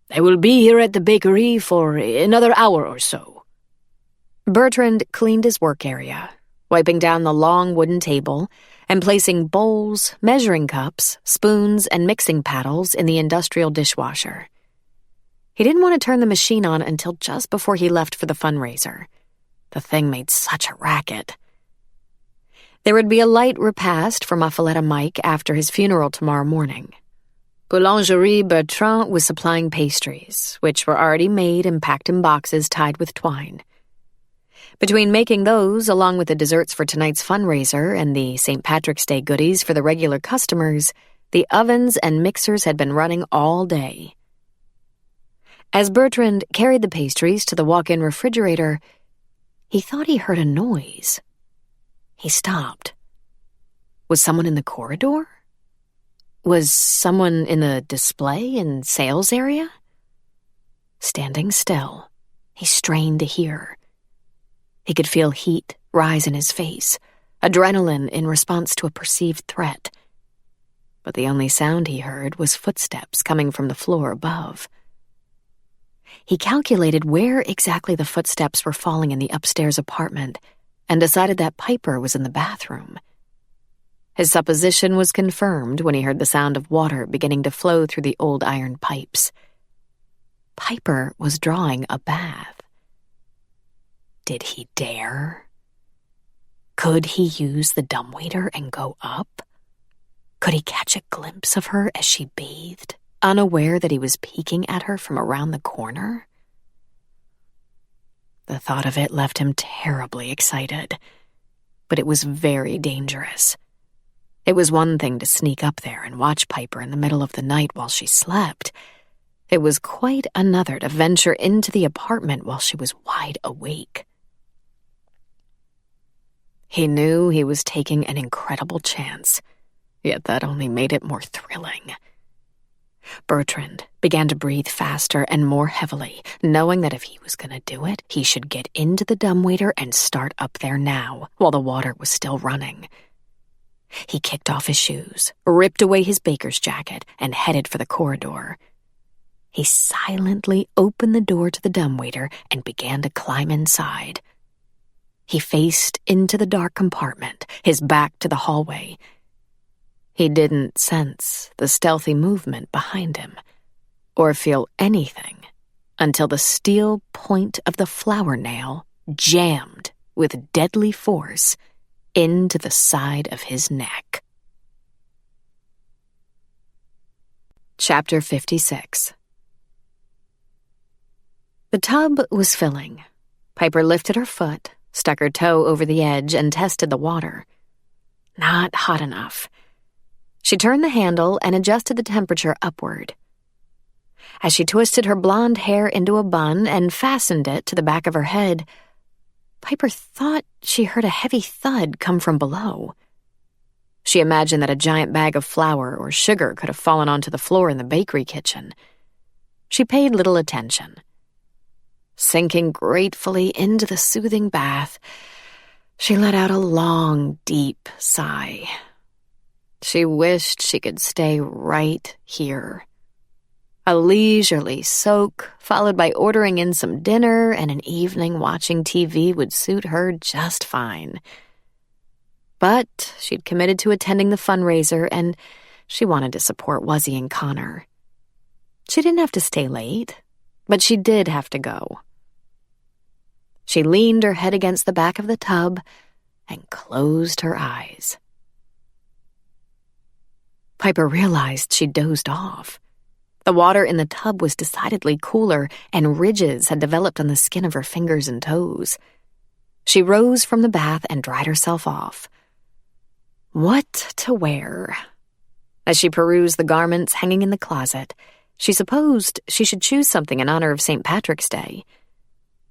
I will be here at the bakery for another hour or so." Bertrand cleaned his work area, wiping down the long wooden table and placing bowls, measuring cups, spoons, and mixing paddles in the industrial dishwasher. He didn't want to turn the machine on until just before he left for the fundraiser. The thing made such a racket. There would be a light repast for Muffaletta Mike after his funeral tomorrow morning. Boulangerie Bertrand was supplying pastries, which were already made and packed in boxes tied with twine. Between making those, along with the desserts for tonight's fundraiser and the St. Patrick's Day goodies for the regular customers, the ovens and mixers had been running all day. As Bertrand carried the pastries to the walk-in refrigerator, he thought he heard a noise. He stopped. Was someone in the corridor? Was someone in the display and sales area? Standing still, he strained to hear. He could feel heat rise in his face, adrenaline in response to a perceived threat. But the only sound he heard was footsteps coming from the floor above. He calculated where exactly the footsteps were falling in the upstairs apartment and decided that Piper was in the bathroom. His supposition was confirmed when he heard the sound of water beginning to flow through the old iron pipes. Piper was drawing a bath. Did he dare? Could he use the dumbwaiter and go up? Could he catch a glimpse of her as she bathed, unaware that he was peeking at her from around the corner? The thought of it left him terribly excited, but it was very dangerous. It was one thing to sneak up there and watch Piper in the middle of the night while she slept. It was quite another to venture into the apartment while she was wide awake. He knew he was taking an incredible chance, yet that only made it more thrilling. Bertrand began to breathe faster and more heavily, knowing that if he was going to do it, he should get into the dumbwaiter and start up there now, while the water was still running. He kicked off his shoes, ripped away his baker's jacket, and headed for the corridor. He silently opened the door to the dumbwaiter and began to climb inside. He faced into the dark compartment, his back to the hallway. He didn't sense the stealthy movement behind him, or feel anything until the steel point of the flower nail jammed with deadly force into the side of his neck. Chapter 56. The tub was filling. Piper lifted her foot, stuck her toe over the edge, and tested the water. Not hot enough. She turned the handle and adjusted the temperature upward. As she twisted her blonde hair into a bun and fastened it to the back of her head, Piper thought she heard a heavy thud come from below. She imagined that a giant bag of flour or sugar could have fallen onto the floor in the bakery kitchen. She paid little attention. Sinking gratefully into the soothing bath, she let out a long, deep sigh. She wished she could stay right here. A leisurely soak, followed by ordering in some dinner and an evening watching TV would suit her just fine. But she'd committed to attending the fundraiser, and she wanted to support Wuzzy and Connor. She didn't have to stay late, but she did have to go. She leaned her head against the back of the tub and closed her eyes. Piper realized she'd dozed off. The water in the tub was decidedly cooler, and ridges had developed on the skin of her fingers and toes. She rose from the bath and dried herself off. What to wear? As she perused the garments hanging in the closet, she supposed she should choose something in honor of St. Patrick's Day.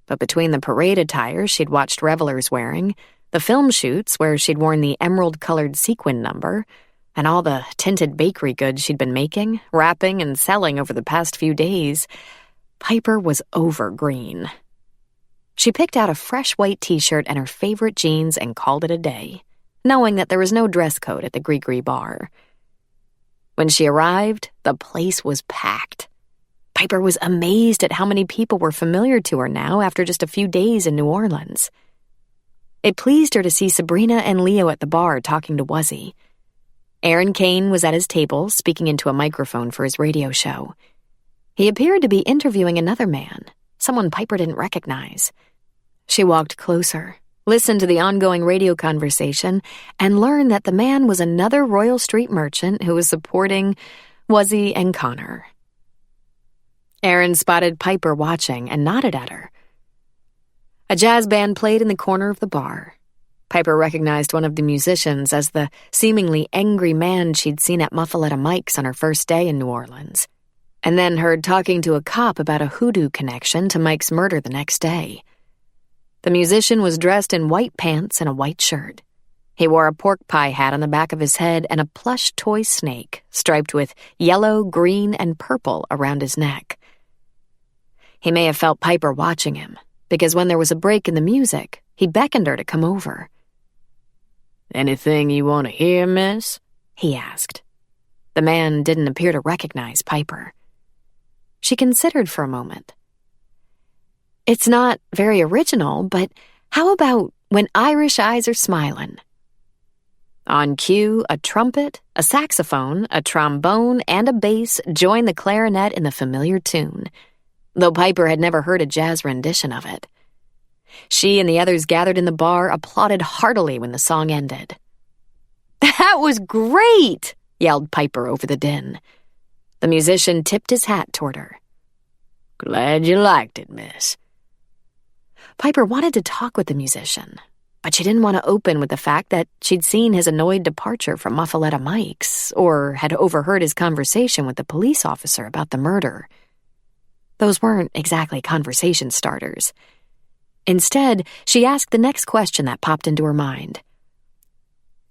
But between the parade attire she'd watched revelers wearing, the film shoots where she'd worn the emerald-colored sequin number, and all the tinted bakery goods she'd been making, wrapping, and selling over the past few days, Piper was over green. She picked out a fresh white t-shirt and her favorite jeans and called it a day, knowing that there was no dress code at the Gree bar. When she arrived, the place was packed. Piper was amazed at how many people were familiar to her now after just a few days in New Orleans. It pleased her to see Sabrina and Leo at the bar talking to Wuzzy. Aaron Kane was at his table, speaking into a microphone for his radio show. He appeared to be interviewing another man, someone Piper didn't recognize. She walked closer, listened to the ongoing radio conversation, and learned that the man was another Royal Street merchant who was supporting Wuzzy and Connor. Aaron spotted Piper watching and nodded at her. A jazz band played in the corner of the bar. Piper recognized one of the musicians as the seemingly angry man she'd seen at Muffaletta Mike's on her first day in New Orleans, and then heard talking to a cop about a hoodoo connection to Mike's murder the next day. The musician was dressed in white pants and a white shirt. He wore a pork pie hat on the back of his head and a plush toy snake striped with yellow, green, and purple around his neck. He may have felt Piper watching him, because when there was a break in the music, he beckoned her to come over. "Anything you want to hear, miss?" he asked. The man didn't appear to recognize Piper. She considered for a moment. "It's not very original, but how about When Irish Eyes Are Smilin'?" On cue, a trumpet, a saxophone, a trombone, and a bass joined the clarinet in the familiar tune, though Piper had never heard a jazz rendition of it. She and the others gathered in the bar applauded heartily when the song ended. "That was great!" yelled Piper over the din. The musician tipped his hat toward her. "Glad you liked it, miss." Piper wanted to talk with the musician, but she didn't want to open with the fact that she'd seen his annoyed departure from Muffaletta Mike's or had overheard his conversation with the police officer about the murder. Those weren't exactly conversation starters. Instead, she asked the next question that popped into her mind.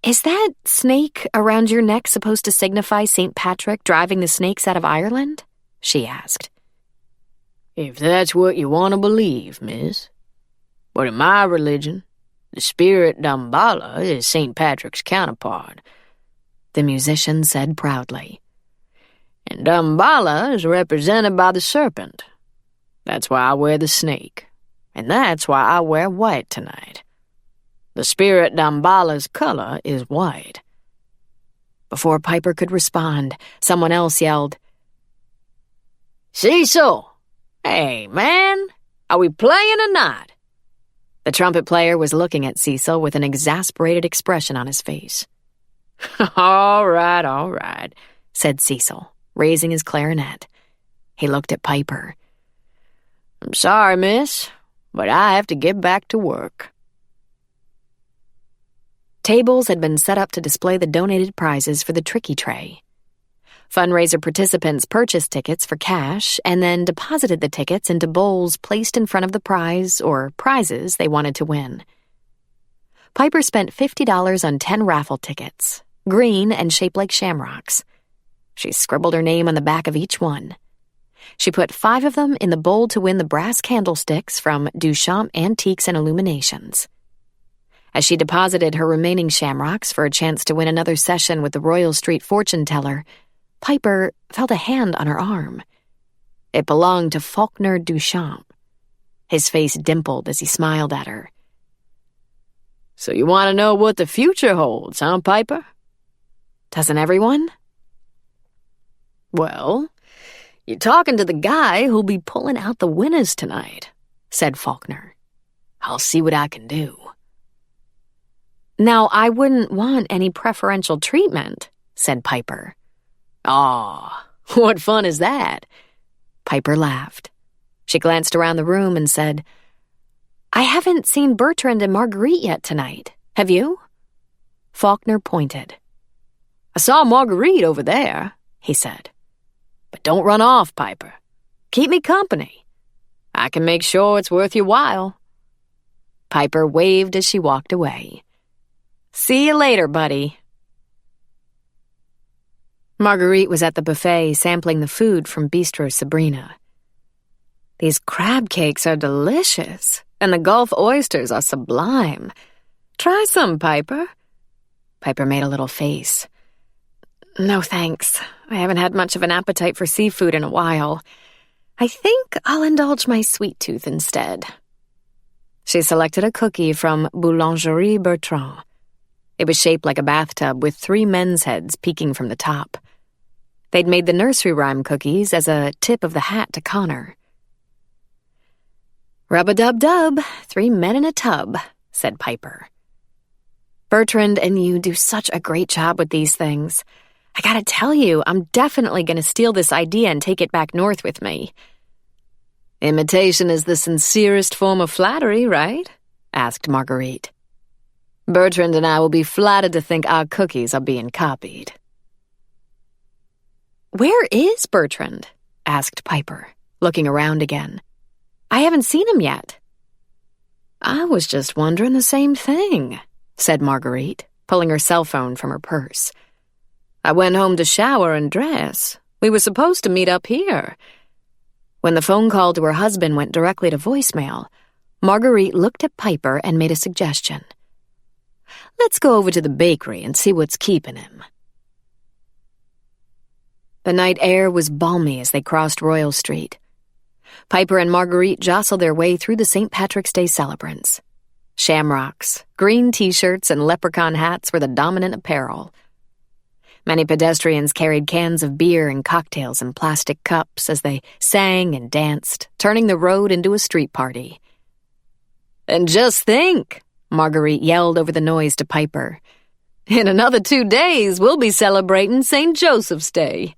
"Is that snake around your neck supposed to signify St. Patrick driving the snakes out of Ireland?" she asked. "If that's what you want to believe, miss. But in my religion, the spirit Damballa is St. Patrick's counterpart," the musician said proudly. "And Damballa is represented by the serpent. That's why I wear the snake. And that's why I wear white tonight. The spirit Damballa's color is white." Before Piper could respond, someone else yelled, "Cecil! Hey, man! Are we playing or not?" The trumpet player was looking at Cecil with an exasperated expression on his face. All right, said Cecil, raising his clarinet. He looked at Piper. "I'm sorry, miss, but I have to get back to work." Tables had been set up to display the donated prizes for the tricky tray. Fundraiser participants purchased tickets for cash and then deposited the tickets into bowls placed in front of the prize or prizes they wanted to win. Piper spent $50 on 10 raffle tickets, green and shaped like shamrocks. She scribbled her name on the back of each one. She put 5 of them in the bowl to win the brass candlesticks from Duchamp Antiques and Illuminations. As she deposited her remaining shamrocks for a chance to win another session with the Royal Street fortune teller, Piper felt a hand on her arm. It belonged to Faulkner Duchamp. His face dimpled as he smiled at her. So you want to know what the future holds, huh, Piper? Doesn't everyone? Well, you're talking to the guy who'll be pulling out the winners tonight, said Faulkner. I'll see what I can do. Now, I wouldn't want any preferential treatment, said Piper. Aw, what fun is that? Piper laughed. She glanced around the room and said, I haven't seen Bertrand and Marguerite yet tonight. Have you? Faulkner pointed. I saw Marguerite over there, he said. But don't run off, Piper. Keep me company. I can make sure it's worth your while. Piper waved as she walked away. See you later, buddy. Marguerite was at the buffet sampling the food from Bistro Sabrina. These crab cakes are delicious, and the Gulf oysters are sublime. Try some, Piper. Piper made a little face. No, thanks. I haven't had much of an appetite for seafood in a while. I think I'll indulge my sweet tooth instead. She selected a cookie from Boulangerie Bertrand. It was shaped like a bathtub with 3 men's heads peeking from the top. They'd made the nursery rhyme cookies as a tip of the hat to Connor. Rub-a-dub-dub, 3 men in a tub, said Piper. Bertrand and you do such a great job with these things. I gotta tell you, I'm definitely gonna steal this idea and take it back north with me. Imitation is the sincerest form of flattery, right? Asked Marguerite. Bertrand and I will be flattered to think our cookies are being copied. Where is Bertrand? Asked Piper, looking around again. I haven't seen him yet. I was just wondering the same thing, said Marguerite, pulling her cell phone from her purse. I went home to shower and dress. We were supposed to meet up here. When the phone call to her husband went directly to voicemail, Marguerite looked at Piper and made a suggestion. Let's go over to the bakery and see what's keeping him. The night air was balmy as they crossed Royal Street. Piper and Marguerite jostled their way through the St. Patrick's Day celebrants. Shamrocks, green T-shirts, and leprechaun hats were the dominant apparel. Many pedestrians carried cans of beer and cocktails in plastic cups as they sang and danced, turning the road into a street party. And just think, Marguerite yelled over the noise to Piper. In another 2 days, we'll be celebrating St. Joseph's Day.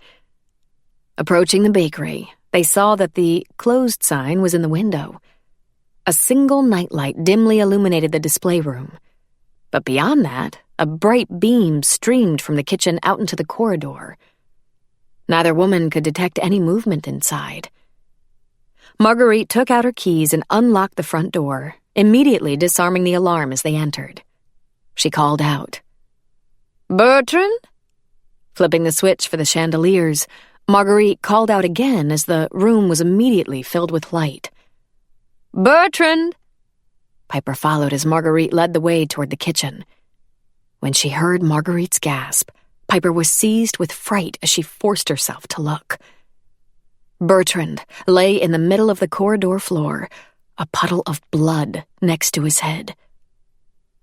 Approaching the bakery, they saw that the closed sign was in the window. A single nightlight dimly illuminated the display room. But beyond that, a bright beam streamed from the kitchen out into the corridor. Neither woman could detect any movement inside. Marguerite took out her keys and unlocked the front door, immediately disarming the alarm as they entered. She called out, Bertrand? Flipping the switch for the chandeliers, Marguerite called out again as the room was immediately filled with light. Bertrand! Piper followed as Marguerite led the way toward the kitchen. When she heard Marguerite's gasp, Piper was seized with fright as she forced herself to look. Bertrand lay in the middle of the corridor floor, a puddle of blood next to his head.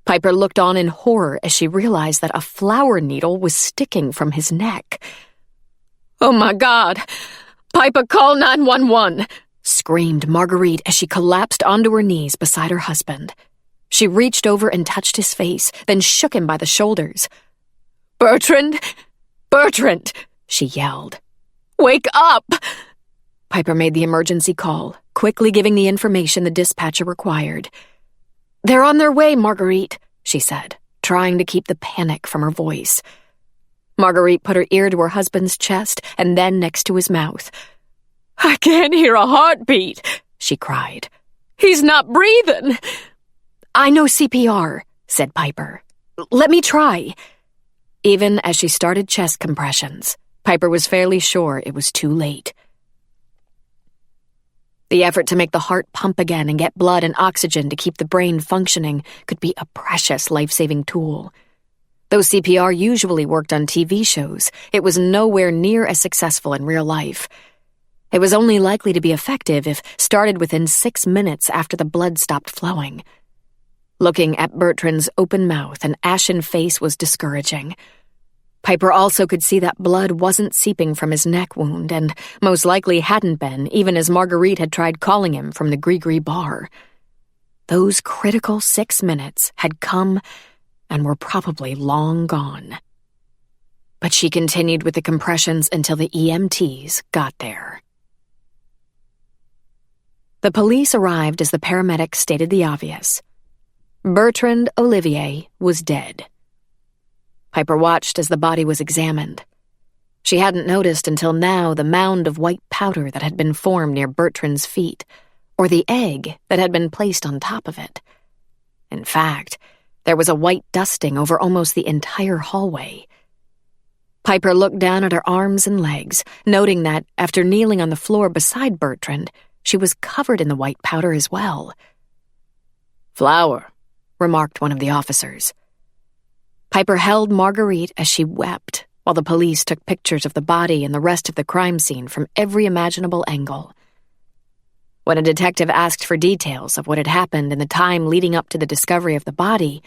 Piper looked on in horror as she realized that a flower needle was sticking from his neck. Oh my God! Piper, call 911! Screamed Marguerite as she collapsed onto her knees beside her husband. She reached over and touched his face, then shook him by the shoulders. Bertrand! Bertrand! She yelled. Wake up! Piper made the emergency call, quickly giving the information the dispatcher required. They're on their way, Marguerite, she said, trying to keep the panic from her voice. Marguerite put her ear to her husband's chest and then next to his mouth. "I can't hear a heartbeat," she cried. "He's not breathing." "I know CPR," said Piper. "Let me try." Even as she started chest compressions, Piper was fairly sure it was too late. The effort to make the heart pump again and get blood and oxygen to keep the brain functioning could be a precious life-saving tool. Though CPR usually worked on TV shows, it was nowhere near as successful in real life. It was only likely to be effective if started within 6 minutes after the blood stopped flowing. Looking at Bertrand's open mouth and ashen face was discouraging. Piper also could see that blood wasn't seeping from his neck wound and most likely hadn't been even as Marguerite had tried calling him from the Gris-Gris bar. Those critical 6 minutes had come and were probably long gone. But she continued with the compressions until the EMTs got there. The police arrived as the paramedics stated the obvious. Bertrand Olivier was dead. Piper watched as the body was examined. She hadn't noticed until now the mound of white powder that had been formed near Bertrand's feet, or the egg that had been placed on top of it. In fact, there was a white dusting over almost the entire hallway. Piper looked down at her arms and legs, noting that, after kneeling on the floor beside Bertrand, she was covered in the white powder as well. "Flour," remarked one of the officers. Piper held Marguerite as she wept, while the police took pictures of the body and the rest of the crime scene from every imaginable angle. When a detective asked for details of what had happened in the time leading up to the discovery of the body,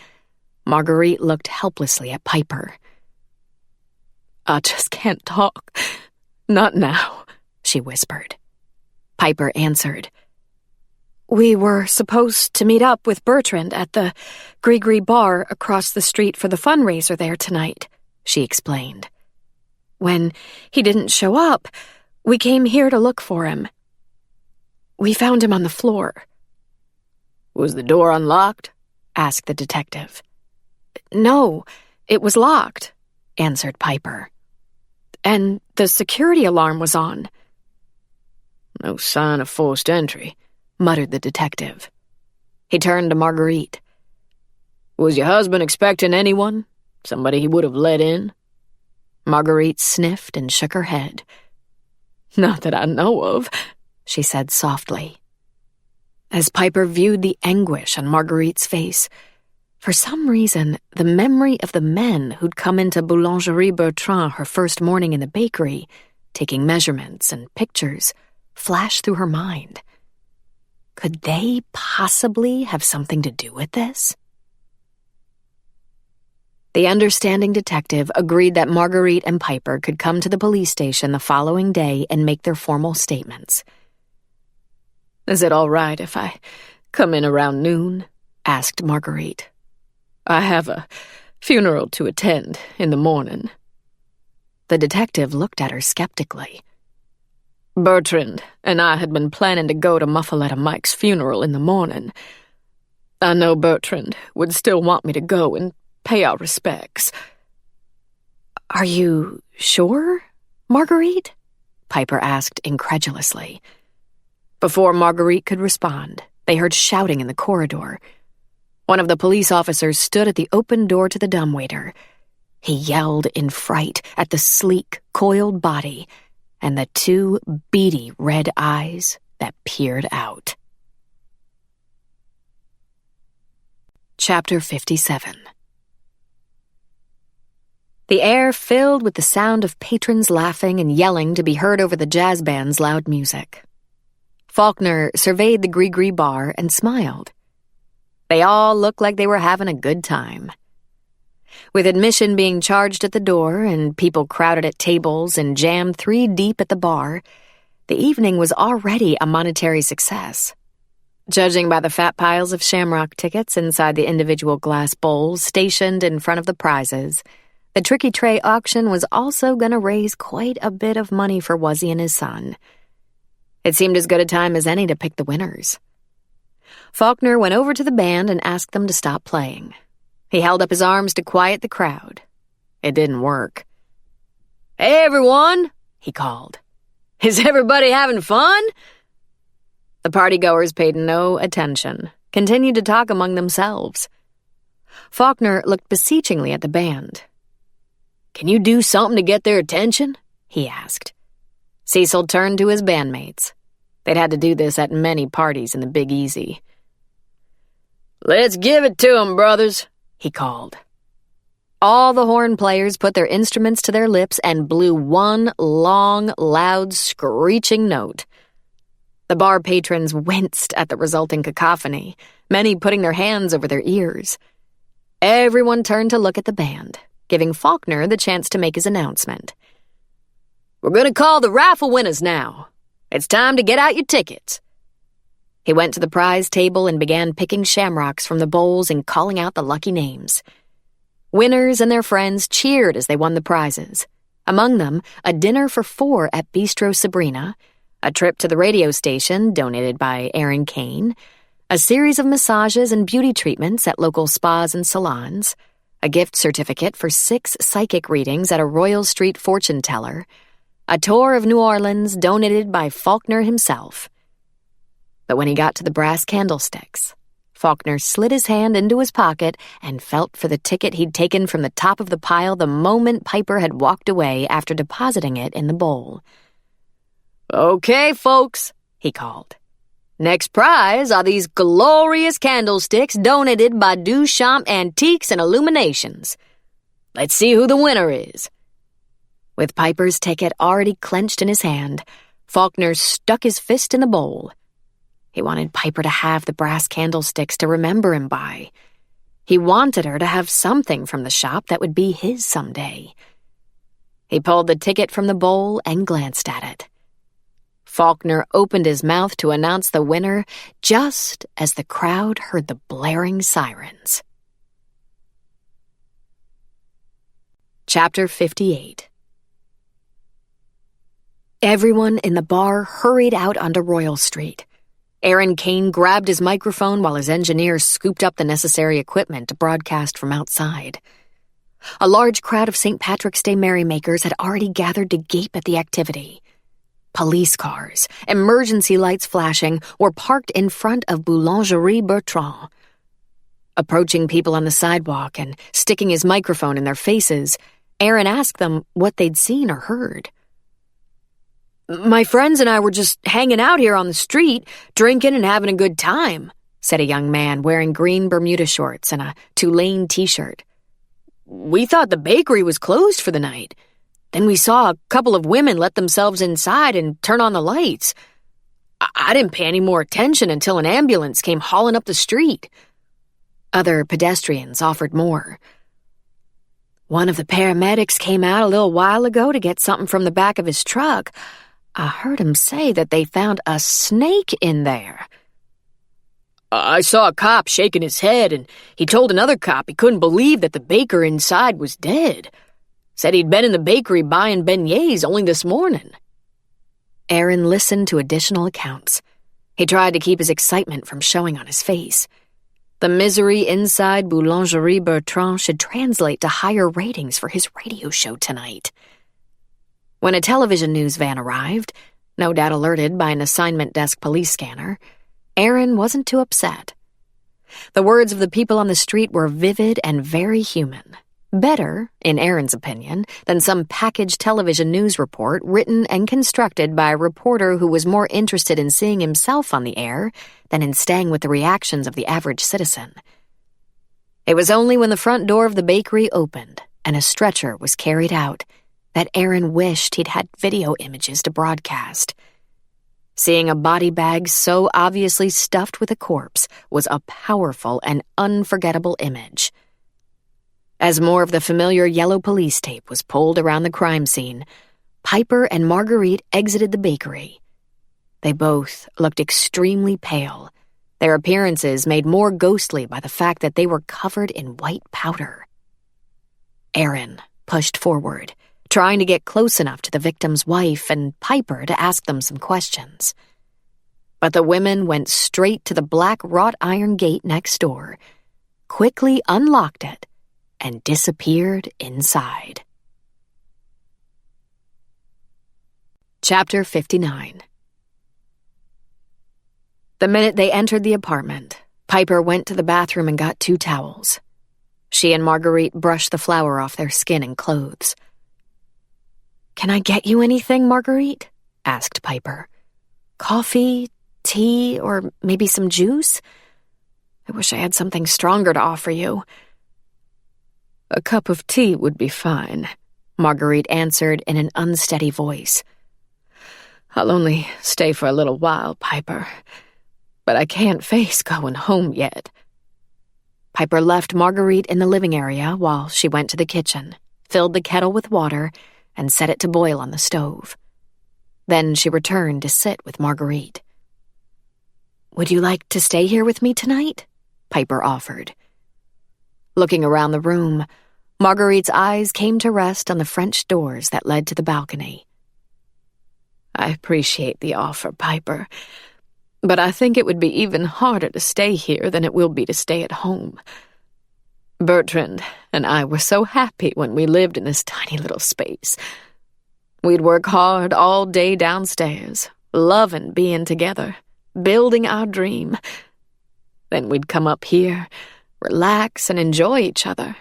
Marguerite looked helplessly at Piper. "I just can't talk. Not now," she whispered. Piper answered. "We were supposed to meet up with Bertrand at the Gris-Gris bar across the street for the fundraiser there tonight," she explained. "When he didn't show up, we came here to look for him. We found him on the floor." "Was the door unlocked?" asked the detective. "No, it was locked," answered Piper. "And the security alarm was on." "No sign of forced entry," muttered the detective. He turned to Marguerite. "Was your husband expecting anyone? Somebody he would have let in?" Marguerite sniffed and shook her head. "Not that I know of," she said softly. As Piper viewed the anguish on Marguerite's face, for some reason, the memory of the men who'd come into Boulangerie Bertrand her first morning in the bakery, taking measurements and pictures, flashed through her mind. Could they possibly have something to do with this? The understanding detective agreed that Marguerite and Piper could come to the police station the following day and make their formal statements. "Is it all right if I come in around noon?" asked Marguerite. "I have a funeral to attend in the morning." The detective looked at her skeptically. "Bertrand and I had been planning to go to Muffaletta Mike's funeral in the morning. I know Bertrand would still want me to go and pay our respects." "Are you sure, Marguerite?" Piper asked incredulously. Before Marguerite could respond, they heard shouting in the corridor. One of the police officers stood at the open door to the dumbwaiter. He yelled in fright at the sleek, coiled body and the 2 beady red eyes that peered out. Chapter 57. The air filled with the sound of patrons laughing and yelling to be heard over the jazz band's loud music. Faulkner surveyed the Gris-Gris bar and smiled. They all looked like they were having a good time. With admission being charged at the door and people crowded at tables and jammed 3 deep at the bar, the evening was already a monetary success. Judging by the fat piles of shamrock tickets inside the individual glass bowls stationed in front of the prizes, the Tricky Tray auction was also going to raise quite a bit of money for Wuzzy and his son. It seemed as good a time as any to pick the winners. Faulkner went over to the band and asked them to stop playing. He held up his arms to quiet the crowd. It didn't work. "Hey, everyone," he called. "Is everybody having fun?" The partygoers paid no attention, continued to talk among themselves. Faulkner looked beseechingly at the band. "Can you do something to get their attention?" he asked. Cecil turned to his bandmates. They'd had to do this at many parties in the Big Easy. "Let's give it to 'em, brothers," he called. All the horn players put their instruments to their lips and blew one long, loud, screeching note. The bar patrons winced at the resulting cacophony, many putting their hands over their ears. Everyone turned to look at the band, giving Faulkner the chance to make his announcement. "We're going to call the raffle winners now. It's time to get out your tickets." He went to the prize table and began picking shamrocks from the bowls and calling out the lucky names. Winners and their friends cheered as they won the prizes. Among them, a dinner for 4 at Bistro Sabrina, a trip to the radio station donated by Aaron Kane, a series of massages and beauty treatments at local spas and salons, a gift certificate for 6 psychic readings at a Royal Street fortune teller, a tour of New Orleans donated by Faulkner himself. But when he got to the brass candlesticks, Faulkner slid his hand into his pocket and felt for the ticket he'd taken from the top of the pile the moment Piper had walked away after depositing it in the bowl. "Okay, folks," he called. "Next prize are these glorious candlesticks donated by Duchamp Antiques and Illuminations. Let's see who the winner is." With Piper's ticket already clenched in his hand, Faulkner stuck his fist in the bowl. He wanted Piper to have the brass candlesticks to remember him by. He wanted her to have something from the shop that would be his someday. He pulled the ticket from the bowl and glanced at it. Faulkner opened his mouth to announce the winner just as the crowd heard the blaring sirens. Chapter 58. Everyone in the bar hurried out onto Royal Street. Aaron Kane grabbed his microphone while his engineers scooped up the necessary equipment to broadcast from outside. A large crowd of St. Patrick's Day merrymakers had already gathered to gape at the activity. Police cars, emergency lights flashing, were parked in front of Boulangerie Bertrand. Approaching people on the sidewalk and sticking his microphone in their faces, Aaron asked them what they'd seen or heard. "My friends and I were just hanging out here on the street, drinking and having a good time," said a young man wearing green Bermuda shorts and a Tulane t-shirt. "We thought the bakery was closed for the night. Then we saw a couple of women let themselves inside and turn on the lights. I didn't pay any more attention until an ambulance came hauling up the street." Other pedestrians offered more. "One of the paramedics came out a little while ago to get something from the back of his truck. I heard him say that they found a snake in there." "I saw a cop shaking his head, and he told another cop he couldn't believe that the baker inside was dead. Said he'd been in the bakery buying beignets only this morning." Aaron listened to additional accounts. He tried to keep his excitement from showing on his face. The misery inside Boulangerie Bertrand should translate to higher ratings for his radio show tonight. When a television news van arrived, no doubt alerted by an assignment desk police scanner, Aaron wasn't too upset. The words of the people on the street were vivid and very human. Better, in Aaron's opinion, than some packaged television news report written and constructed by a reporter who was more interested in seeing himself on the air than in staying with the reactions of the average citizen. It was only when the front door of the bakery opened and a stretcher was carried out that Aaron wished he'd had video images to broadcast. Seeing a body bag so obviously stuffed with a corpse was a powerful and unforgettable image. As more of the familiar yellow police tape was pulled around the crime scene, Piper and Marguerite exited the bakery. They both looked extremely pale, their appearances made more ghostly by the fact that they were covered in white powder. Aaron pushed forward, trying to get close enough to the victim's wife and Piper to ask them some questions. But the women went straight to the black wrought iron gate next door, quickly unlocked it, and disappeared inside. Chapter 59. The minute they entered the apartment, Piper went to the bathroom and got 2 towels. She and Marguerite brushed the flour off their skin and clothes. "Can I get you anything, Marguerite?" asked Piper. "Coffee, tea, or maybe some juice? I wish I had something stronger to offer you." "A cup of tea would be fine," Marguerite answered in an unsteady voice. "I'll only stay for a little while, Piper, but I can't face going home yet." Piper left Marguerite in the living area while she went to the kitchen, filled the kettle with water, and set it to boil on the stove. Then she returned to sit with Marguerite. "Would you like to stay here with me tonight?" Piper offered. Looking around the room, Marguerite's eyes came to rest on the French doors that led to the balcony. "I appreciate the offer, Piper, but I think it would be even harder to stay here than it will be to stay at home. Bertrand and I were so happy when we lived in this tiny little space. We'd work hard all day downstairs, loving being together, building our dream. Then we'd come up here, relax and enjoy each other.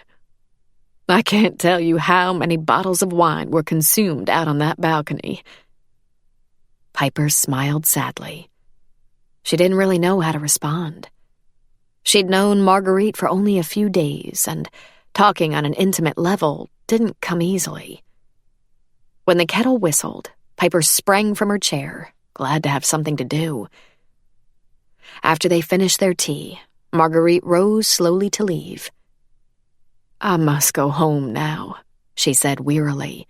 I can't tell you how many bottles of wine were consumed out on that balcony." Piper smiled sadly. She didn't really know how to respond. She'd known Marguerite for only a few days, and talking on an intimate level didn't come easily. When the kettle whistled, Piper sprang from her chair, glad to have something to do. After they finished their tea, Marguerite rose slowly to leave. "I must go home now," she said wearily.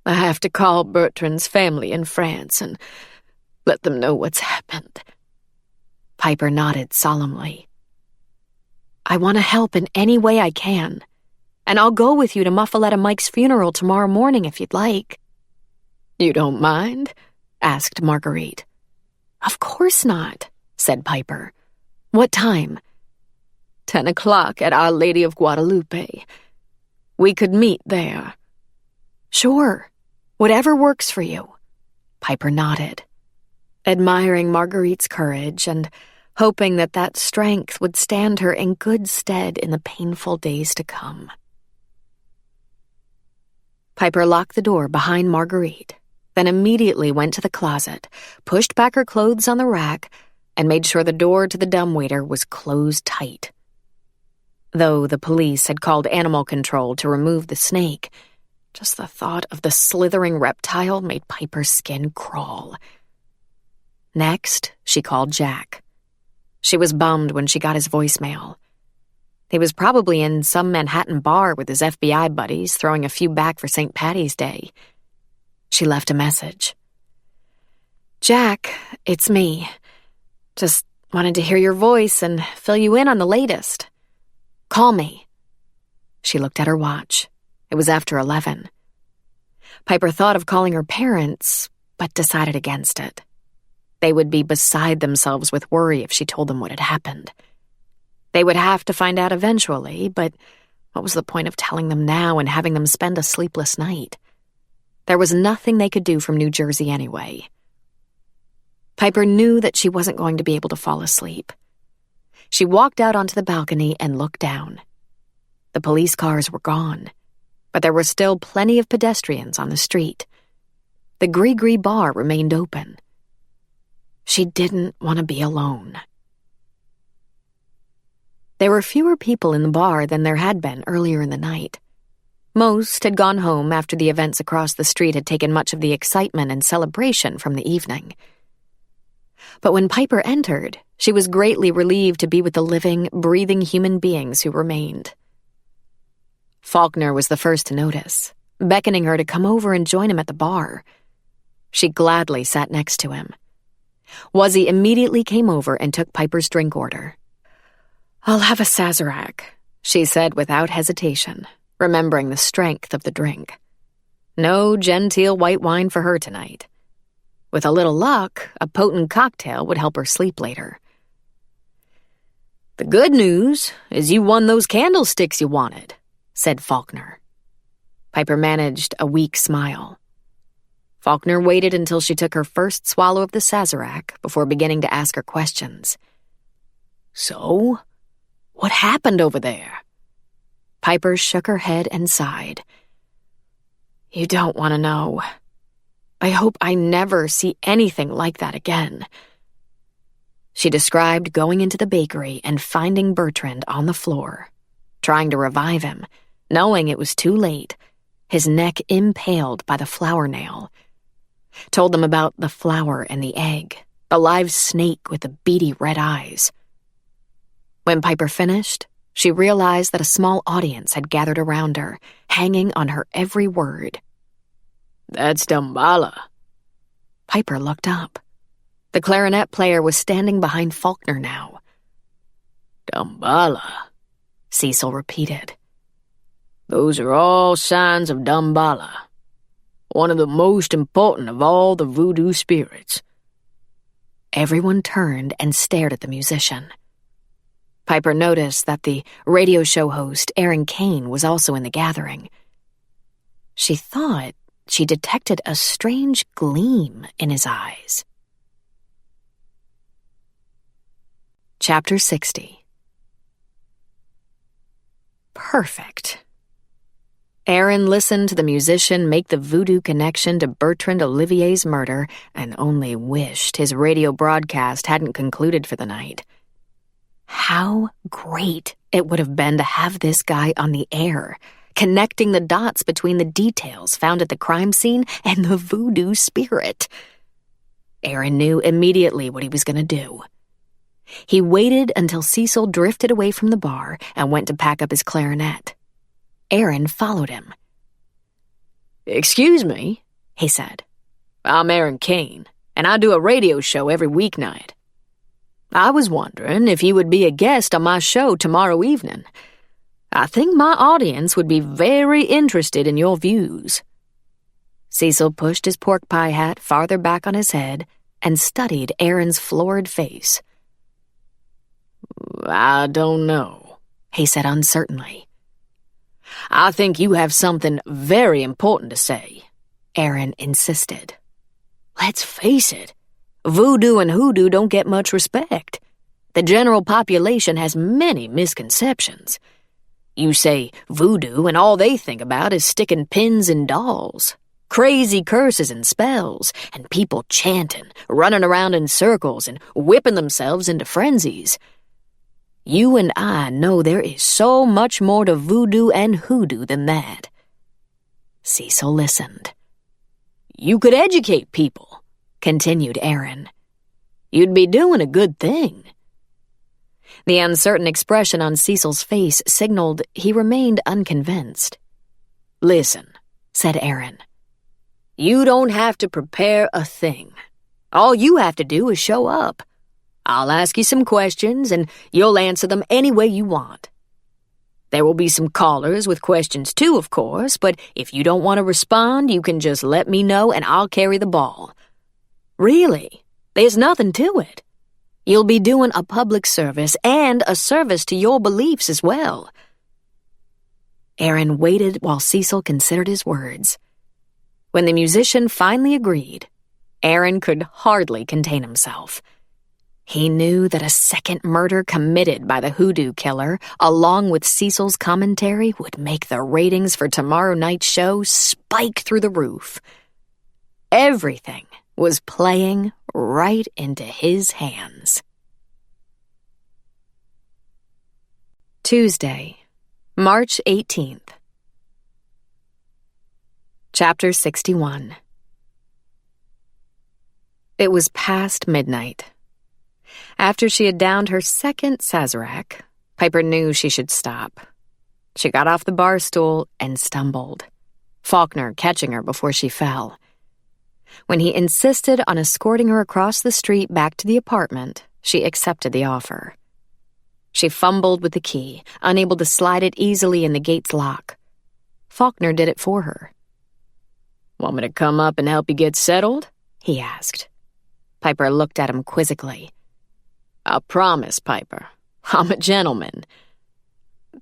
"I have to call Bertrand's family in France and let them know what's happened." Piper nodded solemnly. "I want to help in any way I can, and I'll go with you to Muffaletta Mike's funeral tomorrow morning if you'd like." "You don't mind?" asked Marguerite. "Of course not," said Piper. "What time?" 10 o'clock at Our Lady of Guadalupe. We could meet there." "Sure. Whatever works for you." Piper nodded, admiring Marguerite's courage and hoping that that strength would stand her in good stead in the painful days to come. Piper locked the door behind Marguerite, then immediately went to the closet, pushed back her clothes on the rack, and made sure the door to the dumbwaiter was closed tight. Though the police had called animal control to remove the snake, just the thought of the slithering reptile made Piper's skin crawl. Next, she called Jack. She was bummed when she got his voicemail. He was probably in some Manhattan bar with his FBI buddies throwing a few back for St. Patty's Day. She left a message. "Jack, it's me. Just wanted to hear your voice and fill you in on the latest. Call me." She looked at her watch. It was after 11. Piper thought of calling her parents, but decided against it. They would be beside themselves with worry if she told them what had happened. They would have to find out eventually, but what was the point of telling them now and having them spend a sleepless night? There was nothing they could do from New Jersey anyway. Piper knew that she wasn't going to be able to fall asleep. She walked out onto the balcony and looked down. The police cars were gone, but there were still plenty of pedestrians on the street. The Gree bar remained open. She didn't want to be alone. There were fewer people in the bar than there had been earlier in the night. Most had gone home after the events across the street had taken much of the excitement and celebration from the evening. But when Piper entered, she was greatly relieved to be with the living, breathing human beings who remained. Faulkner was the first to notice, beckoning her to come over and join him at the bar. She gladly sat next to him. Wuzzy immediately came over and took Piper's drink order. "I'll have a Sazerac," she said without hesitation, remembering the strength of the drink. No genteel white wine for her tonight. With a little luck, a potent cocktail would help her sleep later. "The good news is you won those candlesticks you wanted," said Faulkner. Piper managed a weak smile. Faulkner waited until she took her first swallow of the Sazerac before beginning to ask her questions. So, what happened over there? Piper shook her head and sighed. You don't want to know. I hope I never see anything like that again. She described going into the bakery and finding Bertrand on the floor, trying to revive him, knowing it was too late, his neck impaled by the flour nail. Told them about the flour and the egg, the live snake with the beady red eyes. When Piper finished, she realized that a small audience had gathered around her, hanging on her every word. That's Damballa. Piper looked up. The clarinet player was standing behind Faulkner now. Damballa, Cecil repeated. Those are all signs of Damballa, one of the most important of all the voodoo spirits. Everyone turned and stared at the musician. Piper noticed that the radio show host, Aaron Kane, was also in the gathering. She thought she detected a strange gleam in his eyes. Chapter 60. Perfect. Aaron listened to the musician make the voodoo connection to Bertrand Olivier's murder and only wished his radio broadcast hadn't concluded for the night. How great it would have been to have this guy on the air, connecting the dots between the details found at the crime scene and the voodoo spirit. Aaron knew immediately what he was going to do. He waited until Cecil drifted away from the bar and went to pack up his clarinet. Aaron followed him. Excuse me, he said. I'm Aaron Kane, and I do a radio show every weeknight. I was wondering if you would be a guest on my show tomorrow evening. I think my audience would be very interested in your views. Cecil pushed his pork pie hat farther back on his head and studied Aaron's florid face. I don't know, he said uncertainly. I think you have something very important to say, Aaron insisted. Let's face it, voodoo and hoodoo don't get much respect. The general population has many misconceptions. You say voodoo and all they think about is sticking pins in dolls, crazy curses and spells, and people chanting, running around in circles and whipping themselves into frenzies. You and I know there is so much more to voodoo and hoodoo than that. Cecil listened. You could educate people, continued Aaron. You'd be doing a good thing. The uncertain expression on Cecil's face signaled he remained unconvinced. Listen, said Aaron. You don't have to prepare a thing. All you have to do is show up. I'll ask you some questions, and you'll answer them any way you want. There will be some callers with questions too, of course, but if you don't want to respond, you can just let me know and I'll carry the ball. Really, there's nothing to it. You'll be doing a public service and a service to your beliefs as well. Aaron waited while Cecil considered his words. When the musician finally agreed, Aaron could hardly contain himself. He knew that a second murder committed by the hoodoo killer, along with Cecil's commentary, would make the ratings for tomorrow night's show spike through the roof. Everything was playing right into his hands. Tuesday, March 18th. Chapter 61. It was past midnight. After she had downed her second Sazerac, Piper knew she should stop. She got off the bar stool and stumbled, Faulkner catching her before she fell. When he insisted on escorting her across the street back to the apartment, she accepted the offer. She fumbled with the key, unable to slide it easily in the gate's lock. Faulkner did it for her. Want me to come up and help you get settled? He asked. Piper looked at him quizzically. I promise, Piper. I'm a gentleman.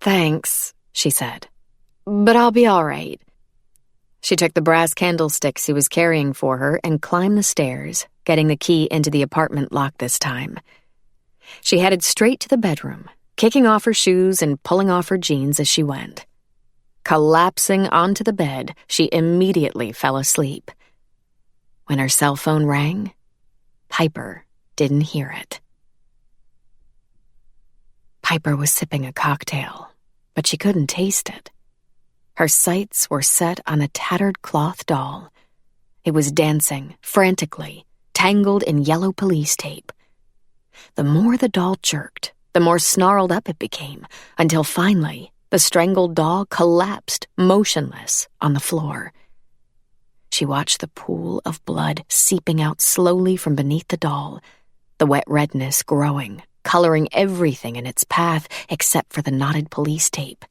Thanks, she said. But I'll be all right. She took the brass candlesticks he was carrying for her and climbed the stairs, getting the key into the apartment lock this time. She headed straight to the bedroom, kicking off her shoes and pulling off her jeans as she went. Collapsing onto the bed, she immediately fell asleep. When her cell phone rang, Piper didn't hear it. Piper was sipping a cocktail, but she couldn't taste it. Her sights were set on a tattered cloth doll. It was dancing, frantically, tangled in yellow police tape. The more the doll jerked, the more snarled up it became, until finally, the strangled doll collapsed, motionless, on the floor. She watched the pool of blood seeping out slowly from beneath the doll, the wet redness growing, coloring everything in its path except for the knotted police tape.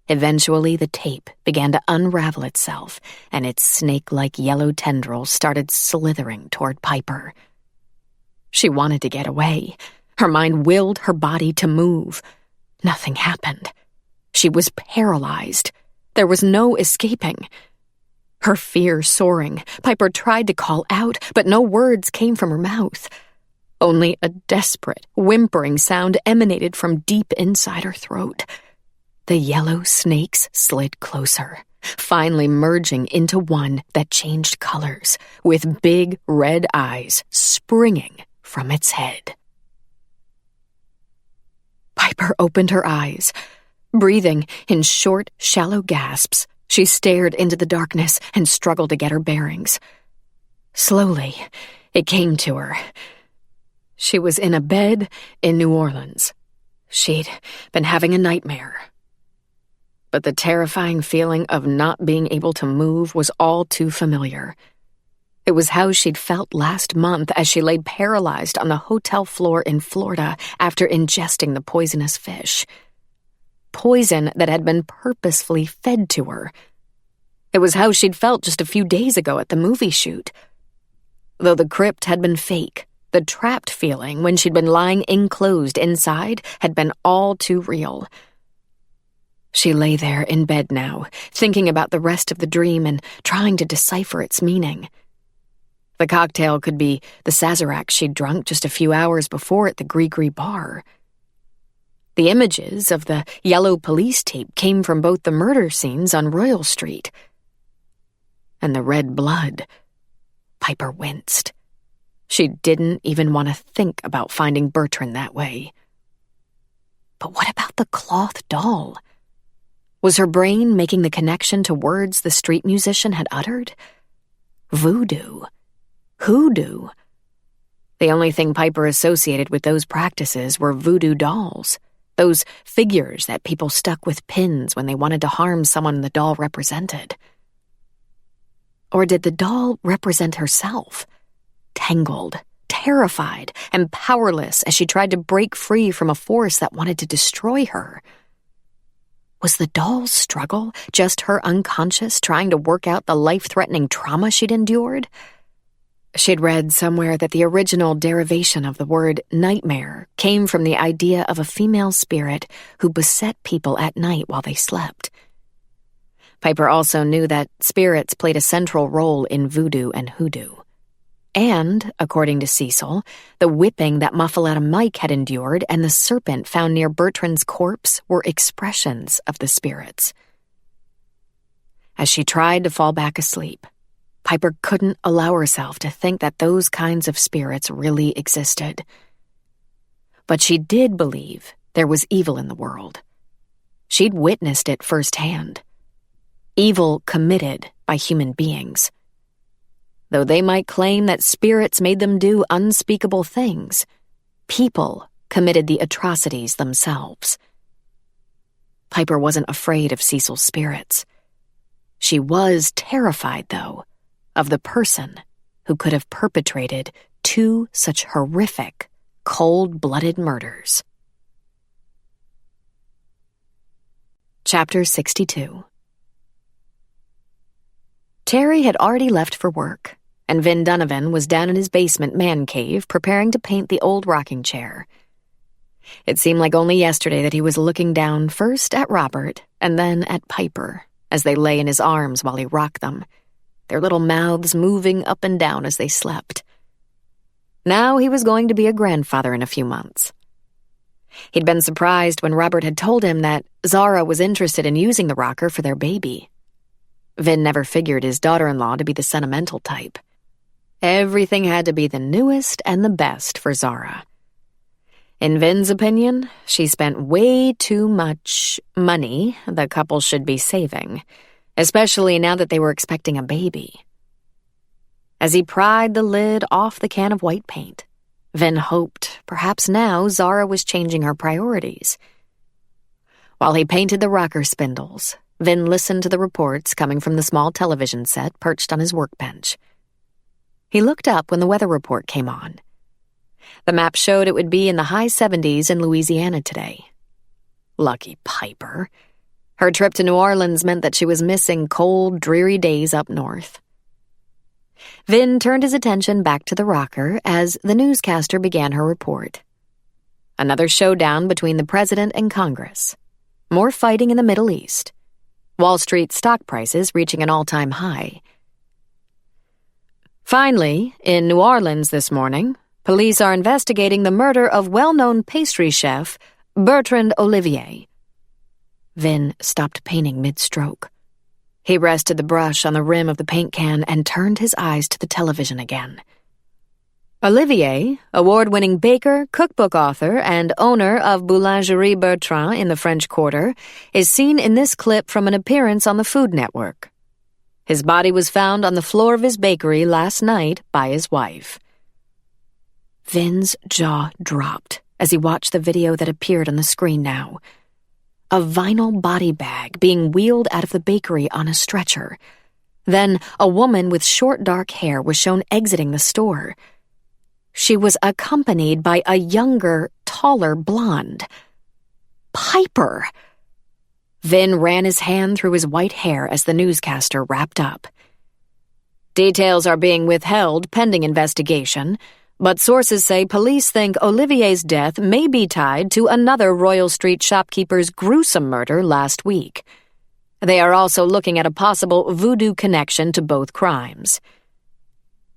Eventually, the tape began to unravel itself, and its snake-like yellow tendrils started slithering toward Piper. She wanted to get away. Her mind willed her body to move. Nothing happened. She was paralyzed. There was no escaping. Her fear soaring, Piper tried to call out, but no words came from her mouth. Only a desperate, whimpering sound emanated from deep inside her throat. The yellow snakes slid closer, finally merging into one that changed colors, with big red eyes springing from its head. Piper opened her eyes. Breathing in short, shallow gasps, she stared into the darkness and struggled to get her bearings. Slowly, it came to her. She was in a bed in New Orleans. She'd been having a nightmare. But the terrifying feeling of not being able to move was all too familiar. It was how she'd felt last month as she lay paralyzed on the hotel floor in Florida after ingesting the poisonous fish. Poison that had been purposefully fed to her. It was how she'd felt just a few days ago at the movie shoot. Though the crypt had been fake, the trapped feeling when she'd been lying enclosed inside had been all too real. She lay there in bed now, thinking about the rest of the dream and trying to decipher its meaning. The cocktail could be the Sazerac she'd drunk just a few hours before at the Gree bar. The images of the yellow police tape came from both the murder scenes on Royal Street. And the red blood. Piper winced. She didn't even want to think about finding Bertrand that way. But what about the cloth doll? Was her brain making the connection to words the street musician had uttered? Voodoo. Hoodoo. The only thing Piper associated with those practices were voodoo dolls, those figures that people stuck with pins when they wanted to harm someone the doll represented. Or did the doll represent herself, tangled, terrified, and powerless as she tried to break free from a force that wanted to destroy her? Was the doll's struggle just her unconscious trying to work out the life-threatening trauma she'd endured? She'd read somewhere that the original derivation of the word nightmare came from the idea of a female spirit who beset people at night while they slept. Piper also knew that spirits played a central role in voodoo and hoodoo. And, according to Cecil, the whipping that Muffaletta Mike had endured and the serpent found near Bertrand's corpse were expressions of the spirits. As she tried to fall back asleep, Piper couldn't allow herself to think that those kinds of spirits really existed. But she did believe there was evil in the world. She'd witnessed it firsthand. Evil committed by human beings. Though they might claim that spirits made them do unspeakable things, people committed the atrocities themselves. Piper wasn't afraid of Cecil's spirits. She was terrified, though, of the person who could have perpetrated two such horrific, cold-blooded murders. Chapter 62. Terry had already left for work, and Vin Donovan was down in his basement man cave preparing to paint the old rocking chair. It seemed like only yesterday that he was looking down first at Robert and then at Piper, as they lay in his arms while he rocked them, their little mouths moving up and down as they slept. Now he was going to be a grandfather in a few months. He'd been surprised when Robert had told him that Zara was interested in using the rocker for their baby. Vin never figured his daughter-in-law to be the sentimental type. Everything had to be the newest and the best for Zara. In Vin's opinion, she spent way too much money the couple should be saving, especially now that they were expecting a baby. As he pried the lid off the can of white paint, Vin hoped perhaps now Zara was changing her priorities. While he painted the rocker spindles, Vin listened to the reports coming from the small television set perched on his workbench. He looked up when the weather report came on. The map showed it would be in the high 70s in Louisiana today. Lucky Piper. Her trip to New Orleans meant that she was missing cold, dreary days up north. Vin turned his attention back to the rocker as the newscaster began her report. Another showdown between the president and Congress. More fighting in the Middle East. Wall Street stock prices reaching an all-time high. Finally, in New Orleans this morning, police are investigating the murder of well-known pastry chef Bertrand Olivier. Vin stopped painting mid-stroke. He rested the brush on the rim of the paint can and turned his eyes to the television again. Olivier, award-winning baker, cookbook author, and owner of Boulangerie Bertrand in the French Quarter, is seen in this clip from an appearance on the Food Network. His body was found on the floor of his bakery last night by his wife. Vin's jaw dropped as he watched the video that appeared on the screen now. A vinyl body bag being wheeled out of the bakery on a stretcher. Then a woman with short dark hair was shown exiting the store. She was accompanied by a younger, taller blonde. Piper! Vin ran his hand through his white hair as the newscaster wrapped up. Details are being withheld pending investigation, but sources say police think Olivier's death may be tied to another Royal Street shopkeeper's gruesome murder last week. They are also looking at a possible voodoo connection to both crimes.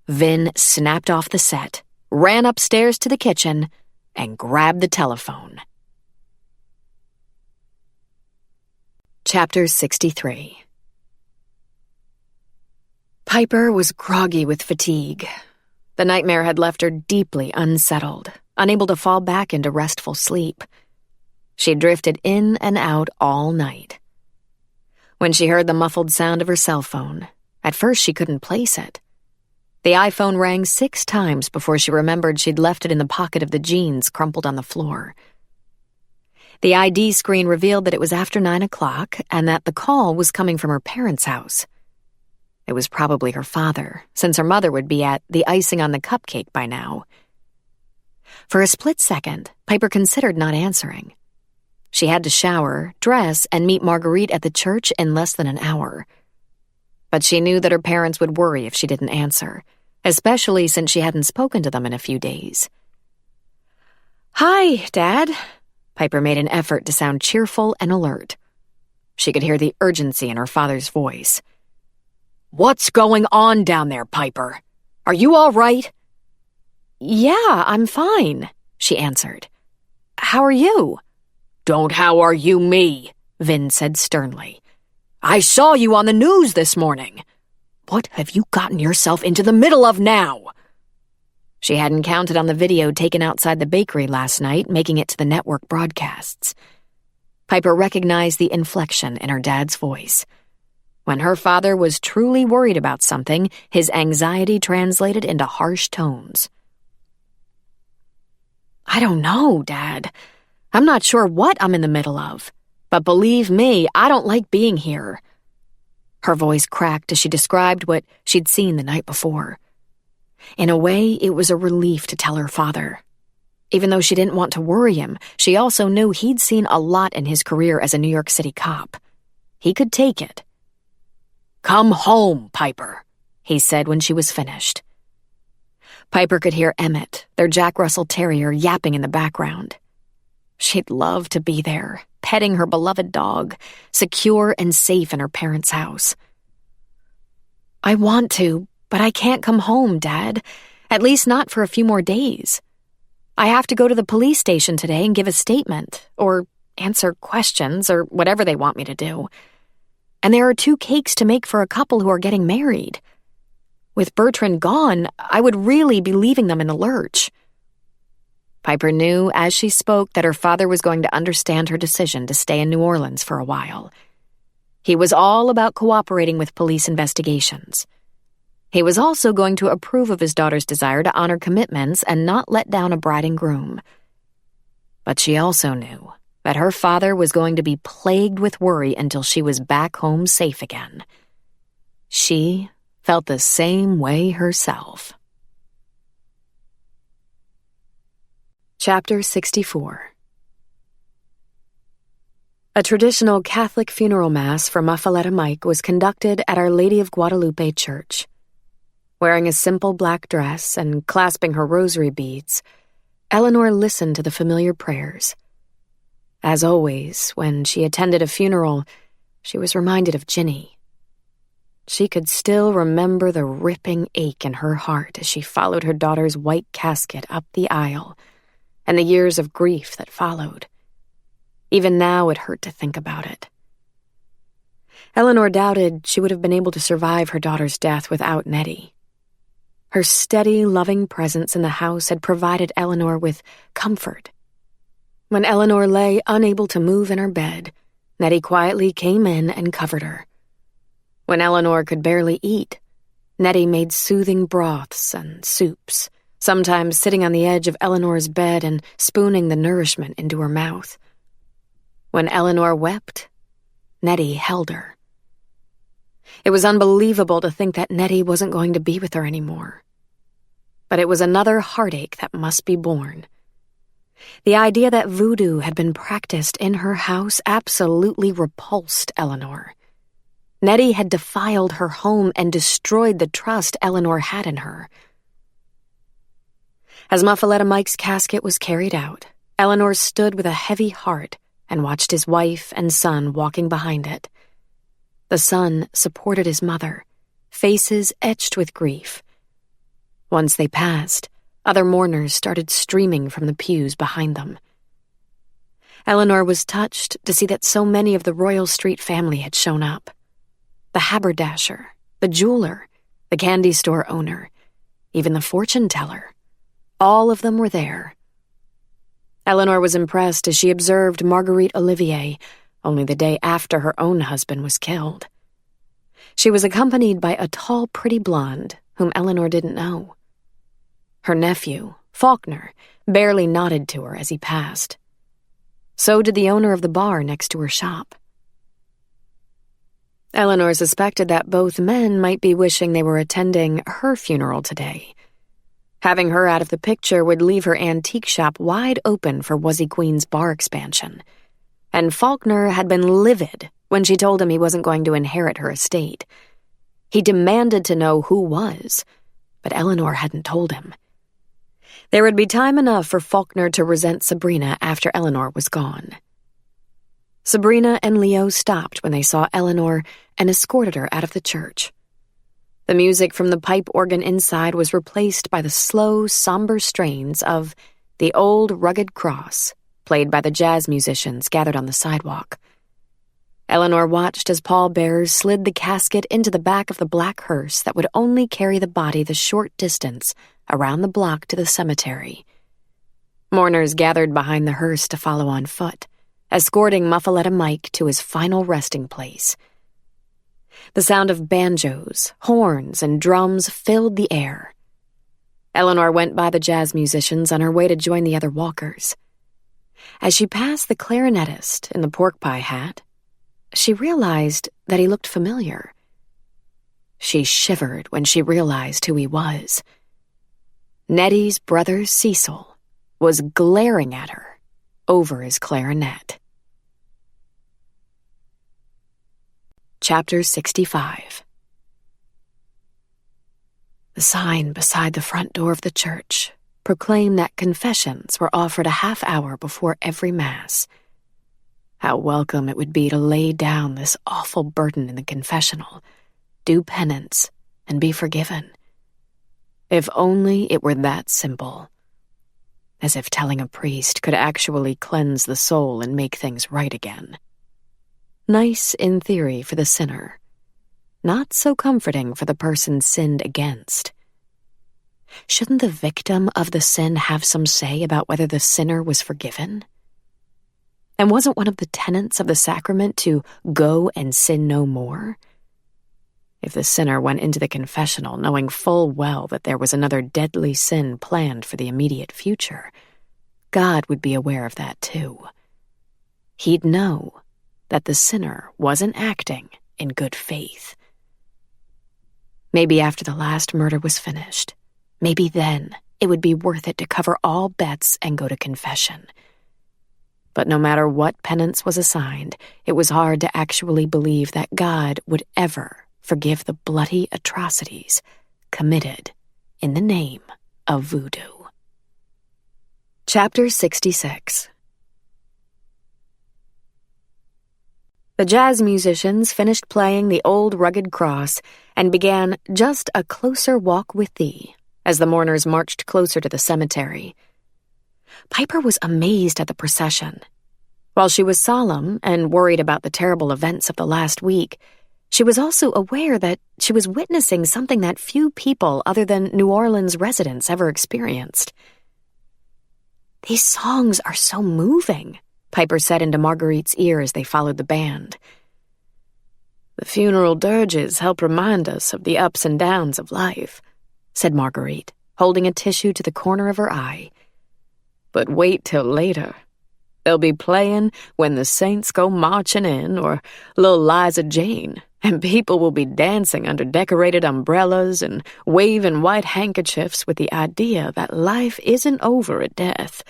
Vin snapped off the set, ran upstairs to the kitchen, and grabbed the telephone. Chapter 63. Piper was groggy with fatigue. The nightmare had left her deeply unsettled, unable to fall back into restful sleep. She drifted in and out all night. When she heard the muffled sound of her cell phone, at first she couldn't place it. The iPhone rang 6 times before she remembered she'd left it in the pocket of the jeans crumpled on the floor. The ID screen revealed that it was after 9 o'clock and that the call was coming from her parents' house. It was probably her father, since her mother would be at the icing on the cupcake by now. For a split second, Piper considered not answering. She had to shower, dress, and meet Marguerite at the church in less than an hour. But she knew that her parents would worry if she didn't answer, especially since she hadn't spoken to them in a few days. "Hi, Dad." Piper made an effort to sound cheerful and alert. She could hear the urgency in her father's voice. "What's going on down there, Piper? Are you all right?" "Yeah, I'm fine," she answered. "How are you?" "Don't how are you me," Vin said sternly. "I saw you on the news this morning. What have you gotten yourself into the middle of now?" She hadn't counted on the video taken outside the bakery last night, making it to the network broadcasts. Piper recognized the inflection in her dad's voice. When her father was truly worried about something, his anxiety translated into harsh tones. "I don't know, Dad. I'm not sure what I'm in the middle of. But believe me, I don't like being here." Her voice cracked as she described what she'd seen the night before. In a way, it was a relief to tell her father. Even though she didn't want to worry him, she also knew he'd seen a lot in his career as a New York City cop. He could take it. "Come home, Piper," he said when she was finished. Piper could hear Emmett, their Jack Russell Terrier, yapping in the background. She'd love to be there, petting her beloved dog, secure and safe in her parents' house. "I want to, but I can't come home, Dad. At least not for a few more days. I have to go to the police station today and give a statement, or answer questions, or whatever they want me to do. And there are 2 cakes to make for a couple who are getting married. With Bertrand gone, I would really be leaving them in the lurch." Piper knew as she spoke that her father was going to understand her decision to stay in New Orleans for a while. He was all about cooperating with police investigations. He was also going to approve of his daughter's desire to honor commitments and not let down a bride and groom. But she also knew that her father was going to be plagued with worry until she was back home safe again. She felt the same way herself. Chapter 64. A traditional Catholic funeral mass for Muffaletta Mike was conducted at Our Lady of Guadalupe Church. Wearing a simple black dress and clasping her rosary beads, Eleanor listened to the familiar prayers. As always, when she attended a funeral, she was reminded of Ginny. She could still remember the ripping ache in her heart as she followed her daughter's white casket up the aisle, and the years of grief that followed. Even now it hurt to think about it. Eleanor doubted she would have been able to survive her daughter's death without Nettie. Her steady, loving presence in the house had provided Eleanor with comfort. When Eleanor lay unable to move in her bed, Nettie quietly came in and covered her. When Eleanor could barely eat, Nettie made soothing broths and soups, sometimes sitting on the edge of Eleanor's bed and spooning the nourishment into her mouth. When Eleanor wept, Nettie held her. It was unbelievable to think that Nettie wasn't going to be with her anymore. But it was another heartache that must be borne. The idea that voodoo had been practiced in her house absolutely repulsed Eleanor. Nettie had defiled her home and destroyed the trust Eleanor had in her. As Muffaletta Mike's casket was carried out, Eleanor stood with a heavy heart and watched his wife and son walking behind it. The son supported his mother, faces etched with grief. Once they passed, other mourners started streaming from the pews behind them. Eleanor was touched to see that so many of the Royal Street family had shown up. The haberdasher, the jeweler, the candy store owner, even the fortune teller. All of them were there. Eleanor was impressed as she observed Marguerite Olivier, only the day after her own husband was killed. She was accompanied by a tall, pretty blonde whom Eleanor didn't know. Her nephew, Faulkner, barely nodded to her as he passed. So did the owner of the bar next to her shop. Eleanor suspected that both men might be wishing they were attending her funeral today. Having her out of the picture would leave her antique shop wide open for Wuzzy Queen's bar expansion. And Faulkner had been livid when she told him he wasn't going to inherit her estate. He demanded to know who was, but Eleanor hadn't told him. There would be time enough for Faulkner to resent Sabrina after Eleanor was gone. Sabrina and Leo stopped when they saw Eleanor and escorted her out of the church. The music from the pipe organ inside was replaced by the slow, somber strains of The Old Rugged Cross, played by the jazz musicians gathered on the sidewalk. Eleanor watched as pallbearers slid the casket into the back of the black hearse that would only carry the body the short distance around the block to the cemetery. Mourners gathered behind the hearse to follow on foot, escorting Muffaletta Mike to his final resting place. The sound of banjos, horns, and drums filled the air. Eleanor went by the jazz musicians on her way to join the other walkers. As she passed the clarinetist in the pork pie hat, she realized that he looked familiar. She shivered when she realized who he was. Nettie's brother Cecil was glaring at her over his clarinet. Chapter 65. The sign beside the front door of the church proclaim that confessions were offered a half-hour before every Mass. How welcome it would be to lay down this awful burden in the confessional, do penance, and be forgiven. If only it were that simple. As if telling a priest could actually cleanse the soul and make things right again. Nice in theory for the sinner. Not so comforting for the person sinned against. Shouldn't the victim of the sin have some say about whether the sinner was forgiven? And wasn't one of the tenets of the sacrament to go and sin no more? If the sinner went into the confessional knowing full well that there was another deadly sin planned for the immediate future, God would be aware of that too. He'd know that the sinner wasn't acting in good faith. Maybe after the last murder was finished, maybe then it would be worth it to cover all bets and go to confession. But no matter what penance was assigned, it was hard to actually believe that God would ever forgive the bloody atrocities committed in the name of voodoo. Chapter 66. The jazz musicians finished playing the old rugged cross and began Just a Closer Walk with Thee as the mourners marched closer to the cemetery. Piper was amazed at the procession. While she was solemn and worried about the terrible events of the last week, she was also aware that she was witnessing something that few people other than New Orleans residents ever experienced. "These songs are so moving," Piper said into Marguerite's ear as they followed the band. "The funeral dirges help remind us of the ups and downs of life," said Marguerite, holding a tissue to the corner of her eye. "But wait till later. They'll be playing When the Saints Go Marching In or Little Liza Jane, and people will be dancing under decorated umbrellas and waving white handkerchiefs with the idea that life isn't over at death.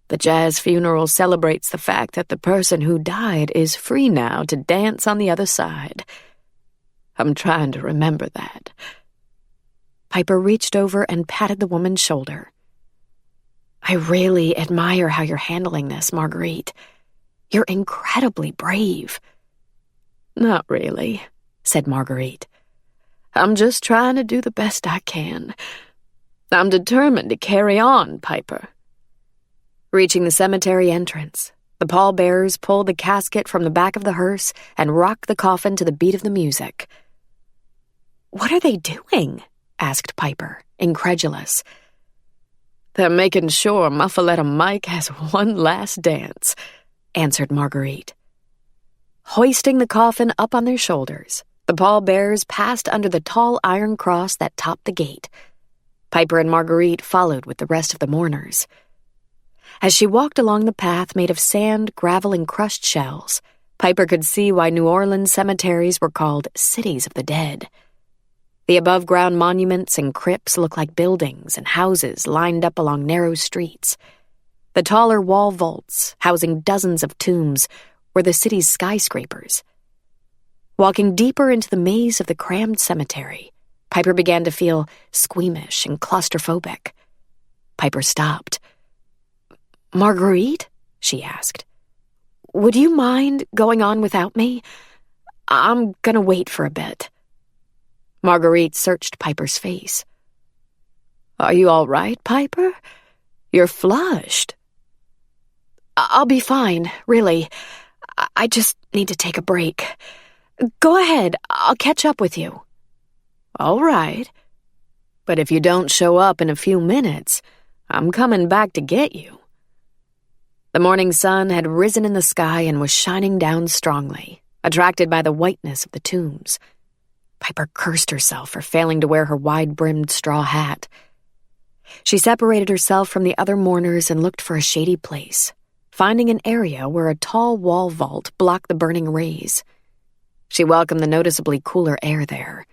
The jazz funeral celebrates the fact that the person who died is free now to dance on the other side. I'm trying to remember that." Piper reached over and patted the woman's shoulder. "I really admire how you're handling this, Marguerite. You're incredibly brave." "Not really," said Marguerite. "I'm just trying to do the best I can. I'm determined to carry on, Piper." Reaching the cemetery entrance, the pallbearers pulled the casket from the back of the hearse and rocked the coffin to the beat of the music. "What are they doing?" asked Piper, incredulous. "They're making sure Muffaletta Mike has one last dance," answered Marguerite. Hoisting the coffin up on their shoulders, the pallbearers passed under the tall iron cross that topped the gate. Piper and Marguerite followed with the rest of the mourners. As she walked along the path made of sand, gravel, and crushed shells, Piper could see why New Orleans cemeteries were called cities of the dead. The above-ground monuments and crypts looked like buildings and houses lined up along narrow streets. The taller wall vaults, housing dozens of tombs, were the city's skyscrapers. Walking deeper into the maze of the crammed cemetery, Piper began to feel squeamish and claustrophobic. Piper stopped. "Marguerite?" she asked. "Would you mind going on without me? I'm gonna wait for a bit." Marguerite searched Piper's face. "Are you all right, Piper? You're flushed." "I'll be fine, really. I just need to take a break. Go ahead, I'll catch up with you." "All right. But if you don't show up in a few minutes, I'm coming back to get you." The morning sun had risen in the sky and was shining down strongly, attracted by the whiteness of the tombs. Piper cursed herself for failing to wear her wide-brimmed straw hat. She separated herself from the other mourners and looked for a shady place, finding an area where a tall wall vault blocked the burning rays. She welcomed the noticeably cooler air there.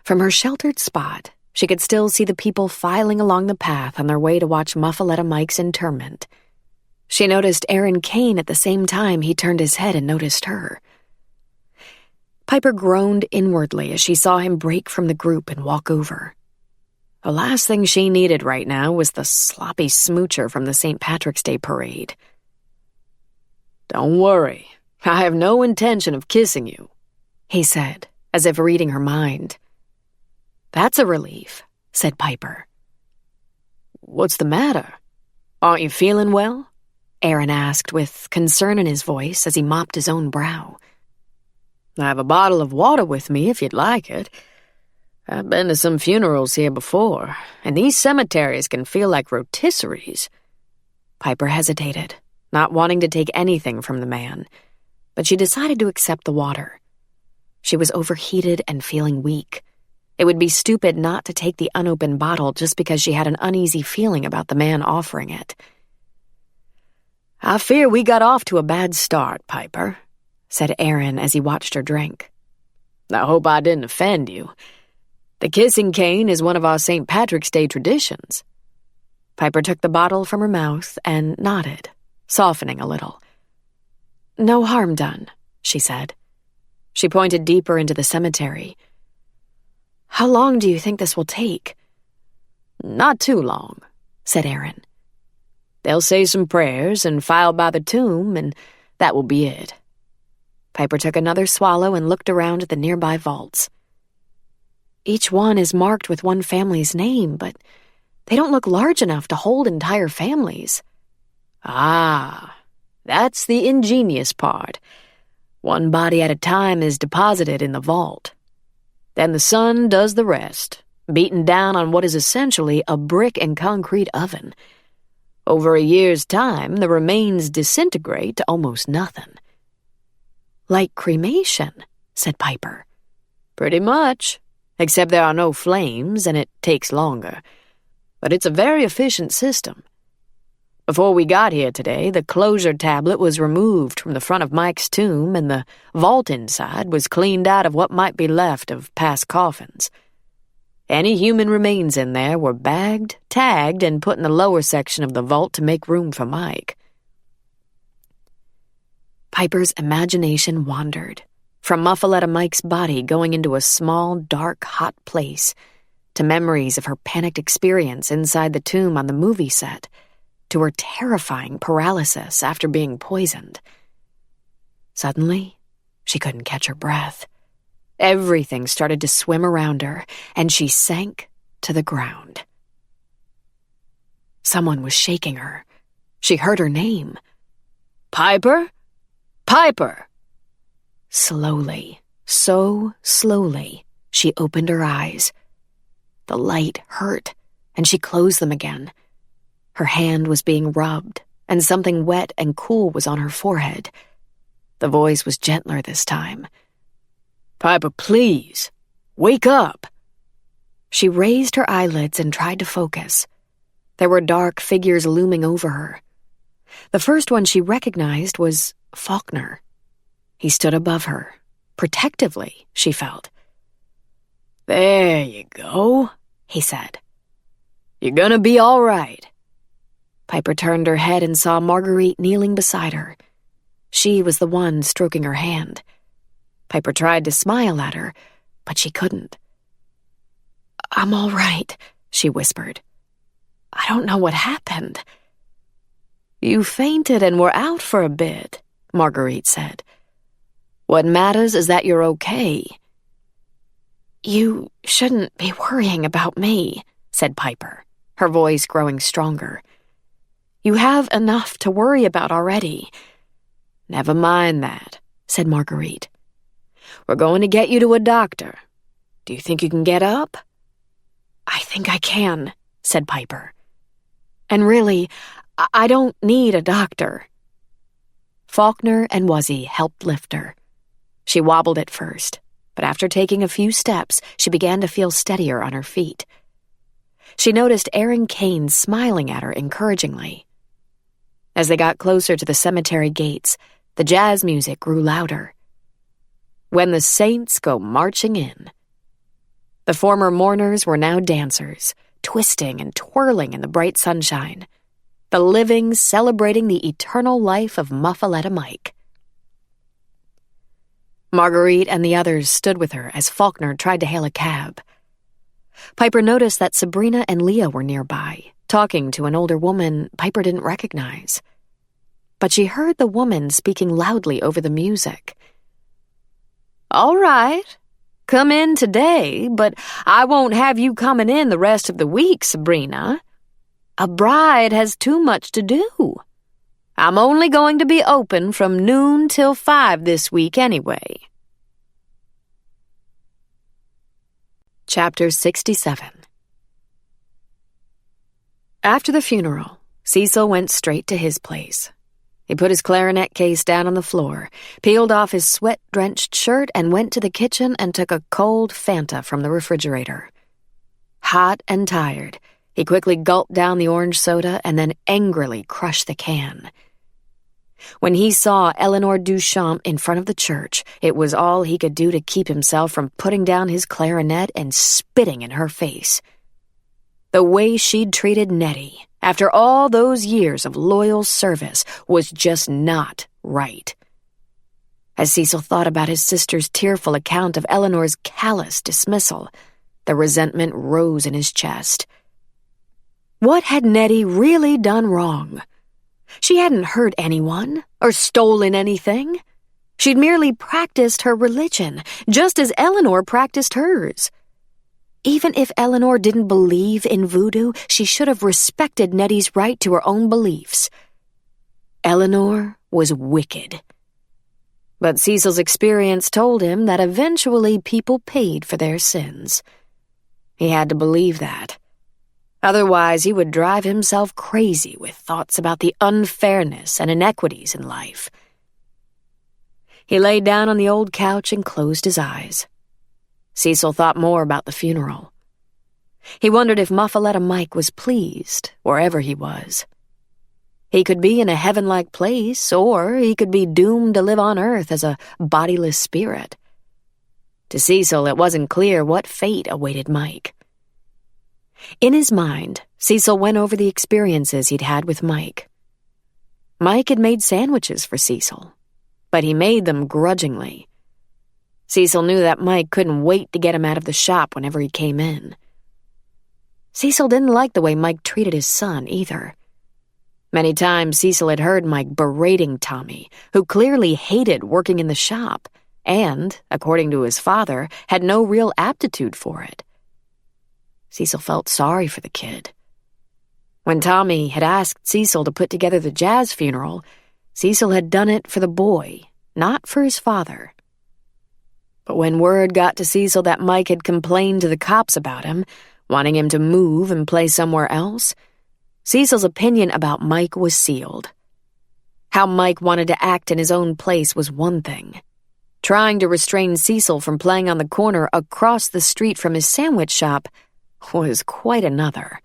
From her sheltered spot, she could still see the people filing along the path on their way to watch Muffaletta Mike's interment. She noticed Aaron Kane at the same time he turned his head and noticed her. Piper groaned inwardly as she saw him break from the group and walk over. The last thing she needed right now was the sloppy smoocher from the St. Patrick's Day parade. "Don't worry, I have no intention of kissing you," he said, as if reading her mind. "That's a relief," said Piper. "What's the matter? Aren't you feeling well?" Aaron asked with concern in his voice as he mopped his own brow. "I have a bottle of water with me if you'd like it. I've been to some funerals here before, and these cemeteries can feel like rotisseries." Piper hesitated, not wanting to take anything from the man, but she decided to accept the water. She was overheated and feeling weak. It would be stupid not to take the unopened bottle just because she had an uneasy feeling about the man offering it. "I fear we got off to a bad start, Piper," said Aaron as he watched her drink. "I hope I didn't offend you. The kissing cane is one of our St. Patrick's Day traditions." Piper took the bottle from her mouth and nodded, softening a little. "No harm done," she said. She pointed deeper into the cemetery. "How long do you think this will take?" "Not too long," said Aaron. "They'll say some prayers and file by the tomb, and that will be it." Piper took another swallow and looked around at the nearby vaults. "Each one is marked with one family's name, but they don't look large enough to hold entire families." "Ah, that's the ingenious part. One body at a time is deposited in the vault. Then the sun does the rest, beaten down on what is essentially a brick and concrete oven. Over a year's time, the remains disintegrate to almost nothing." "Like cremation," said Piper. "Pretty much, except there are no flames and it takes longer. But it's a very efficient system. Before we got here today, the closure tablet was removed from the front of Mike's tomb and the vault inside was cleaned out of what might be left of past coffins. Any human remains in there were bagged, tagged, and put in the lower section of the vault to make room for Mike." Piper's imagination wandered, from Muffaletta Mike's body going into a small, dark, hot place, to memories of her panicked experience inside the tomb on the movie set, to her terrifying paralysis after being poisoned. Suddenly, she couldn't catch her breath. Everything started to swim around her, and she sank to the ground. Someone was shaking her. She heard her name. "Piper? Piper!" Slowly, so slowly, she opened her eyes. The light hurt, and she closed them again. Her hand was being rubbed, and something wet and cool was on her forehead. The voice was gentler this time. "Piper, please, wake up." She raised her eyelids and tried to focus. There were dark figures looming over her. The first one she recognized was Faulkner. He stood above her, protectively, she felt. "There you go," he said. "You're gonna be all right." Piper turned her head and saw Marguerite kneeling beside her. She was the one stroking her hand. Piper tried to smile at her, but she couldn't. "I'm all right," she whispered. "I don't know what happened." "You fainted and were out for a bit," Marguerite said. "What matters is that you're okay." "You shouldn't be worrying about me," said Piper, her voice growing stronger. "You have enough to worry about already." "Never mind that," said Marguerite. "We're going to get you to a doctor. Do you think you can get up?" "I think I can," said Piper. "And really, I don't need a doctor." Faulkner and Wuzzy helped lift her. She wobbled at first, but after taking a few steps, she began to feel steadier on her feet. She noticed Aaron Kane smiling at her encouragingly. As they got closer to the cemetery gates, the jazz music grew louder. "When the Saints Go Marching In." The former mourners were now dancers, twisting and twirling in the bright sunshine. The living celebrating the eternal life of Muffaletta Mike. Marguerite and the others stood with her as Faulkner tried to hail a cab. Piper noticed that Sabrina and Leah were nearby, talking to an older woman Piper didn't recognize. But she heard the woman speaking loudly over the music. "All right. Come in today, but I won't have you coming in the rest of the week, Sabrina. A bride has too much to do. I'm only going to be open from noon till 5 this week anyway." Chapter 67. After the funeral, Cecil went straight to his place. He put his clarinet case down on the floor, peeled off his sweat-drenched shirt, and went to the kitchen and took a cold Fanta from the refrigerator. Hot and tired, he quickly gulped down the orange soda and then angrily crushed the can. When he saw Eleanor Duchamp in front of the church, it was all he could do to keep himself from putting down his clarinet and spitting in her face. The way she'd treated Nettie, after all those years of loyal service, was just not right. As Cecil thought about his sister's tearful account of Eleanor's callous dismissal, the resentment rose in his chest. What had Nettie really done wrong? She hadn't hurt anyone or stolen anything. She'd merely practiced her religion, just as Eleanor practiced hers. Even if Eleanor didn't believe in voodoo, she should have respected Nettie's right to her own beliefs. Eleanor was wicked. But Cecil's experience told him that eventually people paid for their sins. He had to believe that. Otherwise, he would drive himself crazy with thoughts about the unfairness and inequities in life. He lay down on the old couch and closed his eyes. Cecil thought more about the funeral. He wondered if Muffaletta Mike was pleased, wherever he was. He could be in a heaven-like place, or he could be doomed to live on earth as a bodiless spirit. To Cecil, it wasn't clear what fate awaited Mike. In his mind, Cecil went over the experiences he'd had with Mike. Mike had made sandwiches for Cecil, but he made them grudgingly. Cecil knew that Mike couldn't wait to get him out of the shop whenever he came in. Cecil didn't like the way Mike treated his son, either. Many times Cecil had heard Mike berating Tommy, who clearly hated working in the shop and, according to his father, had no real aptitude for it. Cecil felt sorry for the kid. When Tommy had asked Cecil to put together the jazz funeral, Cecil had done it for the boy, not for his father. But when word got to Cecil that Mike had complained to the cops about him, wanting him to move and play somewhere else, Cecil's opinion about Mike was sealed. How Mike wanted to act in his own place was one thing. Trying to restrain Cecil from playing on the corner across the street from his sandwich shop was quite another.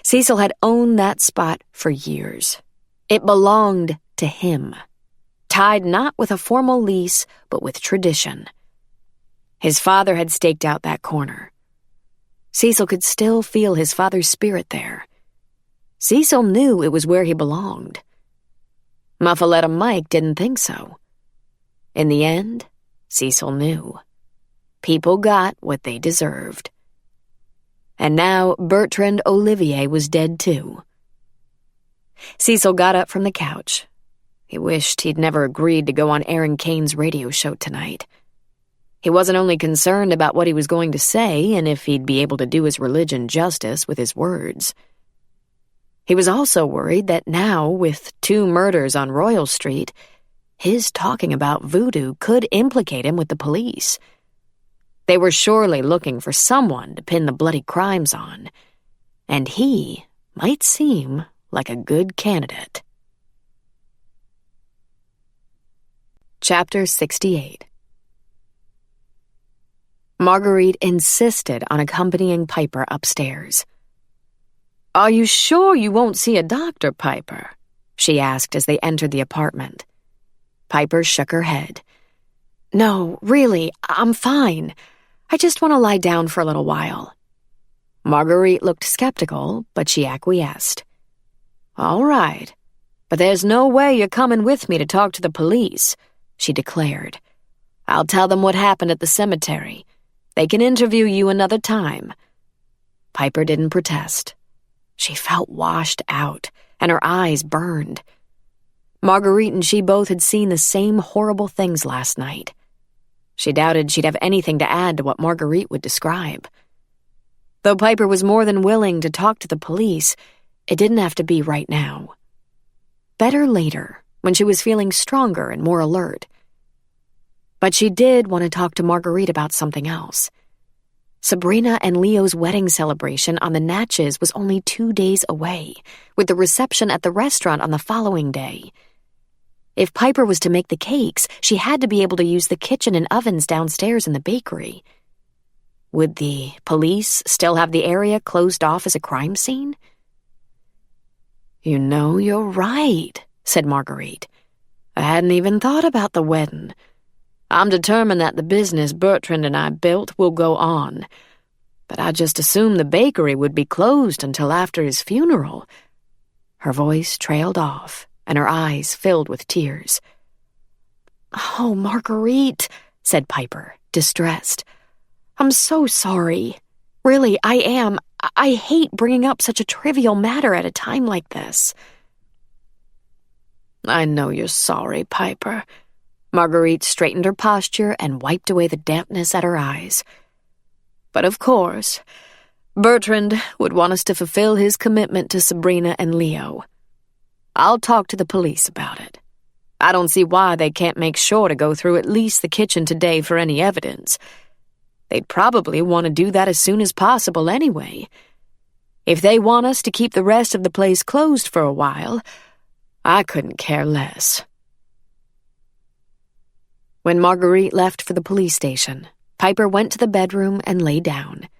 Cecil had owned that spot for years. It belonged to him, tied not with a formal lease, but with tradition. His father had staked out that corner. Cecil could still feel his father's spirit there. Cecil knew it was where he belonged. Muffaletta Mike didn't think so. In the end, Cecil knew. People got what they deserved. And now Bertrand Olivier was dead too. Cecil got up from the couch. He wished he'd never agreed to go on Aaron Kane's radio show tonight. He wasn't only concerned about what he was going to say and if he'd be able to do his religion justice with his words. He was also worried that now, with 2 murders on Royal Street, his talking about voodoo could implicate him with the police. They were surely looking for someone to pin the bloody crimes on, and he might seem like a good candidate. Chapter 68. Marguerite insisted on accompanying Piper upstairs. "Are you sure you won't see a doctor, Piper?" she asked as they entered the apartment. Piper shook her head. "No, really, I'm fine. I just want to lie down for a little while." Marguerite looked skeptical, but she acquiesced. "All right, but there's no way you're coming with me to talk to the police," she declared. "I'll tell them what happened at the cemetery. They can interview you another time." Piper didn't protest. She felt washed out, and her eyes burned. Marguerite and she both had seen the same horrible things last night. She doubted she'd have anything to add to what Marguerite would describe. Though Piper was more than willing to talk to the police, it didn't have to be right now. Better later, when she was feeling stronger and more alert. But she did want to talk to Marguerite about something else. Sabrina and Leo's wedding celebration on the Natchez was only 2 days away, with the reception at the restaurant on the following day. If Piper was to make the cakes, she had to be able to use the kitchen and ovens downstairs in the bakery. Would the police still have the area closed off as a crime scene? "You know, you're right," said Marguerite. "I hadn't even thought about the wedding. I'm determined that the business Bertrand and I built will go on, but I just assumed the bakery would be closed until after his funeral." Her voice trailed off, and her eyes filled with tears. "Oh, Marguerite," said Piper, distressed. "I'm so sorry. Really, I am. I hate bringing up such a trivial matter at a time like this." "I know you're sorry, Piper." Marguerite straightened her posture and wiped away the dampness at her eyes. "But of course, Bertrand would want us to fulfill his commitment to Sabrina and Leo. I'll talk to the police about it. I don't see why they can't make sure to go through at least the kitchen today for any evidence. They'd probably want to do that as soon as possible anyway. If they want us to keep the rest of the place closed for a while, I couldn't care less." When Marguerite left for the police station, Piper went to the bedroom and lay down.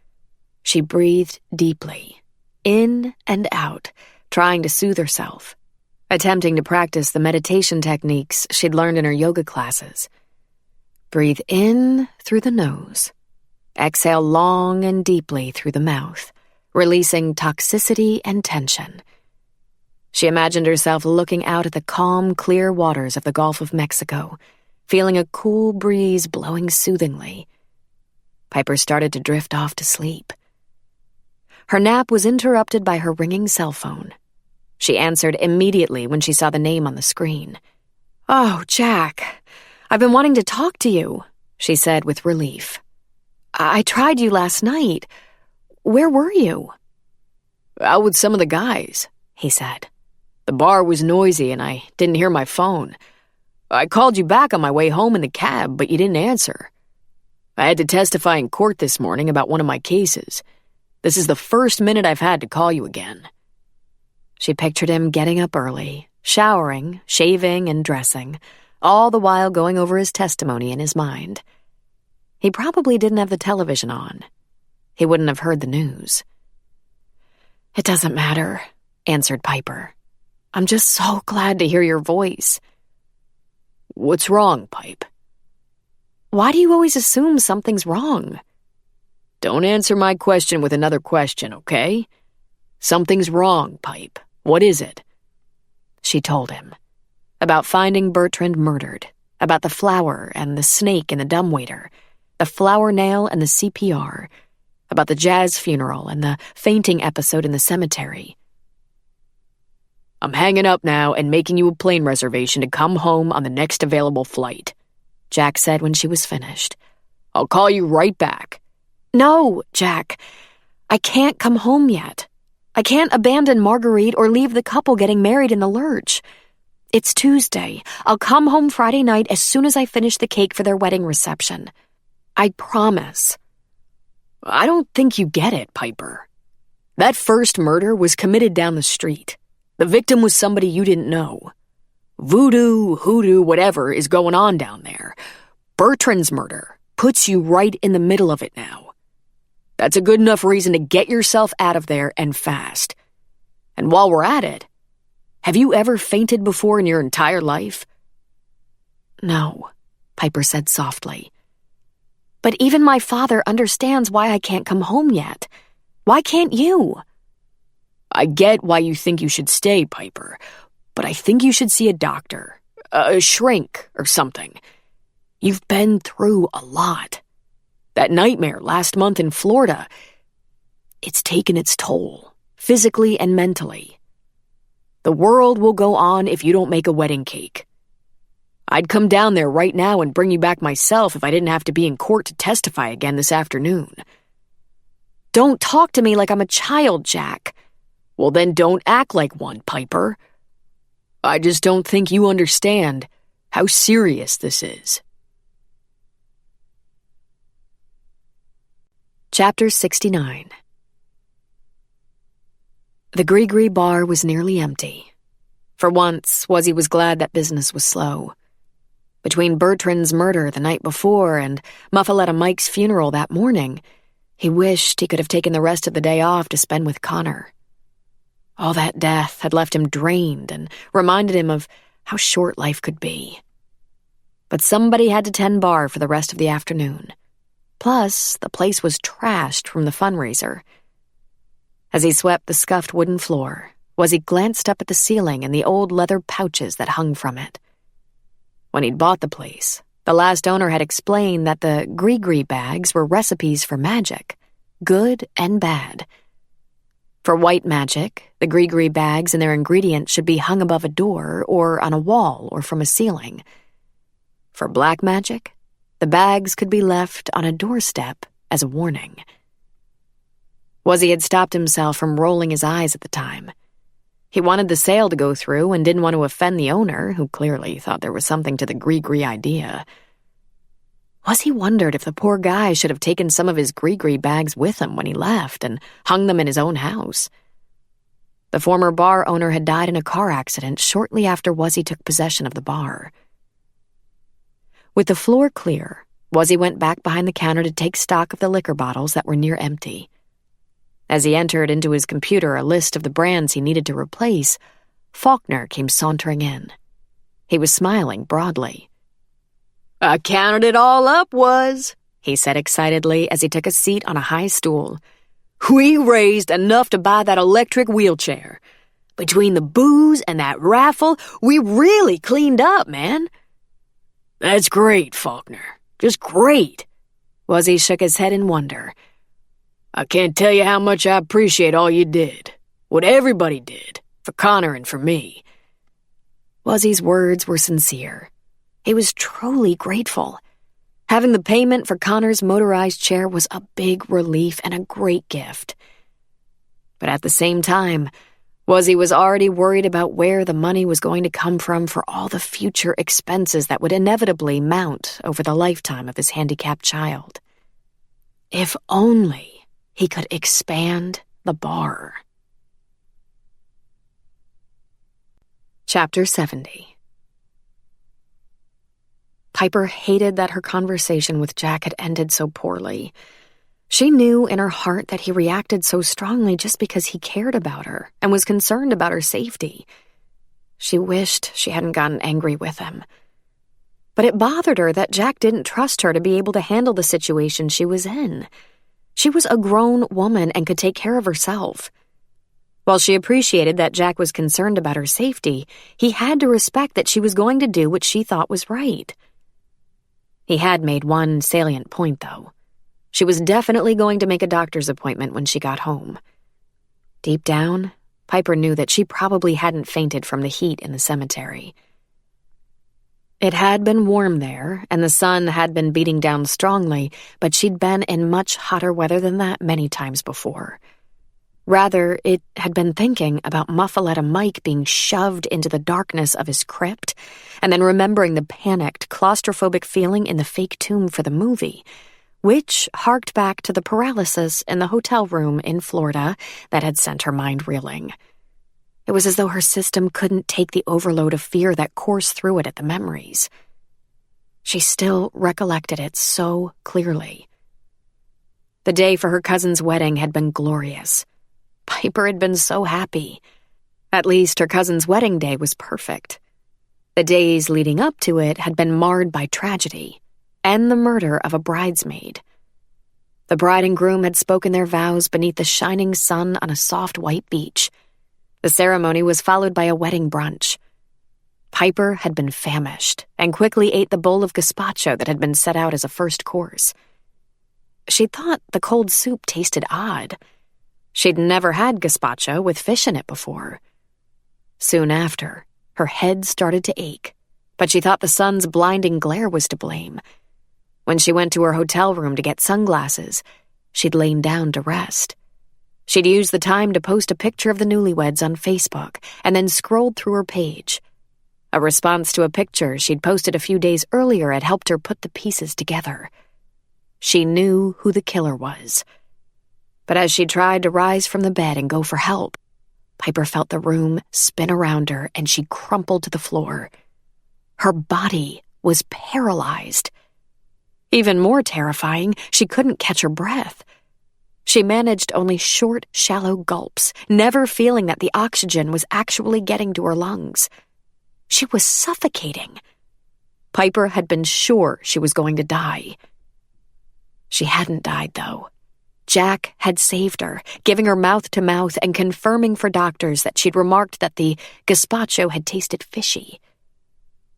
She breathed deeply, in and out, trying to soothe herself, attempting to practice the meditation techniques she'd learned in her yoga classes. Breathe in through the nose. Exhale long and deeply through the mouth, releasing toxicity and tension. She imagined herself looking out at the calm, clear waters of the Gulf of Mexico, feeling a cool breeze blowing soothingly. Piper started to drift off to sleep. Her nap was interrupted by her ringing cell phone. She answered immediately when she saw the name on the screen. "Oh, Jack, I've been wanting to talk to you," she said with relief. "I tried you last night. Where were you?" "Out with some of the guys," he said. "The bar was noisy and I didn't hear my phone. I called you back on my way home in the cab, but you didn't answer. I had to testify in court this morning about one of my cases. This is the first minute I've had to call you again." She pictured him getting up early, showering, shaving, and dressing, all the while going over his testimony in his mind. He probably didn't have the television on. He wouldn't have heard the news. "It doesn't matter," answered Piper. "I'm just so glad to hear your voice." "What's wrong, Pipe?" "Why do you always assume something's wrong?" "Don't answer my question with another question, okay? Something's wrong, Pipe. What is it?" She told him. About finding Bertrand murdered, about the flower and the snake in the dumbwaiter, the flower nail and the CPR, about the jazz funeral and the fainting episode in the cemetery. "I'm hanging up now and making you a plane reservation to come home on the next available flight," Jack said when she was finished. "I'll call you right back." "No, Jack. I can't come home yet. I can't abandon Marguerite or leave the couple getting married in the lurch. It's Tuesday. I'll come home Friday night as soon as I finish the cake for their wedding reception. I promise." "I don't think you get it, Piper. That first murder was committed down the street. The victim was somebody you didn't know. Voodoo, hoodoo, whatever is going on down there. Bertrand's murder puts you right in the middle of it now. That's a good enough reason to get yourself out of there and fast. And while we're at it, have you ever fainted before in your entire life?" "No," Piper said softly. "But even my father understands why I can't come home yet. Why can't you?" "I get why you think you should stay, Piper, but I think you should see a doctor, a shrink or something. You've been through a lot." That nightmare last month in Florida, it's taken its toll, physically and mentally. The world will go on if you don't make a wedding cake. I'd come down there right now and bring you back myself if I didn't have to be in court to testify again this afternoon. Don't talk to me like I'm a child, Jack. Well, then don't act like one, Piper. I just don't think you understand how serious this is. Chapter 69. The Gree bar was nearly empty. For once, Wuzzy was glad that business was slow. Between Bertrand's murder the night before and Muffaletta Mike's funeral that morning, he wished he could have taken the rest of the day off to spend with Connor. All that death had left him drained and reminded him of how short life could be. But somebody had to tend bar for the rest of the afternoon. Plus, the place was trashed from the fundraiser. As he swept the scuffed wooden floor, Wuzzy glanced up at the ceiling and the old leather pouches that hung from it. When he'd bought the place, the last owner had explained that the Gree bags were recipes for magic, good and bad. For white magic, the Gree bags and their ingredients should be hung above a door or on a wall or from a ceiling. For black magic, the bags could be left on a doorstep as a warning. Wuzzy had stopped himself from rolling his eyes at the time. He wanted the sale to go through and didn't want to offend the owner, who clearly thought there was something to the Gree idea. Wuzzy wondered if the poor guy should have taken some of his Gree bags with him when he left and hung them in his own house. The former bar owner had died in a car accident shortly after Wuzzy took possession of the bar. With the floor clear, Wuzzy went back behind the counter to take stock of the liquor bottles that were near empty. As he entered into his computer a list of the brands he needed to replace, Faulkner came sauntering in. He was smiling broadly. I counted it all up, Wuz, he said excitedly as he took a seat on a high stool. We raised enough to buy that electric wheelchair. Between the booze and that raffle, we really cleaned up, man. That's great, Faulkner. Just great. Wuzzy shook his head in wonder. I can't tell you how much I appreciate all you did. What everybody did. For Connor and for me. Wuzzy's words were sincere. He was truly grateful. Having the payment for Connor's motorized chair was a big relief and a great gift. But at the same time, Wuzzy was already worried about where the money was going to come from for all the future expenses that would inevitably mount over the lifetime of his handicapped child. If only he could expand the bar. Chapter 70. Piper hated that her conversation with Jack had ended so poorly. She knew in her heart that he reacted so strongly just because he cared about her and was concerned about her safety. She wished she hadn't gotten angry with him. But it bothered her that Jack didn't trust her to be able to handle the situation she was in. She was a grown woman and could take care of herself. While she appreciated that Jack was concerned about her safety, he had to respect that she was going to do what she thought was right. He had made one salient point, though. She was definitely going to make a doctor's appointment when she got home. Deep down, Piper knew that she probably hadn't fainted from the heat in the cemetery. It had been warm there, and the sun had been beating down strongly, but she'd been in much hotter weather than that many times before. Rather, it had been thinking about Muffaletta Mike being shoved into the darkness of his crypt, and then remembering the panicked, claustrophobic feeling in the fake tomb for the movie, which harked back to the paralysis in the hotel room in Florida that had sent her mind reeling. It was as though her system couldn't take the overload of fear that coursed through it at the memories. She still recollected it so clearly. The day for her cousin's wedding had been glorious. Piper had been so happy. At least her cousin's wedding day was perfect. The days leading up to it had been marred by tragedy and the murder of a bridesmaid. The bride and groom had spoken their vows beneath the shining sun on a soft white beach. The ceremony was followed by a wedding brunch. Piper had been famished and quickly ate the bowl of gazpacho that had been set out as a first course. She thought the cold soup tasted odd. She'd never had gazpacho with fish in it before. Soon after, her head started to ache, but she thought the sun's blinding glare was to blame. When she went to her hotel room to get sunglasses, she'd lain down to rest. She'd used the time to post a picture of the newlyweds on Facebook and then scrolled through her page. A response to a picture she'd posted a few days earlier had helped her put the pieces together. She knew who the killer was. But as she tried to rise from the bed and go for help, Piper felt the room spin around her and she crumpled to the floor. Her body was paralyzed. Even more terrifying, she couldn't catch her breath. She managed only short, shallow gulps, never feeling that the oxygen was actually getting to her lungs. She was suffocating. Piper had been sure she was going to die. She hadn't died, though. Jack had saved her, giving her mouth-to-mouth and confirming for doctors that she'd remarked that the gazpacho had tasted fishy.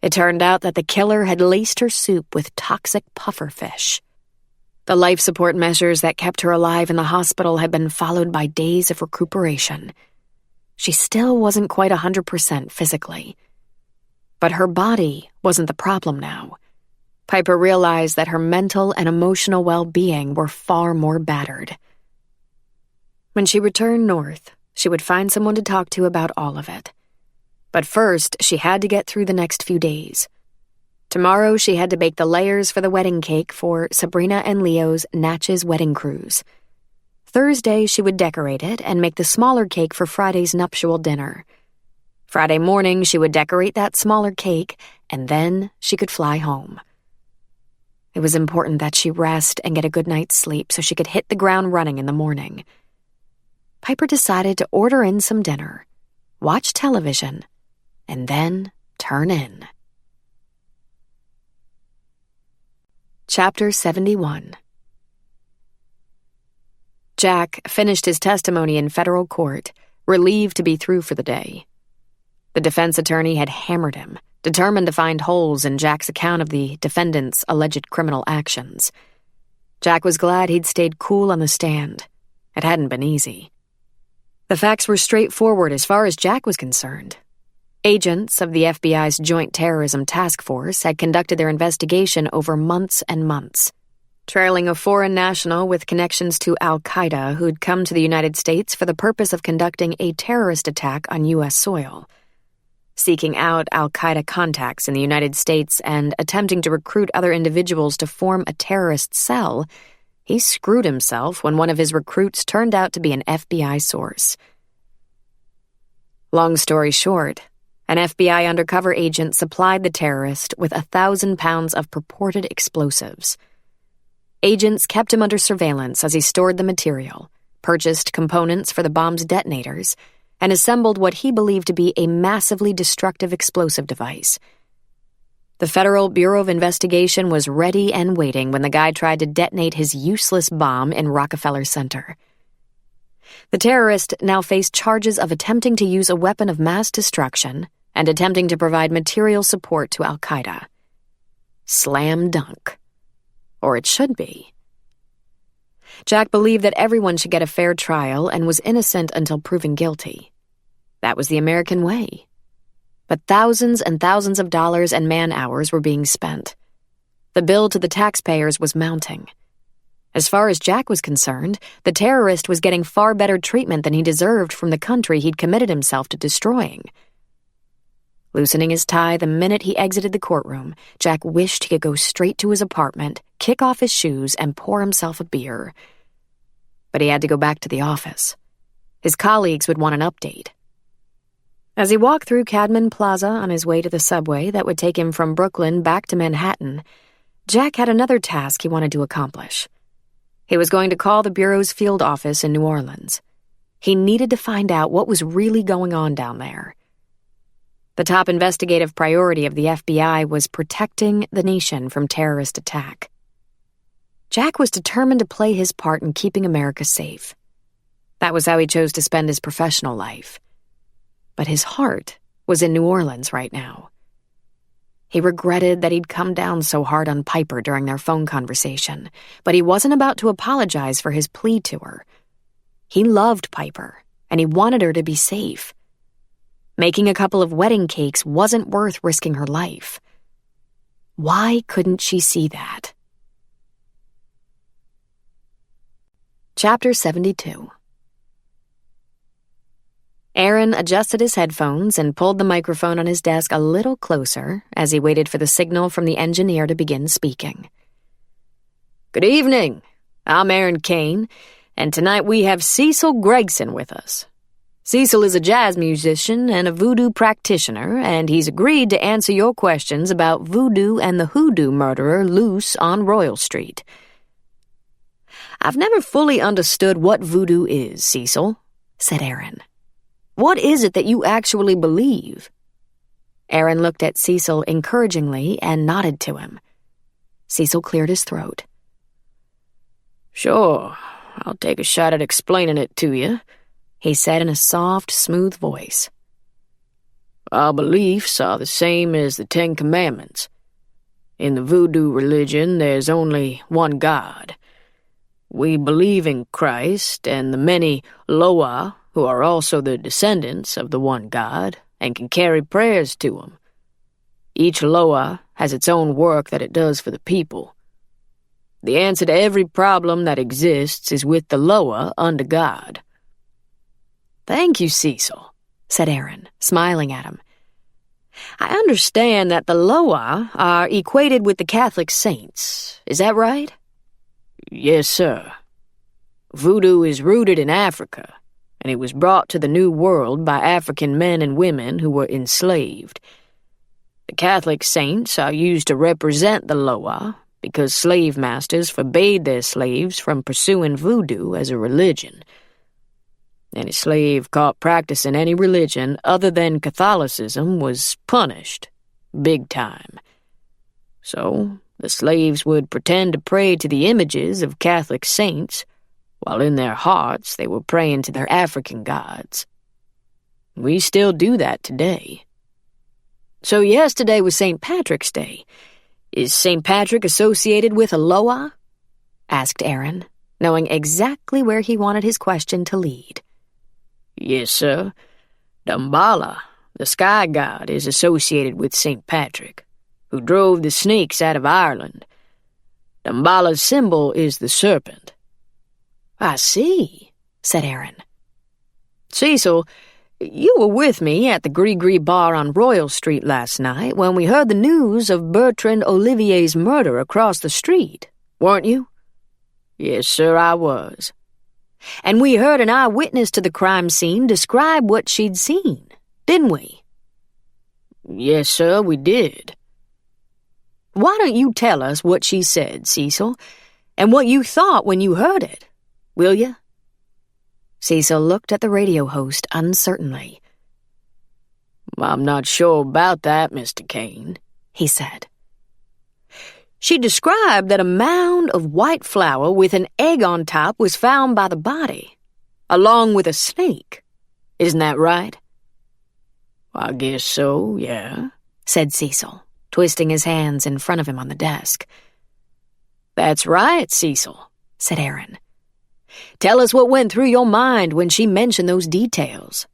It turned out that the killer had laced her soup with toxic pufferfish. The life support measures that kept her alive in the hospital had been followed by days of recuperation. She still wasn't quite 100% physically. But her body wasn't the problem now. Piper realized that her mental and emotional well-being were far more battered. When she returned north, she would find someone to talk to about all of it. But first, she had to get through the next few days. Tomorrow, she had to bake the layers for the wedding cake for Sabrina and Leo's Natchez wedding cruise. Thursday, she would decorate it and make the smaller cake for Friday's nuptial dinner. Friday morning, she would decorate that smaller cake, and then she could fly home. It was important that she rest and get a good night's sleep so she could hit the ground running in the morning. Piper decided to order in some dinner, watch television, and then turn in. Chapter 71. Jack finished his testimony in federal court, relieved to be through for the day. The defense attorney had hammered him, determined to find holes in Jack's account of the defendant's alleged criminal actions. Jack was glad he'd stayed cool on the stand. It hadn't been easy. The facts were straightforward as far as Jack was concerned. Agents of the FBI's Joint Terrorism Task Force had conducted their investigation over months and months, trailing a foreign national with connections to Al-Qaeda who'd come to the United States for the purpose of conducting a terrorist attack on U.S. soil. Seeking out Al-Qaeda contacts in the United States and attempting to recruit other individuals to form a terrorist cell, he screwed himself when one of his recruits turned out to be an FBI source. Long story short, an FBI undercover agent supplied the terrorist with 1,000 pounds of purported explosives. Agents kept him under surveillance as he stored the material, purchased components for the bomb's detonators, and assembled what he believed to be a massively destructive explosive device. The Federal Bureau of Investigation was ready and waiting when the guy tried to detonate his useless bomb in Rockefeller Center. The terrorist now faced charges of attempting to use a weapon of mass destruction and attempting to provide material support to Al-Qaeda. Slam dunk. Or it should be. Jack believed that everyone should get a fair trial and was innocent until proven guilty. That was the American way. But thousands and thousands of dollars and man-hours were being spent. The bill to the taxpayers was mounting. As far as Jack was concerned, the terrorist was getting far better treatment than he deserved from the country he'd committed himself to destroying. Loosening his tie the minute he exited the courtroom, Jack wished he could go straight to his apartment, kick off his shoes, and pour himself a beer. But he had to go back to the office. His colleagues would want an update. As he walked through Cadman Plaza on his way to the subway that would take him from Brooklyn back to Manhattan, Jack had another task he wanted to accomplish. He was going to call the Bureau's field office in New Orleans. He needed to find out what was really going on down there. The top investigative priority of the FBI was protecting the nation from terrorist attack. Jack was determined to play his part in keeping America safe. That was how he chose to spend his professional life. But his heart was in New Orleans right now. He regretted that he'd come down so hard on Piper during their phone conversation, but he wasn't about to apologize for his plea to her. He loved Piper, and he wanted her to be safe. Making a couple of wedding cakes wasn't worth risking her life. Why couldn't she see that? Chapter 72. Aaron adjusted his headphones and pulled the microphone on his desk a little closer as he waited for the signal from the engineer to begin speaking. "Good evening. I'm Aaron Kane, and tonight we have Cecil Gregson with us. Cecil is a jazz musician and a voodoo practitioner, and he's agreed to answer your questions about voodoo and the hoodoo murderer loose on Royal Street." "I've never fully understood what voodoo is, Cecil," said Aaron. "What is it that you actually believe?" Aaron looked at Cecil encouragingly and nodded to him. Cecil cleared his throat. "Sure, I'll take a shot at explaining it to you," he said in a soft, smooth voice. "Our beliefs are the same as the 10 Commandments. In the voodoo religion, there's only one God. We believe in Christ and the many Loa, who are also the descendants of the one God and can carry prayers to him. Each Loa has its own work that it does for the people. The answer to every problem that exists is with the Loa under God." "Thank you, Cecil," said Aaron, smiling at him. "I understand that the Loa are equated with the Catholic saints. Is that right?" "Yes, sir. Voodoo is rooted in Africa, and it was brought to the New World by African men and women who were enslaved. The Catholic saints are used to represent the Loa because slave masters forbade their slaves from pursuing voodoo as a religion. Any slave caught practicing any religion other than Catholicism was punished, big time. So the slaves would pretend to pray to the images of Catholic saints, while in their hearts they were praying to their African gods. We still do that today. So yesterday was St. Patrick's Day. Is St. Patrick associated with a Loa?" asked Aaron, knowing exactly where he wanted his question to lead. "Yes, sir. Damballa, the sky god, is associated with St. Patrick, who drove the snakes out of Ireland. Damballa's symbol is the serpent." "I see," said Aaron. "Cecil, you were with me at the Gree Bar on Royal Street last night when we heard the news of Bertrand Olivier's murder across the street, weren't you?" "Yes, sir, I was." "And we heard an eyewitness to the crime scene describe what she'd seen, didn't we?" "Yes, sir, we did." "Why don't you tell us what she said, Cecil, and what you thought when you heard it, will you?" Cecil looked at the radio host uncertainly. "I'm not sure about that, Mr. Kane," he said. "She described that a mound of white flour with an egg on top was found by the body, along with a snake. Isn't that right?" "I guess so, yeah," said Cecil, twisting his hands in front of him on the desk. "That's right, Cecil," said Aaron. "Tell us what went through your mind when she mentioned those details."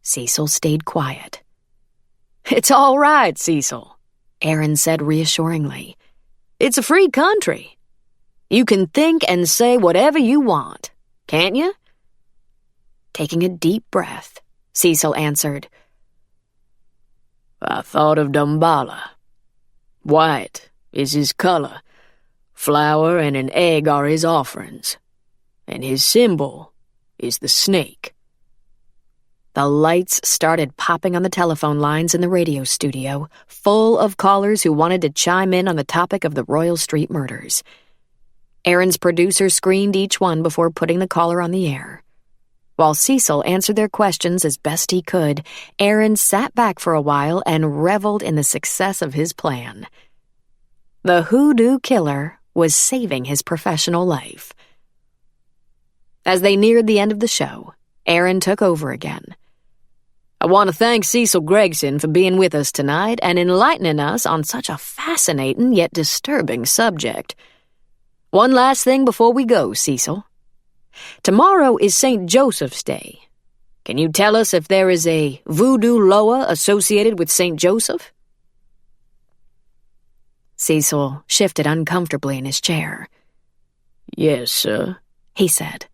Cecil stayed quiet. "It's all right, Cecil," Aaron said reassuringly. "It's a free country. You can think and say whatever you want, can't you?" Taking a deep breath, Cecil answered, "I thought of Damballa. White is his color. Flour and an egg are his offerings. And his symbol is the snake." The lights started popping on the telephone lines in the radio studio, full of callers who wanted to chime in on the topic of the Royal Street murders. Aaron's producer screened each one before putting the caller on the air. While Cecil answered their questions as best he could, Aaron sat back for a while and reveled in the success of his plan. The hoodoo killer was saving his professional life. As they neared the end of the show, Aaron took over again. I want to thank Cecil Gregson for being with us tonight and enlightening us on such a fascinating yet disturbing subject. One last thing before we go, Cecil. Tomorrow is St. Joseph's Day. Can you tell us if there is a voodoo loa associated with St. Joseph? Cecil shifted uncomfortably in his chair. Yes, sir, he said.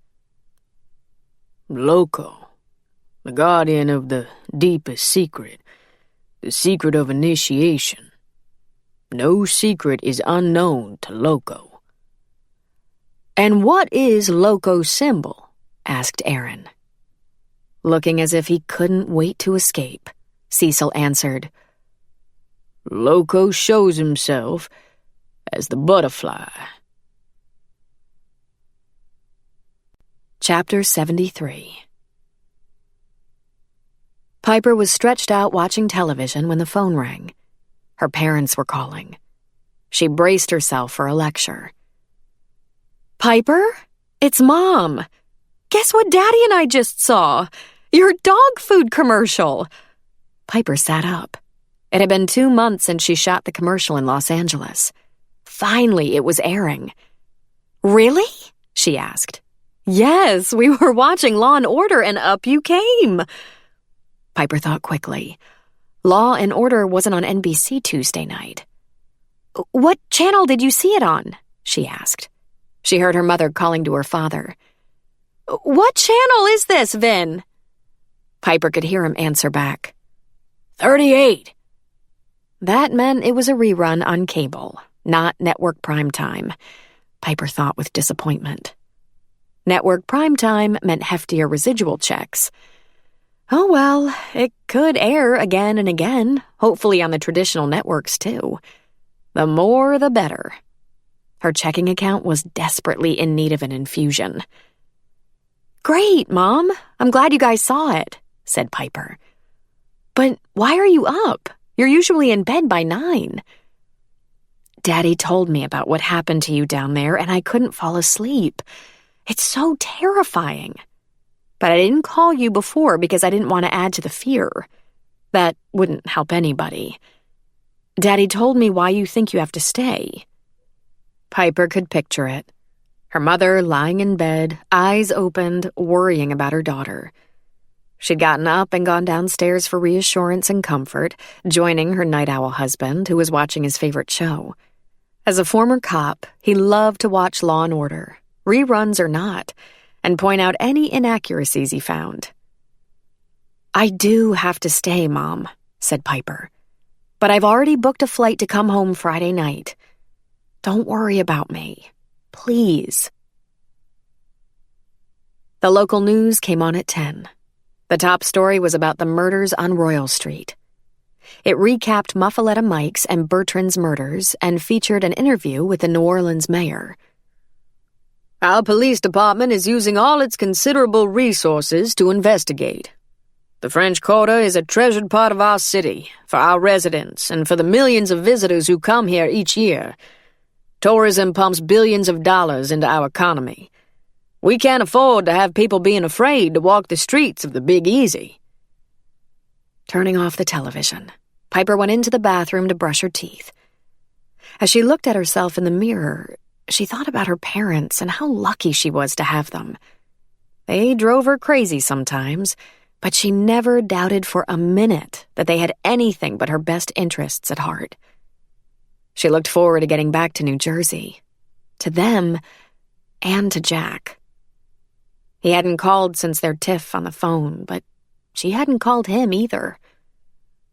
Loco, the guardian of the deepest secret, the secret of initiation. No secret is unknown to Loco. And what is Loco's symbol? Asked Aaron. Looking as if he couldn't wait to escape, Cecil answered, Loco shows himself as the butterfly. Chapter 73. Piper was stretched out watching television when the phone rang. Her parents were calling. She braced herself for a lecture. Piper? It's Mom. Guess what Daddy and I just saw? Your dog food commercial. Piper sat up. It had been 2 months since she shot the commercial in Los Angeles. Finally, it was airing. Really? She asked. Yes, we were watching Law and Order and up you came. Piper thought quickly. Law and Order wasn't on NBC Tuesday night. What channel did you see it on? She asked. She heard her mother calling to her father. What channel is this, Vin? Piper could hear him answer back. 38. That meant it was a rerun on cable, not network primetime, Piper thought with disappointment. Network primetime meant heftier residual checks. Oh well, it could air again and again, hopefully on the traditional networks too. The more the better. Her checking account was desperately in need of an infusion. Great, Mom. I'm glad you guys saw it, said Piper. But why are you up? You're usually in bed by 9. Daddy told me about what happened to you down there, and I couldn't fall asleep. It's so terrifying. But I didn't call you before because I didn't want to add to the fear. That wouldn't help anybody. Daddy told me why you think you have to stay. Piper could picture it. Her mother lying in bed, eyes opened, worrying about her daughter. She'd gotten up and gone downstairs for reassurance and comfort, joining her night owl husband, who was watching his favorite show. As a former cop, he loved to watch Law and Order, reruns or not, and point out any inaccuracies he found. I do have to stay, Mom, said Piper. But I've already booked a flight to come home Friday night. Don't worry about me. Please. The local news came on at 10. The top story was about the murders on Royal Street. It recapped Muffaletta Mike's and Bertrand's murders and featured an interview with the New Orleans mayor. Our police department is using all its considerable resources to investigate. The French Quarter is a treasured part of our city, for our residents, and for the millions of visitors who come here each year. Tourism pumps billions of dollars into our economy. We can't afford to have people being afraid to walk the streets of the Big Easy. Turning off the television, Piper went into the bathroom to brush her teeth. As she looked at herself in the mirror, she thought about her parents and how lucky she was to have them. They drove her crazy sometimes, but she never doubted for a minute that they had anything but her best interests at heart. She looked forward to getting back to New Jersey, to them, and to Jack. He hadn't called since their tiff on the phone, but she hadn't called him either.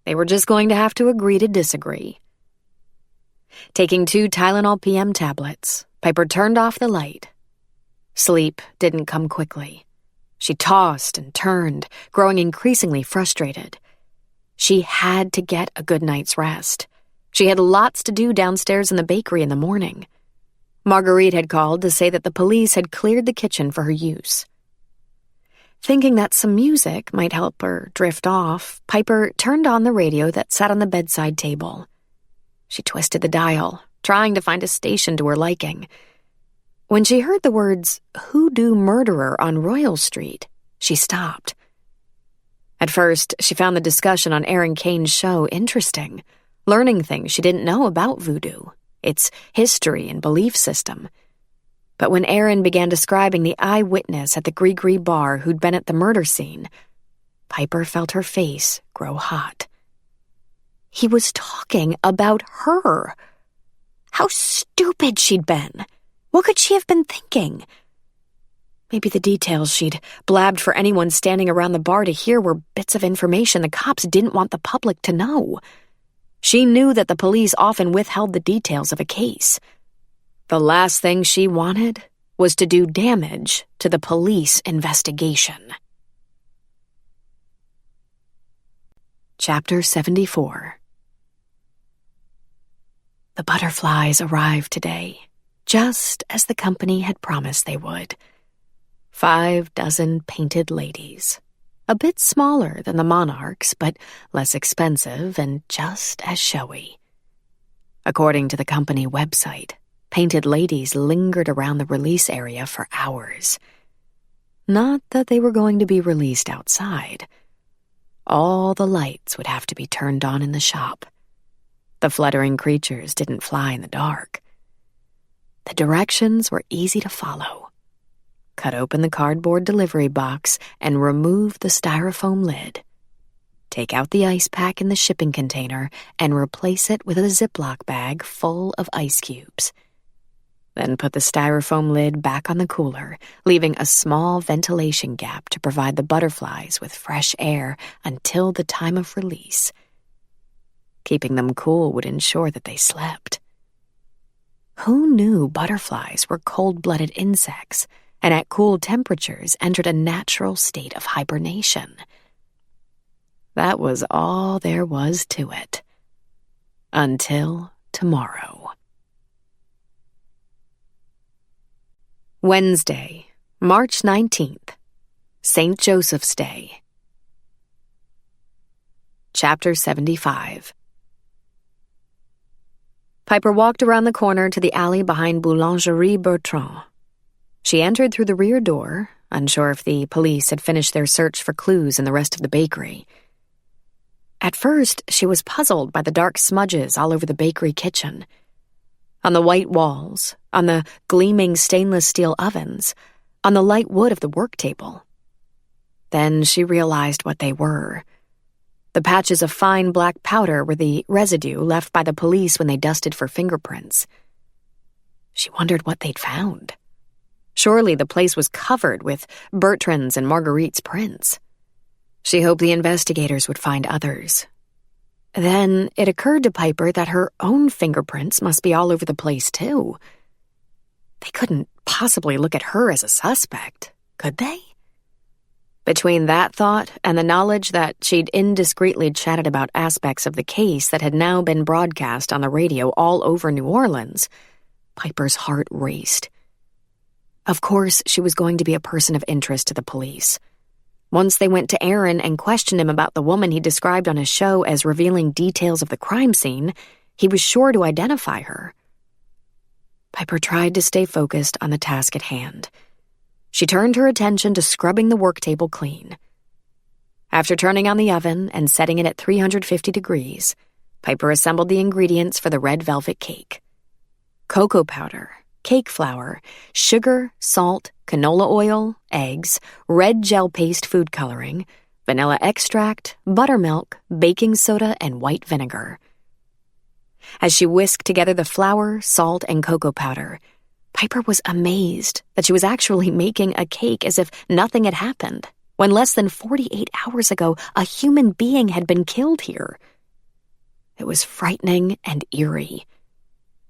They were just going to have to agree to disagree. Taking 2 Tylenol PM tablets, Piper turned off the light. Sleep didn't come quickly. She tossed and turned, growing increasingly frustrated. She had to get a good night's rest. She had lots to do downstairs in the bakery in the morning. Marguerite had called to say that the police had cleared the kitchen for her use. Thinking that some music might help her drift off, Piper turned on the radio that sat on the bedside table. She twisted the dial, trying to find a station to her liking. When she heard the words, "Hoodoo Murderer on Royal Street," she stopped. At first, she found the discussion on Aaron Kane's show interesting, learning things she didn't know about voodoo, its history and belief system. But when Aaron began describing the eyewitness at the Gree bar who'd been at the murder scene, Piper felt her face grow hot. He was talking about her. How stupid she'd been. What could she have been thinking? Maybe the details she'd blabbed for anyone standing around the bar to hear were bits of information the cops didn't want the public to know. She knew that the police often withheld the details of a case. The last thing she wanted was to do damage to the police investigation. Chapter 74. The butterflies arrived today, just as the company had promised they would. 5 dozen painted ladies, a bit smaller than the monarchs, but less expensive and just as showy. According to the company website, painted ladies lingered around the release area for hours. Not that they were going to be released outside. All the lights would have to be turned on in the shop. The fluttering creatures didn't fly in the dark. The directions were easy to follow. Cut open the cardboard delivery box and remove the styrofoam lid. Take out the ice pack in the shipping container and replace it with a Ziploc bag full of ice cubes. Then put the styrofoam lid back on the cooler, leaving a small ventilation gap to provide the butterflies with fresh air until the time of release. Keeping them cool would ensure that they slept. Who knew butterflies were cold-blooded insects and at cool temperatures entered a natural state of hibernation? That was all there was to it. Until tomorrow. Wednesday, March 19th, St. Joseph's Day. Chapter 75. Piper walked around the corner to the alley behind Boulangerie Bertrand. She entered through the rear door, unsure if the police had finished their search for clues in the rest of the bakery. At first, she was puzzled by the dark smudges all over the bakery kitchen. On the white walls, on the gleaming stainless steel ovens, on the light wood of the work table. Then she realized what they were. The patches of fine black powder were the residue left by the police when they dusted for fingerprints. She wondered what they'd found. Surely the place was covered with Bertrand's and Marguerite's prints. She hoped the investigators would find others. Then it occurred to Piper that her own fingerprints must be all over the place, too. They couldn't possibly look at her as a suspect, could they? Between that thought and the knowledge that she'd indiscreetly chatted about aspects of the case that had now been broadcast on the radio all over New Orleans, Piper's heart raced. Of course, she was going to be a person of interest to the police. Once they went to Aaron and questioned him about the woman he described on his show as revealing details of the crime scene, he was sure to identify her. Piper tried to stay focused on the task at hand. She turned her attention to scrubbing the work table clean. After turning on the oven and setting it at 350 degrees, Piper assembled the ingredients for the red velvet cake. Cocoa powder, cake flour, sugar, salt, canola oil, eggs, red gel paste food coloring, vanilla extract, buttermilk, baking soda, and white vinegar. As she whisked together the flour, salt, and cocoa powder, Piper was amazed that she was actually making a cake as if nothing had happened, when less than 48 hours ago a human being had been killed here. It was frightening and eerie.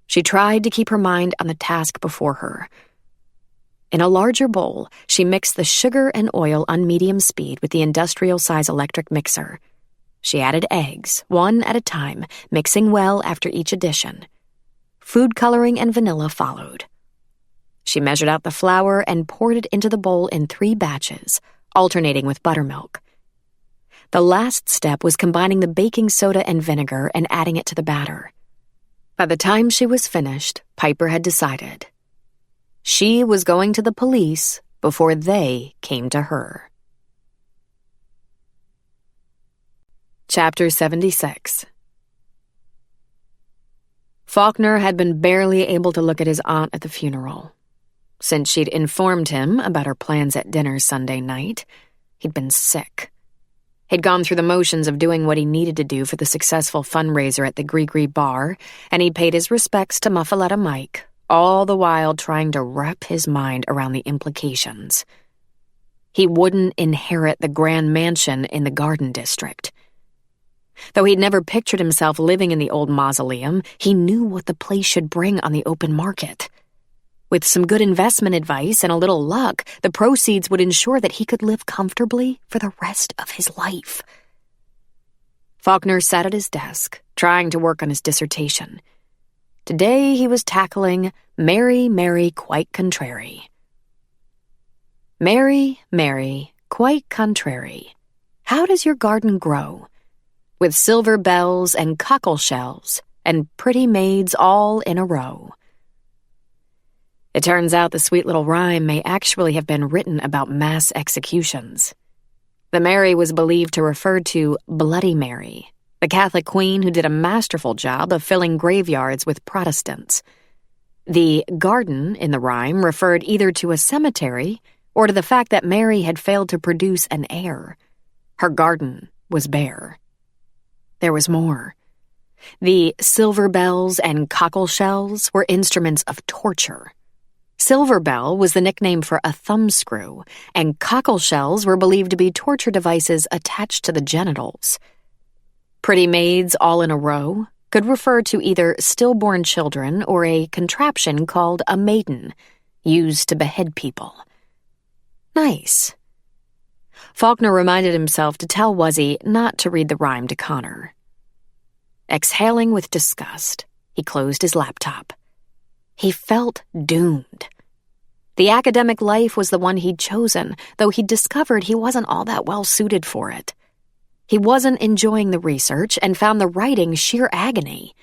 She tried to keep her mind on the task before her. In a larger bowl, she mixed the sugar and oil on medium speed with the industrial-size electric mixer. She added eggs, one at a time, mixing well after each addition. Food coloring and vanilla followed. She measured out the flour and poured it into the bowl in 3 batches, alternating with buttermilk. The last step was combining the baking soda and vinegar and adding it to the batter. By the time she was finished, Piper had decided. She was going to the police before they came to her. Chapter 76. Faulkner had been barely able to look at his aunt at the funeral. Since she'd informed him about her plans at dinner Sunday night, he'd been sick. He'd gone through the motions of doing what he needed to do for the successful fundraiser at the Gree Bar, and he'd paid his respects to Muffaletta Mike, all the while trying to wrap his mind around the implications. He wouldn't inherit the grand mansion in the Garden District. Though he'd never pictured himself living in the old mausoleum, he knew what the place should bring on the open market. With some good investment advice and a little luck, the proceeds would ensure that he could live comfortably for the rest of his life. Faulkner sat at his desk, trying to work on his dissertation. Today he was tackling Mary, Mary, quite contrary. Mary, Mary, quite contrary. How does your garden grow? With silver bells and cockle shells and pretty maids all in a row. It turns out the sweet little rhyme may actually have been written about mass executions. The Mary was believed to refer to Bloody Mary, the Catholic queen who did a masterful job of filling graveyards with Protestants. The garden in the rhyme referred either to a cemetery or to the fact that Mary had failed to produce an heir. Her garden was bare. There was more. The silver bells and cockle shells were instruments of torture. Silver bell was the nickname for a thumbscrew, and cockle shells were believed to be torture devices attached to the genitals. Pretty maids all in a row could refer to either stillborn children or a contraption called a maiden, used to behead people. Nice. Faulkner reminded himself to tell Wuzzy not to read the rhyme to Connor. Exhaling with disgust, he closed his laptop. He felt doomed. The academic life was the one he'd chosen, though he'd discovered he wasn't all that well suited for it. He wasn't enjoying the research and found the writing sheer agony.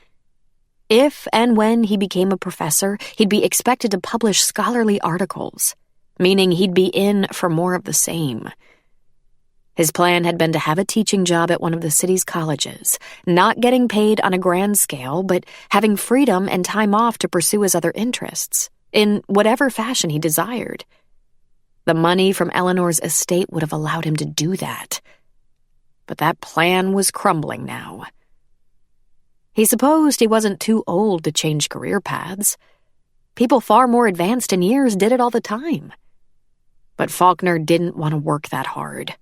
If and when he became a professor, he'd be expected to publish scholarly articles, meaning he'd be in for more of the same. His plan had been to have a teaching job at one of the city's colleges, not getting paid on a grand scale, but having freedom and time off to pursue his other interests, in whatever fashion he desired. The money from Eleanor's estate would have allowed him to do that. But that plan was crumbling now. He supposed he wasn't too old to change career paths. People far more advanced in years did it all the time. But Faulkner didn't want to work that hard.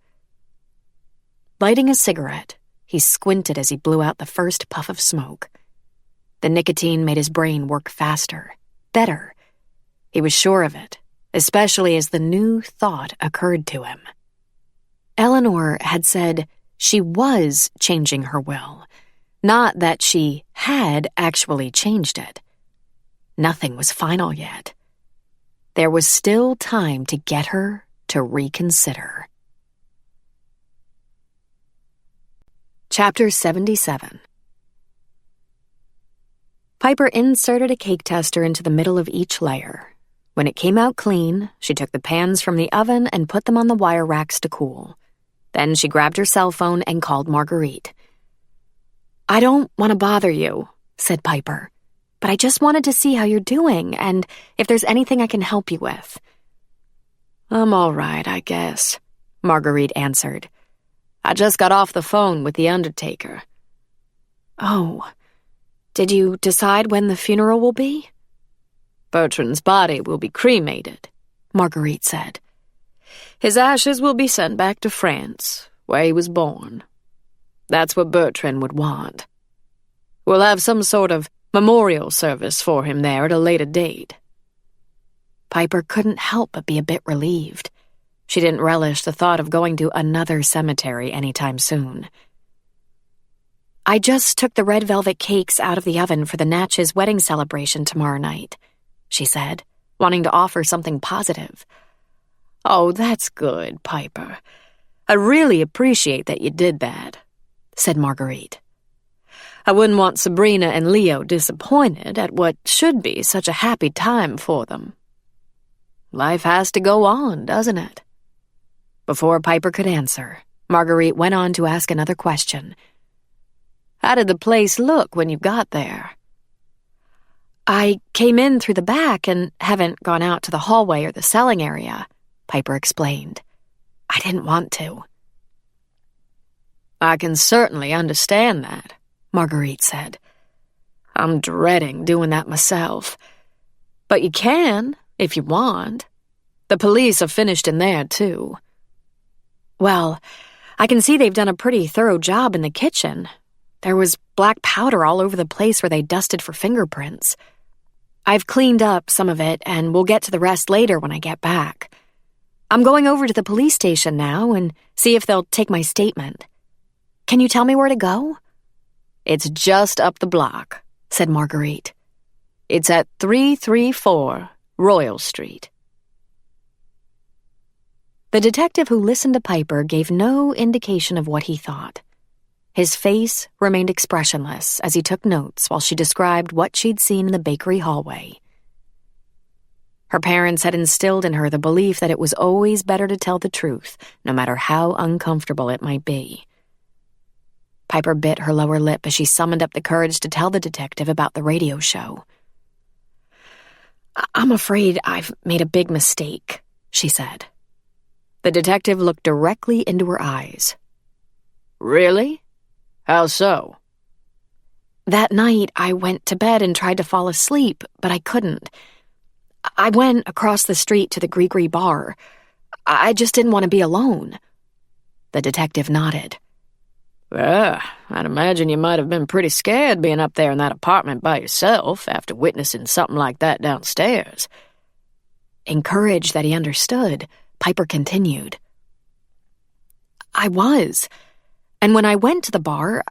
Lighting a cigarette, he squinted as he blew out the first puff of smoke. The nicotine made his brain work faster, better. He was sure of it, especially as the new thought occurred to him. Eleanor had said she was changing her will, not that she had actually changed it. Nothing was final yet. There was still time to get her to reconsider. Chapter 77. Piper inserted a cake tester into the middle of each layer. When it came out clean, she took the pans from the oven and put them on the wire racks to cool. Then she grabbed her cell phone and called Marguerite. "I don't want to bother you," said Piper, "but I just wanted to see how you're doing and if there's anything I can help you with." "I'm all right, I guess," Marguerite answered. "I just got off the phone with the undertaker." "Oh, did you decide when the funeral will be?" "Bertrand's body will be cremated," Marguerite said. "His ashes will be sent back to France, where he was born. That's what Bertrand would want. We'll have some sort of memorial service for him there at a later date." Piper couldn't help but be a bit relieved. She didn't relish the thought of going to another cemetery anytime soon. "I just took the red velvet cakes out of the oven for the Natchez wedding celebration tomorrow night," she said, wanting to offer something positive. "Oh, that's good, Piper. I really appreciate that you did that," said Marguerite. "I wouldn't want Sabrina and Leo disappointed at what should be such a happy time for them. Life has to go on, doesn't it?" Before Piper could answer, Marguerite went on to ask another question. How did the place look when you got there?" "I came in through the back and haven't gone out to the hallway or the selling area," Piper explained. "I didn't want to." "I can certainly understand that," Marguerite said. "I'm dreading doing that myself. But you can, if you want. The police are finished in there, too." "Well, I can see they've done a pretty thorough job in the kitchen. There was black powder all over the place where they dusted for fingerprints. I've cleaned up some of it, and we'll get to the rest later when I get back. I'm going over to the police station now and see if they'll take my statement. Can you tell me where to go?" "It's just up the block," said Marguerite. "It's at 334 Royal Street." The detective who listened to Piper gave no indication of what he thought. His face remained expressionless as he took notes while she described what she'd seen in the bakery hallway. Her parents had instilled in her the belief that it was always better to tell the truth, no matter how uncomfortable it might be. Piper bit her lower lip as she summoned up the courage to tell the detective about the radio show. "I'm afraid I've made a big mistake," she said. The detective looked directly into her eyes. "Really? How so?" "That night, I went to bed and tried to fall asleep, but I couldn't. I went across the street to the Gree bar. I just didn't want to be alone." The detective nodded. I'd imagine you might have been pretty scared being up there in that apartment by yourself after witnessing something like that downstairs." Encouraged that he understood, Piper continued. "I was. And when I went to the bar,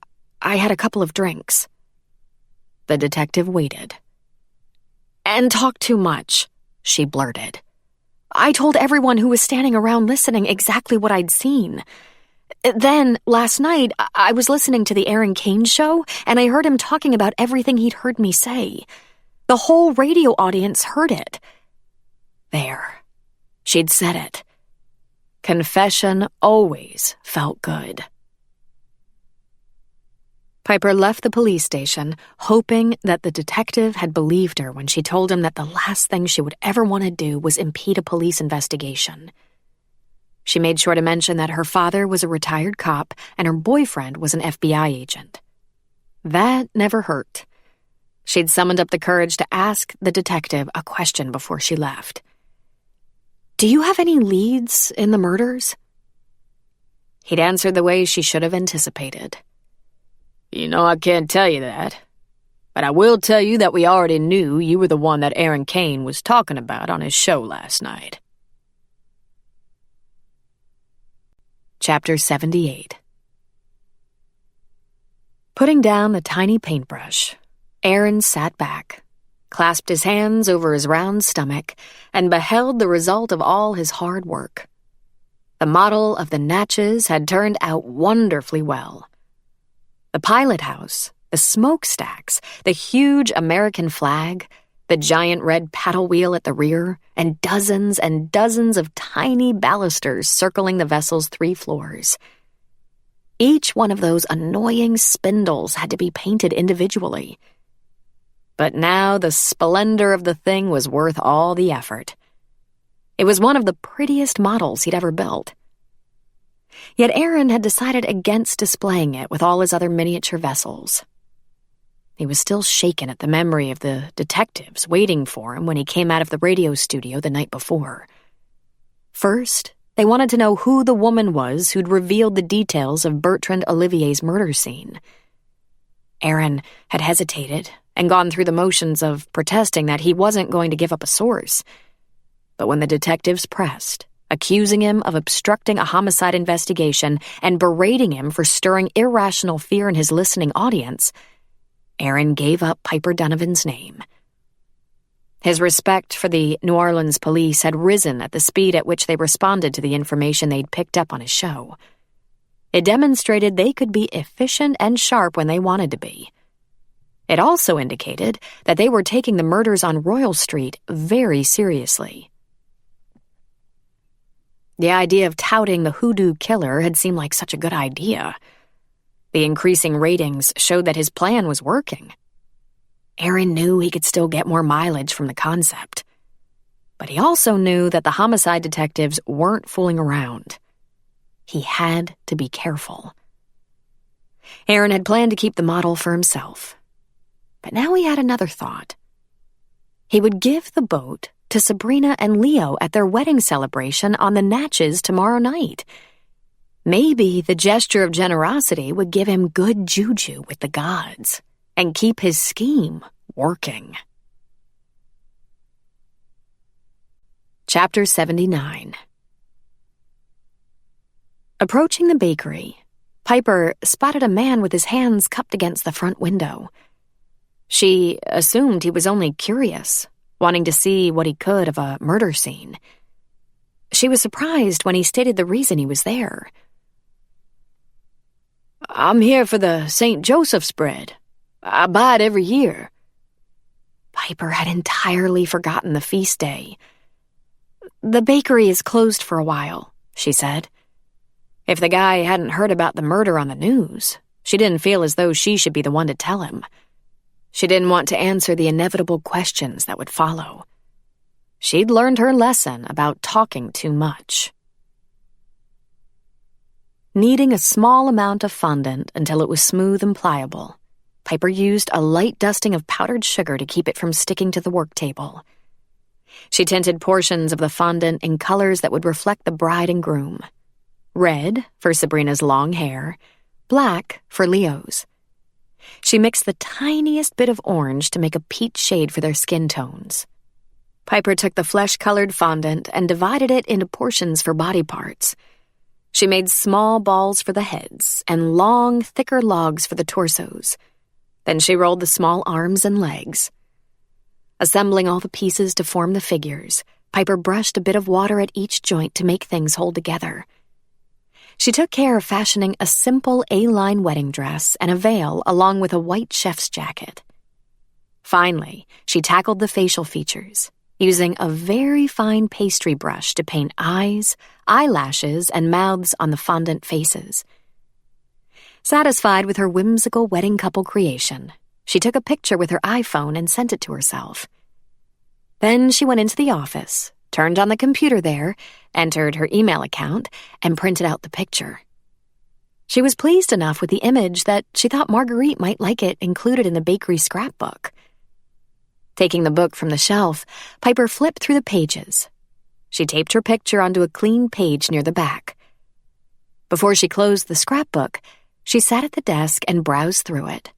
I had a couple of drinks." The detective waited. "And talked too much," she blurted. "I told everyone who was standing around listening exactly what I'd seen. Then, last night, I was listening to the Aaron Kane show, and I heard him talking about everything he'd heard me say. The whole radio audience heard it." There. She'd said it. Confession always felt good. Piper left the police station, hoping that the detective had believed her when she told him that the last thing she would ever want to do was impede a police investigation. She made sure to mention that her father was a retired cop and her boyfriend was an FBI agent. That never hurt. She'd summoned up the courage to ask the detective a question before she left. "Do you have any leads in the murders?" He'd answered the way she should have anticipated. "You know, I can't tell you that. But I will tell you that we already knew you were the one that Aaron Kane was talking about on his show last night." Chapter 78. Putting down the tiny paintbrush, Aaron sat back, clasped his hands over his round stomach, and beheld the result of all his hard work. The model of the Natchez had turned out wonderfully well. The pilot house, the smokestacks, the huge American flag, the giant red paddle wheel at the rear, and dozens of tiny balusters circling the vessel's 3 floors. Each one of those annoying spindles had to be painted individually. But now the splendor of the thing was worth all the effort. It was one of the prettiest models he'd ever built. Yet Aaron had decided against displaying it with all his other miniature vessels. He was still shaken at the memory of the detectives waiting for him when he came out of the radio studio the night before. First, they wanted to know who the woman was who'd revealed the details of Bertrand Olivier's murder scene. Aaron had hesitated and gone through the motions of protesting that he wasn't going to give up a source. But when the detectives pressed, accusing him of obstructing a homicide investigation and berating him for stirring irrational fear in his listening audience, Aaron gave up Piper Donovan's name. His respect for the New Orleans police had risen at the speed at which they responded to the information they'd picked up on his show. It demonstrated they could be efficient and sharp when they wanted to be. It also indicated that they were taking the murders on Royal Street very seriously. The idea of touting the hoodoo killer had seemed like such a good idea. The increasing ratings showed that his plan was working. Aaron knew he could still get more mileage from the concept. But he also knew that the homicide detectives weren't fooling around. He had to be careful. Aaron had planned to keep the model for himself. But now he had another thought. He would give the boat to Sabrina and Leo at their wedding celebration on the Natchez tomorrow night. Maybe the gesture of generosity would give him good juju with the gods and keep his scheme working. Chapter 79. Approaching the bakery, Piper spotted a man with his hands cupped against the front window. She assumed he was only curious, wanting to see what he could of a murder scene. She was surprised when he stated the reason he was there. "I'm here for the St. Joseph's bread. I buy it every year." Piper had entirely forgotten the feast day. "The bakery is closed for a while," she said. If the guy hadn't heard about the murder on the news, she didn't feel as though she should be the one to tell him. She didn't want to answer the inevitable questions that would follow. She'd learned her lesson about talking too much. Kneading a small amount of fondant until it was smooth and pliable, Piper used a light dusting of powdered sugar to keep it from sticking to the work table. She tinted portions of the fondant in colors that would reflect the bride and groom. Red for Sabrina's long hair, black for Leo's. She mixed the tiniest bit of orange to make a peach shade for their skin tones. Piper took the flesh-colored fondant and divided it into portions for body parts. She made small balls for the heads and long, thicker logs for the torsos. Then she rolled the small arms and legs. Assembling all the pieces to form the figures, Piper brushed a bit of water at each joint to make things hold together. She took care of fashioning a simple A-line wedding dress and a veil along with a white chef's jacket. Finally, she tackled the facial features, using a very fine pastry brush to paint eyes, eyelashes, and mouths on the fondant faces. Satisfied with her whimsical wedding couple creation, she took a picture with her iPhone and sent it to herself. Then she went into the office, turned on the computer there, entered her email account, and printed out the picture. She was pleased enough with the image that she thought Marguerite might like it included in the bakery scrapbook. Taking the book from the shelf, Piper flipped through the pages. She taped her picture onto a clean page near the back. Before she closed the scrapbook, she sat at the desk and browsed through it.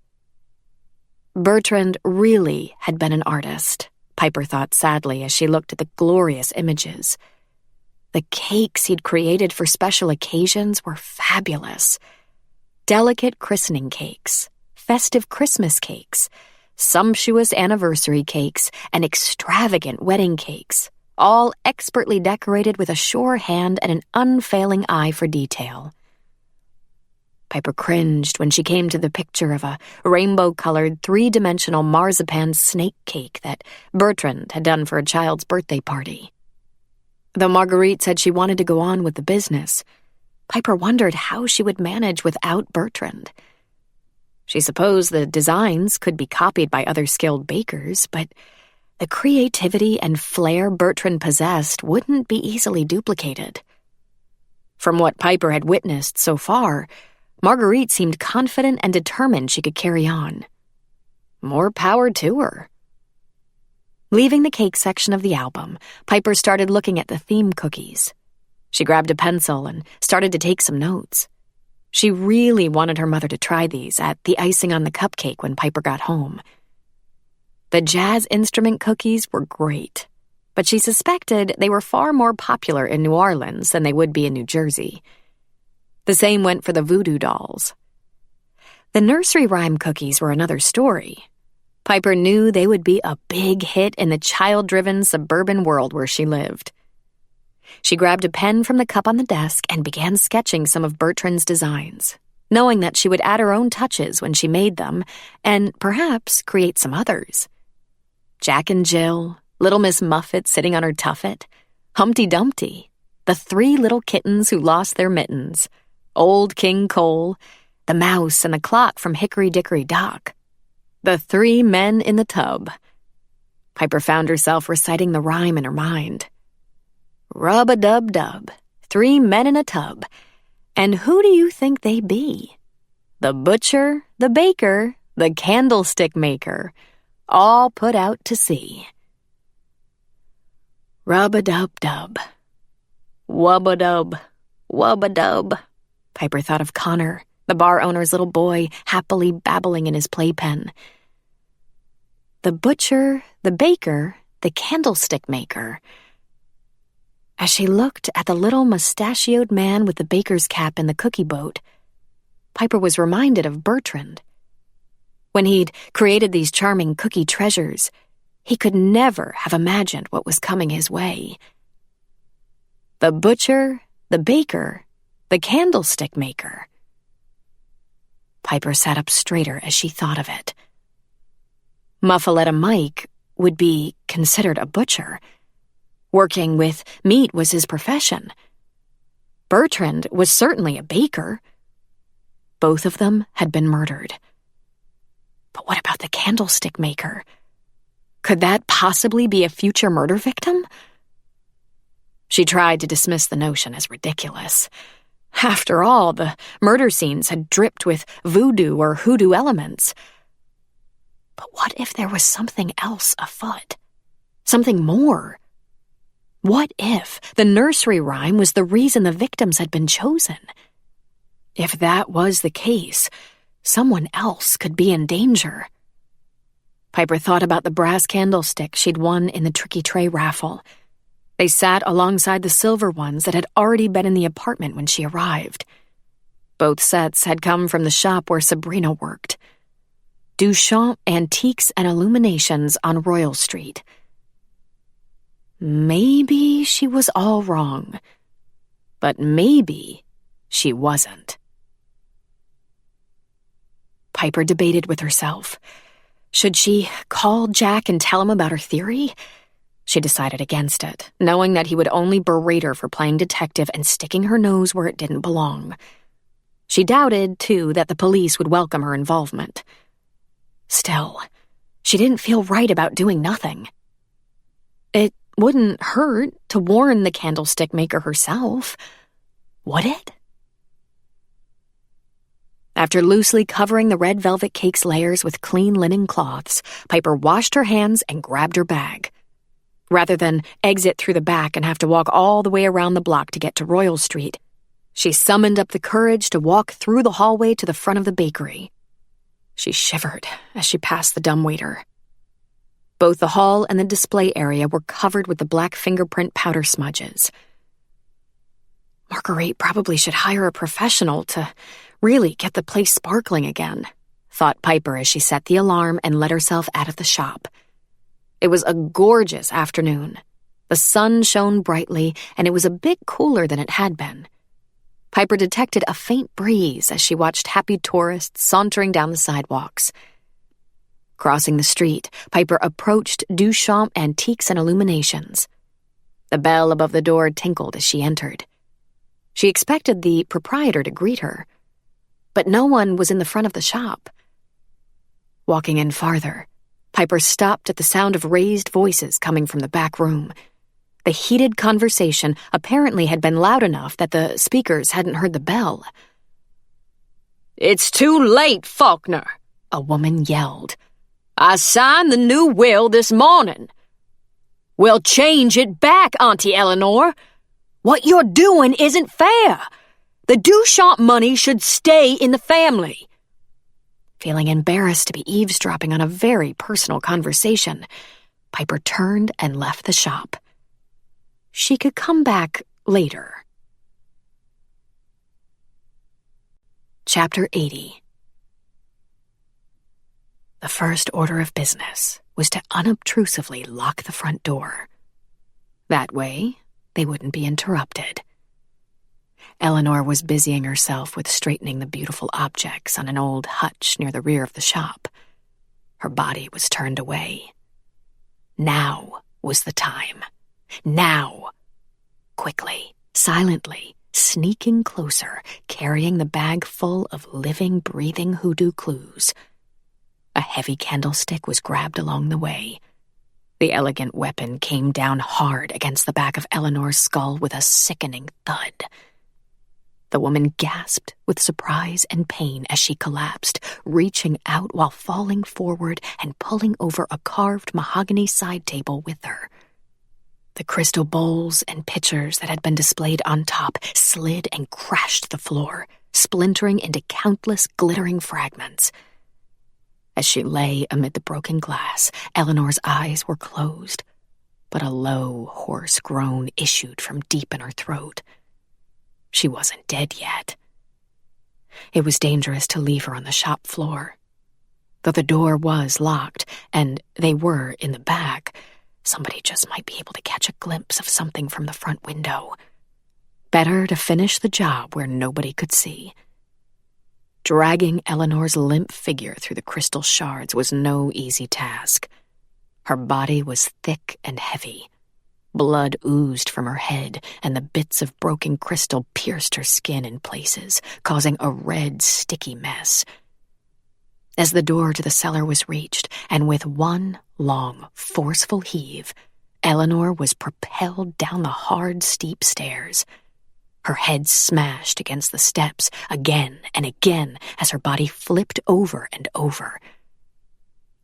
Bertrand really had been an artist, Piper thought sadly as she looked at the glorious images. The cakes he'd created for special occasions were fabulous. Delicate christening cakes, festive Christmas cakes, sumptuous anniversary cakes, and extravagant wedding cakes, all expertly decorated with a sure hand and an unfailing eye for detail. Piper cringed when she came to the picture of a rainbow-colored, three-dimensional marzipan snake cake that Bertrand had done for a child's birthday party. Though Marguerite said she wanted to go on with the business, Piper wondered how she would manage without Bertrand. She supposed the designs could be copied by other skilled bakers, but the creativity and flair Bertrand possessed wouldn't be easily duplicated. From what Piper had witnessed so far, Marguerite seemed confident and determined she could carry on. More power to her. Leaving the cake section of the album, Piper started looking at the theme cookies. She grabbed a pencil and started to take some notes. She really wanted her mother to try these at the icing on the cupcake when Piper got home. The jazz instrument cookies were great, but she suspected they were far more popular in New Orleans than they would be in New Jersey. The same went for the voodoo dolls. The nursery rhyme cookies were another story. Piper knew they would be a big hit in the child-driven suburban world where she lived. She grabbed a pen from the cup on the desk and began sketching some of Bertrand's designs, knowing that she would add her own touches when she made them and perhaps create some others. Jack and Jill, Little Miss Muffet sitting on her tuffet, Humpty Dumpty, the three little kittens who lost their mittens, Old King Cole, the mouse and the clock from Hickory Dickory Dock. The 3 men in the tub. Piper found herself reciting the rhyme in her mind. Rub-a-dub-dub, 3 men in a tub. And who do you think they be? The butcher, the baker, the candlestick maker, all put out to sea. Rub-a-dub-dub. Wub-a-dub, wub-a-dub. Piper thought of Connor, the bar owner's little boy, happily babbling in his playpen. The butcher, the baker, the candlestick maker. As she looked at the little mustachioed man with the baker's cap in the cookie boat, Piper was reminded of Bertrand. When he'd created these charming cookie treasures, he could never have imagined what was coming his way. The butcher, the baker, the candlestick maker. Piper sat up straighter as she thought of it. Muffaletta Mike would be considered a butcher. Working with meat was his profession. Bertrand was certainly a baker. Both of them had been murdered. But what about the candlestick maker? Could that possibly be a future murder victim? She tried to dismiss the notion as ridiculous. After all, the murder scenes had dripped with voodoo or hoodoo elements. But what if there was something else afoot? Something more? What if the nursery rhyme was the reason the victims had been chosen? If that was the case, someone else could be in danger. Piper thought about the brass candlestick she'd won in the Tricky Tray raffle. They sat alongside the silver ones that had already been in the apartment when she arrived. Both sets had come from the shop where Sabrina worked. Duchamp Antiques and Illuminations on Royal Street. Maybe she was all wrong, but maybe she wasn't. Piper debated with herself. Should she call Jack and tell him about her theory? She decided against it, knowing that he would only berate her for playing detective and sticking her nose where it didn't belong. She doubted, too, that the police would welcome her involvement. Still, she didn't feel right about doing nothing. It wouldn't hurt to warn the candlestick maker herself, would it? After loosely covering the red velvet cake's layers with clean linen cloths, Piper washed her hands and grabbed her bag. Rather than exit through the back and have to walk all the way around the block to get to Royal Street, she summoned up the courage to walk through the hallway to the front of the bakery. She shivered as she passed the dumbwaiter. Both the hall and the display area were covered with the black fingerprint powder smudges. Marguerite probably should hire a professional to really get the place sparkling again, thought Piper as she set the alarm and let herself out of the shop. It was a gorgeous afternoon. The sun shone brightly, and it was a bit cooler than it had been. Piper detected a faint breeze as she watched happy tourists sauntering down the sidewalks. Crossing the street, Piper approached Duchamp Antiques and Illuminations. The bell above the door tinkled as she entered. She expected the proprietor to greet her, but no one was in the front of the shop. Walking in farther, Piper stopped at the sound of raised voices coming from the back room. The heated conversation apparently had been loud enough that the speakers hadn't heard the bell. "It's too late, Faulkner," a woman yelled. "I signed the new will this morning." "Well, change it back, Auntie Eleanor. What you're doing isn't fair. The Duchamp money should stay in the family." Feeling embarrassed to be eavesdropping on a very personal conversation, Piper turned and left the shop. She could come back later. Chapter 80. The first order of business was to unobtrusively lock the front door. That way, they wouldn't be interrupted. Eleanor was busying herself with straightening the beautiful objects on an old hutch near the rear of the shop. Her body was turned away. Now was the time. Now! Quickly, silently, sneaking closer, carrying the bag full of living, breathing hoodoo clues. A heavy candlestick was grabbed along the way. The elegant weapon came down hard against the back of Eleanor's skull with a sickening thud. The woman gasped with surprise and pain as she collapsed, reaching out while falling forward and pulling over a carved mahogany side table with her. The crystal bowls and pitchers that had been displayed on top slid and crashed to the floor, splintering into countless glittering fragments. As she lay amid the broken glass, Eleanor's eyes were closed, but a low, hoarse groan issued from deep in her throat. She wasn't dead yet. It was dangerous to leave her on the shop floor. Though the door was locked, and they were in the back, somebody just might be able to catch a glimpse of something from the front window. Better to finish the job where nobody could see. Dragging Eleanor's limp figure through the crystal shards was no easy task. Her body was thick and heavy. Blood oozed from her head, and the bits of broken crystal pierced her skin in places, causing a red, sticky mess. As the door to the cellar was reached, and with one long, forceful heave, Eleanor was propelled down the hard, steep stairs. Her head smashed against the steps again and again as her body flipped over and over.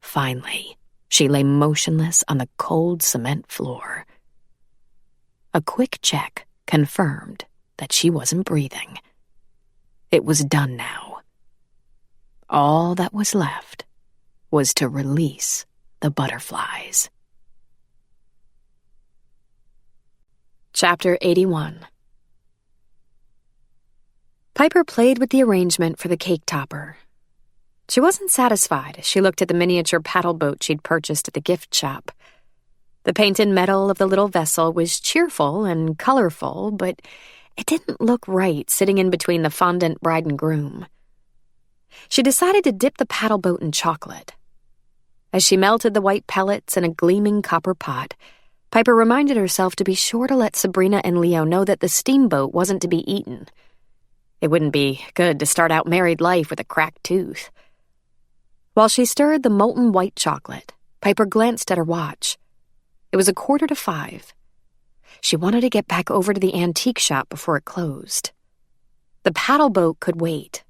Finally, she lay motionless on the cold cement floor. A quick check confirmed that she wasn't breathing. It was done now. All that was left was to release the butterflies. Chapter 81. Piper played with the arrangement for the cake topper. She wasn't satisfied as she looked at the miniature paddle boat she'd purchased at the gift shop. The painted metal of the little vessel was cheerful and colorful, but it didn't look right sitting in between the fondant bride and groom. She decided to dip the paddle boat in chocolate. As she melted the white pellets in a gleaming copper pot, Piper reminded herself to be sure to let Sabrina and Leo know that the steamboat wasn't to be eaten. It wouldn't be good to start out married life with a cracked tooth. While she stirred the molten white chocolate, Piper glanced at her watch. It was 4:45. She wanted to get back over to the antique shop before it closed. The paddle boat could wait.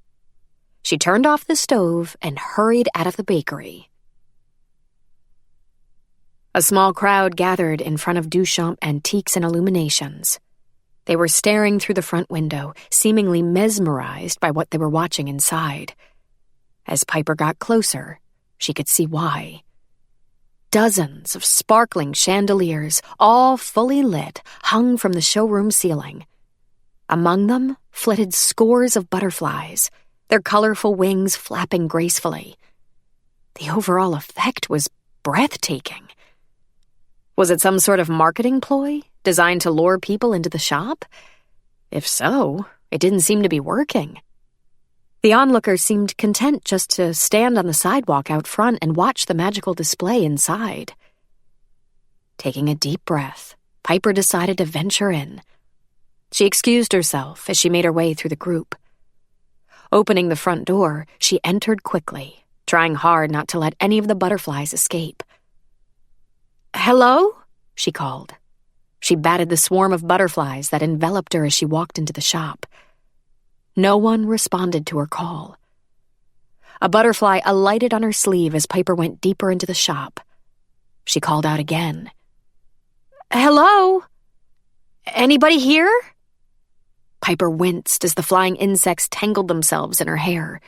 She turned off the stove and hurried out of the bakery. A small crowd gathered in front of Duchamp Antiques and Illuminations. They were staring through the front window, seemingly mesmerized by what they were watching inside. As Piper got closer, she could see why. Dozens of sparkling chandeliers, all fully lit, hung from the showroom ceiling. Among them flitted scores of butterflies, their colorful wings flapping gracefully. The overall effect was breathtaking. Was it some sort of marketing ploy designed to lure people into the shop? If so, it didn't seem to be working. The onlookers seemed content just to stand on the sidewalk out front and watch the magical display inside. Taking a deep breath, Piper decided to venture in. She excused herself as she made her way through the group. Opening the front door, she entered quickly, trying hard not to let any of the butterflies escape. "Hello?" she called. She batted the swarm of butterflies that enveloped her as she walked into the shop. No one responded to her call. A butterfly alighted on her sleeve as Piper went deeper into the shop. She called out again. "Hello? Anybody here?" Piper winced as the flying insects tangled themselves in her hair.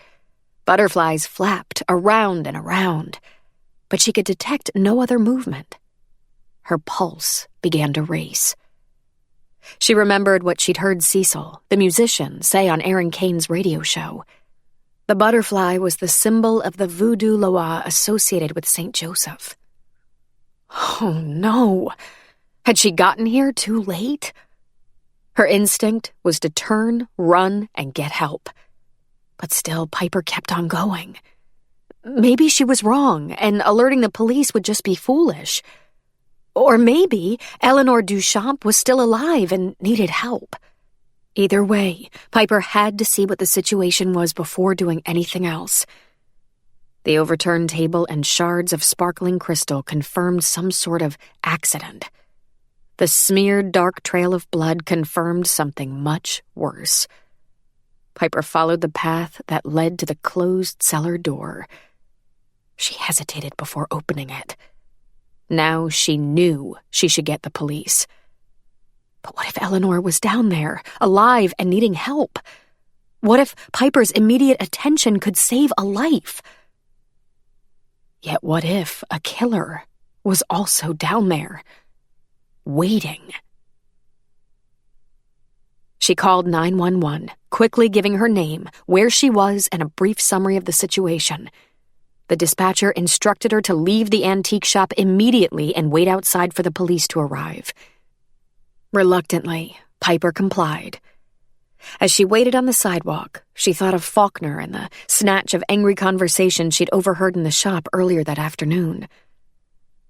Butterflies flapped around and around, but she could detect no other movement. Her pulse began to race. She remembered what she'd heard Cecil, the musician, say on Aaron Kane's radio show. The butterfly was the symbol of the voodoo loa associated with St. Joseph. Oh no! Had she gotten here too late? Her instinct was to turn, run, and get help. But still, Piper kept on going. Maybe she was wrong, and alerting the police would just be foolish. Or maybe Eleanor Duchamp was still alive and needed help. Either way, Piper had to see what the situation was before doing anything else. The overturned table and shards of sparkling crystal confirmed some sort of accident. The smeared dark trail of blood confirmed something much worse. Piper followed the path that led to the closed cellar door. She hesitated before opening it. Now she knew she should get the police. But what if Eleanor was down there, alive and needing help? What if Piper's immediate attention could save a life? Yet what if a killer was also down there, waiting? She called 911, quickly giving her name, where she was, and a brief summary of the situation. The dispatcher instructed her to leave the antique shop immediately and wait outside for the police to arrive. Reluctantly, Piper complied. As she waited on the sidewalk, she thought of Faulkner and the snatch of angry conversation she'd overheard in the shop earlier that afternoon.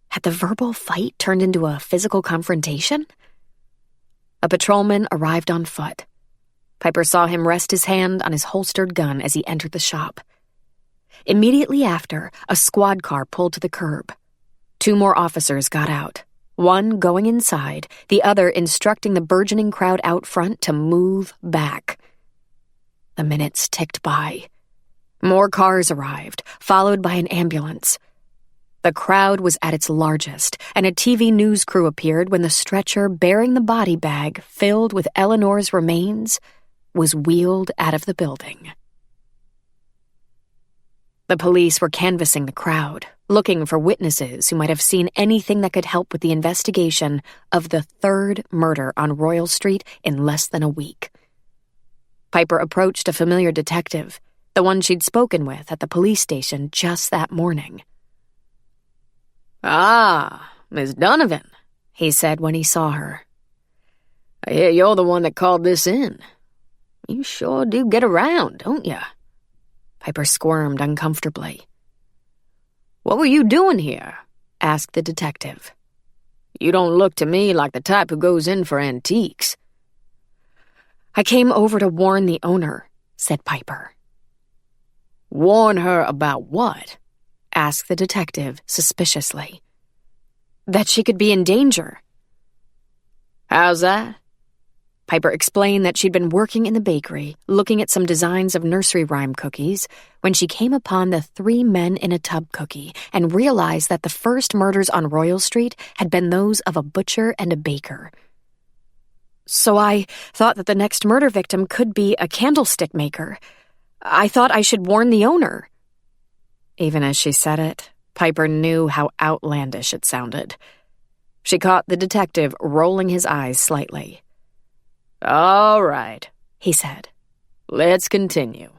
Had the verbal fight turned into a physical confrontation? A patrolman arrived on foot. Piper saw him rest his hand on his holstered gun as he entered the shop. Immediately after, a squad car pulled to the curb. 2 more officers got out. One going inside, the other instructing the burgeoning crowd out front to move back. The minutes ticked by. More cars arrived, followed by an ambulance. The crowd was at its largest, and a TV news crew appeared when the stretcher bearing the body bag filled with Eleanor's remains was wheeled out of the building. The police were canvassing the crowd, looking for witnesses who might have seen anything that could help with the investigation of the 3rd murder on Royal Street in less than a week. Piper approached a familiar detective, the one she'd spoken with at the police station just that morning. "Ah, Miss Donovan," he said when he saw her. "I hear you're the one that called this in. You sure do get around, don't you?" Piper squirmed uncomfortably. "What were you doing here?" asked the detective. "You don't look to me like the type who goes in for antiques." "I came over to warn the owner," said Piper. "Warn her about what?" asked the detective suspiciously. "That she could be in danger." "How's that?" Piper explained that she'd been working in the bakery, looking at some designs of nursery rhyme cookies, when she came upon the 3 men in a tub cookie and realized that the first murders on Royal Street had been those of a butcher and a baker. "So I thought that the next murder victim could be a candlestick maker. I thought I should warn the owner." Even as she said it, Piper knew how outlandish it sounded. She caught the detective rolling his eyes slightly. "All right," he said. "Let's continue.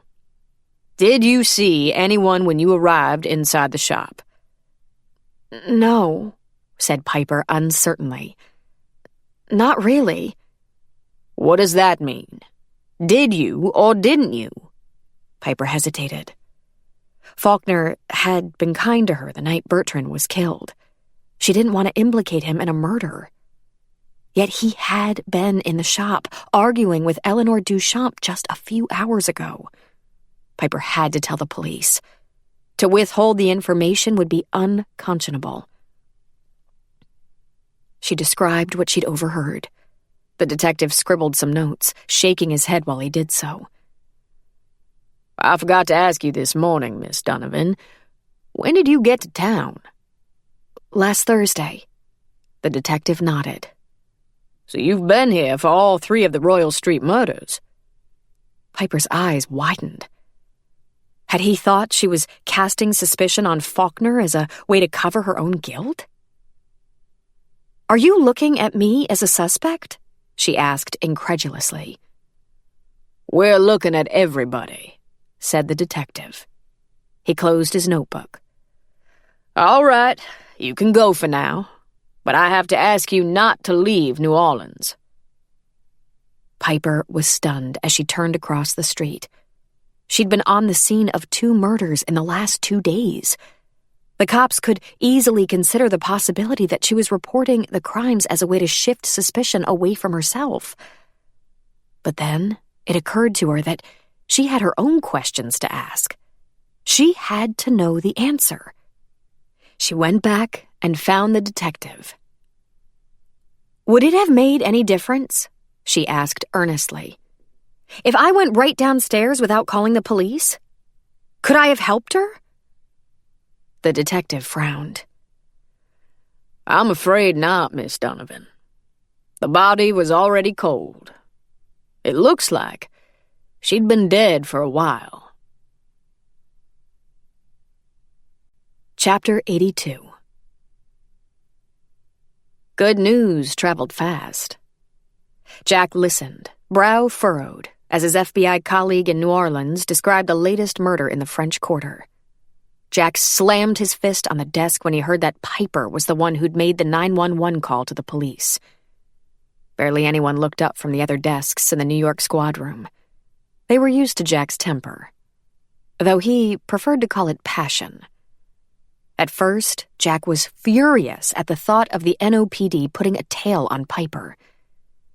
Did you see anyone when you arrived inside the shop?" "No," said Piper uncertainly. "Not really." "What does that mean? Did you or didn't you?" Piper hesitated. Faulkner had been kind to her the night Bertrand was killed. She didn't want to implicate him in a murder. Yet he had been in the shop, arguing with Eleanor Duchamp just a few hours ago. Piper had to tell the police. To withhold the information would be unconscionable. She described what she'd overheard. The detective scribbled some notes, shaking his head while he did so. "I forgot to ask you this morning, Miss Donovan. When did you get to town?" "Last Thursday." The detective nodded. "So you've been here for all 3 of the Royal Street murders?" Piper's eyes widened. Had he thought she was casting suspicion on Faulkner as a way to cover her own guilt? "Are you looking at me as a suspect?" she asked incredulously. "We're looking at everybody," said the detective. He closed his notebook. "All right, you can go for now. But I have to ask you not to leave New Orleans." Piper was stunned as she turned across the street. She'd been on the scene of 2 murders in the last 2 days. The cops could easily consider the possibility that she was reporting the crimes as a way to shift suspicion away from herself. But then it occurred to her that she had her own questions to ask. She had to know the answer. She went back and found the detective. "Would it have made any difference?" she asked earnestly. "If I went right downstairs without calling the police? Could I have helped her?" The detective frowned. "I'm afraid not, Miss Donovan. The body was already cold. It looks like she'd been dead for a while." Chapter 82. Good news traveled fast. Jack listened, brow furrowed, as his FBI colleague in New Orleans described the latest murder in the French Quarter. Jack slammed his fist on the desk when he heard that Piper was the one who'd made the 911 call to the police. Barely anyone looked up from the other desks in the New York squad room. They were used to Jack's temper, though he preferred to call it passion. At first, Jack was furious at the thought of the NOPD putting a tail on Piper.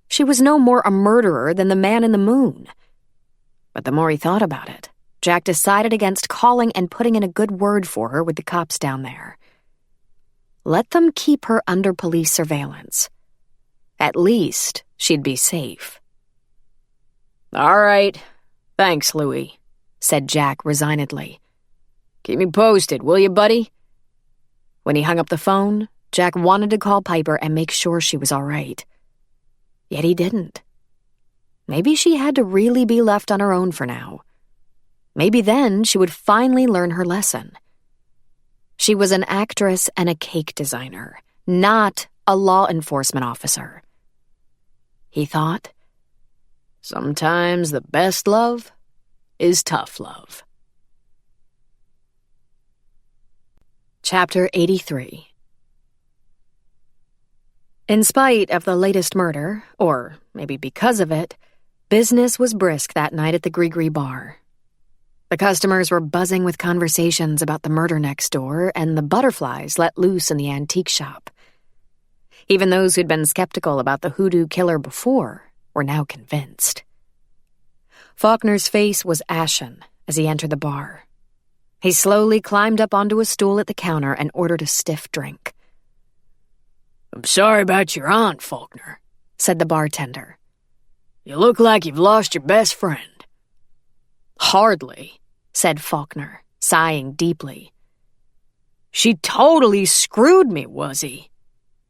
She was no more a murderer than the man in the moon. But the more he thought about it, Jack decided against calling and putting in a good word for her with the cops down there. Let them keep her under police surveillance. At least she'd be safe. "All right. Thanks, Louie," said Jack resignedly. "Keep me posted, will you, buddy?" When he hung up the phone, Jack wanted to call Piper and make sure she was all right. Yet he didn't. Maybe she had to really be left on her own for now. Maybe then she would finally learn her lesson. She was an actress and a cake designer, not a law enforcement officer. He thought, Sometimes the best love is tough love. Chapter 83. In spite of the latest murder, or maybe because of it, business was brisk that night at the Gree bar. The customers were buzzing with conversations about the murder next door and the butterflies let loose in the antique shop. Even those who'd been skeptical about the hoodoo killer before were now convinced. Faulkner's face was ashen as he entered the bar. He slowly climbed up onto a stool at the counter and ordered a stiff drink. "I'm sorry about your aunt, Faulkner," said the bartender. "You look like you've lost your best friend." "Hardly," said Faulkner, sighing deeply. "She totally screwed me, was he?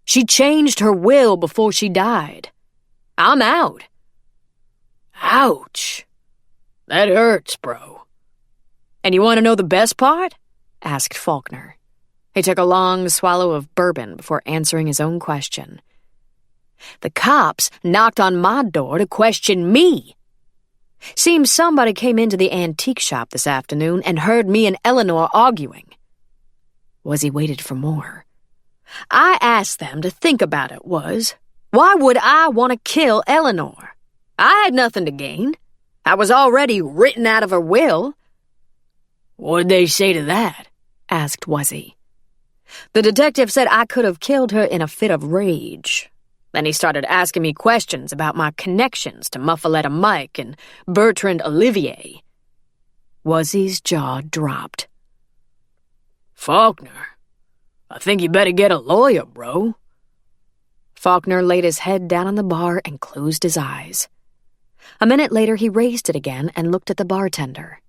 She changed her will before she died. I'm out." "Ouch. That hurts, bro." "And you want to know the best part?" asked Faulkner. He took a long swallow of bourbon before answering his own question. "The cops knocked on my door to question me. Seems somebody came into the antique shop this afternoon and heard me and Eleanor arguing." Wuzzy waited for more. "I asked them to think about it, why would I want to kill Eleanor? I had nothing to gain. I was already written out of her will." "What'd they say to that?" asked Wuzzy. "The detective said I could have killed her in a fit of rage. Then he started asking me questions about my connections to Muffaletta Mike and Bertrand Olivier." Wuzzy's jaw dropped. "Faulkner, I think you better get a lawyer, bro." Faulkner laid his head down on the bar and closed his eyes. A minute later, he raised it again and looked at the bartender.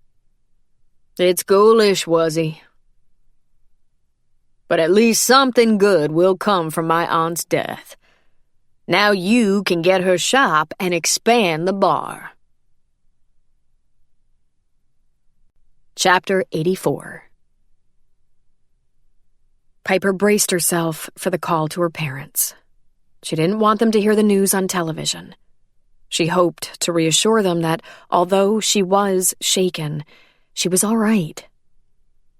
"It's ghoulish, Wuzzy. But at least something good will come from my aunt's death. Now you can get her shop and expand the bar." Chapter 84. Piper braced herself for the call to her parents. She didn't want them to hear the news on television. She hoped to reassure them that, although she was shaken, she was all right.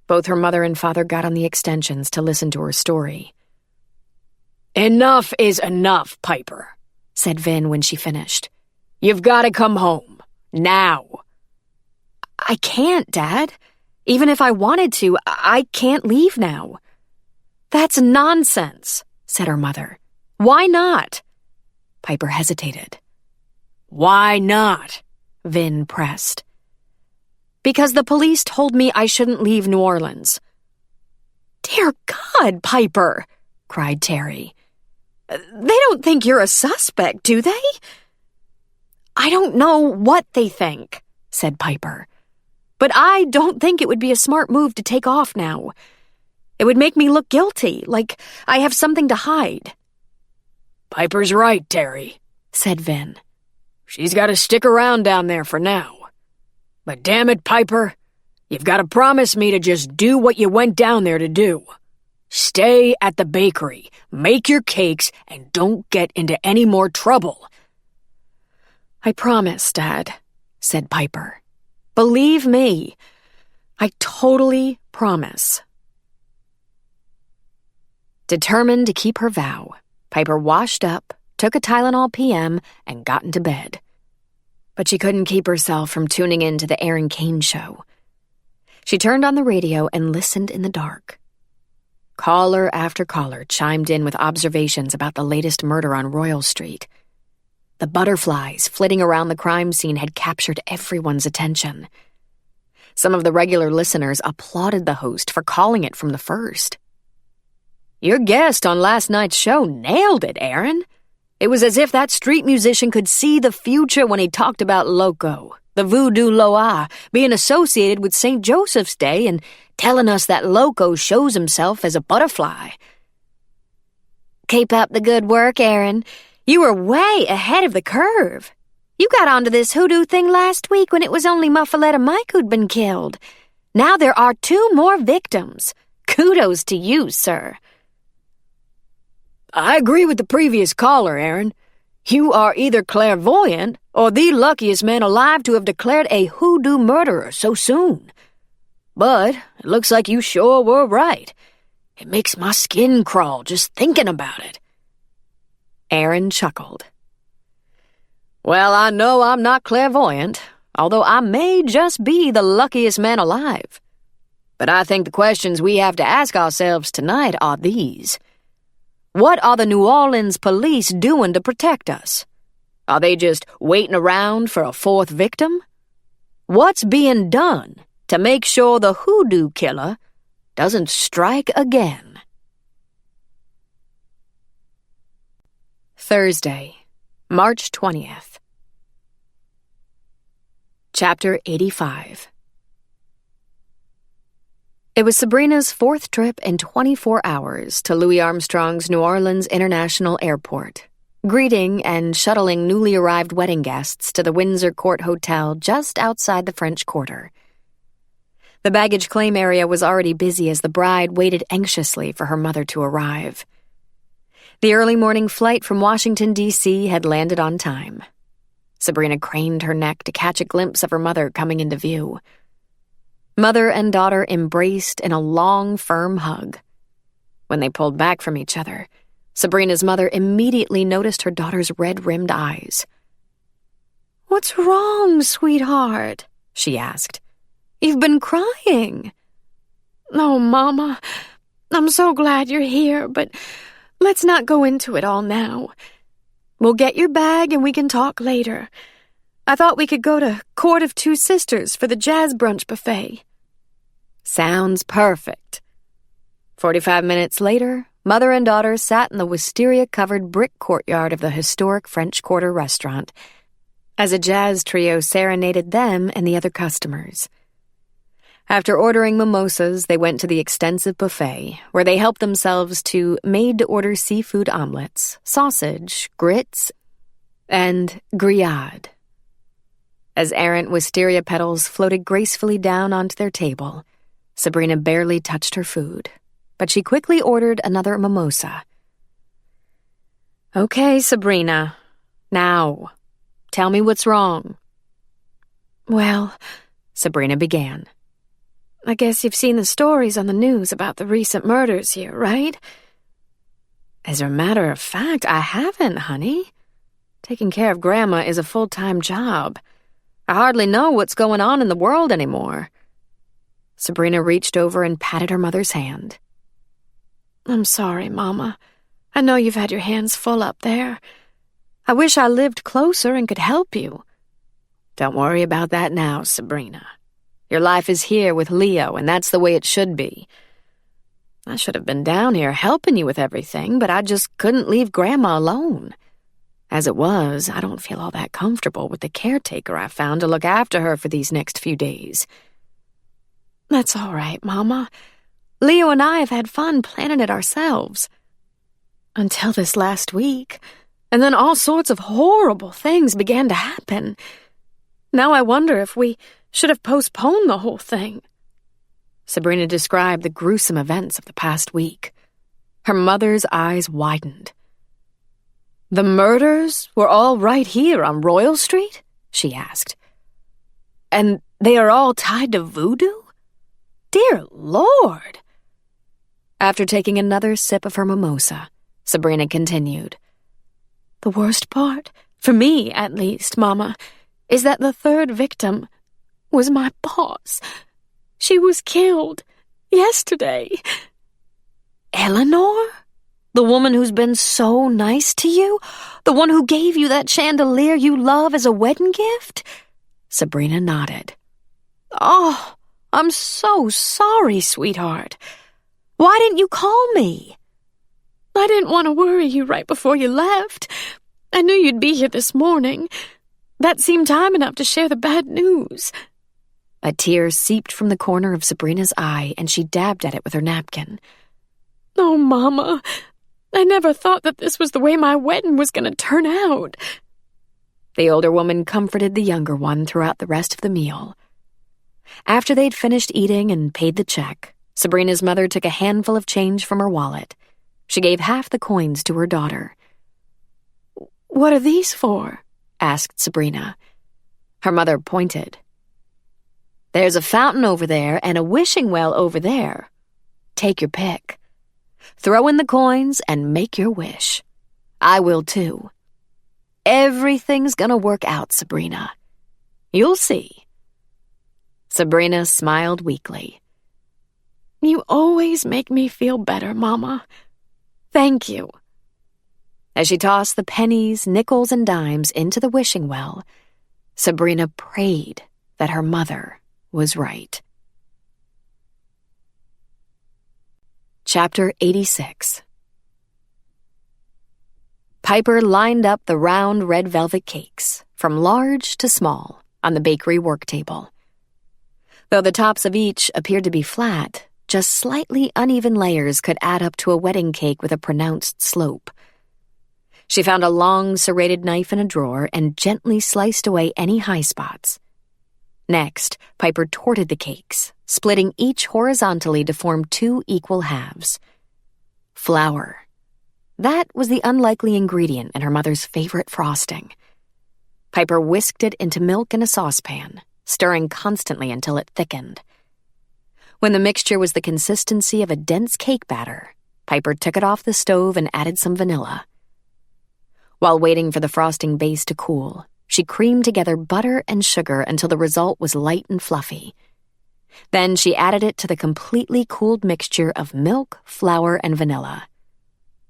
Both her mother and father got on the extensions to listen to her story. "Enough is enough, Piper," said Vin when she finished. "You've got to come home. Now." "I can't, Dad. Even if I wanted to, I can't leave now." "That's nonsense," said her mother. "Why not?" Piper hesitated. Why not? Vin pressed. Because the police told me I shouldn't leave New Orleans. Dear God, Piper, cried Terry. They don't think you're a suspect, do they? I don't know what they think, said Piper. But I don't think it would be a smart move to take off now. It would make me look guilty, like I have something to hide. Piper's right, Terry, said Vin. She's got to stick around down there for now. But damn it, Piper, you've got to promise me to just do what you went down there to do. Stay at the bakery, make your cakes, and don't get into any more trouble. I promise, Dad, said Piper. Believe me, I totally promise. Determined to keep her vow, Piper washed up, took a Tylenol PM, and got into bed. But she couldn't keep herself from tuning in to the Aaron Kane show. She turned on the radio and listened in the dark. Caller after caller chimed in with observations about the latest murder on Royal Street. The butterflies flitting around the crime scene had captured everyone's attention. Some of the regular listeners applauded the host for calling it from the first. Your guest on last night's show nailed it, Aaron. It was as if that street musician could see the future when he talked about Loco, the voodoo Loa, being associated with St. Joseph's Day and telling us that Loco shows himself as a butterfly. Keep up the good work, Aaron. You were way ahead of the curve. You got onto this hoodoo thing last week when it was only Muffaletta Mike who'd been killed. Now there are 2 more victims. Kudos to you, sir. I agree with the previous caller, Aaron. You are either clairvoyant or the luckiest man alive to have declared a hoodoo murderer so soon. But it looks like you sure were right. It makes my skin crawl just thinking about it. Aaron chuckled. Well, I know I'm not clairvoyant, although I may just be the luckiest man alive. But I think the questions we have to ask ourselves tonight are these. What are the New Orleans police doing to protect us? Are they just waiting around for a 4th victim? What's being done to make sure the hoodoo killer doesn't strike again? Thursday, March 20th. Chapter 85. It was Sabrina's 4th trip in 24 hours to Louis Armstrong's New Orleans International Airport, greeting and shuttling newly arrived wedding guests to the Windsor Court Hotel just outside the French Quarter. The baggage claim area was already busy as the bride waited anxiously for her mother to arrive. The early morning flight from Washington, D.C. had landed on time. Sabrina craned her neck to catch a glimpse of her mother coming into view. Mother and daughter embraced in a long, firm hug. When they pulled back from each other, Sabrina's mother immediately noticed her daughter's red-rimmed eyes. "What's wrong, sweetheart?" she asked. "You've been crying." "Oh, Mama, I'm so glad you're here, but let's not go into it all now. We'll get your bag and we can talk later. I thought we could go to Court of Two Sisters for the jazz brunch buffet." Sounds perfect. 45 minutes later, mother and daughter sat in the wisteria-covered brick courtyard of the historic French Quarter restaurant as a jazz trio serenaded them and the other customers. After ordering mimosas, they went to the extensive buffet, where they helped themselves to made-to-order seafood omelets, sausage, grits, and grillade. As errant wisteria petals floated gracefully down onto their table, Sabrina barely touched her food, but she quickly ordered another mimosa. "Okay, Sabrina. Now, tell me what's wrong." "Well," Sabrina began. "I guess you've seen the stories on the news about the recent murders here, right?" "As a matter of fact, I haven't, honey. Taking care of Grandma is a full-time job. I hardly know what's going on in the world anymore." Sabrina reached over and patted her mother's hand. "I'm sorry, Mama. I know you've had your hands full up there. I wish I lived closer and could help you. Don't worry about that now, Sabrina. Your life is here with Leo, and that's the way it should be. I should have been down here helping you with everything, but I just couldn't leave Grandma alone. As it was, I don't feel all that comfortable with the caretaker I found to look after her for these next few days. That's all right, Mama. Leo and I have had fun planning it ourselves. Until this last week, and then all sorts of horrible things began to happen. Now I wonder if we should have postponed the whole thing. Sabrina described the gruesome events of the past week. Her mother's eyes widened. The murders were all right here on Royal Street? She asked. And they are all tied to voodoo? Dear Lord! After taking another sip of her mimosa, Sabrina continued. The worst part, for me at least, Mama, is that the third victim was my boss. She was killed yesterday. Eleanor? The woman who's been so nice to you? The one who gave you that chandelier you love as a wedding gift? Sabrina nodded. Oh, I'm so sorry, sweetheart. Why didn't you call me? I didn't want to worry you right before you left. I knew you'd be here this morning. That seemed time enough to share the bad news. A tear seeped from the corner of Sabrina's eye, and she dabbed at it with her napkin. Oh, Mama, I never thought that this was the way my wedding was going to turn out. The older woman comforted the younger one throughout the rest of the meal. After they'd finished eating and paid the check, Sabrina's mother took a handful of change from her wallet. She gave half the coins to her daughter. What are these for? Asked Sabrina. Her mother pointed. There's a fountain over there and a wishing well over there. Take your pick. Throw in the coins and make your wish. I will too. Everything's gonna work out, Sabrina. You'll see. Sabrina smiled weakly. You always make me feel better, Mama. Thank you. As she tossed the pennies, nickels, and dimes into the wishing well, Sabrina prayed that her mother was right. Chapter 86. Piper lined up the round red velvet cakes, from large to small, on the bakery work table. Though the tops of each appeared to be flat, just slightly uneven layers could add up to a wedding cake with a pronounced slope. She found a long, serrated knife in a drawer and gently sliced away any high spots. Next, Piper torted the cakes, splitting each horizontally to form 2 equal halves. Flour. That was the unlikely ingredient in her mother's favorite frosting. Piper whisked it into milk in a saucepan, stirring constantly until it thickened. When the mixture was the consistency of a dense cake batter, Piper took it off the stove and added some vanilla. While waiting for the frosting base to cool, she creamed together butter and sugar until the result was light and fluffy. Then she added it to the completely cooled mixture of milk, flour, and vanilla.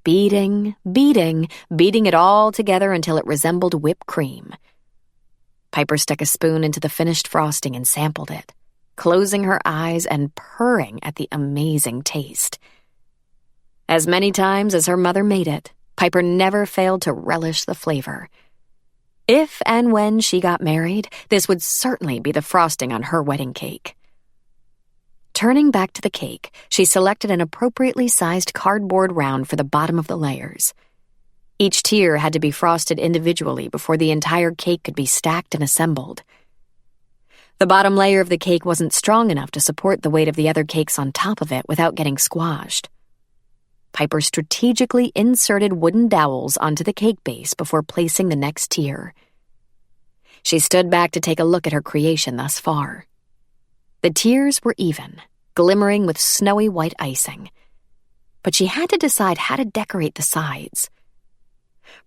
Beating it all together until it resembled whipped cream. Piper stuck a spoon into the finished frosting and sampled it, closing her eyes and purring at the amazing taste. As many times as her mother made it, Piper never failed to relish the flavor. If and when she got married, this would certainly be the frosting on her wedding cake. Turning back to the cake, she selected an appropriately sized cardboard round for the bottom of the layers. Each tier had to be frosted individually before the entire cake could be stacked and assembled. The bottom layer of the cake wasn't strong enough to support the weight of the other cakes on top of it without getting squashed. Piper strategically inserted wooden dowels onto the cake base before placing the next tier. She stood back to take a look at her creation thus far. The tiers were even, glimmering with snowy white icing. But she had to decide how to decorate the sides.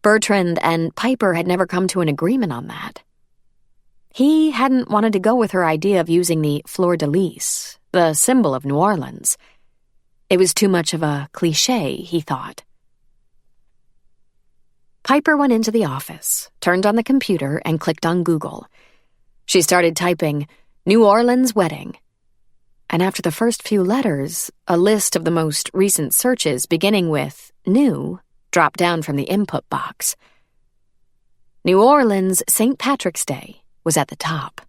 Bertrand and Piper had never come to an agreement on that. He hadn't wanted to go with her idea of using the fleur-de-lis, the symbol of New Orleans. It was too much of a cliché, he thought. Piper went into the office, turned on the computer, and clicked on Google. She started typing, New Orleans wedding. And after the first few letters, a list of the most recent searches beginning with new dropped down from the input box. New Orleans St. Patrick's Day was at the top.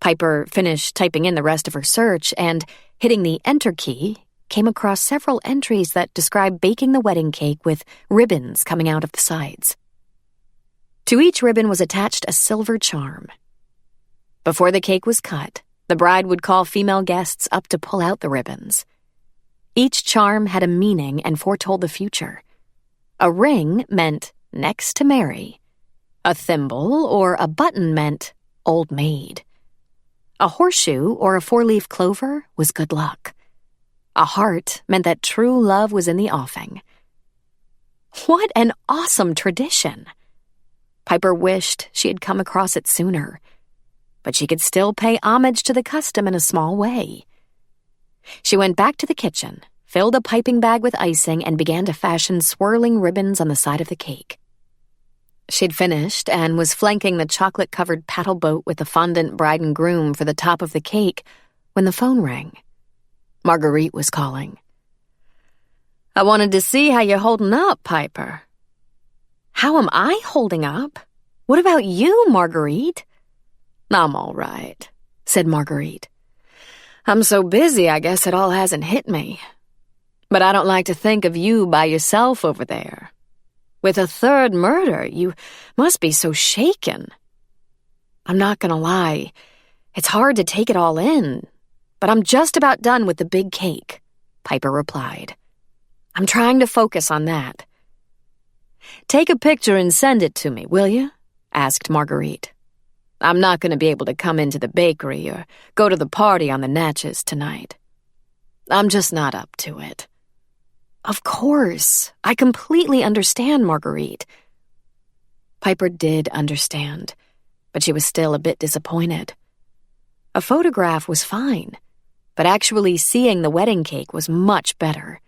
Piper finished typing in the rest of her search and, hitting the Enter key, came across several entries that described baking the wedding cake with ribbons coming out of the sides. To each ribbon was attached a silver charm. Before the cake was cut, the bride would call female guests up to pull out the ribbons. Each charm had a meaning and foretold the future. A ring meant next to marry. A thimble or a button meant old maid. A horseshoe or a four-leaf clover was good luck. A heart meant that true love was in the offing. What an awesome tradition! Piper wished she had come across it sooner, but she could still pay homage to the custom in a small way. She went back to the kitchen, filled a piping bag with icing, and began to fashion swirling ribbons on the side of the cake. She'd finished and was flanking the chocolate-covered paddle boat with the fondant bride and groom for the top of the cake when the phone rang. Marguerite was calling. I wanted to see how you're holding up, Piper. How am I holding up? What about you, Marguerite? I'm all right, said Marguerite. I'm so busy, I guess it all hasn't hit me. But I don't like to think of you by yourself over there. With a third murder, you must be so shaken. I'm not gonna lie. It's hard to take it all in. But I'm just about done with the big cake, Piper replied. I'm trying to focus on that. Take a picture and send it to me, will you? Asked Marguerite. I'm not going to be able to come into the bakery or go to the party on the Natchez tonight. I'm just not up to it. Of course. I completely understand, Marguerite. Piper did understand, but she was still a bit disappointed. A photograph was fine, but actually seeing the wedding cake was much better.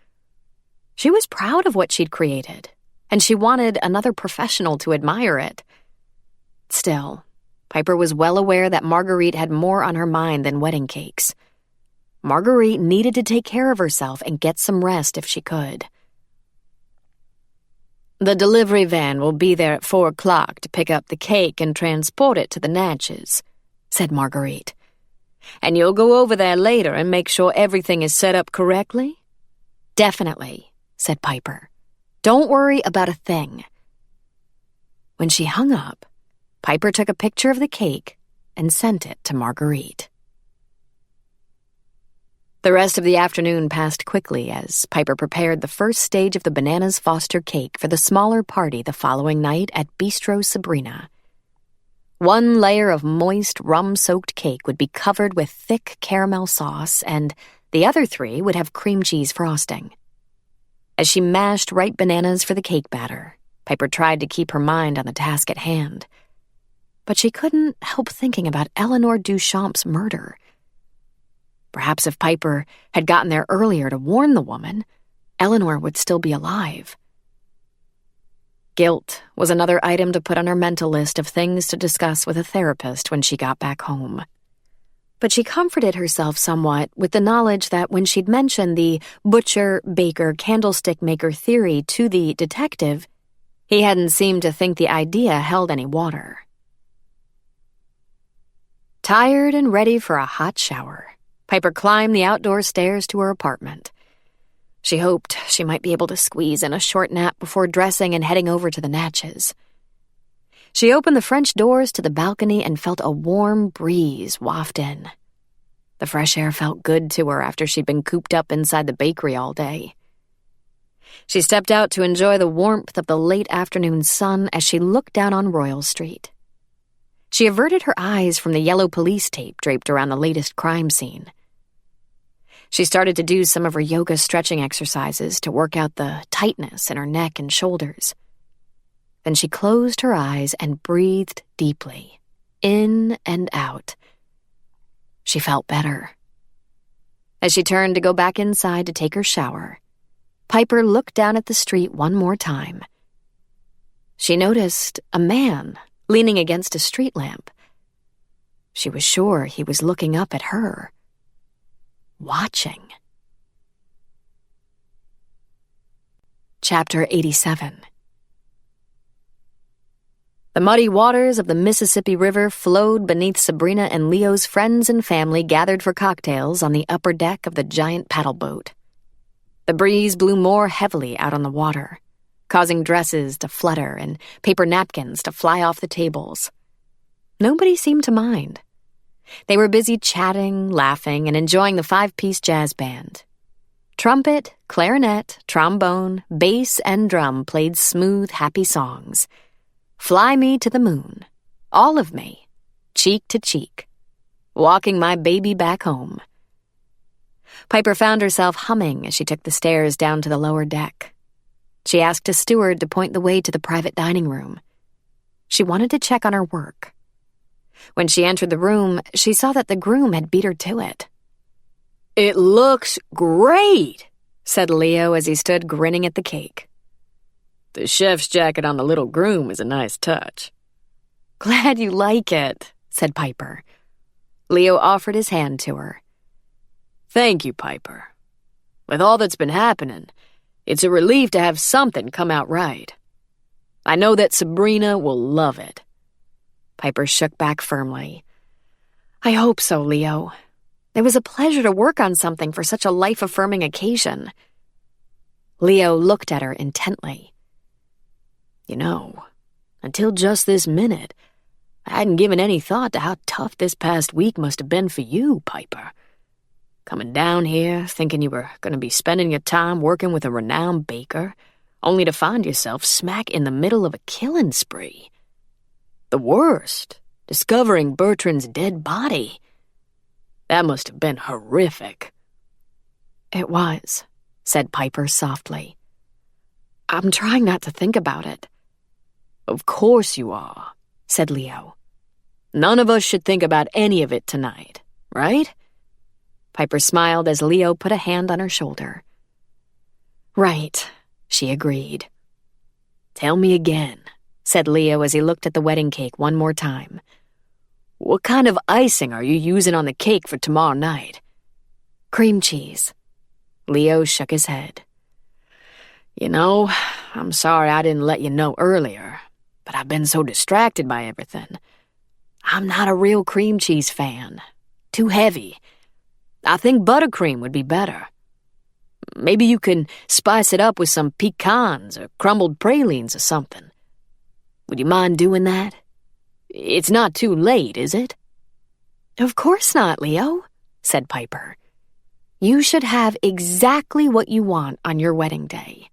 She was proud of what she'd created, and she wanted another professional to admire it. Still, Piper was well aware that Marguerite had more on her mind than wedding cakes. Marguerite needed to take care of herself and get some rest if she could. The delivery van will be there at 4 o'clock to pick up the cake and transport it to the Natchez, said Marguerite. And you'll go over there later and make sure everything is set up correctly? Definitely, said Piper. Don't worry about a thing. When she hung up, Piper took a picture of the cake and sent it to Marguerite. The rest of the afternoon passed quickly as Piper prepared the first stage of the Bananas Foster cake for the smaller party the following night at Bistro Sabrina. One layer of moist, rum-soaked cake would be covered with thick caramel sauce, and the other 3 would have cream cheese frosting. As she mashed ripe bananas for the cake batter, Piper tried to keep her mind on the task at hand. But she couldn't help thinking about Eleanor Duchamp's murder. Perhaps if Piper had gotten there earlier to warn the woman, Eleanor would still be alive. Guilt was another item to put on her mental list of things to discuss with a therapist when she got back home. But she comforted herself somewhat with the knowledge that when she'd mentioned the butcher, baker, candlestick maker theory to the detective, he hadn't seemed to think the idea held any water. Tired and ready for a hot shower, Piper climbed the outdoor stairs to her apartment. She hoped she might be able to squeeze in a short nap before dressing and heading over to the Natchez. She opened the French doors to the balcony and felt a warm breeze waft in. The fresh air felt good to her after she'd been cooped up inside the bakery all day. She stepped out to enjoy the warmth of the late afternoon sun as she looked down on Royal Street. She averted her eyes from the yellow police tape draped around the latest crime scene. She started to do some of her yoga stretching exercises to work out the tightness in her neck and shoulders. Then she closed her eyes and breathed deeply, in and out. She felt better. As she turned to go back inside to take her shower, Piper looked down at the street one more time. she noticed a man leaning against a street lamp. She was sure he was looking up at her, watching. Chapter 87. The muddy waters of the Mississippi River flowed beneath Sabrina and Leo's friends and family gathered for cocktails on the upper deck of the giant paddle boat. The breeze blew more heavily out on the water, causing dresses to flutter and paper napkins to fly off the tables. Nobody seemed to mind. They were busy chatting, laughing, and enjoying the 5-piece jazz band. Trumpet, clarinet, trombone, bass, and drum played smooth, happy songs. Fly me to the moon, all of me, cheek to cheek, walking my baby back home. Piper found herself humming as she took the stairs down to the lower deck. She asked a steward to point the way to the private dining room. She wanted to check on her work. When she entered the room, she saw that the groom had beat her to it. "It looks great," said Leo as he stood grinning at the cake. "The chef's jacket on the little groom is a nice touch." "Glad you like it," said Piper. Leo offered his hand to her. "Thank you, Piper. With all that's been happening, it's a relief to have something come out right. I know that Sabrina will love it." Piper shook back firmly. "I hope so, Leo. It was a pleasure to work on something for such a life-affirming occasion." Leo looked at her intently. "You know, until just this minute, I hadn't given any thought to how tough this past week must have been for you, Piper. Coming down here, thinking you were going to be spending your time working with a renowned baker, only to find yourself smack in the middle of a killing spree. The worst, discovering Bertrand's dead body. That must have been horrific." "It was," said Piper softly. "I'm trying not to think about it." "Of course you are," said Leo. "None of us should think about any of it tonight, right?" Piper smiled as Leo put a hand on her shoulder. "Right," she agreed. "Tell me again," said Leo as he looked at the wedding cake one more time. "What kind of icing are you using on the cake for tomorrow night?" "Cream cheese." Leo shook his head. "You know, I'm sorry I didn't let you know earlier, but I've been so distracted by everything. I'm not a real cream cheese fan. Too heavy. I think buttercream would be better. Maybe you can spice it up with some pecans or crumbled pralines or something. Would you mind doing that? It's not too late, is it?" "Of course not, Leo," said Piper. "You should have exactly what you want on your wedding day."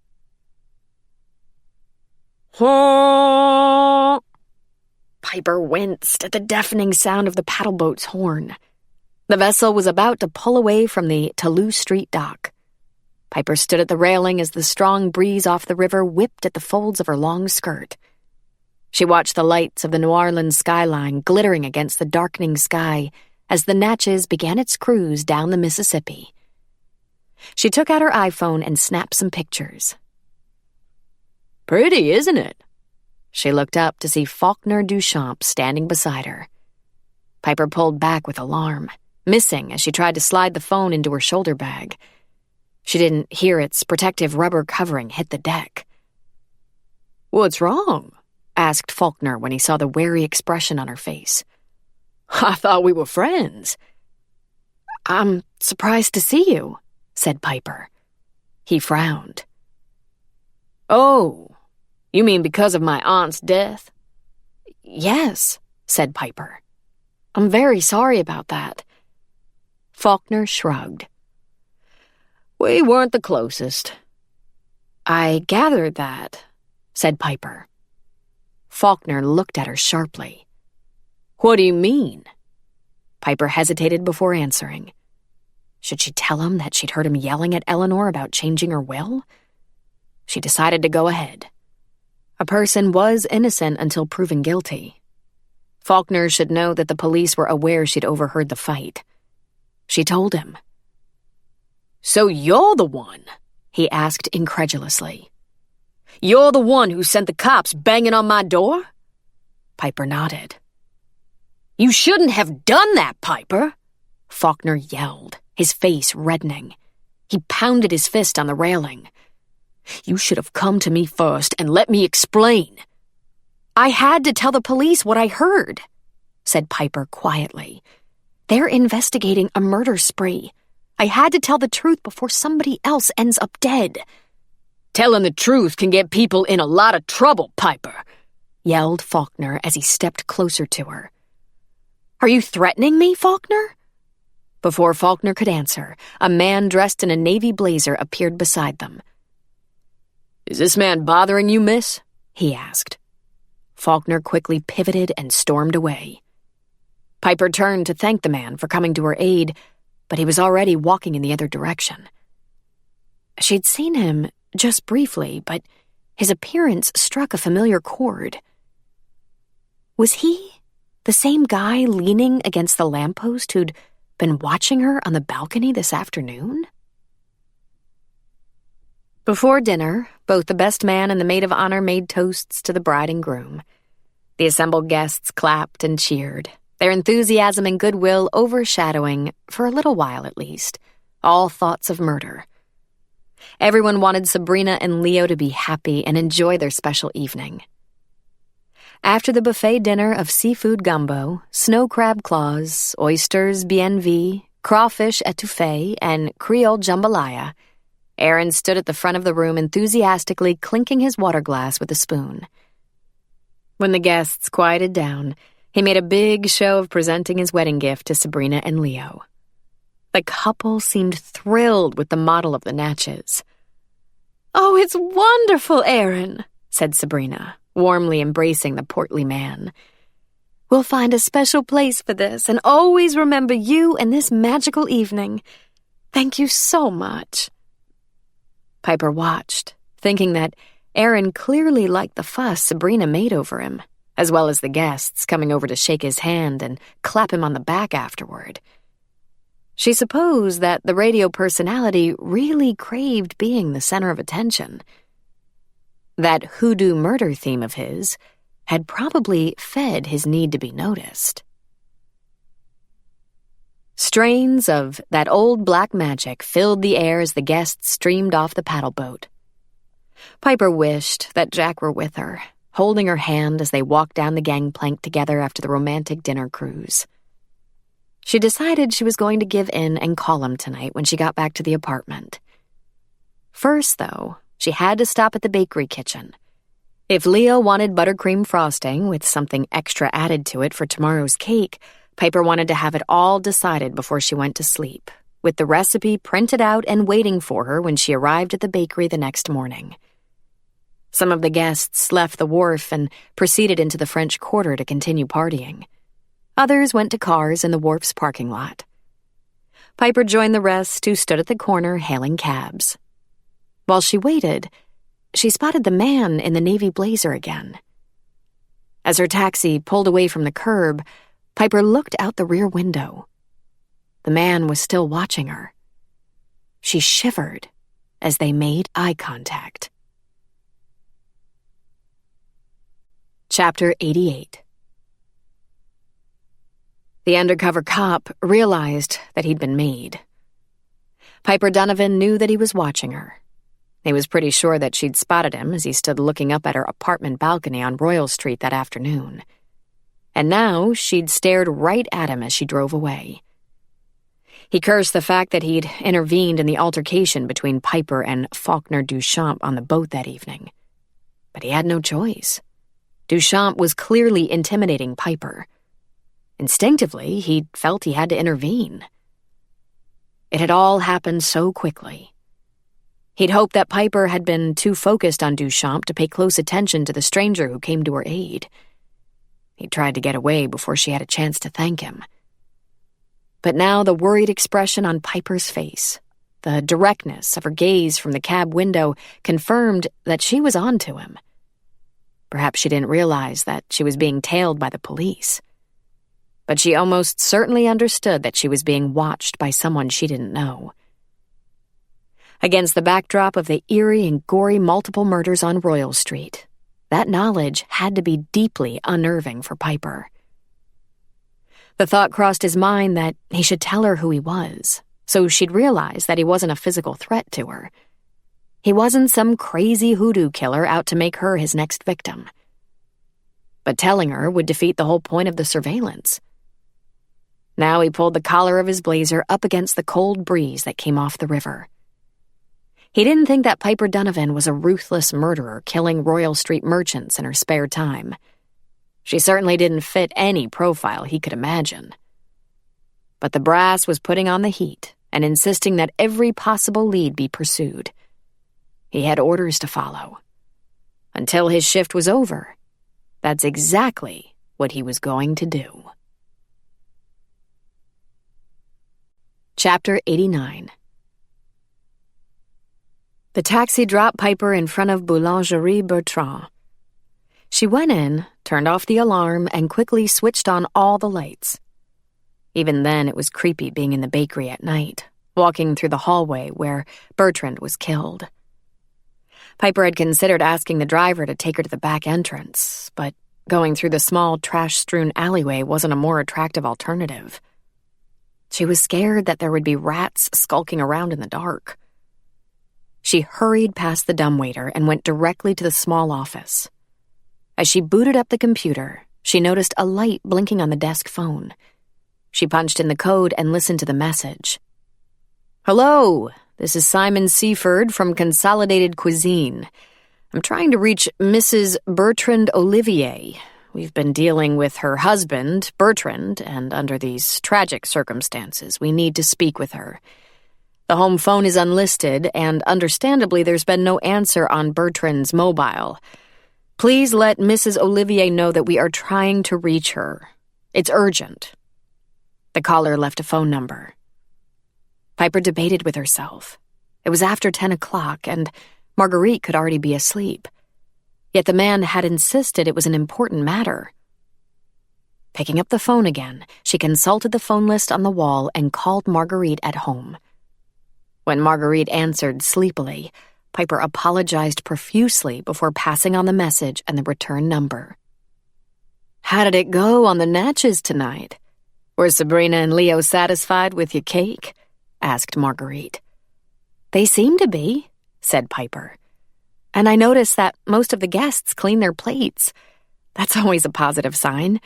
Piper winced at the deafening sound of the paddle boat's horn. The vessel was about to pull away from the Toulouse Street dock. Piper stood at the railing as the strong breeze off the river whipped at the folds of her long skirt. She watched the lights of the New Orleans skyline glittering against the darkening sky as the Natchez began its cruise down the Mississippi. She took out her iPhone and snapped some pictures. "Pretty, isn't it?" She looked up to see Faulkner Duchamp standing beside her. Piper pulled back with alarm, missing as she tried to slide the phone into her shoulder bag. She didn't hear its protective rubber covering hit the deck. "What's wrong?" asked Faulkner when he saw the wary expression on her face. "I thought we were friends." "I'm surprised to see you," said Piper. He frowned. "Oh, you mean because of my aunt's death?" "Yes," said Piper. "I'm very sorry about that." Faulkner shrugged. "We weren't the closest." "I gathered that," said Piper. Faulkner looked at her sharply. "What do you mean?" Piper hesitated before answering. Should she tell him that she'd heard him yelling at Eleanor about changing her will? She decided to go ahead. A person was innocent until proven guilty. Faulkner should know that the police were aware she'd overheard the fight. She told him. "So you're the one?" he asked incredulously. You're the one who sent the cops banging on my door?" Piper nodded. "You shouldn't have done that, Piper," Faulkner yelled, his face reddening. He pounded his fist on the railing. "You should have come to me first and let me explain." "I had to tell the police what I heard," said Piper quietly. "They're investigating a murder spree. I had to tell the truth before somebody else ends up dead." "Telling the truth can get people in a lot of trouble, Piper," yelled Faulkner as he stepped closer to her. "Are you threatening me, Faulkner?" Before Faulkner could answer, a man dressed in a navy blazer appeared beside them. "Is this man bothering you, miss?" he asked. Faulkner quickly pivoted and stormed away. Piper turned to thank the man for coming to her aid, but he was already walking in the other direction. She'd seen him just briefly, but his appearance struck a familiar chord. Was he the same guy leaning against the lamppost who'd been watching her on the balcony this afternoon? Before dinner, both the best man and the maid of honor made toasts to the bride and groom. The assembled guests clapped and cheered, their enthusiasm and goodwill overshadowing, for a little while at least, all thoughts of murder. Everyone wanted Sabrina and Leo to be happy and enjoy their special evening. After the buffet dinner of seafood gumbo, snow crab claws, oysters bien-vie, crawfish etouffee, and Creole jambalaya, Aaron stood at the front of the room enthusiastically clinking his water glass with a spoon. When the guests quieted down, he made a big show of presenting his wedding gift to Sabrina and Leo. The couple seemed thrilled with the model of the Natchez. "Oh, it's wonderful, Aaron," said Sabrina, warmly embracing the portly man. "We'll find a special place for this and always remember you and this magical evening. Thank you so much." Piper watched, thinking that Aaron clearly liked the fuss Sabrina made over him, as well as the guests coming over to shake his hand and clap him on the back afterward. She supposed that the radio personality really craved being the center of attention. That hoodoo murder theme of his had probably fed his need to be noticed. Strains of That Old Black Magic filled the air as the guests streamed off the paddle boat. Piper wished that Jack were with her, holding her hand as they walked down the gangplank together after the romantic dinner cruise. She decided she was going to give in and call him tonight when she got back to the apartment. First, though, she had to stop at the bakery kitchen. If Leo wanted buttercream frosting with something extra added to it for tomorrow's cake, Piper wanted to have it all decided before she went to sleep, with the recipe printed out and waiting for her when she arrived at the bakery the next morning. Some of the guests left the wharf and proceeded into the French Quarter to continue partying. Others went to cars in the wharf's parking lot. Piper joined the rest who stood at the corner hailing cabs. While she waited, she spotted the man in the navy blazer again. As her taxi pulled away from the curb, Piper looked out the rear window. The man was still watching her. She shivered as they made eye contact. Chapter 88. The undercover cop realized that he'd been made. Piper Donovan knew that he was watching her. He was pretty sure that she'd spotted him as he stood looking up at her apartment balcony on Royal Street that afternoon. And now she'd stared right at him as she drove away. He cursed the fact that he'd intervened in the altercation between Piper and Faulkner Duchamp on the boat that evening. But he had no choice. Duchamp was clearly intimidating Piper. Instinctively, he felt he had to intervene. It had all happened so quickly. He'd hoped that Piper had been too focused on Duchamp to pay close attention to the stranger who came to her aid. He tried to get away before she had a chance to thank him. But now the worried expression on Piper's face, the directness of her gaze from the cab window, confirmed that she was on to him. Perhaps she didn't realize that she was being tailed by the police. But she almost certainly understood that she was being watched by someone she didn't know. Against the backdrop of the eerie and gory multiple murders on Royal Street, that knowledge had to be deeply unnerving for Piper. The thought crossed his mind that he should tell her who he was, so she'd realize that he wasn't a physical threat to her. He wasn't some crazy hoodoo killer out to make her his next victim. But telling her would defeat the whole point of the surveillance. Now he pulled the collar of his blazer up against the cold breeze that came off the river. He didn't think that Piper Donovan was a ruthless murderer killing Royal Street merchants in her spare time. She certainly didn't fit any profile he could imagine. But the brass was putting on the heat and insisting that every possible lead be pursued. He had orders to follow. Until his shift was over, that's exactly what he was going to do. Chapter 89. The taxi dropped Piper in front of Boulangerie Bertrand. She went in, turned off the alarm, and quickly switched on all the lights. Even then, it was creepy being in the bakery at night, walking through the hallway where Bertrand was killed. Piper had considered asking the driver to take her to the back entrance, but going through the small, trash-strewn alleyway wasn't a more attractive alternative. She was scared that there would be rats skulking around in the dark. She hurried past the dumbwaiter and went directly to the small office. As she booted up the computer, she noticed a light blinking on the desk phone. She punched in the code and listened to the message. "Hello, this is Simon Seaford from Consolidated Cuisine. I'm trying to reach Mrs. Bertrand Olivier. We've been dealing with her husband, Bertrand, and under these tragic circumstances, we need to speak with her. The home phone is unlisted, and understandably there's been no answer on Bertrand's mobile. Please let Mrs. Olivier know that we are trying to reach her. It's urgent." The caller left a phone number. Piper debated with herself. It was after 10 o'clock, and Marguerite could already be asleep. Yet the man had insisted it was an important matter. Picking up the phone again, she consulted the phone list on the wall and called Marguerite at home. When Marguerite answered sleepily, Piper apologized profusely before passing on the message and the return number. "How did it go on the Natchez tonight? Were Sabrina and Leo satisfied with your cake?" asked Marguerite. "They seem to be," said Piper. "And I noticed that most of the guests clean their plates. That's always a positive sign.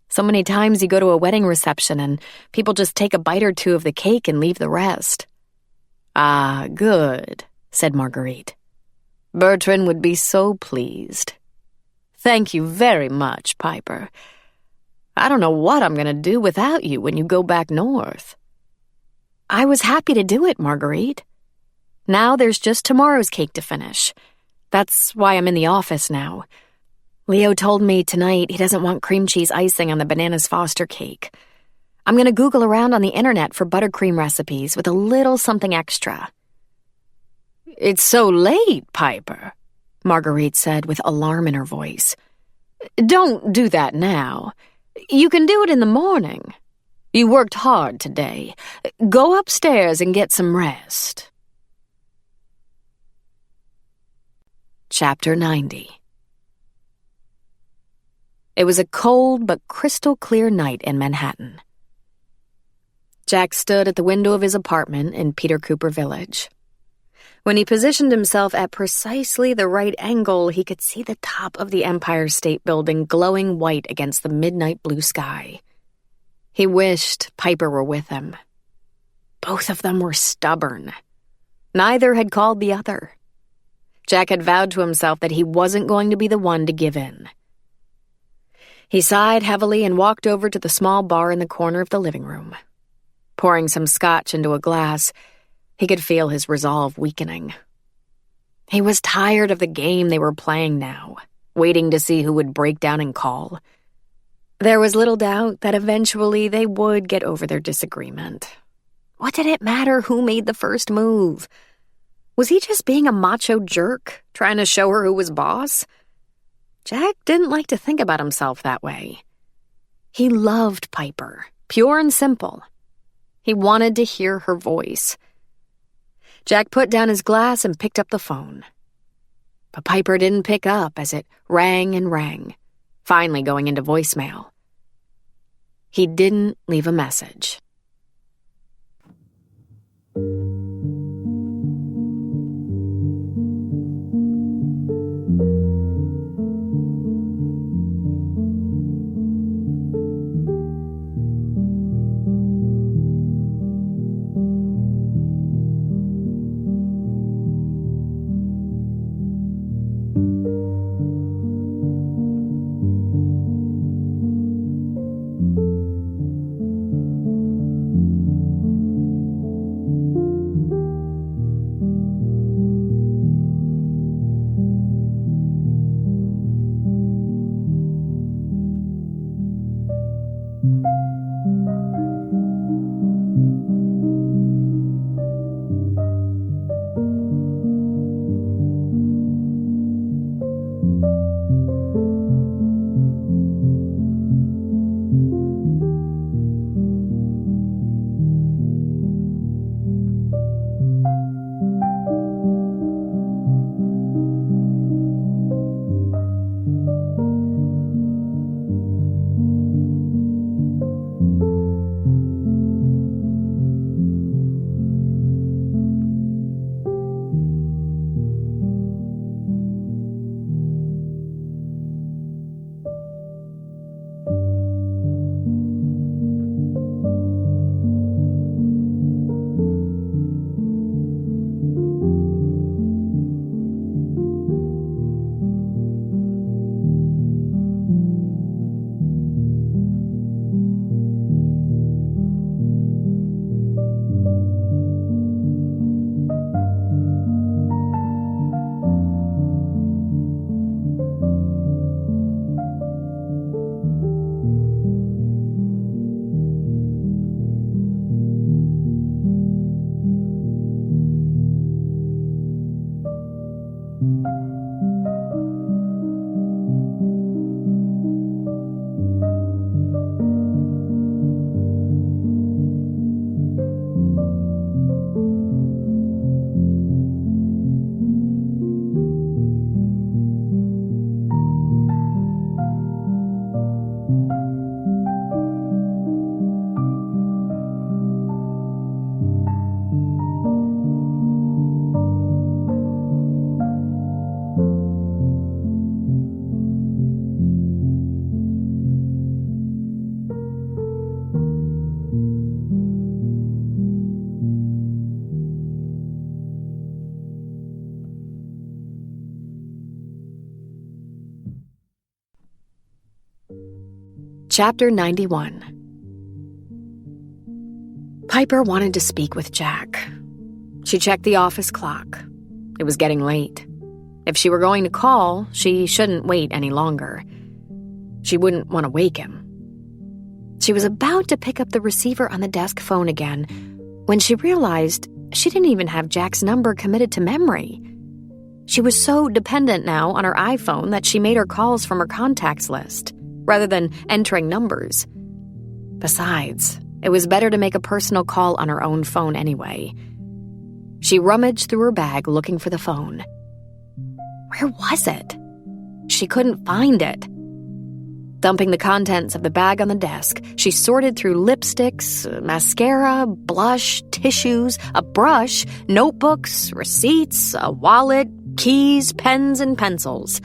So many times you go to a wedding reception and people just take a bite or two of the cake and leave the rest." "Ah, good," said Marguerite. "Bertrand would be so pleased. Thank you very much, Piper. I don't know what I'm going to do without you when you go back north." "I was happy to do it, Marguerite. Now there's just tomorrow's cake to finish. That's why I'm in the office now. Leo told me tonight he doesn't want cream cheese icing on the Bananas Foster cake. I'm going to Google around on the internet for buttercream recipes with a little something extra." "It's so late, Piper," Marguerite said with alarm in her voice. "Don't do that now. You can do it in the morning. You worked hard today. Go upstairs and get some rest." Chapter 90. It was a cold but crystal-clear night in Manhattan. Jack stood at the window of his apartment in Peter Cooper Village. When he positioned himself at precisely the right angle, he could see the top of the Empire State Building glowing white against the midnight blue sky. He wished Piper were with him. Both of them were stubborn. Neither had called the other. Jack had vowed to himself that he wasn't going to be the one to give in. He sighed heavily and walked over to the small bar in the corner of the living room. Pouring some scotch into a glass, he could feel his resolve weakening. He was tired of the game they were playing now, waiting to see who would break down and call. There was little doubt that eventually they would get over their disagreement. What did it matter who made the first move? Was he just being a macho jerk, trying to show her who was boss? Jack didn't like to think about himself that way. He loved Piper, pure and simple. He wanted to hear her voice. Jack put down his glass and picked up the phone. But Piper didn't pick up as it rang and rang, finally going into voicemail. He didn't leave a message. Chapter 91. Piper wanted to speak with Jack. She checked the office clock. It was getting late. If she were going to call, she shouldn't wait any longer. She wouldn't want to wake him. She was about to pick up the receiver on the desk phone again when she realized she didn't even have Jack's number committed to memory. She was so dependent now on her iPhone that she made her calls from her contacts list, rather than entering numbers. Besides, it was better to make a personal call on her own phone anyway. She rummaged through her bag looking for the phone. Where was it? She couldn't find it. Dumping the contents of the bag on the desk, she sorted through lipsticks, mascara, blush, tissues, a brush, notebooks, receipts, a wallet, keys, pens, and pencils.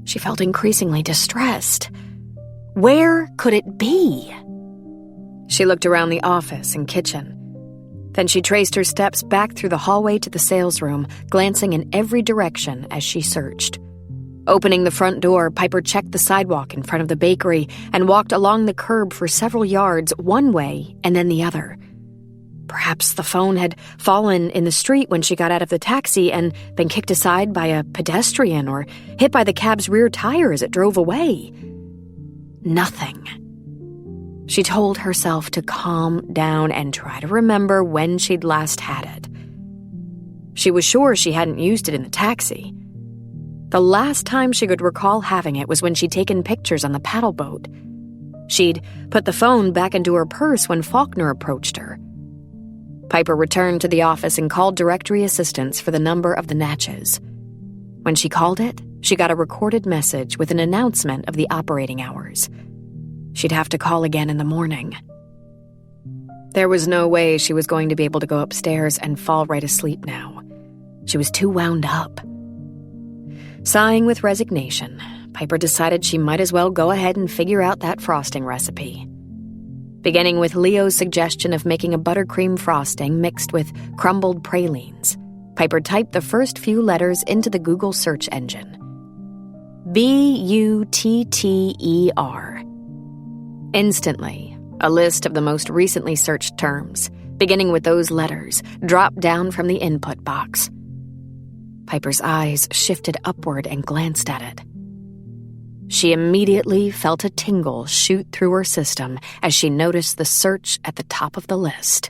She felt increasingly distressed. Where could it be? She looked around the office and kitchen. Then she traced her steps back through the hallway to the sales room, glancing in every direction as she searched. Opening the front door, Piper checked the sidewalk in front of the bakery and walked along the curb for several yards one way and then the other. Perhaps the phone had fallen in the street when she got out of the taxi and been kicked aside by a pedestrian or hit by the cab's rear tire as it drove away. Nothing. She told herself to calm down and try to remember when she'd last had it. She was sure she hadn't used it in the taxi. The last time she could recall having it was when she'd taken pictures on the paddle boat. She'd put the phone back into her purse when Faulkner approached her. Piper returned to the office and called directory assistance for the number of the Natchez. When she called it, she got a recorded message with an announcement of the operating hours. She'd have to call again in the morning. There was no way she was going to be able to go upstairs and fall right asleep now. She was too wound up. Sighing with resignation, Piper decided she might as well go ahead and figure out that frosting recipe. Beginning with Leo's suggestion of making a buttercream frosting mixed with crumbled pralines, Piper typed the first few letters into the Google search engine. Butter. Instantly, a list of the most recently searched terms, beginning with those letters, dropped down from the input box. Piper's eyes shifted upward and glanced at it. She immediately felt a tingle shoot through her system as she noticed the search at the top of the list.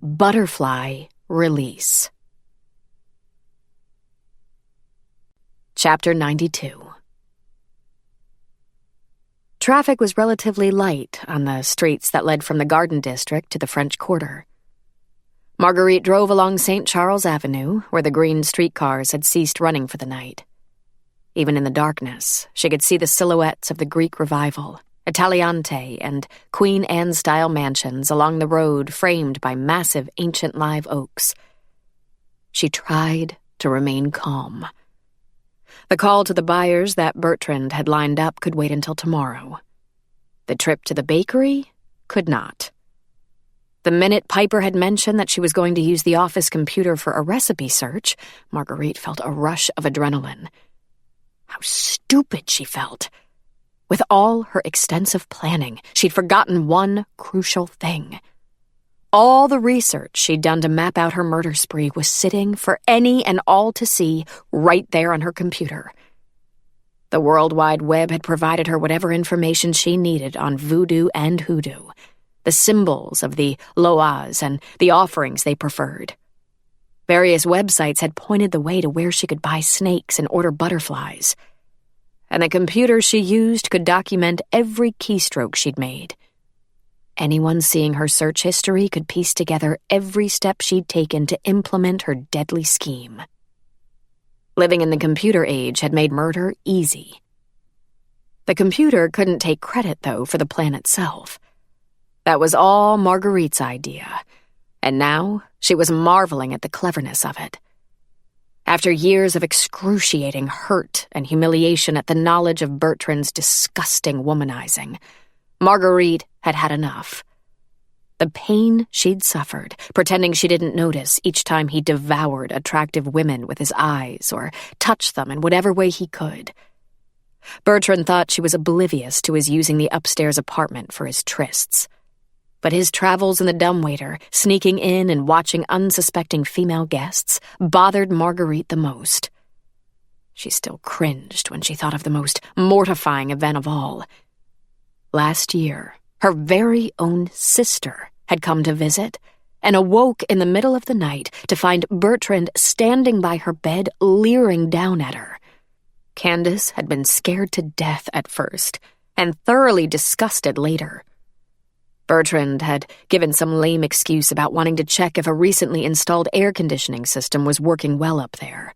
Butterfly release. Chapter 92. Traffic was relatively light on the streets that led from the Garden District to the French Quarter. Marguerite drove along St. Charles Avenue, where the green streetcars had ceased running for the night. Even in the darkness, she could see the silhouettes of the Greek Revival, Italiante, and Queen Anne-style mansions along the road framed by massive ancient live oaks. She tried to remain calm. The call to the buyers that Bertrand had lined up could wait until tomorrow. The trip to the bakery could not. The minute Piper had mentioned that she was going to use the office computer for a recipe search, Marguerite felt a rush of adrenaline. How stupid she felt. With all her extensive planning, she'd forgotten one crucial thing. All the research she'd done to map out her murder spree was sitting for any and all to see right there on her computer. The World Wide Web had provided her whatever information she needed on voodoo and hoodoo, the symbols of the loas and the offerings they preferred. Various websites had pointed the way to where she could buy snakes and order butterflies. And the computer she used could document every keystroke she'd made. Anyone seeing her search history could piece together every step she'd taken to implement her deadly scheme. Living in the computer age had made murder easy. The computer couldn't take credit, though, for the plan itself. That was all Marguerite's idea, and now she was marveling at the cleverness of it. After years of excruciating hurt and humiliation at the knowledge of Bertrand's disgusting womanizing, Marguerite had had enough. The pain she'd suffered, pretending she didn't notice each time he devoured attractive women with his eyes or touched them in whatever way he could. Bertrand thought she was oblivious to his using the upstairs apartment for his trysts. But his travels in the dumbwaiter, sneaking in and watching unsuspecting female guests, bothered Marguerite the most. She still cringed when she thought of the most mortifying event of all. Last year, her very own sister had come to visit and awoke in the middle of the night to find Bertrand standing by her bed, leering down at her. Candace had been scared to death at first and thoroughly disgusted later. Bertrand had given some lame excuse about wanting to check if a recently installed air conditioning system was working well up there.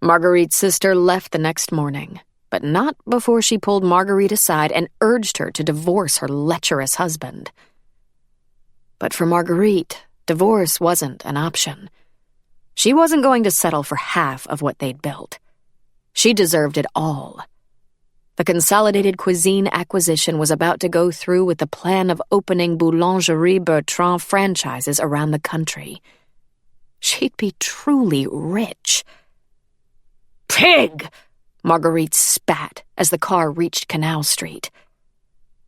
Marguerite's sister left the next morning, but not before she pulled Marguerite aside and urged her to divorce her lecherous husband. But for Marguerite, divorce wasn't an option. She wasn't going to settle for half of what they'd built. She deserved it all. The Consolidated Cuisine acquisition was about to go through with the plan of opening Boulangerie Bertrand franchises around the country. She'd be truly rich. Pig! Marguerite spat as the car reached Canal Street.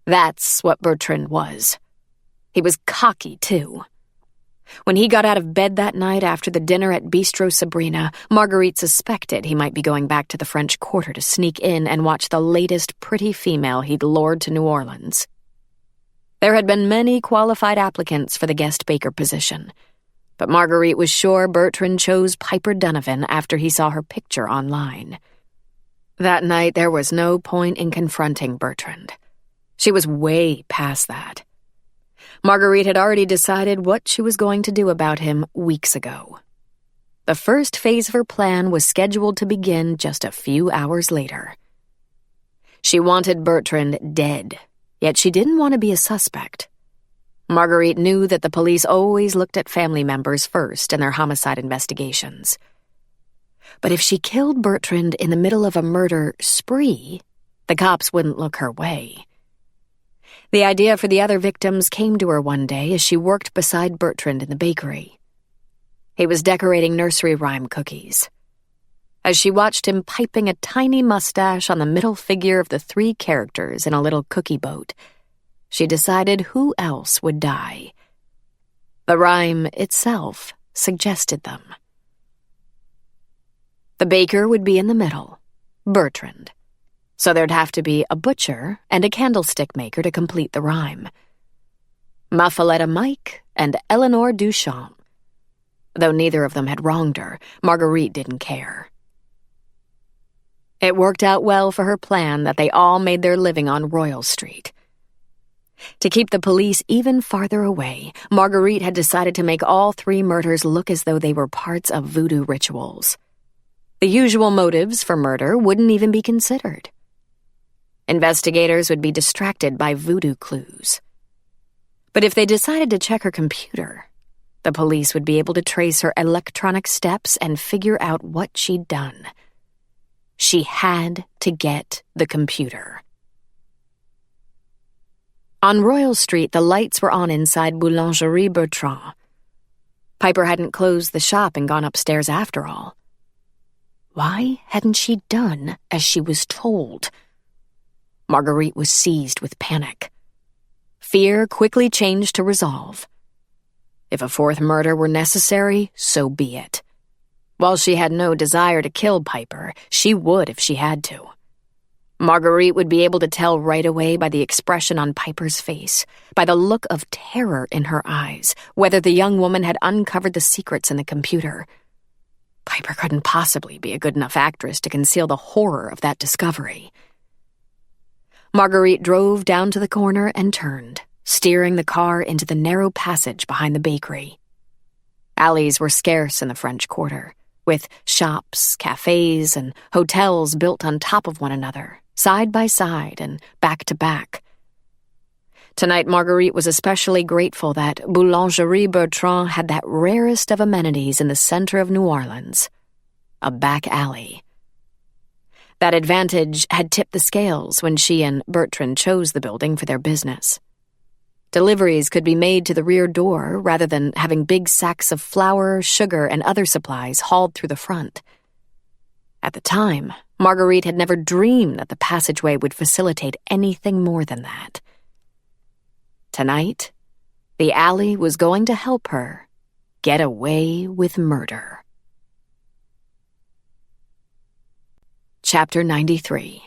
That's what Bertrand was. He was cocky, too. When he got out of bed that night after the dinner at Bistro Sabrina, Marguerite suspected he might be going back to the French Quarter to sneak in and watch the latest pretty female he'd lured to New Orleans. There had been many qualified applicants for the guest baker position, but Marguerite was sure Bertrand chose Piper Donovan after he saw her picture online. That night, there was no point in confronting Bertrand. She was way past that. Marguerite had already decided what she was going to do about him weeks ago. The first phase of her plan was scheduled to begin just a few hours later. She wanted Bertrand dead, yet she didn't want to be a suspect. Marguerite knew that the police always looked at family members first in their homicide investigations. But if she killed Bertrand in the middle of a murder spree, the cops wouldn't look her way. The idea for the other victims came to her one day as she worked beside Bertrand in the bakery. He was decorating nursery rhyme cookies. As she watched him piping a tiny mustache on the middle figure of the 3 characters in a little cookie boat, she decided who else would die. The rhyme itself suggested them. The baker would be in the middle, Bertrand. So there'd have to be a butcher and a candlestick maker to complete the rhyme. Muffaletta Mike and Eleanor Duchamp. Though neither of them had wronged her, Marguerite didn't care. It worked out well for her plan that they all made their living on Royal Street. To keep the police even farther away, Marguerite had decided to make all 3 murders look as though they were parts of voodoo rituals. The usual motives for murder wouldn't even be considered. Investigators would be distracted by voodoo clues. But if they decided to check her computer, the police would be able to trace her electronic steps and figure out what she'd done. She had to get the computer. On Royal Street, the lights were on inside Boulangerie Bertrand. Piper hadn't closed the shop and gone upstairs after all. Why hadn't she done as she was told? Marguerite was seized with panic. Fear quickly changed to resolve. If a 4th murder were necessary, so be it. While she had no desire to kill Piper, she would if she had to. Marguerite would be able to tell right away by the expression on Piper's face, by the look of terror in her eyes, whether the young woman had uncovered the secrets in the computer. Piper couldn't possibly be a good enough actress to conceal the horror of that discovery. Marguerite drove down to the corner and turned, steering the car into the narrow passage behind the bakery. Alleys were scarce in the French Quarter, with shops, cafes, and hotels built on top of one another, side by side and back to back. Tonight, Marguerite was especially grateful that Boulangerie Bertrand had that rarest of amenities in the center of New Orleans, a back alley. That advantage had tipped the scales when she and Bertrand chose the building for their business. Deliveries could be made to the rear door rather than having big sacks of flour, sugar, and other supplies hauled through the front. At the time, Marguerite had never dreamed that the passageway would facilitate anything more than that. Tonight, the alley was going to help her get away with murder. Chapter 93.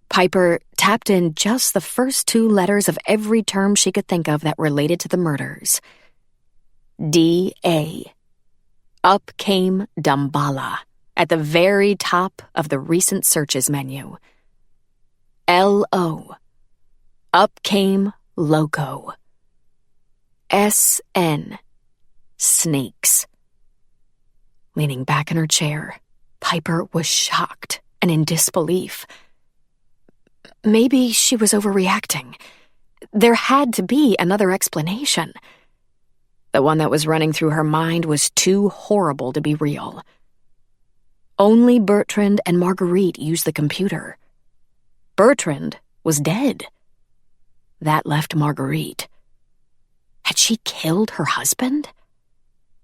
Piper tapped in just the first 2 letters of every term she could think of that related to the murders. D.A. Up came Damballa at the very top of the recent searches menu. L.O. Up came Loco. S.N. Snakes. Leaning back in her chair, Piper was shocked and in disbelief. Maybe she was overreacting. There had to be another explanation. The one that was running through her mind was too horrible to be real. Only Bertrand and Marguerite used the computer. Bertrand was dead. That left Marguerite. Had she killed her husband?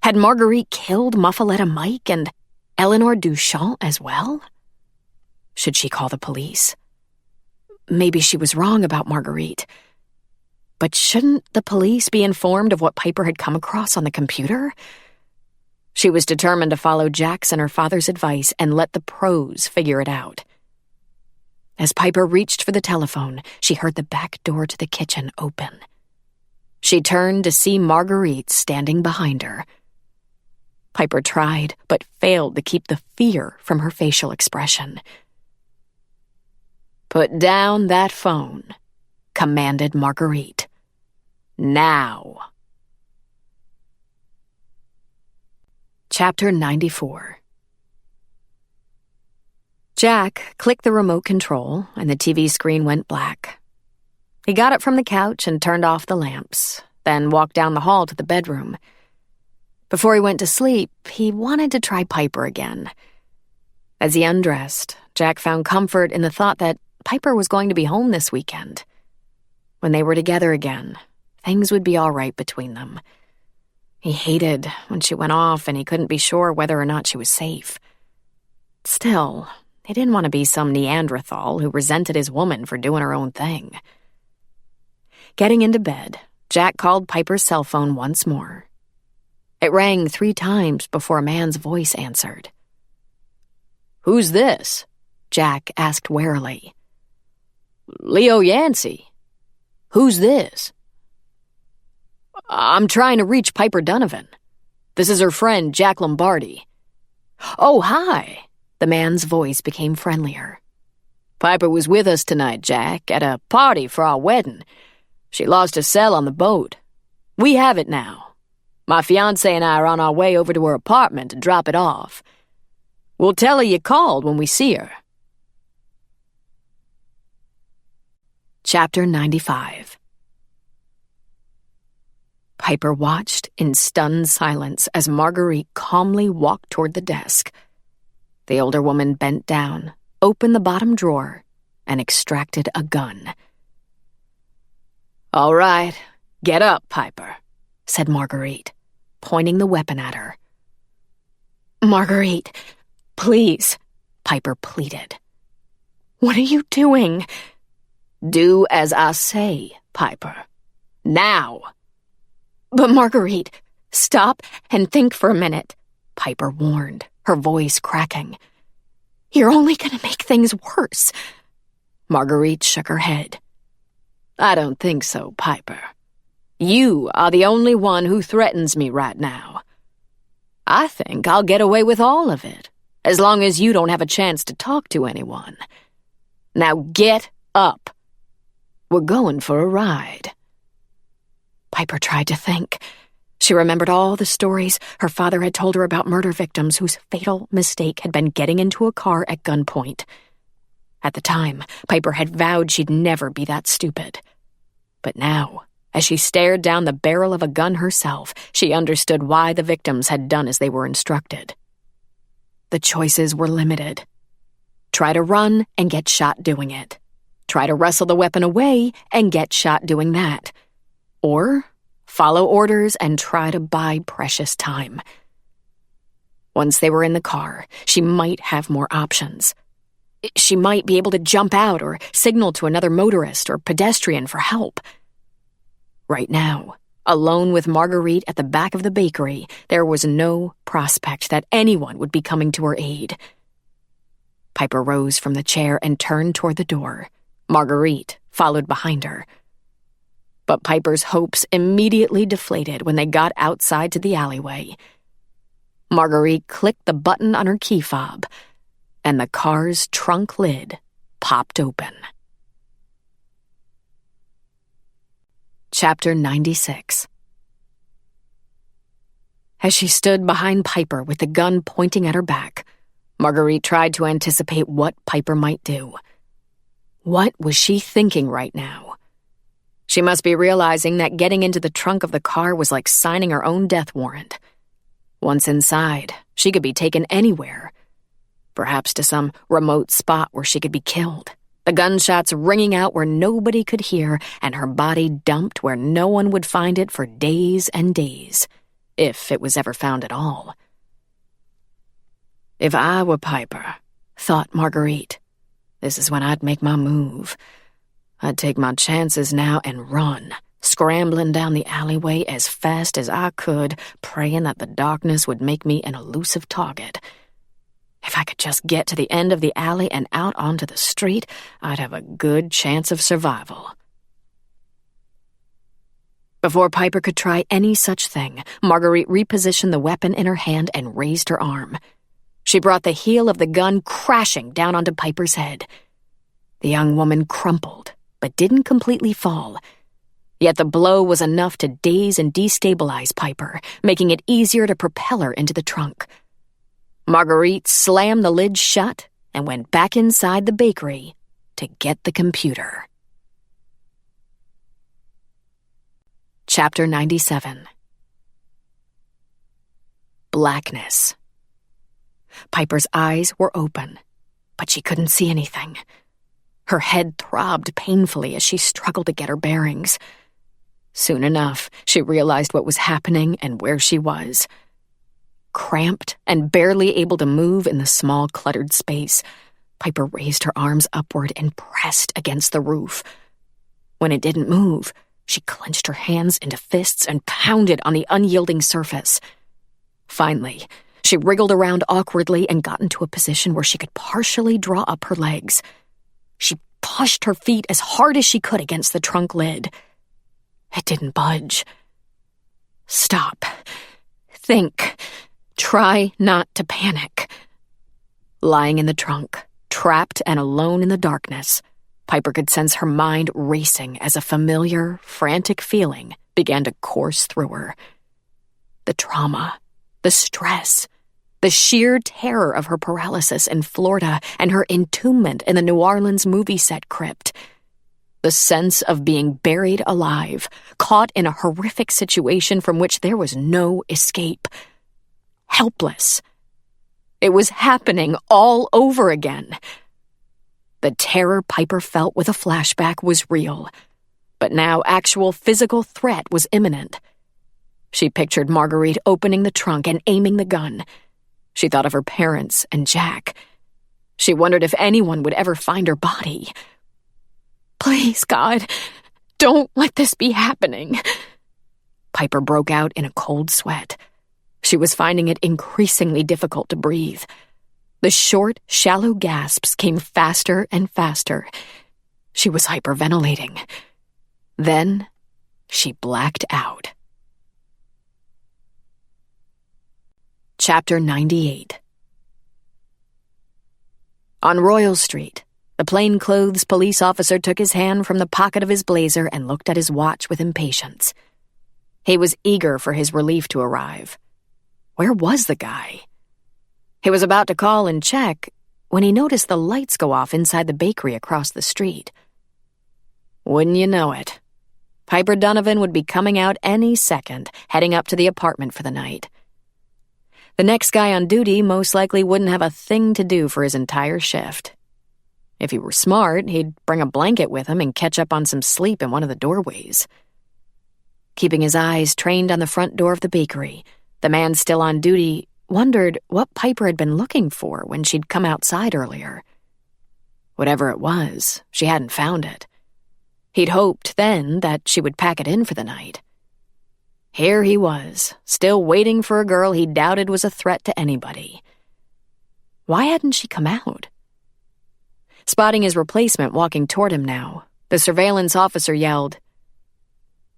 Had Marguerite killed Muffaletta Mike and Eleanor Duchamp as well? Should she call the police? Maybe she was wrong about Marguerite. But shouldn't the police be informed of what Piper had come across on the computer? She was determined to follow Jack's and her father's advice and let the pros figure it out. As Piper reached for the telephone, she heard the back door to the kitchen open. She turned to see Marguerite standing behind her. Piper tried, but failed to keep the fear from her facial expression. "Put down that phone," commanded Marguerite. Now. Chapter 94. Jack clicked the remote control, and the TV screen went black. He got up from the couch and turned off the lamps, then walked down the hall to the bedroom. Before he went to sleep, he wanted to try Piper again. As he undressed, Jack found comfort in the thought that Piper was going to be home this weekend. When they were together again, things would be all right between them. He hated when she went off and he couldn't be sure whether or not she was safe. Still, he didn't want to be some Neanderthal who resented his woman for doing her own thing. Getting into bed, Jack called Piper's cell phone once more. It rang 3 times before a man's voice answered. "Who's this?" Jack asked warily. "Leo Yancey. Who's this?" "I'm trying to reach Piper Donovan. This is her friend, Jack Lombardi." "Oh, hi." The man's voice became friendlier. "Piper was with us tonight, Jack, at a party for our wedding. She lost her cell on the boat. We have it now. My fiancé and I are on our way over to her apartment to drop it off. We'll tell her you called when we see her." Chapter 95. Piper watched in stunned silence as Marguerite calmly walked toward the desk. The older woman bent down, opened the bottom drawer, and extracted a gun. "All right, get up, Piper," said Marguerite, pointing the weapon at her. "Marguerite, please," Piper pleaded. "What are you doing?" "Do as I say, Piper. Now." "But Marguerite, stop and think for a minute," Piper warned, her voice cracking. "You're only going to make things worse." Marguerite shook her head. "I don't think so, Piper. You are the only one who threatens me right now. I think I'll get away with all of it, as long as you don't have a chance to talk to anyone. Now get up. We're going for a ride." Piper tried to think. She remembered all the stories her father had told her about murder victims whose fatal mistake had been getting into a car at gunpoint. At the time, Piper had vowed she'd never be that stupid. But now, as she stared down the barrel of a gun herself, she understood why the victims had done as they were instructed. The choices were limited. Try to run and get shot doing it. Try to wrestle the weapon away and get shot doing that. Or follow orders and try to buy precious time. Once they were in the car, she might have more options. She might be able to jump out or signal to another motorist or pedestrian for help. Right now, alone with Marguerite at the back of the bakery, there was no prospect that anyone would be coming to her aid. Piper rose from the chair and turned toward the door. Marguerite followed behind her. But Piper's hopes immediately deflated when they got outside to the alleyway. Marguerite clicked the button on her key fob, and the car's trunk lid popped open. Chapter 96. As she stood behind Piper with the gun pointing at her back, Marguerite tried to anticipate what Piper might do. What was she thinking right now? She must be realizing that getting into the trunk of the car was like signing her own death warrant. Once inside, she could be taken anywhere. Perhaps to some remote spot where she could be killed. The gunshots ringing out where nobody could hear, and her body dumped where no one would find it for days and days, if it was ever found at all. If I were Piper, thought Marguerite, this is when I'd make my move. I'd take my chances now and run, scrambling down the alleyway as fast as I could, praying that the darkness would make me an elusive target. If I could just get to the end of the alley and out onto the street, I'd have a good chance of survival. Before Piper could try any such thing, Marguerite repositioned the weapon in her hand and raised her arm. She brought the heel of the gun crashing down onto Piper's head. The young woman crumpled, but didn't completely fall. Yet the blow was enough to daze and destabilize Piper, making it easier to propel her into the trunk. Marguerite slammed the lid shut and went back inside the bakery to get the computer. Chapter 97. Blackness. Piper's eyes were open, but she couldn't see anything. Her head throbbed painfully as she struggled to get her bearings. Soon enough, she realized what was happening and where she was. Cramped and barely able to move in the small, cluttered space, Piper raised her arms upward and pressed against the roof. When it didn't move, she clenched her hands into fists and pounded on the unyielding surface. Finally, she wriggled around awkwardly and got into a position where she could partially draw up her legs. She pushed her feet as hard as she could against the trunk lid. It didn't budge. Stop. Think. Try not to panic. Lying in the trunk, trapped and alone in the darkness, Piper could sense her mind racing as a familiar, frantic feeling began to course through her. The trauma, the stress, the sheer terror of her paralysis in Florida and her entombment in the New Orleans movie set crypt. The sense of being buried alive, caught in a horrific situation from which there was no escape. Helpless. It was happening all over again. The terror Piper felt with a flashback was real, but now actual physical threat was imminent. She pictured Marguerite opening the trunk and aiming the gun. She thought of her parents and Jack. She wondered if anyone would ever find her body. Please, God, don't let this be happening. Piper broke out in a cold sweat. She was finding it increasingly difficult to breathe. The short, shallow gasps came faster and faster. She was hyperventilating. Then she blacked out. Chapter 98. On Royal Street, the plainclothes police officer took his hand from the pocket of his blazer and looked at his watch with impatience. He was eager for his relief to arrive. Where was the guy? He was about to call and check when he noticed the lights go off inside the bakery across the street. Wouldn't you know it? Piper Donovan would be coming out any second, heading up to the apartment for the night. The next guy on duty most likely wouldn't have a thing to do for his entire shift. If he were smart, he'd bring a blanket with him and catch up on some sleep in one of the doorways. Keeping his eyes trained on the front door of the bakery, the man still on duty wondered what Piper had been looking for when she'd come outside earlier. Whatever it was, she hadn't found it. He'd hoped then that she would pack it in for the night. Here he was, still waiting for a girl he doubted was a threat to anybody. Why hadn't she come out? Spotting his replacement walking toward him now, the surveillance officer yelled,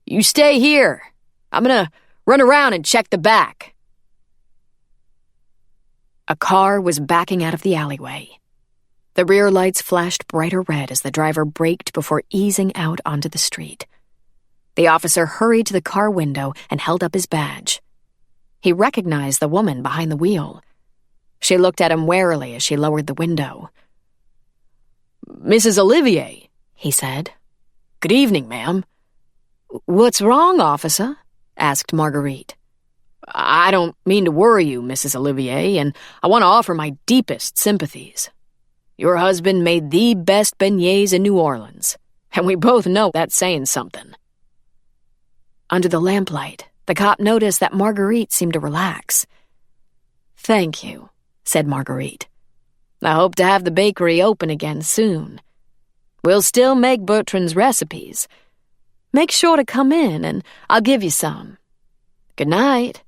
"You stay here. I'm gonna run around and check the back." A car was backing out of the alleyway. The rear lights flashed brighter red as the driver braked before easing out onto the street. The officer hurried to the car window and held up his badge. He recognized the woman behind the wheel. She looked at him warily as she lowered the window. "Mrs. Olivier," he said. "Good evening, ma'am." "What's wrong, officer?" asked Marguerite. "I don't mean to worry you, Mrs. Olivier, and I want to offer my deepest sympathies. Your husband made the best beignets in New Orleans, and we both know that's saying something." Under the lamplight, the cop noticed that Marguerite seemed to relax. "Thank you," said Marguerite. "I hope to have the bakery open again soon. We'll still make Bertrand's recipes. Make sure to come in, and I'll give you some. Good night."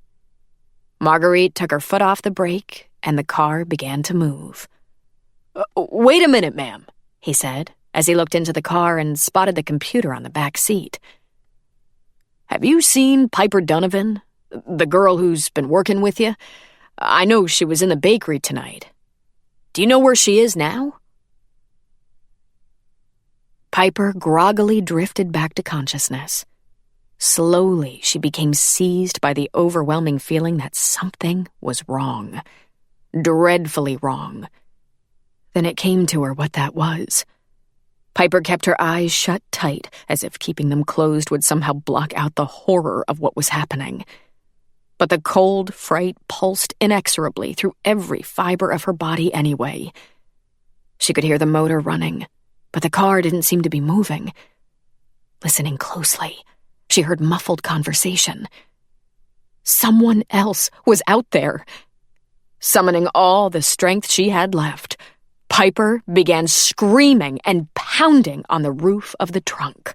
Marguerite took her foot off the brake, and the car began to move. "Wait a minute, ma'am," he said, as he looked into the car and spotted the computer on the back seat. "Have you seen Piper Donovan, the girl who's been working with you? I know she was in the bakery tonight. Do you know where she is now?" Piper groggily drifted back to consciousness. Slowly, she became seized by the overwhelming feeling that something was wrong. Dreadfully wrong. Then it came to her what that was. Piper kept her eyes shut tight, as if keeping them closed would somehow block out the horror of what was happening. But the cold fright pulsed inexorably through every fiber of her body anyway. She could hear the motor running, but the car didn't seem to be moving. Listening closely, she heard muffled conversation. Someone else was out there. Summoning all the strength she had left, Piper began screaming and pounding on the roof of the trunk.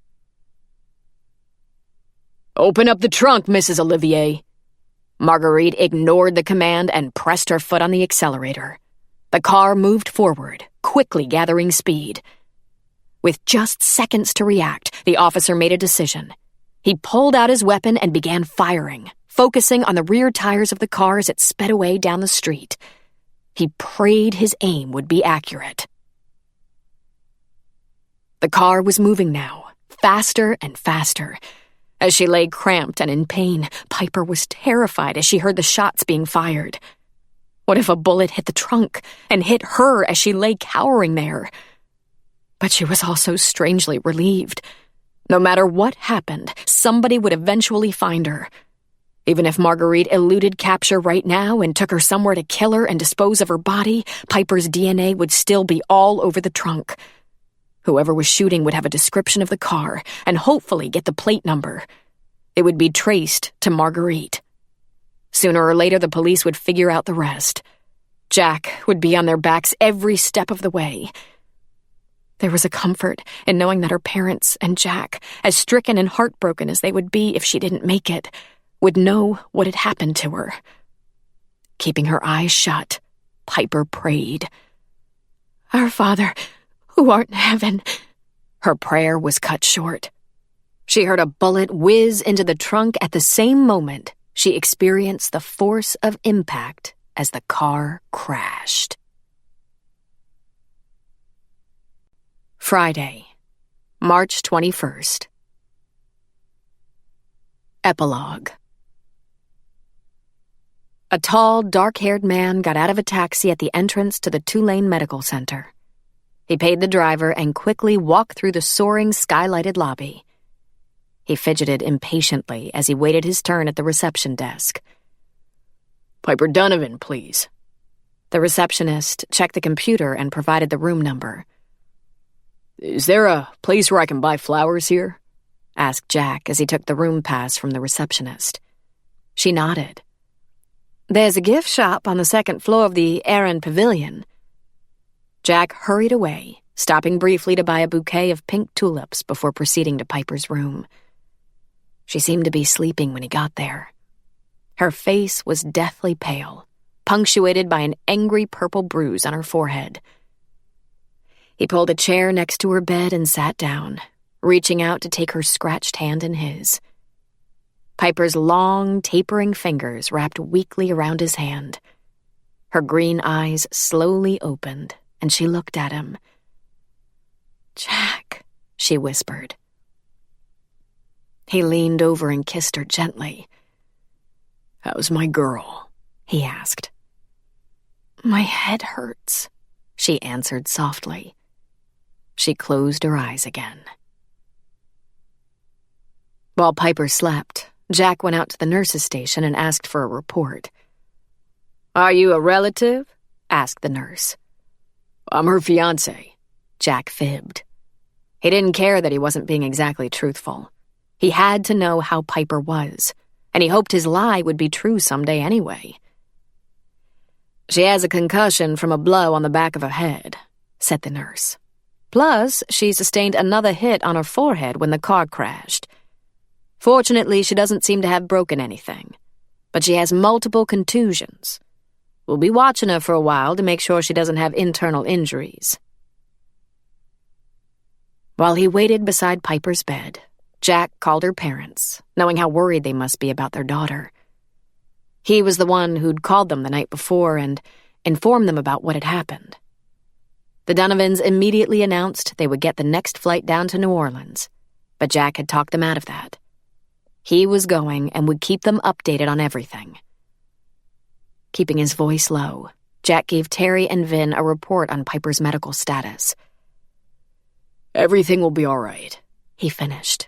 "Open up the trunk, Mrs. Olivier." Marguerite ignored the command and pressed her foot on the accelerator. The car moved forward, quickly gathering speed. With just seconds to react, the officer made a decision. He pulled out his weapon and began firing, focusing on the rear tires of the car as it sped away down the street. He prayed his aim would be accurate. The car was moving now, faster and faster. As she lay cramped and in pain, Piper was terrified as she heard the shots being fired. What if a bullet hit the trunk and hit her as she lay cowering there? But she was also strangely relieved. No matter what happened, somebody would eventually find her. Even if Marguerite eluded capture right now and took her somewhere to kill her and dispose of her body, Piper's DNA would still be all over the trunk. Whoever was shooting would have a description of the car and hopefully get the plate number. It would be traced to Marguerite. Sooner or later, the police would figure out the rest. Jack would be on their backs every step of the way. There was a comfort in knowing that her parents and Jack, as stricken and heartbroken as they would be if she didn't make it, would know what had happened to her. Keeping her eyes shut, Piper prayed. "Our Father, who art in heaven." Her prayer was cut short. She heard a bullet whiz into the trunk at the same moment she experienced the force of impact as the car crashed. Friday, March 21st. Epilogue. A tall, dark-haired man got out of a taxi at the entrance to the Tulane Medical Center. He paid the driver and quickly walked through the soaring, skylighted lobby. He fidgeted impatiently as he waited his turn at the reception desk. "Piper Donovan, please." The receptionist checked the computer and provided the room number. "Is there a place where I can buy flowers here?" asked Jack as he took the room pass from the receptionist. She nodded. "There's a gift shop on the second floor of the Aaron Pavilion." Jack hurried away, stopping briefly to buy a bouquet of pink tulips before proceeding to Piper's room. She seemed to be sleeping when he got there. Her face was deathly pale, punctuated by an angry purple bruise on her forehead. He pulled a chair next to her bed and sat down, reaching out to take her scratched hand in his. Piper's long, tapering fingers wrapped weakly around his hand. Her green eyes slowly opened, and she looked at him. "Jack," she whispered. He leaned over and kissed her gently. "How's my girl?" he asked. "My head hurts," she answered softly. She closed her eyes again. While Piper slept, Jack went out to the nurse's station and asked for a report. "Are you a relative?" asked the nurse. "I'm her fiancé," Jack fibbed. He didn't care that he wasn't being exactly truthful. He had to know how Piper was, and he hoped his lie would be true someday anyway. "She has a concussion from a blow on the back of her head," said the nurse. "Plus, she sustained another hit on her forehead when the car crashed. Fortunately, she doesn't seem to have broken anything, but she has multiple contusions. We'll be watching her for a while to make sure she doesn't have internal injuries." While he waited beside Piper's bed, Jack called her parents, knowing how worried they must be about their daughter. He was the one who'd called them the night before and informed them about what had happened. The Donovans immediately announced they would get the next flight down to New Orleans, but Jack had talked them out of that. He was going and would keep them updated on everything. Keeping his voice low, Jack gave Terry and Vin a report on Piper's medical status. "Everything will be all right," he finished.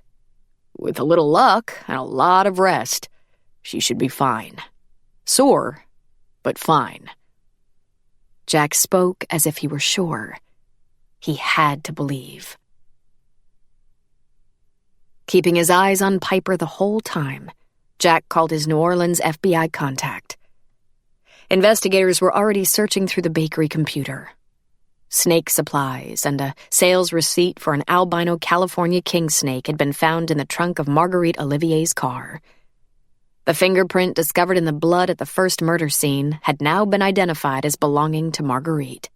"With a little luck and a lot of rest, she should be fine. Sore, but fine." Jack spoke as if he were sure. He had to believe. Keeping his eyes on Piper the whole time, Jack called his New Orleans FBI contact. Investigators were already searching through the bakery computer. Snake supplies and a sales receipt for an albino California king snake had been found in the trunk of Marguerite Olivier's car. The fingerprint discovered in the blood at the first murder scene had now been identified as belonging to Marguerite.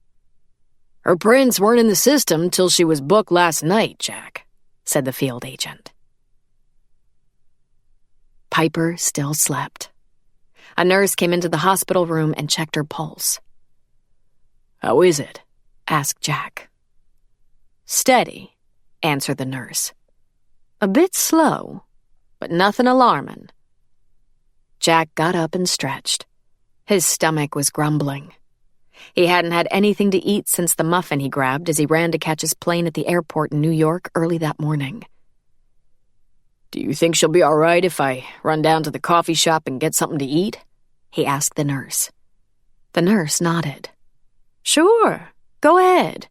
"Her prints weren't in the system till she was booked last night, Jack," said the field agent. Piper still slept. A nurse came into the hospital room and checked her pulse. "How is it?" asked Jack. "Steady," answered the nurse. "A bit slow, but nothing alarming." Jack got up and stretched. His stomach was grumbling. He hadn't had anything to eat since the muffin he grabbed as he ran to catch his plane at the airport in New York early that morning. "Do you think she'll be all right if I run down to the coffee shop and get something to eat?" he asked the nurse. The nurse nodded. "Sure, go ahead."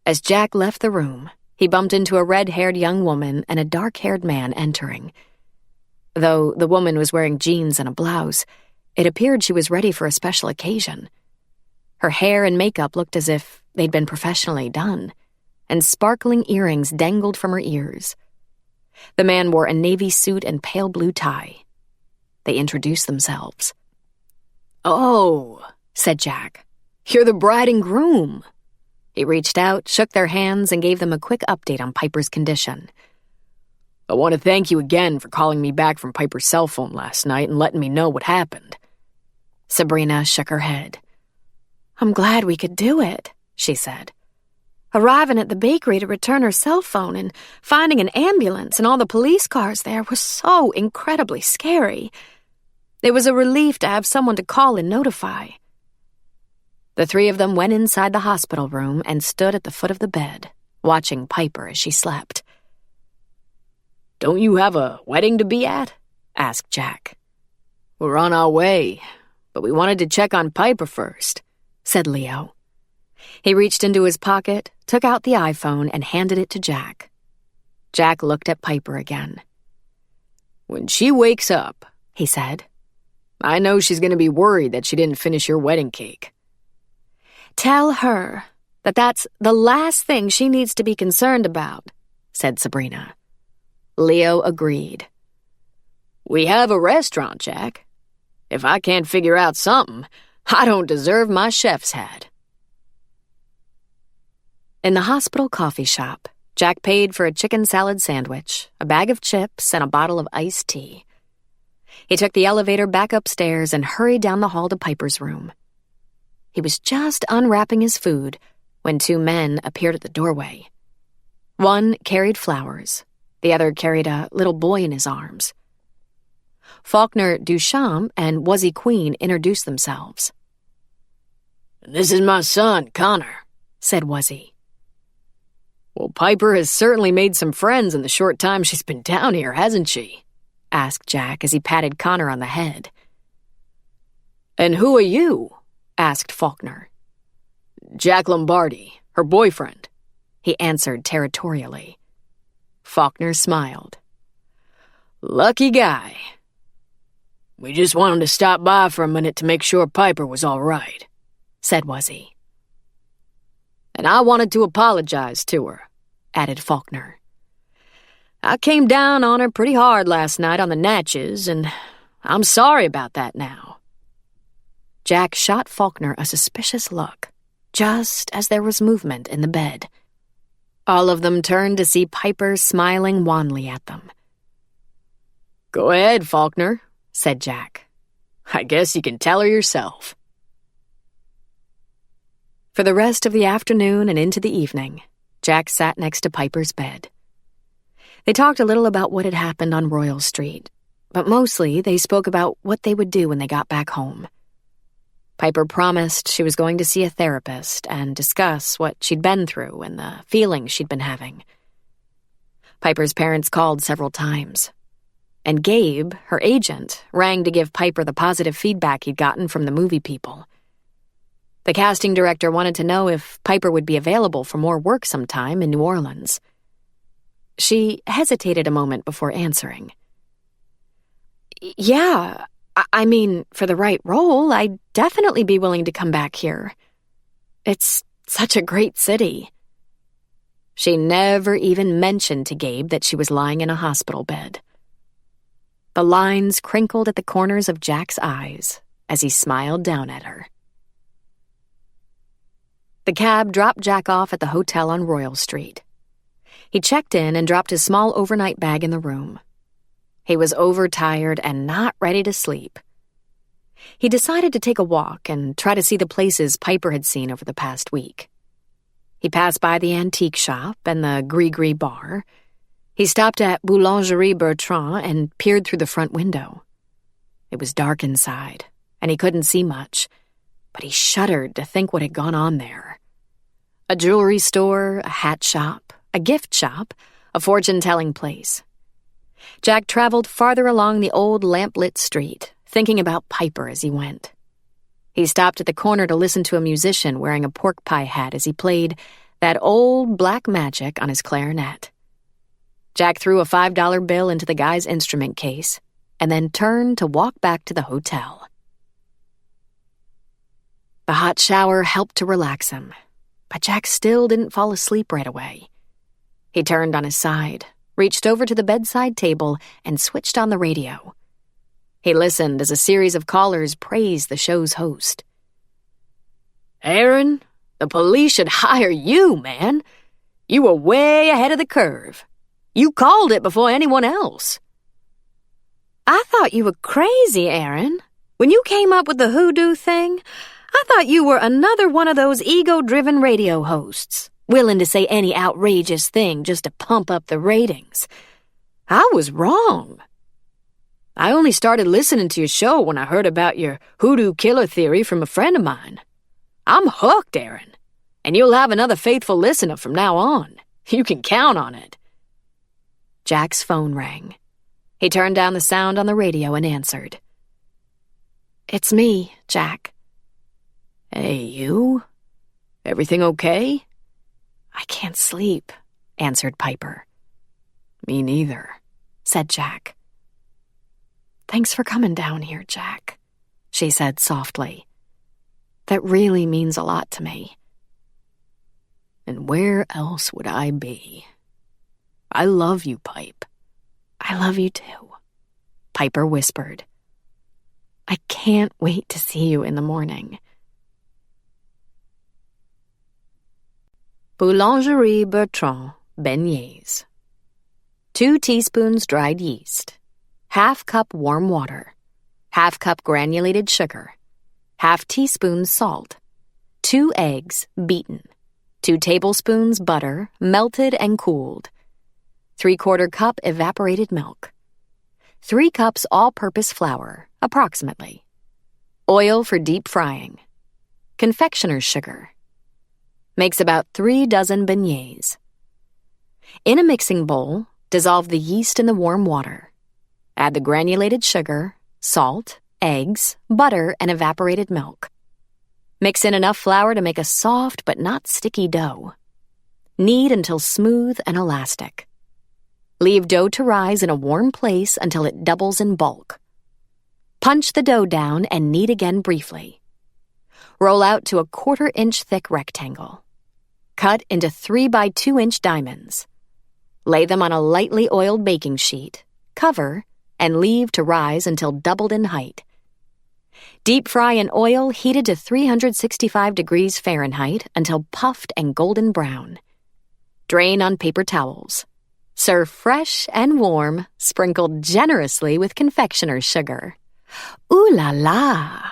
As Jack left the room, he bumped into a red-haired young woman and a dark-haired man entering. Though the woman was wearing jeans and a blouse, it appeared she was ready for a special occasion. Her hair and makeup looked as if they'd been professionally done, and sparkling earrings dangled from her ears. The man wore a navy suit and pale blue tie. They introduced themselves. "Oh," said Jack, "you're the bride and groom." He reached out, shook their hands, and gave them a quick update on Piper's condition. "I want to thank you again for calling me back from Piper's cell phone last night and letting me know what happened." Sabrina shook her head. "I'm glad we could do it," she said. "Arriving at the bakery to return her cell phone and finding an ambulance and all the police cars there was so incredibly scary. It was a relief to have someone to call and notify." The three of them went inside the hospital room and stood at the foot of the bed, watching Piper as she slept. "Don't you have a wedding to be at?" asked Jack. "We're on our way, but we wanted to check on Piper first," said Leo. He reached into his pocket, took out the iPhone, and handed it to Jack. Jack looked at Piper again. "When she wakes up," he said, "I know she's going to be worried that she didn't finish your wedding cake." "Tell her that that's the last thing she needs to be concerned about," said Sabrina. Leo agreed. "We have a restaurant, Jack. If I can't figure out something, I don't deserve my chef's hat." In the hospital coffee shop, Jack paid for a chicken salad sandwich, a bag of chips, and a bottle of iced tea. He took the elevator back upstairs and hurried down the hall to Piper's room. He was just unwrapping his food when two men appeared at the doorway. One carried flowers. The other carried a little boy in his arms. Faulkner Duchamp and Wuzzy Queen introduced themselves. "This is my son, Connor," said Wuzzy. "Well, Piper has certainly made some friends in the short time she's been down here, hasn't she?" asked Jack as he patted Connor on the head. "And who are you?" asked Faulkner. "Jack Lombardi, her boyfriend," he answered territorially. Faulkner smiled. "Lucky guy. We just wanted to stop by for a minute to make sure Piper was all right," said Wuzzy. "And I wanted to apologize to her," added Faulkner. "I came down on her pretty hard last night on the Natchez, and I'm sorry about that now." Jack shot Faulkner a suspicious look, just as there was movement in the bed. All of them turned to see Piper smiling wanly at them. "Go ahead, Faulkner," said Jack. "I guess you can tell her yourself." For the rest of the afternoon and into the evening, Jack sat next to Piper's bed. They talked a little about what had happened on Royal Street, but mostly they spoke about what they would do when they got back home. Piper promised she was going to see a therapist and discuss what she'd been through and the feelings she'd been having. Piper's parents called several times, and Gabe, her agent, rang to give Piper the positive feedback he'd gotten from the movie people. The casting director wanted to know if Piper would be available for more work sometime in New Orleans. She hesitated a moment before answering. "Yeah, I mean, for the right role, I'd definitely be willing to come back here. It's such a great city." She never even mentioned to Gabe that she was lying in a hospital bed. The lines crinkled at the corners of Jack's eyes as he smiled down at her. The cab dropped Jack off at the hotel on Royal Street. He checked in and dropped his small overnight bag in the room. He was overtired and not ready to sleep. He decided to take a walk and try to see the places Piper had seen over the past week. He passed by the antique shop and the Gris-Gris bar. He stopped at Boulangerie Bertrand and peered through the front window. It was dark inside, and he couldn't see much, but he shuddered to think what had gone on there. A jewelry store, a hat shop, a gift shop, a fortune-telling place. Jack traveled farther along the old lamp-lit street, thinking about Piper as he went. He stopped at the corner to listen to a musician wearing a pork pie hat as he played that old black magic on his clarinet. Jack threw a $5 bill into the guy's instrument case and then turned to walk back to the hotel. The hot shower helped to relax him, but Jack still didn't fall asleep right away. He turned on his side, reached over to the bedside table, and switched on the radio. He listened as a series of callers praised the show's host. "Aaron, the police should hire you, man. You were way ahead of the curve. You called it before anyone else." "I thought you were crazy, Aaron. When you came up with the hoodoo thing, I thought you were another one of those ego-driven radio hosts, willing to say any outrageous thing just to pump up the ratings. I was wrong. I only started listening to your show when I heard about your hoodoo killer theory from a friend of mine. I'm hooked, Aaron, and you'll have another faithful listener from now on. You can count on it." Jack's phone rang. He turned down the sound on the radio and answered. "It's me, Jack." "Hey, you? Everything okay?" "I can't sleep," answered Piper. "Me neither," said Jack. "Thanks for coming down here, Jack," she said softly. "That really means a lot to me." "And where else would I be? I love you, Pipe." "I love you too," Piper whispered. "I can't wait to see you in the morning." Boulangerie Bertrand beignets. 2 teaspoons dried yeast, ½ cup warm water, ½ cup granulated sugar, ½ teaspoon salt, 2 eggs beaten, 2 tablespoons butter melted and cooled, 3/4 cup evaporated milk, 3 cups all-purpose flour, approximately, oil for deep frying, confectioner's sugar. Makes about 3 dozen beignets. In a mixing bowl, dissolve the yeast in the warm water. Add the granulated sugar, salt, eggs, butter, and evaporated milk. Mix in enough flour to make a soft but not sticky dough. Knead until smooth and elastic. Leave dough to rise in a warm place until it doubles in bulk. Punch the dough down and knead again briefly. Roll out to a 1/4 inch thick rectangle. Cut into 3 by 2 inch diamonds. Lay them on a lightly oiled baking sheet, cover, and leave to rise until doubled in height. Deep fry in oil heated to 365 degrees Fahrenheit until puffed and golden brown. Drain on paper towels. Serve fresh and warm, sprinkled generously with confectioner's sugar. Ooh la la!